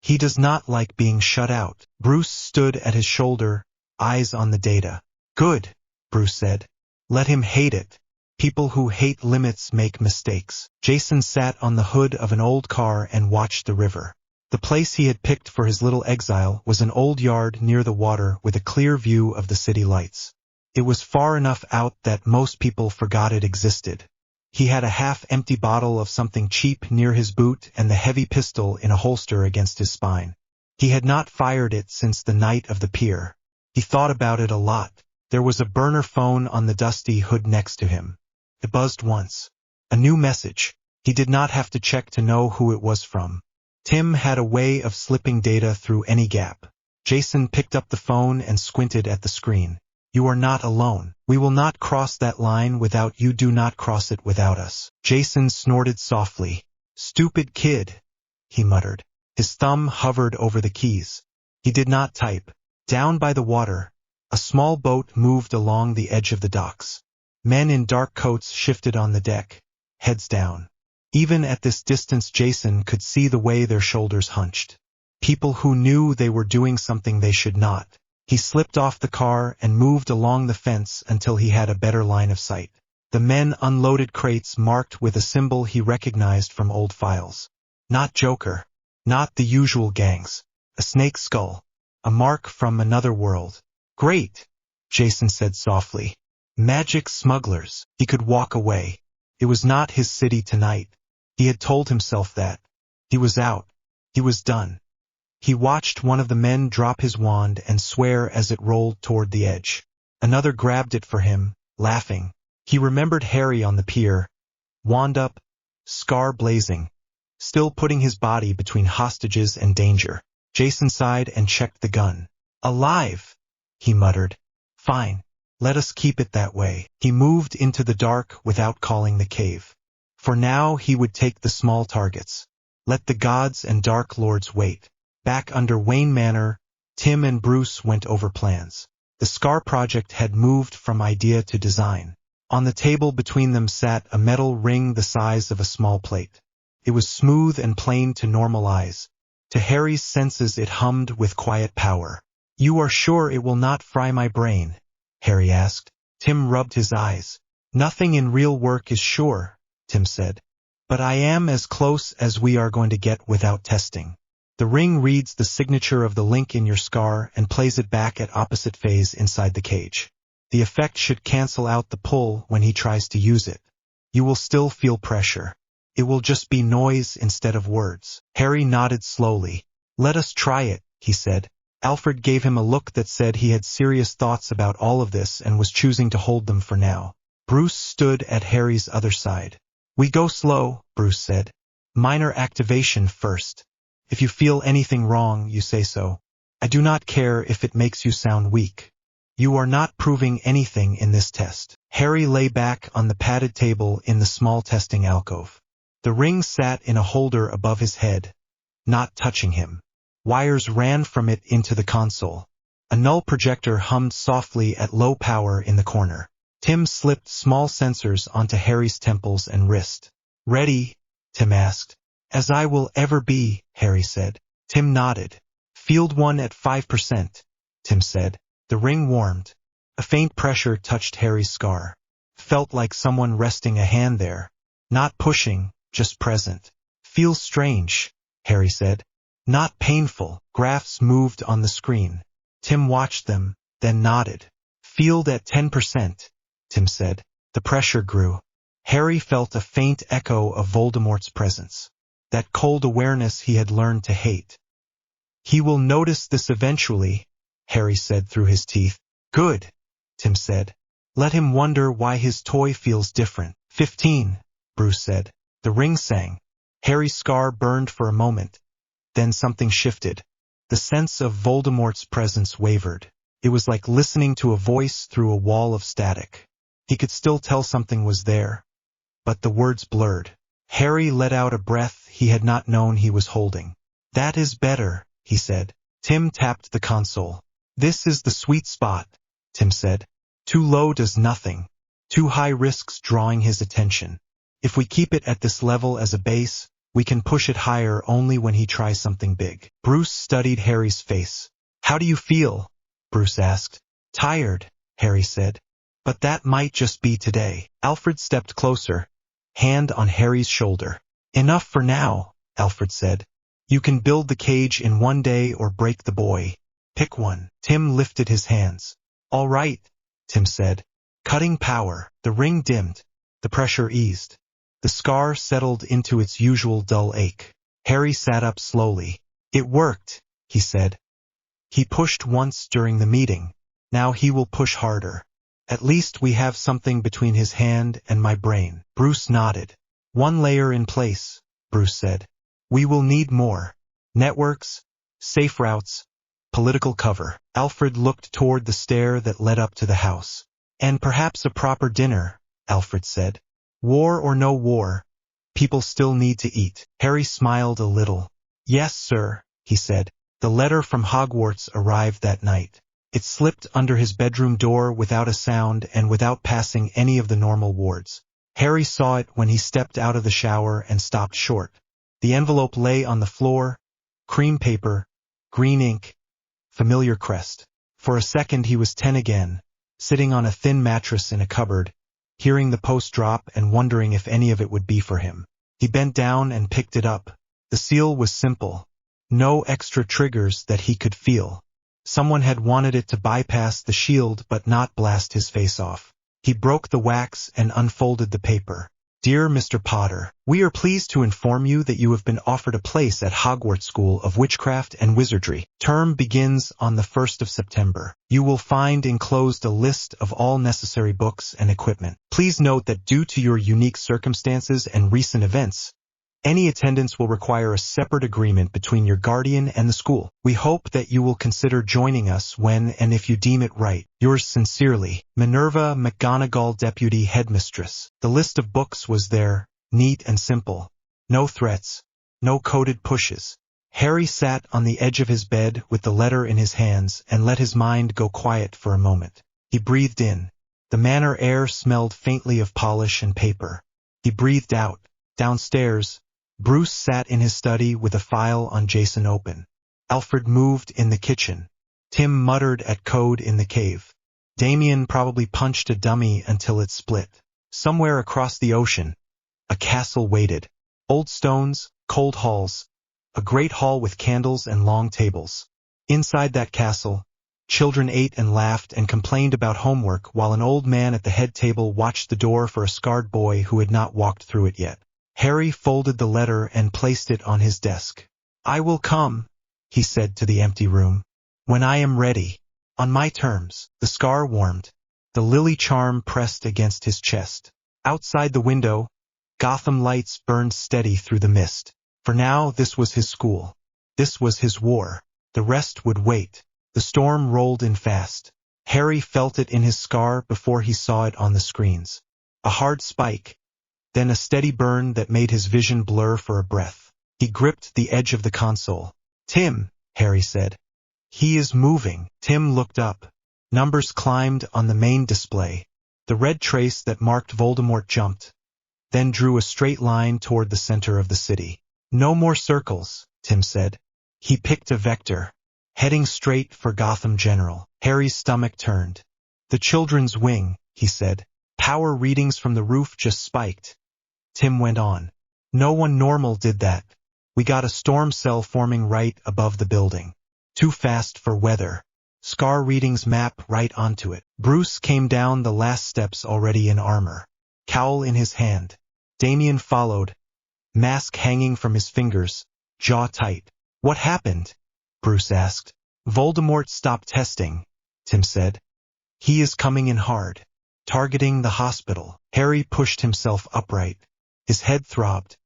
He does not like being shut out. Bruce stood at his shoulder, eyes on the data. Good, Bruce said. Let him hate it. People who hate limits make mistakes. Jason sat on the hood of an old car and watched the river. The place he had picked for his little exile was an old yard near the water with a clear view of the city lights. It was far enough out that most people forgot it existed. He had a half-empty bottle of something cheap near his boot and the heavy pistol in a holster against his spine. He had not fired it since the night of the pier. He thought about it a lot. There was a burner phone on the dusty hood next to him. It buzzed once. A new message. He did not have to check to know who it was from. Tim had a way of slipping data through any gap. Jason picked up the phone and squinted at the screen. You are not alone. We will not cross that line without you. Do not cross it without us. Jason snorted softly. Stupid kid, he muttered. His thumb hovered over the keys. He did not type. Down by the water, a small boat moved along the edge of the docks. Men in dark coats shifted on the deck, heads down. Even at this distance Jason could see the way their shoulders hunched. People who knew they were doing something they should not. He slipped off the car and moved along the fence until he had a better line of sight. The men unloaded crates marked with a symbol he recognized from old files. Not Joker. Not the usual gangs. A snake skull. A mark from another world. Great, Jason said softly. Magic smugglers. He could walk away. It was not his city tonight. He had told himself that. He was out. He was done. He watched one of the men drop his wand and swear as it rolled toward the edge. Another grabbed it for him, laughing. He remembered Harry on the pier, wand up, scar blazing, still putting his body between hostages and danger. Jason sighed and checked the gun. Alive, he muttered. Fine, let us keep it that way. He moved into the dark without calling the cave. For now he would take the small targets. Let the gods and dark lords wait. Back under Wayne Manor, Tim and Bruce went over plans. The Scar project had moved from idea to design. On the table between them sat a metal ring the size of a small plate. It was smooth and plain to normal eyes. To Harry's senses it hummed with quiet power. You are sure it will not fry my brain? Harry asked. Tim rubbed his eyes. Nothing in real work is sure, Tim said. But I am as close as we are going to get without testing. The ring reads the signature of the link in your scar and plays it back at opposite phase inside the cage. The effect should cancel out the pull when he tries to use it. You will still feel pressure. It will just be noise instead of words. Harry nodded slowly. Let us try it, he said. Alfred gave him a look that said he had serious thoughts about all of this and was choosing to hold them for now. Bruce stood at Harry's other side. We go slow, Bruce said. Minor activation first. If you feel anything wrong, you say so. I do not care if it makes you sound weak. You are not proving anything in this test. Harry lay back on the padded table in the small testing alcove. The ring sat in a holder above his head, not touching him. Wires ran from it into the console. A null projector hummed softly at low power in the corner. Tim slipped small sensors onto Harry's temples and wrist. Ready? Tim asked. As I will ever be, Harry said. Tim nodded. Field 1 at 5%, Tim said. The ring warmed. A faint pressure touched Harry's scar. Felt like someone resting a hand there. Not pushing, just present. Feels strange, Harry said. Not painful. Graphs moved on the screen. Tim watched them, then nodded. Field at 10%, Tim said. The pressure grew. Harry felt a faint echo of Voldemort's presence. That cold awareness he had learned to hate. He will notice this eventually, Harry said through his teeth. Good, Tim said. Let him wonder why his toy feels different. 15, Bruce said. The ring sang. Harry's scar burned for a moment. Then something shifted. The sense of Voldemort's presence wavered. It was like listening to a voice through a wall of static. He could still tell something was there, but the words blurred. Harry let out a breath he had not known he was holding. That is better, he said. Tim tapped the console. This is the sweet spot, Tim said. Too low does nothing. Too high risks drawing his attention. If we keep it at this level as a base, we can push it higher only when he tries something big. Bruce studied Harry's face. How do you feel? Bruce asked. Tired, Harry said. But that might just be today. Alfred stepped closer, hand on Harry's shoulder. Enough for now, Alfred said. You can build the cage in one day or break the boy. Pick one. Tim lifted his hands. All right, Tim said. Cutting power. The ring dimmed. The pressure eased. The scar settled into its usual dull ache. Harry sat up slowly. It worked, he said. He pushed once during the meeting. Now he will push harder. At least we have something between his hand and my brain. Bruce nodded. One layer in place, Bruce said. We will need more. Networks, safe routes, political cover. Alfred looked toward the stair that led up to the house. And perhaps a proper dinner, Alfred said. War or no war, people still need to eat. Harry smiled a little. Yes, sir, he said. The letter from Hogwarts arrived that night. It slipped under his bedroom door without a sound and without passing any of the normal wards. Harry saw it when he stepped out of the shower and stopped short. The envelope lay on the floor, cream paper, green ink, familiar crest. For a second he was 10 again, sitting on a thin mattress in a cupboard, hearing the post drop and wondering if any of it would be for him. He bent down and picked it up. The seal was simple. No extra triggers that he could feel. Someone had wanted it to bypass the shield but not blast his face off. He broke the wax and unfolded the paper. Dear Mr. Potter, we are pleased to inform you that you have been offered a place at Hogwarts School of Witchcraft and Wizardry. Term begins on the 1st of September. You will find enclosed a list of all necessary books and equipment. Please note that due to your unique circumstances and recent events, any attendance will require a separate agreement between your guardian and the school. We hope that you will consider joining us when and if you deem it right. Yours sincerely, Minerva McGonagall, Deputy Headmistress. The list of books was there, neat and simple. No threats, no coded pushes. Harry sat on the edge of his bed with the letter in his hands and let his mind go quiet for a moment. He breathed in. The manor air smelled faintly of polish and paper. He breathed out. Downstairs, Bruce sat in his study with a file on Jason open. Alfred moved in the kitchen. Tim muttered at code in the cave. Damien probably punched a dummy until it split. Somewhere across the ocean, a castle waited. Old stones, cold halls, a great hall with candles and long tables. Inside that castle, children ate and laughed and complained about homework while an old man at the head table watched the door for a scarred boy who had not walked through it yet. Harry folded the letter and placed it on his desk. I will come, he said to the empty room, when I am ready. On my terms. The scar warmed. The lily charm pressed against his chest. Outside the window, Gotham lights burned steady through the mist. For now, this was his school. This was his war. The rest would wait. The storm rolled in fast. Harry felt it in his scar before he saw it on the screens. A hard spike, then a steady burn that made his vision blur for a breath. He gripped the edge of the console. Tim, Harry said. He is moving. Tim looked up. Numbers climbed on the main display. The red trace that marked Voldemort jumped, then drew a straight line toward the center of the city. No more circles, Tim said. He picked a vector, heading straight for Gotham General. Harry's stomach turned. The children's wing, he said. Power readings from the roof just spiked. Tim went on. No one normal did that. We got a storm cell forming right above the building. Too fast for weather. Scar readings map right onto it. Bruce came down the last steps already in armor, cowl in his hand. Damien followed, mask hanging from his fingers, jaw tight. What happened? Bruce asked. Voldemort stopped testing, Tim said. He is coming in hard, targeting the hospital. Harry pushed himself upright. His head throbbed.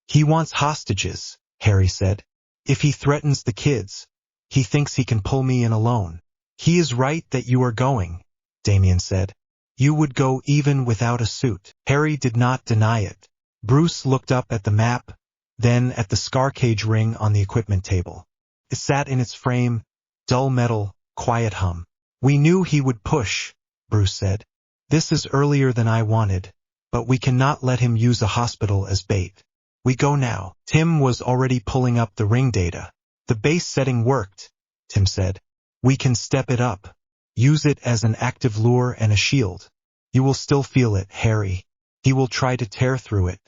He wants hostages, Harry said. If he threatens the kids, he thinks he can pull me in alone. He is right that you are going, Damien said. You would go even without a suit. Harry did not deny it. Bruce looked up at the map, then at the scar cage ring on the equipment table. It sat in its frame, dull metal, quiet hum. We knew he would push, Bruce said. This is earlier than I wanted, but we cannot let him use a hospital as bait. We go now. Tim was already pulling up the ring data. The base setting worked, Tim said. We can step it up. Use it as an active lure and a shield. You will still feel it, Harry. He will try to tear through it,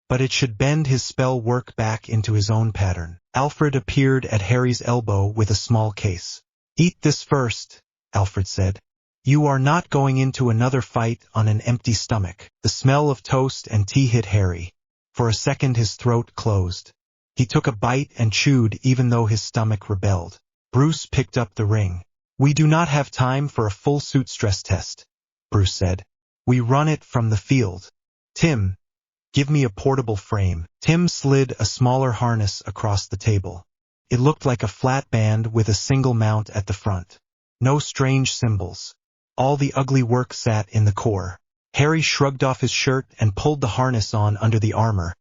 but it should bend his spell work back into his own pattern. Alfred appeared at Harry's elbow with a small case. Eat this first, Alfred said. You are not going into another fight on an empty stomach. The smell of toast and tea hit Harry. For a second his throat closed. He took a bite and chewed even though his stomach rebelled. Bruce picked up the ring. We do not have time for a full suit stress test, Bruce said. We run it from the field. Tim, give me a portable frame. Tim slid a smaller harness across the table. It looked like a flat band with a single mount at the front. No strange symbols. All the ugly work sat in the core. Harry shrugged off his shirt and pulled the harness on under the armor,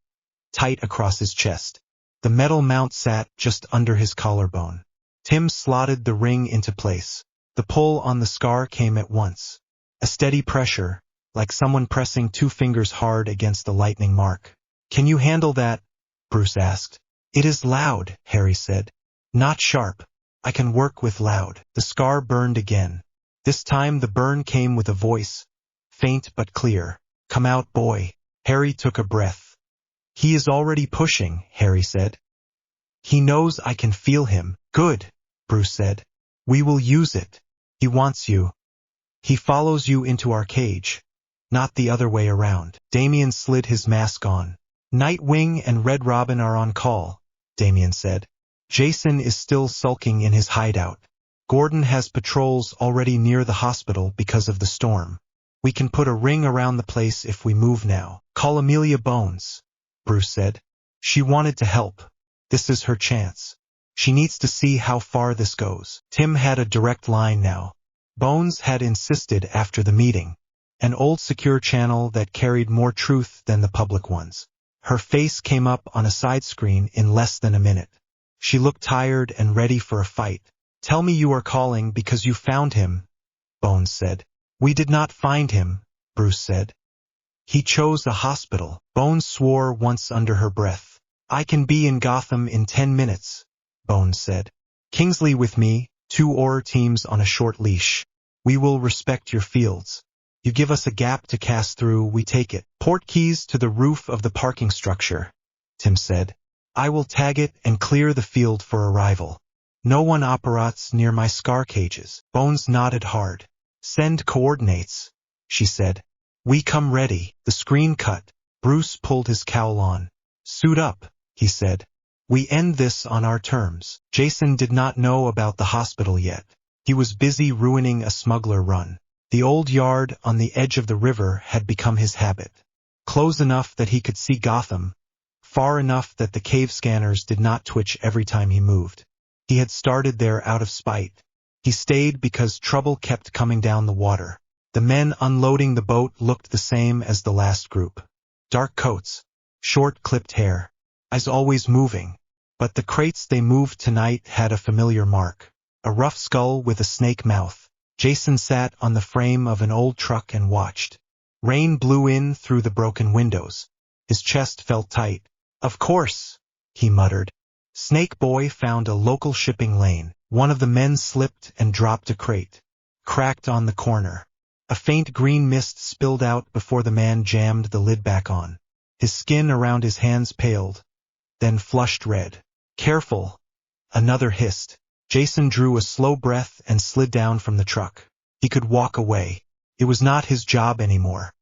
tight across his chest. The metal mount sat just under his collarbone. Tim slotted the ring into place. The pull on the scar came at once. A steady pressure, like someone pressing two fingers hard against the lightning mark. Can you handle that? Bruce asked. It is loud, Harry said. Not sharp. I can work with loud. The scar burned again. This time the burn came with a voice, faint but clear. Come out, boy. Harry took a breath. He is already pushing, Harry said. He knows I can feel him. Good, Bruce said. We will use it. He wants you. He follows you into our cage. Not the other way around. Damien slid his mask on. Nightwing and Red Robin are on call, Damien said. Jason is still sulking in his hideout. Gordon has patrols already near the hospital because of the storm. We can put a ring around the place if we move now. Call Amelia Bones, Bruce said. She wanted to help. This is her chance. She needs to see how far this goes. Tim had a direct line now. Bones had insisted after the meeting. An old secure channel that carried more truth than the public ones. Her face came up on a side screen in less than a minute. She looked tired and ready for a fight. Tell me you are calling because you found him, Bones said. We did not find him, Bruce said. He chose a hospital. Bones swore once under her breath. I can be in Gotham in 10 minutes, Bones said. Kingsley with me, 2 OR teams on a short leash. We will respect your fields. You give us a gap to cast through, we take it. Port keys to the roof of the parking structure, Tim said. I will tag it and clear the field for arrival. No one operates near my scar cages. Bones nodded hard. Send coordinates, she said. We come ready. The screen cut. Bruce pulled his cowl on. Suit up, he said. We end this on our terms. Jason did not know about the hospital yet. He was busy ruining a smuggler run. The old yard on the edge of the river had become his habit. Close enough that he could see Gotham, far enough that the cave scanners did not twitch every time he moved. He had started there out of spite. He stayed because trouble kept coming down the water. The men unloading the boat looked the same as the last group. Dark coats, short clipped hair, eyes always moving. But the crates they moved tonight had a familiar mark. A rough skull with a snake mouth. Jason sat on the frame of an old truck and watched. Rain blew in through the broken windows. His chest felt tight. Of course, he muttered. Snake Boy found a local shipping lane. One of the men slipped and dropped a crate. Cracked on the corner. A faint green mist spilled out before the man jammed the lid back on. His skin around his hands paled, then flushed red. Careful, another hissed. Jason drew a slow breath and slid down from the truck. He could walk away. It was not his job anymore.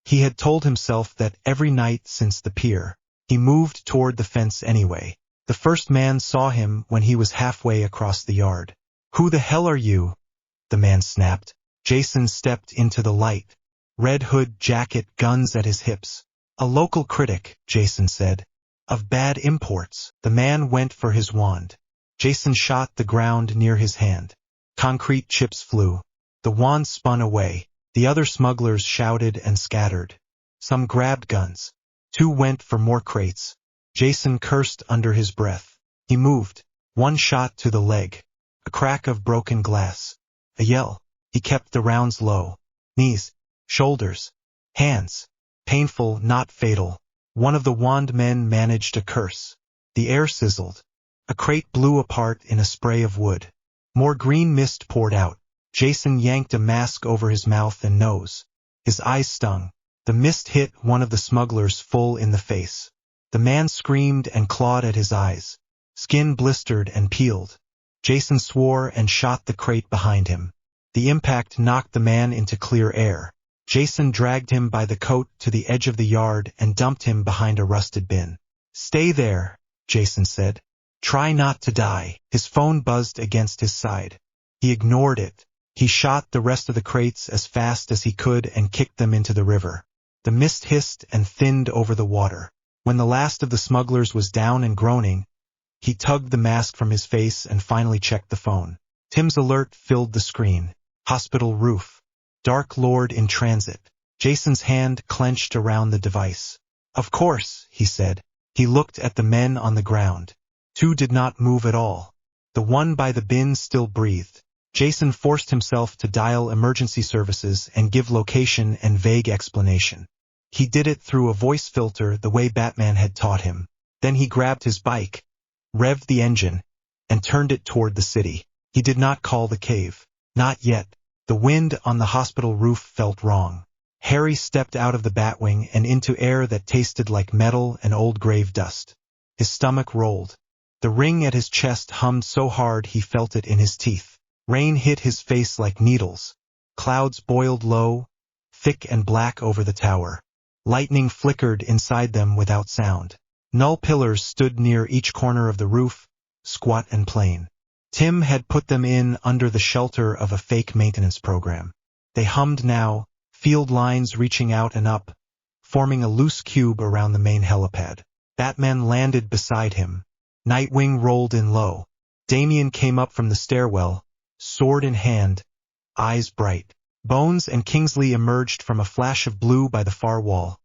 He had told himself that every night since the pier. He moved toward the fence anyway. The first man saw him when he was halfway across the yard. Who the hell are you? The man snapped. Jason stepped into the light. Red hood jacket, guns at his hips. A local critic, Jason said. Of bad imports. The man went for his wand. Jason shot the ground near his hand. Concrete chips flew. The wand spun away. The other smugglers shouted and scattered. Some grabbed guns. 2 went for more crates. Jason cursed under his breath. He moved. 1 shot to the leg. A crack of broken glass. A yell. He kept the rounds low. Knees, shoulders, hands. Painful, not fatal. One of the wand men managed a curse. The air sizzled. A crate blew apart in a spray of wood. More green mist poured out. Jason yanked a mask over his mouth and nose. His eyes stung. The mist hit one of the smugglers full in the face. The man screamed and clawed at his eyes. Skin blistered and peeled. Jason swore and shot the crate behind him. The impact knocked the man into clear air. Jason dragged him by the coat to the edge of the yard and dumped him behind a rusted bin. Stay there, Jason said. Try not to die. His phone buzzed against his side. He ignored it. He shot the rest of the crates as fast as he could and kicked them into the river. The mist hissed and thinned over the water. When the last of the smugglers was down and groaning, he tugged the mask from his face and finally checked the phone. Tim's alert filled the screen. Hospital roof. Dark Lord in transit. Jason's hand clenched around the device. Of course, he said. He looked at the men on the ground. 2 did not move at all. The one by the bin still breathed. Jason forced himself to dial emergency services and give location and vague explanation. He did it through a voice filter the way Batman had taught him. Then he grabbed his bike, revved the engine, and turned it toward the city. He did not call the cave. Not yet. The wind on the hospital roof felt wrong. Harry stepped out of the Batwing and into air that tasted like metal and old grave dust. His stomach rolled. The ring at his chest hummed so hard he felt it in his teeth. Rain hit his face like needles. Clouds boiled low, thick and black over the tower. Lightning flickered inside them without sound. Null pillars stood near each corner of the roof, squat and plain. Tim had put them in under the shelter of a fake maintenance program. They hummed now, field lines reaching out and up, forming a loose cube around the main helipad. Batman landed beside him. Nightwing rolled in low. Damian came up from the stairwell, sword in hand, eyes bright. Bones and Kingsley emerged from a flash of blue by the far wall,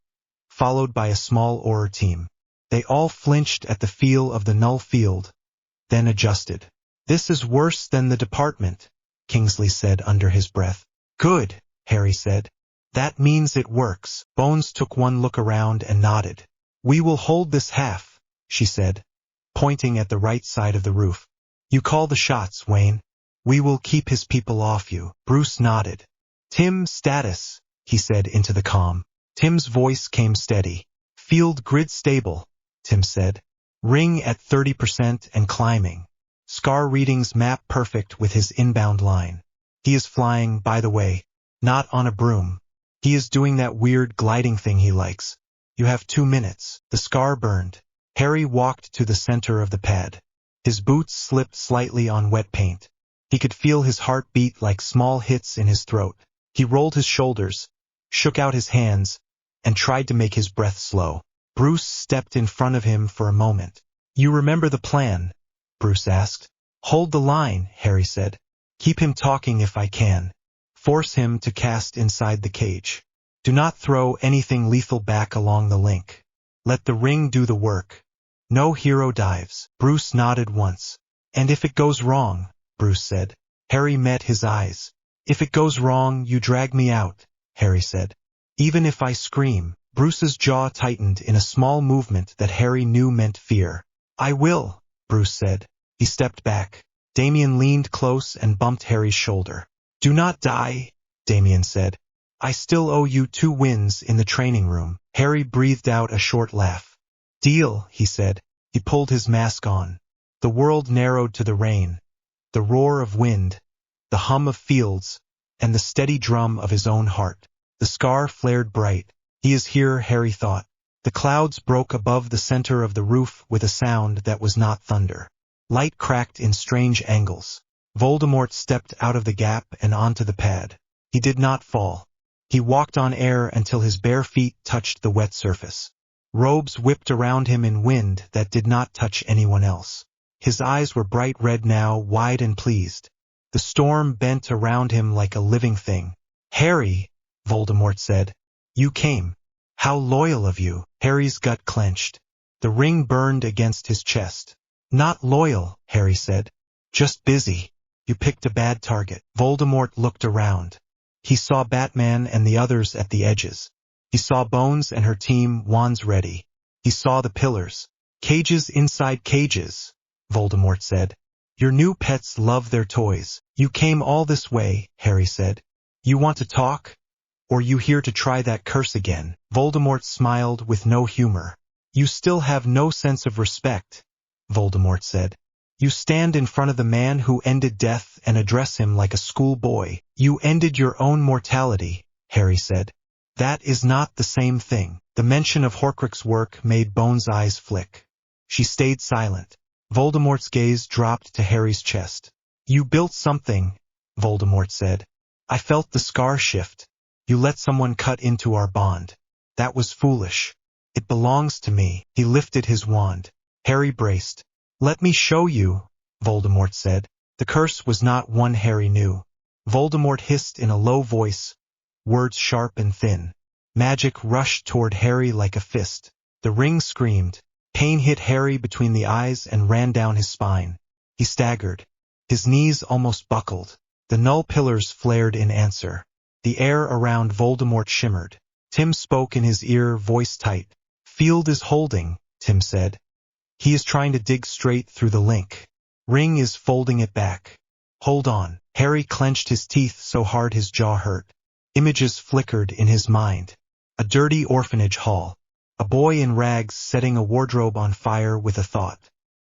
followed by a small Auror team. They all flinched at the feel of the null field, then adjusted. "This is worse than the department," Kingsley said under his breath. "Good," Harry said. "That means it works." Bones took one look around and nodded. "We will hold this half," she said, pointing at the right side of the roof. "You call the shots, Wayne. We will keep his people off you." Bruce nodded. "Tim, status," he said into the comm. Tim's voice came steady. "Field grid stable," Tim said. "Ring at 30% and climbing. Scar readings map perfect with his inbound line. He is flying, by the way, not on a broom. He is doing that weird gliding thing he likes. You have 2 minutes." The Scar burned. Harry walked to the center of the pad. His boots slipped slightly on wet paint. He could feel his heart beat like small hits in his throat. He rolled his shoulders, shook out his hands, and tried to make his breath slow. Bruce stepped in front of him for a moment. "You remember the plan?" Bruce asked. "Hold the line," Harry said. "Keep him talking if I can. Force him to cast inside the cage. Do not throw anything lethal back along the link. Let the ring do the work. No hero dives." Bruce nodded once. "And if it goes wrong," Bruce said. Harry met his eyes. "If it goes wrong, you drag me out," Harry said. "Even if I scream." Bruce's jaw tightened in a small movement that Harry knew meant fear. "I will," Bruce said. He stepped back. Damian leaned close and bumped Harry's shoulder. "Do not die," Damian said. "I still owe you 2 wins in the training room." Harry breathed out a short laugh. "Deal," he said. He pulled his mask on. The world narrowed to the rain, the roar of wind, the hum of fields, and the steady drum of his own heart. The Scar flared bright. "He is here," Harry thought. The clouds broke above the center of the roof with a sound that was not thunder. Light cracked in strange angles. Voldemort stepped out of the gap and onto the pad. He did not fall. He walked on air until his bare feet touched the wet surface. Robes whipped around him in wind that did not touch anyone else. His eyes were bright red now, wide and pleased. The storm bent around him like a living thing. "Harry," Voldemort said. "You came. How loyal of you." Harry's gut clenched. The ring burned against his chest. "Not loyal," Harry said. "Just busy. You picked a bad target." Voldemort looked around. He saw Batman and the others at the edges. He saw Bones and her team, wands ready. He saw the pillars. "Cages inside cages," Voldemort said. "Your new pets love their toys." "You came all this way," Harry said. "You want to talk? Or you here to try that curse again?" Voldemort smiled with no humor. "You still have no sense of respect," Voldemort said. "You stand in front of the man who ended death and address him like a schoolboy." "You ended your own mortality," Harry said. "That is not the same thing." The mention of Horcrux's work made Bones' eyes flick. She stayed silent. Voldemort's gaze dropped to Harry's chest. "You built something," Voldemort said. "I felt the Scar shift. You let someone cut into our bond. That was foolish. It belongs to me." He lifted his wand. Harry braced. "Let me show you," Voldemort said. The curse was not one Harry knew. Voldemort hissed in a low voice, words sharp and thin. Magic rushed toward Harry like a fist. The ring screamed. Pain hit Harry between the eyes and ran down his spine. He staggered. His knees almost buckled. The null pillars flared in answer. The air around Voldemort shimmered. Tim spoke in his ear, voice tight. "Field is holding," Tim said. "He is trying to dig straight through the link." Ring is folding it back. Hold on. Harry clenched his teeth so hard his jaw hurt. Images flickered in his mind. A dirty orphanage hall. A boy in rags setting a wardrobe on fire with a thought.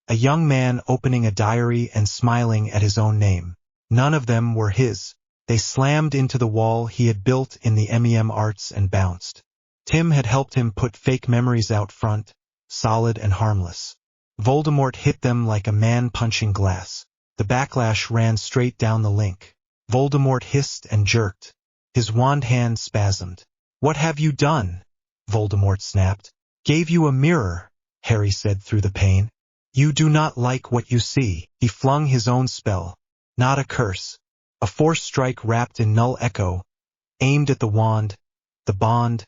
A young man opening a diary and smiling at his own name. None of them were his. They slammed into the wall he had built in the MEM Arts and bounced. Tim had helped him put fake memories out front, solid and harmless. Voldemort hit them like a man punching glass. The backlash ran straight down the link. Voldemort hissed and jerked. His wand hand spasmed. What have you done? Voldemort snapped. Gave you a mirror, Harry said through the pain. You do not like what you see. He flung his own spell. Not a curse. A force strike wrapped in null echo, aimed at the wand, the bond,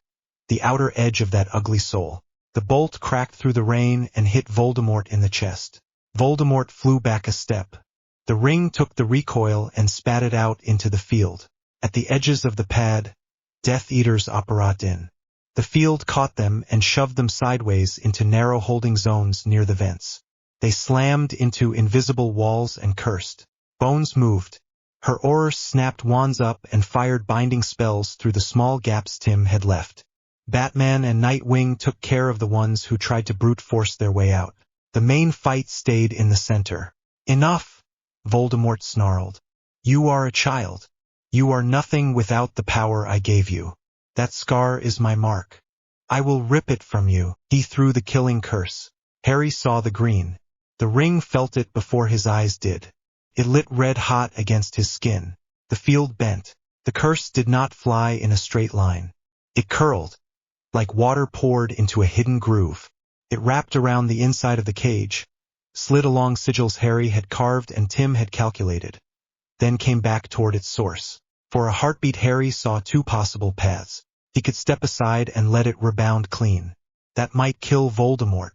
the outer edge of that ugly soul. The bolt cracked through the rain and hit Voldemort in the chest. Voldemort flew back a step. The ring took the recoil and spat it out into the field. At the edges of the pad, Death Eater's operat in. The field caught them and shoved them sideways into narrow holding zones near the vents. They slammed into invisible walls and cursed. Bones moved. Her Aurors snapped wands up and fired binding spells through the small gaps Tim had left. Batman and Nightwing took care of the ones who tried to brute force their way out. The main fight stayed in the center. Enough, Voldemort snarled. You are a child. You are nothing without the power I gave you. That scar is my mark. I will rip it from you. He threw the killing curse. Harry saw the green. The ring felt it before his eyes did. It lit red hot against his skin. The field bent. The curse did not fly in a straight line. It curled, like water poured into a hidden groove. It wrapped around the inside of the cage, slid along sigils Harry had carved and Tim had calculated, then came back toward its source. For a heartbeat Harry saw two possible paths. He could step aside and let it rebound clean. That might kill Voldemort.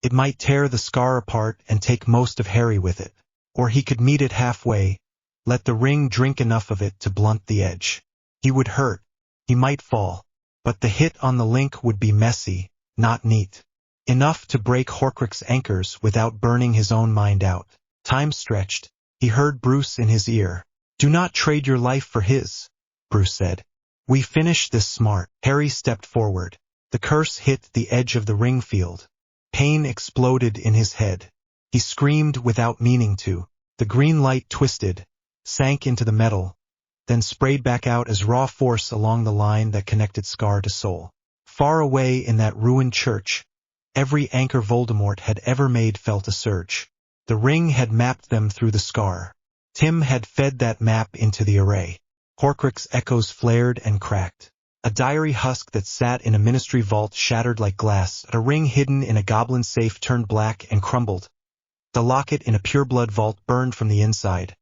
It might tear the scar apart and take most of Harry with it. Or he could meet it halfway, let the ring drink enough of it to blunt the edge. He would hurt. He might fall. But the hit on the link would be messy, not neat. Enough to break Horcrux anchors without burning his own mind out. Time stretched. He heard Bruce in his ear. Do not trade your life for his, Bruce said. We finish this smart. Harry stepped forward. The curse hit the edge of the ring field. Pain exploded in his head. He screamed without meaning to. The green light twisted, sank into the metal, then sprayed back out as raw force along the line that connected scar to soul. Far away in that ruined church, every anchor Voldemort had ever made felt a surge. The ring had mapped them through the scar. Tim had fed that map into the array. Horcrux echoes flared and cracked. A diary husk that sat in a ministry vault shattered like glass. A ring hidden in a goblin safe turned black and crumbled. The locket in a pureblood vault burned from the inside.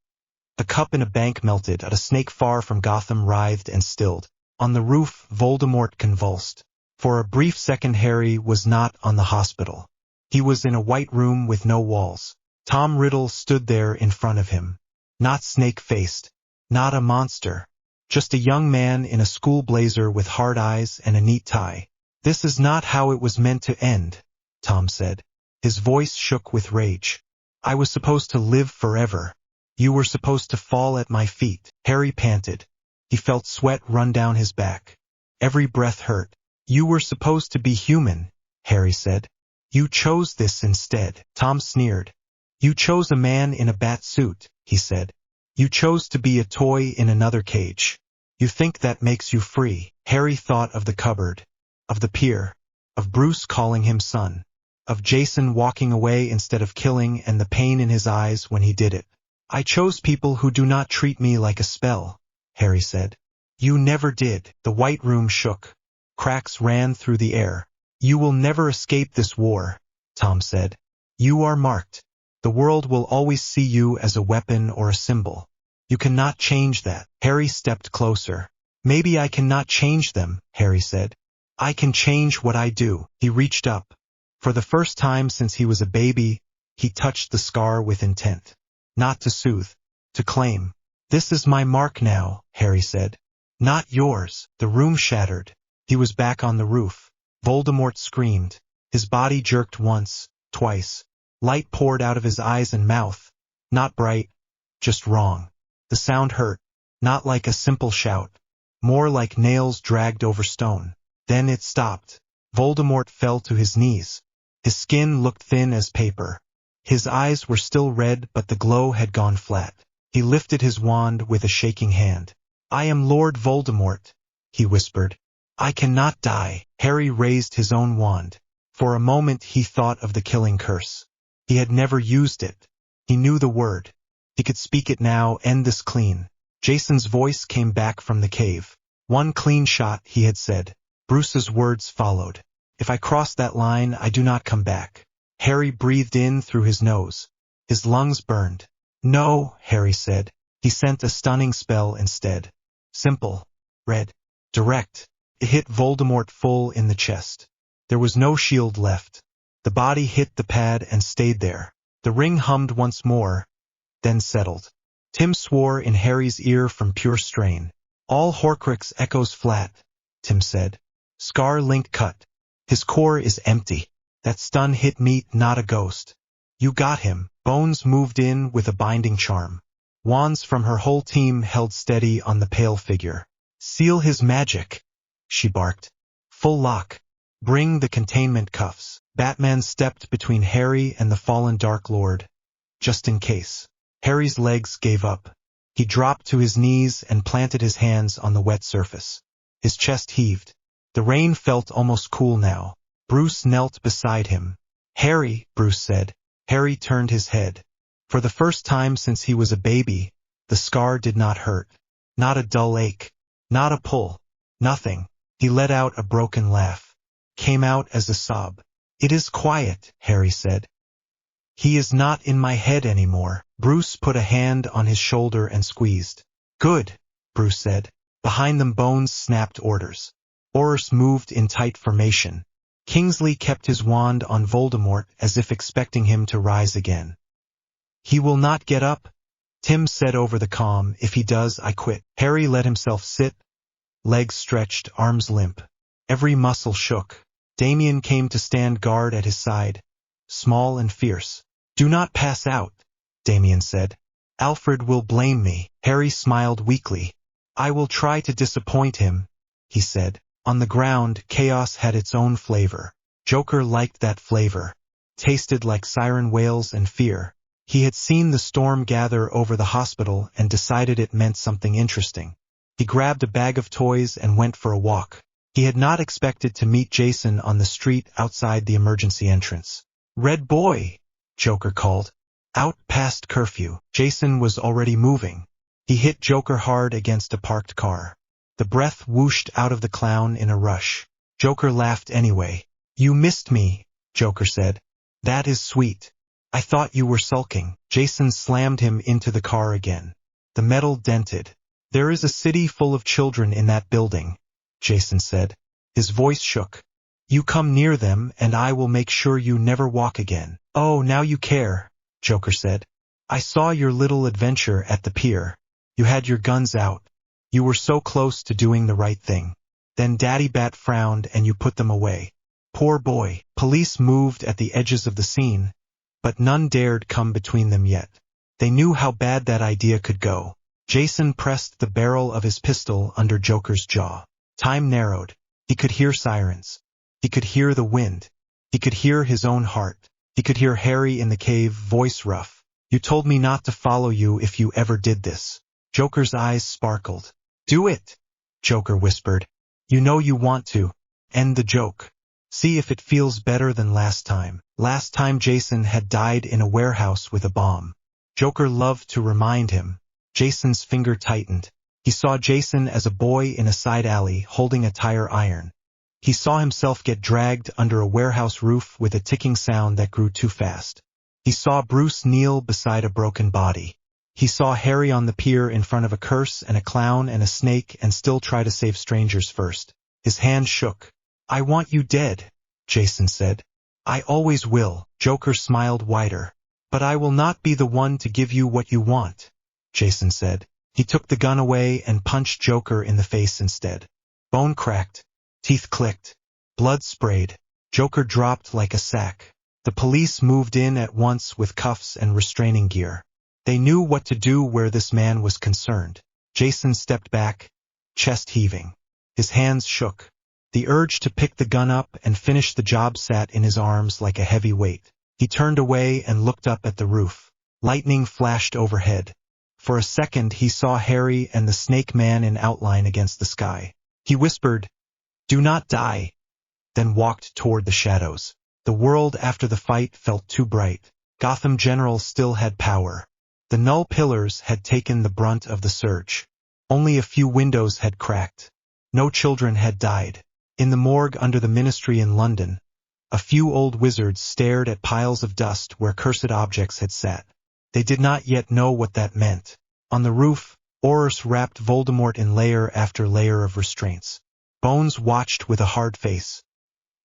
A cup in a bank melted. A snake far from Gotham writhed and stilled. On the roof, Voldemort convulsed. For a brief second Harry was not on the hospital. He was in a white room with no walls. Tom Riddle stood there in front of him. Not snake-faced. Not a monster. Just a young man in a school blazer with hard eyes and a neat tie. This is not how it was meant to end, Tom said. His voice shook with rage. I was supposed to live forever. You were supposed to fall at my feet. Harry panted. He felt sweat run down his back. Every breath hurt. You were supposed to be human, Harry said. You chose this instead. Tom sneered. You chose a man in a bat suit, he said. You chose to be a toy in another cage. You think that makes you free. Harry thought of the cupboard, of the pier, of Bruce calling him son, of Jason walking away instead of killing and the pain in his eyes when he did it. I chose people who do not treat me like a spell, Harry said. You never did. The white room shook. Cracks ran through the air. You will never escape this war, Tom said. You are marked. The world will always see you as a weapon or a symbol. You cannot change that. Harry stepped closer. Maybe I cannot change them, Harry said. I can change what I do. He reached up. For the first time since he was a baby, he touched the scar with intent. Not to soothe, to claim. This is my mark now, Harry said. Not yours. The room shattered. He was back on the roof. Voldemort screamed. His body jerked once, twice. Light poured out of his eyes and mouth. Not bright, just wrong. The sound hurt, not like a simple shout, more like nails dragged over stone. Then it stopped. Voldemort fell to his knees. His skin looked thin as paper. His eyes were still red, but the glow had gone flat. He lifted his wand with a shaking hand. "I am Lord Voldemort," he whispered. "I cannot die." Harry raised his own wand. For a moment he thought of the killing curse. He had never used it. He knew the word. He could speak it now, end this clean. Jason's voice came back from the cave. "One clean shot," he had said. Bruce's words followed. "If I cross that line, I do not come back." Harry breathed in through his nose. His lungs burned. "No," Harry said. He sent a stunning spell instead. Simple, red, direct. It hit Voldemort full in the chest. There was no shield left. The body hit the pad and stayed there. The ring hummed once more, then settled. Tim swore in Harry's ear from pure strain. "All Horcrux echoes flat," Tim said. "Scar link cut. His core is empty. That stun hit meat, not a ghost." "You got him." Bones moved in with a binding charm. Wands from her whole team held steady on the pale figure. "Seal his magic," she barked. "Full lock. Bring the containment cuffs." Batman stepped between Harry and the fallen Dark Lord. Just in case. Harry's legs gave up. He dropped to his knees and planted his hands on the wet surface. His chest heaved. The rain felt almost cool now. Bruce knelt beside him. "Harry," Bruce said. Harry turned his head. For the first time since he was a baby, the scar did not hurt. Not a dull ache. Not a pull. Nothing. He let out a broken laugh. Came out as a sob. "It is quiet," Harry said. "He is not in my head anymore." Bruce put a hand on his shoulder and squeezed. "Good," Bruce said. Behind them Bones snapped orders. Horus moved in tight formation. Kingsley kept his wand on Voldemort as if expecting him to rise again. "He will not get up," Tim said over the comm. "If he does, I quit." Harry let himself sit, legs stretched, arms limp. Every muscle shook. Damien came to stand guard at his side, small and fierce. "Do not pass out," Damien said. "Alfred will blame me." Harry smiled weakly. "I will try to disappoint him," he said. On the ground, chaos had its own flavor. Joker liked that flavor. Tasted like siren wails and fear. He had seen the storm gather over the hospital and decided it meant something interesting. He grabbed a bag of toys and went for a walk. He had not expected to meet Jason on the street outside the emergency entrance. "Red boy," Joker called. "Out past curfew." Jason was already moving. He hit Joker hard against a parked car. The breath whooshed out of the clown in a rush. Joker laughed anyway. "You missed me," Joker said. "That is sweet. I thought you were sulking." Jason slammed him into the car again. The metal dented. "There is a city full of children in that building," Jason said. His voice shook. "You come near them and I will make sure you never walk again." "Oh, now you care," Joker said. "I saw your little adventure at the pier. You had your guns out. You were so close to doing the right thing. Then Daddy Bat frowned and you put them away. Poor boy." Police moved at the edges of the scene, but none dared come between them yet. They knew how bad that idea could go. Jason pressed the barrel of his pistol under Joker's jaw. Time narrowed. He could hear sirens. He could hear the wind. He could hear his own heart. He could hear Harry in the cave, voice rough. "You told me not to follow you if you ever did this." Joker's eyes sparkled. "Do it," Joker whispered. "You know you want to. End the joke. See if it feels better than last time." Last time Jason had died in a warehouse with a bomb. Joker loved to remind him. Jason's finger tightened. He saw Jason as a boy in a side alley holding a tire iron. He saw himself get dragged under a warehouse roof with a ticking sound that grew too fast. He saw Bruce kneel beside a broken body. He saw Harry on the pier in front of a curse and a clown and a snake and still try to save strangers first. His hand shook. "I want you dead," Jason said. "I always will." Joker smiled wider. "But I will not be the one to give you what you want," Jason said. He took the gun away and punched Joker in the face instead. Bone cracked. Teeth clicked. Blood sprayed. Joker dropped like a sack. The police moved in at once with cuffs and restraining gear. They knew what to do where this man was concerned. Jason stepped back, chest heaving. His hands shook. The urge to pick the gun up and finish the job sat in his arms like a heavy weight. He turned away and looked up at the roof. Lightning flashed overhead. For a second he saw Harry and the Snake Man in outline against the sky. He whispered, "Do not die," then walked toward the shadows. The world after the fight felt too bright. Gotham General still had power. The Null Pillars had taken the brunt of the surge. Only a few windows had cracked. No children had died. In the morgue under the Ministry in London, a few old wizards stared at piles of dust where cursed objects had sat. They did not yet know what that meant. On the roof, Aurors wrapped Voldemort in layer after layer of restraints. Bones watched with a hard face.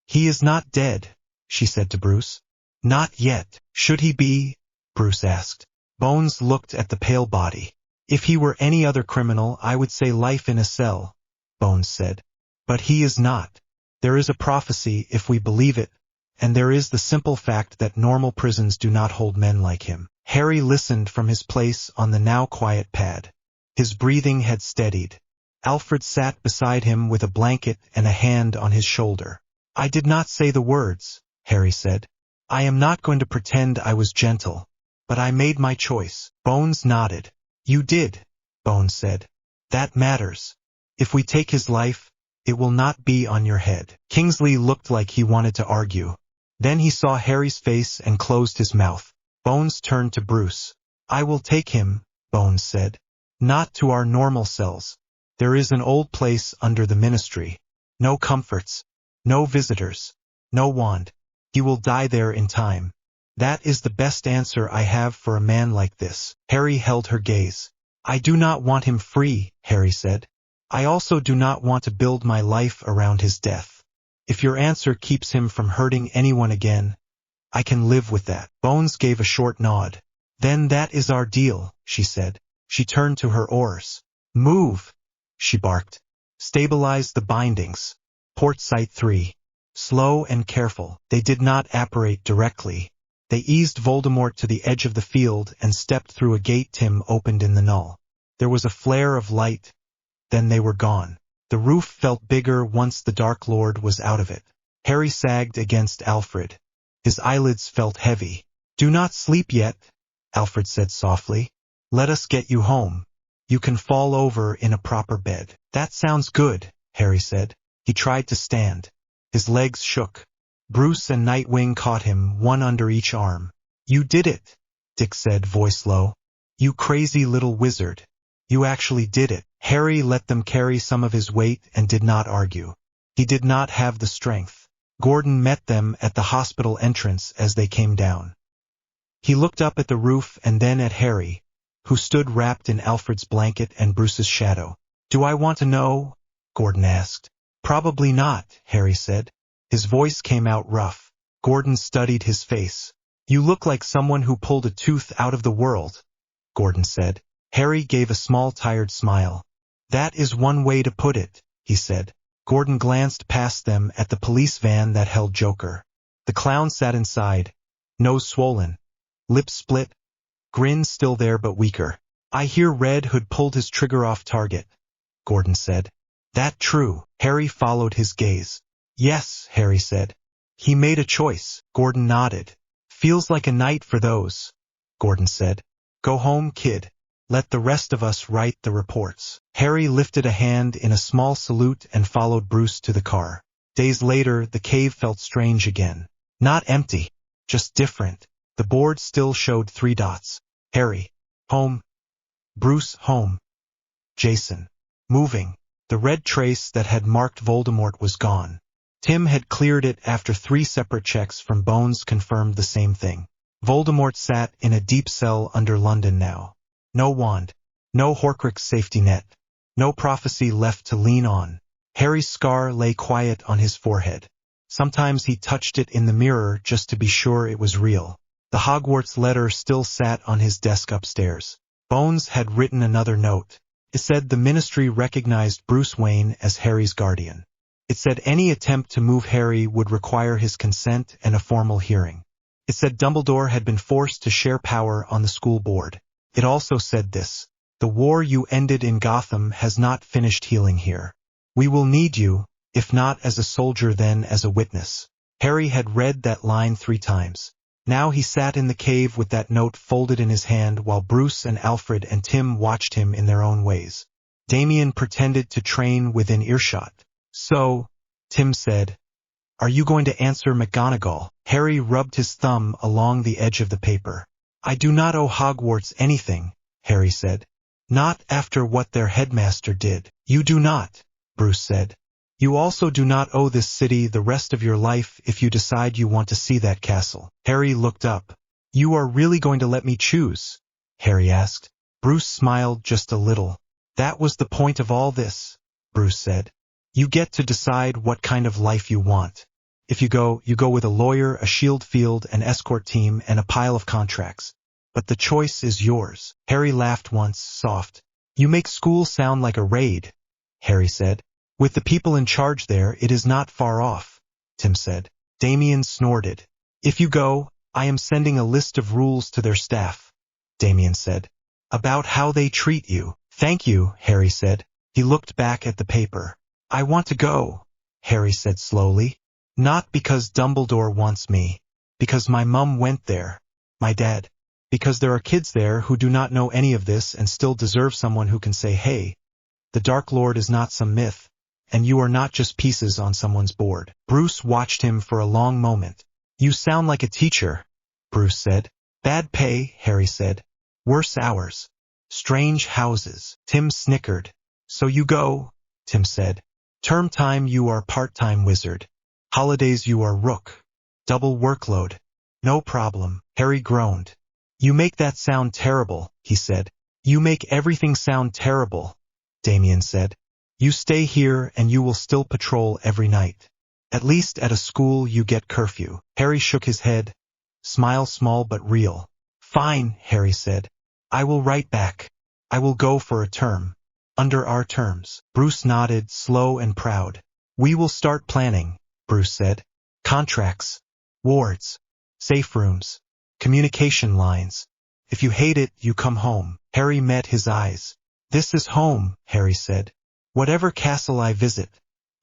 "He is not dead," she said to Bruce. "Not yet." "Should he be?" Bruce asked. Bones looked at the pale body. "If he were any other criminal, I would say life in a cell," Bones said. "But he is not. There is a prophecy, if we believe it, and there is the simple fact that normal prisons do not hold men like him." Harry listened from his place on the now quiet pad. His breathing had steadied. Alfred sat beside him with a blanket and a hand on his shoulder. "I did not say the words," Harry said. "I am not going to pretend I was gentle, but I made my choice." Bones nodded. "You did," Bones said. "That matters. If we take his life, it will not be on your head." Kingsley looked like he wanted to argue. Then he saw Harry's face and closed his mouth. Bones turned to Bruce. "I will take him," Bones said. "Not to our normal cells. There is an old place under the Ministry. No comforts. No visitors. No wand. He will die there in time. That is the best answer I have for a man like this." Harry held her gaze. "I do not want him free," Harry said. "I also do not want to build my life around his death. If your answer keeps him from hurting anyone again, I can live with that." Bones gave a short nod. "Then that is our deal," she said. She turned to her Aurors. "Move," she barked. "Stabilize the bindings. Port Site 3. Slow and careful." They did not apparate directly. They eased Voldemort to the edge of the field and stepped through a gate Tim opened in the Null. There was a flare of light. Then they were gone. The roof felt bigger once the Dark Lord was out of it. Harry sagged against Alfred. His eyelids felt heavy. "Do not sleep yet," Alfred said softly. "Let us get you home. You can fall over in a proper bed." "That sounds good," Harry said. He tried to stand. His legs shook. Bruce and Nightwing caught him, one under each arm. "You did it," Dick said, voice low. "You crazy little wizard. You actually did it." Harry let them carry some of his weight and did not argue. He did not have the strength. Gordon met them at the hospital entrance as they came down. He looked up at the roof and then at Harry, who stood wrapped in Alfred's blanket and Bruce's shadow. "Do I want to know?" Gordon asked. "Probably not," Harry said. His voice came out rough. Gordon studied his face. "You look like someone who pulled a tooth out of the world," Gordon said. Harry gave a small tired smile. "That is one way to put it," he said. Gordon glanced past them at the police van that held Joker. The clown sat inside, nose swollen, lips split, grin still there but weaker. "I hear Red Hood pulled his trigger off target," Gordon said. "That true?" Harry followed his gaze. "Yes," Harry said. "He made a choice." Gordon nodded. "Feels like a night for those," Gordon said. "Go home, kid. Let the rest of us write the reports." Harry lifted a hand in a small salute and followed Bruce to the car. Days later, the cave felt strange again. Not empty, just different. The board still showed 3 dots. Harry, home. Bruce, home. Jason, moving. The red trace that had marked Voldemort was gone. Tim had cleared it after 3 separate checks from Bones confirmed the same thing. Voldemort sat in a deep cell under London now. No wand. No Horcrux safety net. No prophecy left to lean on. Harry's scar lay quiet on his forehead. Sometimes he touched it in the mirror just to be sure it was real. The Hogwarts letter still sat on his desk upstairs. Bones had written another note. It said the Ministry recognized Bruce Wayne as Harry's guardian. It said any attempt to move Harry would require his consent and a formal hearing. It said Dumbledore had been forced to share power on the school board. It also said this: "The war you ended in Gotham has not finished healing here. We will need you, if not as a soldier then as a witness." Harry had read that line 3 times. Now he sat in the cave with that note folded in his hand while Bruce and Alfred and Tim watched him in their own ways. Damien pretended to train within earshot. "So," Tim said, "are you going to answer McGonagall?" Harry rubbed his thumb along the edge of the paper. "I do not owe Hogwarts anything," Harry said. "Not after what their headmaster did." "You do not," Bruce said. "You also do not owe this city the rest of your life if you decide you want to see that castle." Harry looked up. "You are really going to let me choose?" Harry asked. Bruce smiled just a little. "That was the point of all this," Bruce said. "You get to decide what kind of life you want. If you go with a lawyer, a shield field, an escort team, and a pile of contracts. But the choice is yours." Harry laughed once, soft. "You make school sound like a raid," Harry said. "With the people in charge there, it is not far off," Tim said. Damien snorted. "If you go, I am sending a list of rules to their staff," Damien said. "About how they treat you." "Thank you," Harry said. He looked back at the paper. "I want to go," Harry said slowly. "Not because Dumbledore wants me. Because my mum went there. My dad. Because there are kids there who do not know any of this and still deserve someone who can say, 'Hey, the Dark Lord is not some myth, and you are not just pieces on someone's board.'" Bruce watched him for a long moment. "You sound like a teacher," Bruce said. "Bad pay," Harry said. "Worse hours. Strange houses." Tim snickered. "So you go," Tim said. "Term time you are part-time wizard. Holidays you are rook. Double workload. No problem." Harry groaned. "You make that sound terrible," he said. "You make everything sound terrible," Damien said. "You stay here and you will still patrol every night. At least at a school you get curfew." Harry shook his head. Smile small but real. "Fine," Harry said. "I will write back. I will go for a term. Under our terms." Bruce nodded, slow and proud. "We will start planning," Bruce said. "Contracts. Wards. Safe rooms. Communication lines. If you hate it, you come home." Harry met his eyes. "This is home," Harry said. "Whatever castle I visit,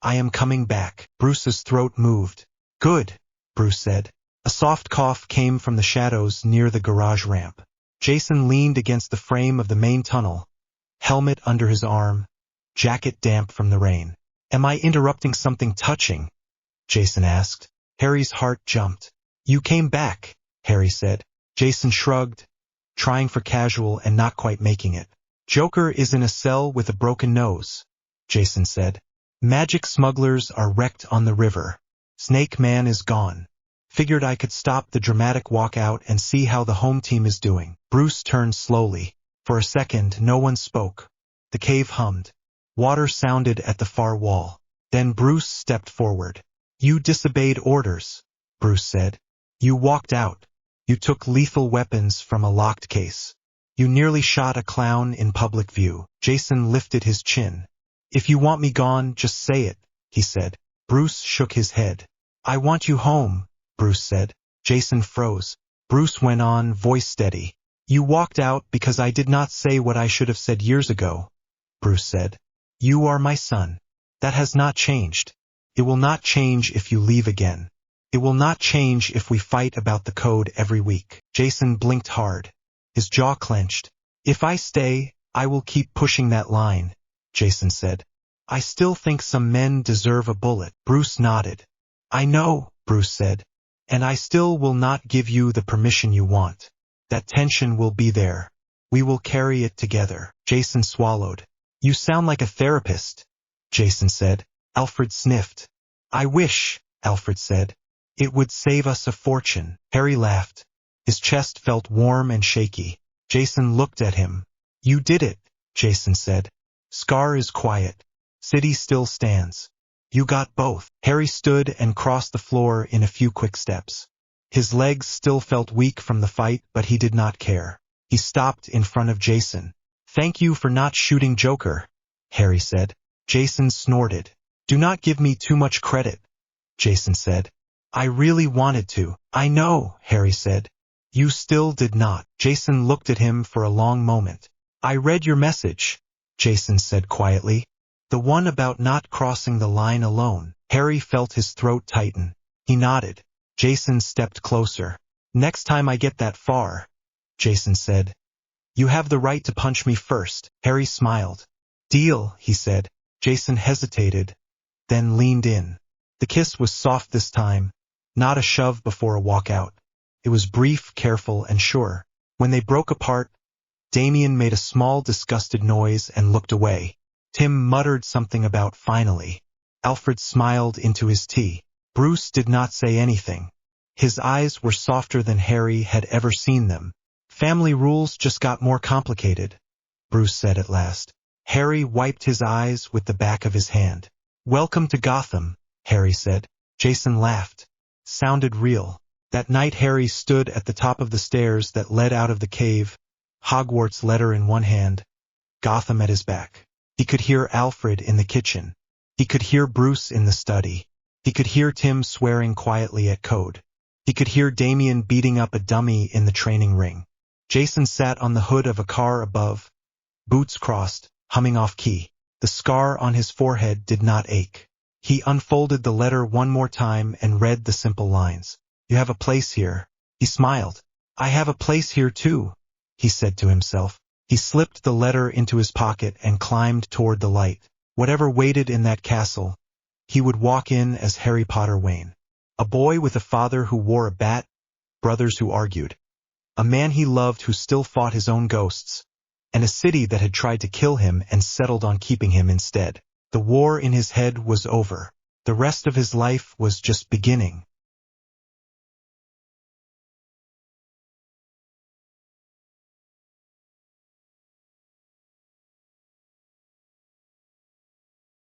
I am coming back." Bruce's throat moved. "Good," Bruce said. A soft cough came from the shadows near the garage ramp. Jason leaned against the frame of the main tunnel, helmet under his arm, jacket damp from the rain. "Am I interrupting something touching?" Jason asked. Harry's heart jumped. "You came back," Harry said. Jason shrugged, trying for casual and not quite making it. "Joker is in a cell with a broken nose," Jason said. "Magic smugglers are wrecked on the river. Snake Man is gone. Figured I could stop the dramatic walkout and see how the home team is doing." Bruce turned slowly. For a second, no one spoke. The cave hummed. Water sounded at the far wall. Then Bruce stepped forward. "You disobeyed orders," Bruce said. "You walked out. You took lethal weapons from a locked case. You nearly shot a clown in public view." Jason lifted his chin. "If you want me gone, just say it," he said. Bruce shook his head. "I want you home," Bruce said. Jason froze. Bruce went on, voice steady. "You walked out because I did not say what I should have said years ago," Bruce said. "You are my son. That has not changed. It will not change if you leave again. It will not change if we fight about the code every week." Jason blinked hard. His jaw clenched. "If I stay, I will keep pushing that line," Jason said. "I still think some men deserve a bullet." Bruce nodded. "I know," Bruce said. "And I still will not give you the permission you want. That tension will be there. We will carry it together." Jason swallowed. "You sound like a therapist," Jason said. Alfred sniffed. "I wish," Alfred said. "It would save us a fortune." Harry laughed. His chest felt warm and shaky. Jason looked at him. "You did it," Jason said. "Scar is quiet. City still stands. You got both." Harry stood and crossed the floor in a few quick steps. His legs still felt weak from the fight, but he did not care. He stopped in front of Jason. "Thank you for not shooting Joker," Harry said. Jason snorted. "Do not give me too much credit," Jason said. "I really wanted to." "I know," Harry said. You still did not. Jason looked at him for a long moment. I read your message, Jason said quietly. The one about not crossing the line alone. Harry felt his throat tighten. He nodded. Jason stepped closer. Next time I get that far, Jason said. You have the right to punch me first. Harry smiled. Deal, he said. Jason hesitated, then leaned in. The kiss was soft this time, not a shove before a walkout. It was brief, careful, and sure. When they broke apart, Damien made a small, disgusted noise and looked away. Tim muttered something about finally. Alfred smiled into his tea. Bruce did not say anything. His eyes were softer than Harry had ever seen them. Family rules just got more complicated, Bruce said at last. Harry wiped his eyes with the back of his hand. Welcome to Gotham, Harry said. Jason laughed. Sounded real. That night Harry stood at the top of the stairs that led out of the cave, Hogwarts letter in one hand, Gotham at his back. He could hear Alfred in the kitchen. He could hear Bruce in the study. He could hear Tim swearing quietly at code. He could hear Damien beating up a dummy in the training ring. Jason sat on the hood of a car above, boots crossed, humming off key. The scar on his forehead did not ache. He unfolded the letter one more time and read the simple lines. You have a place here. He smiled. I have a place here too, he said to himself. He slipped the letter into his pocket and climbed toward the light. Whatever waited in that castle, he would walk in as Harry Potter Wayne. A boy with a father who wore a bat, brothers who argued. A man he loved who still fought his own ghosts, and a city that had tried to kill him and settled on keeping him instead. The war in his head was over. The rest of his life was just beginning.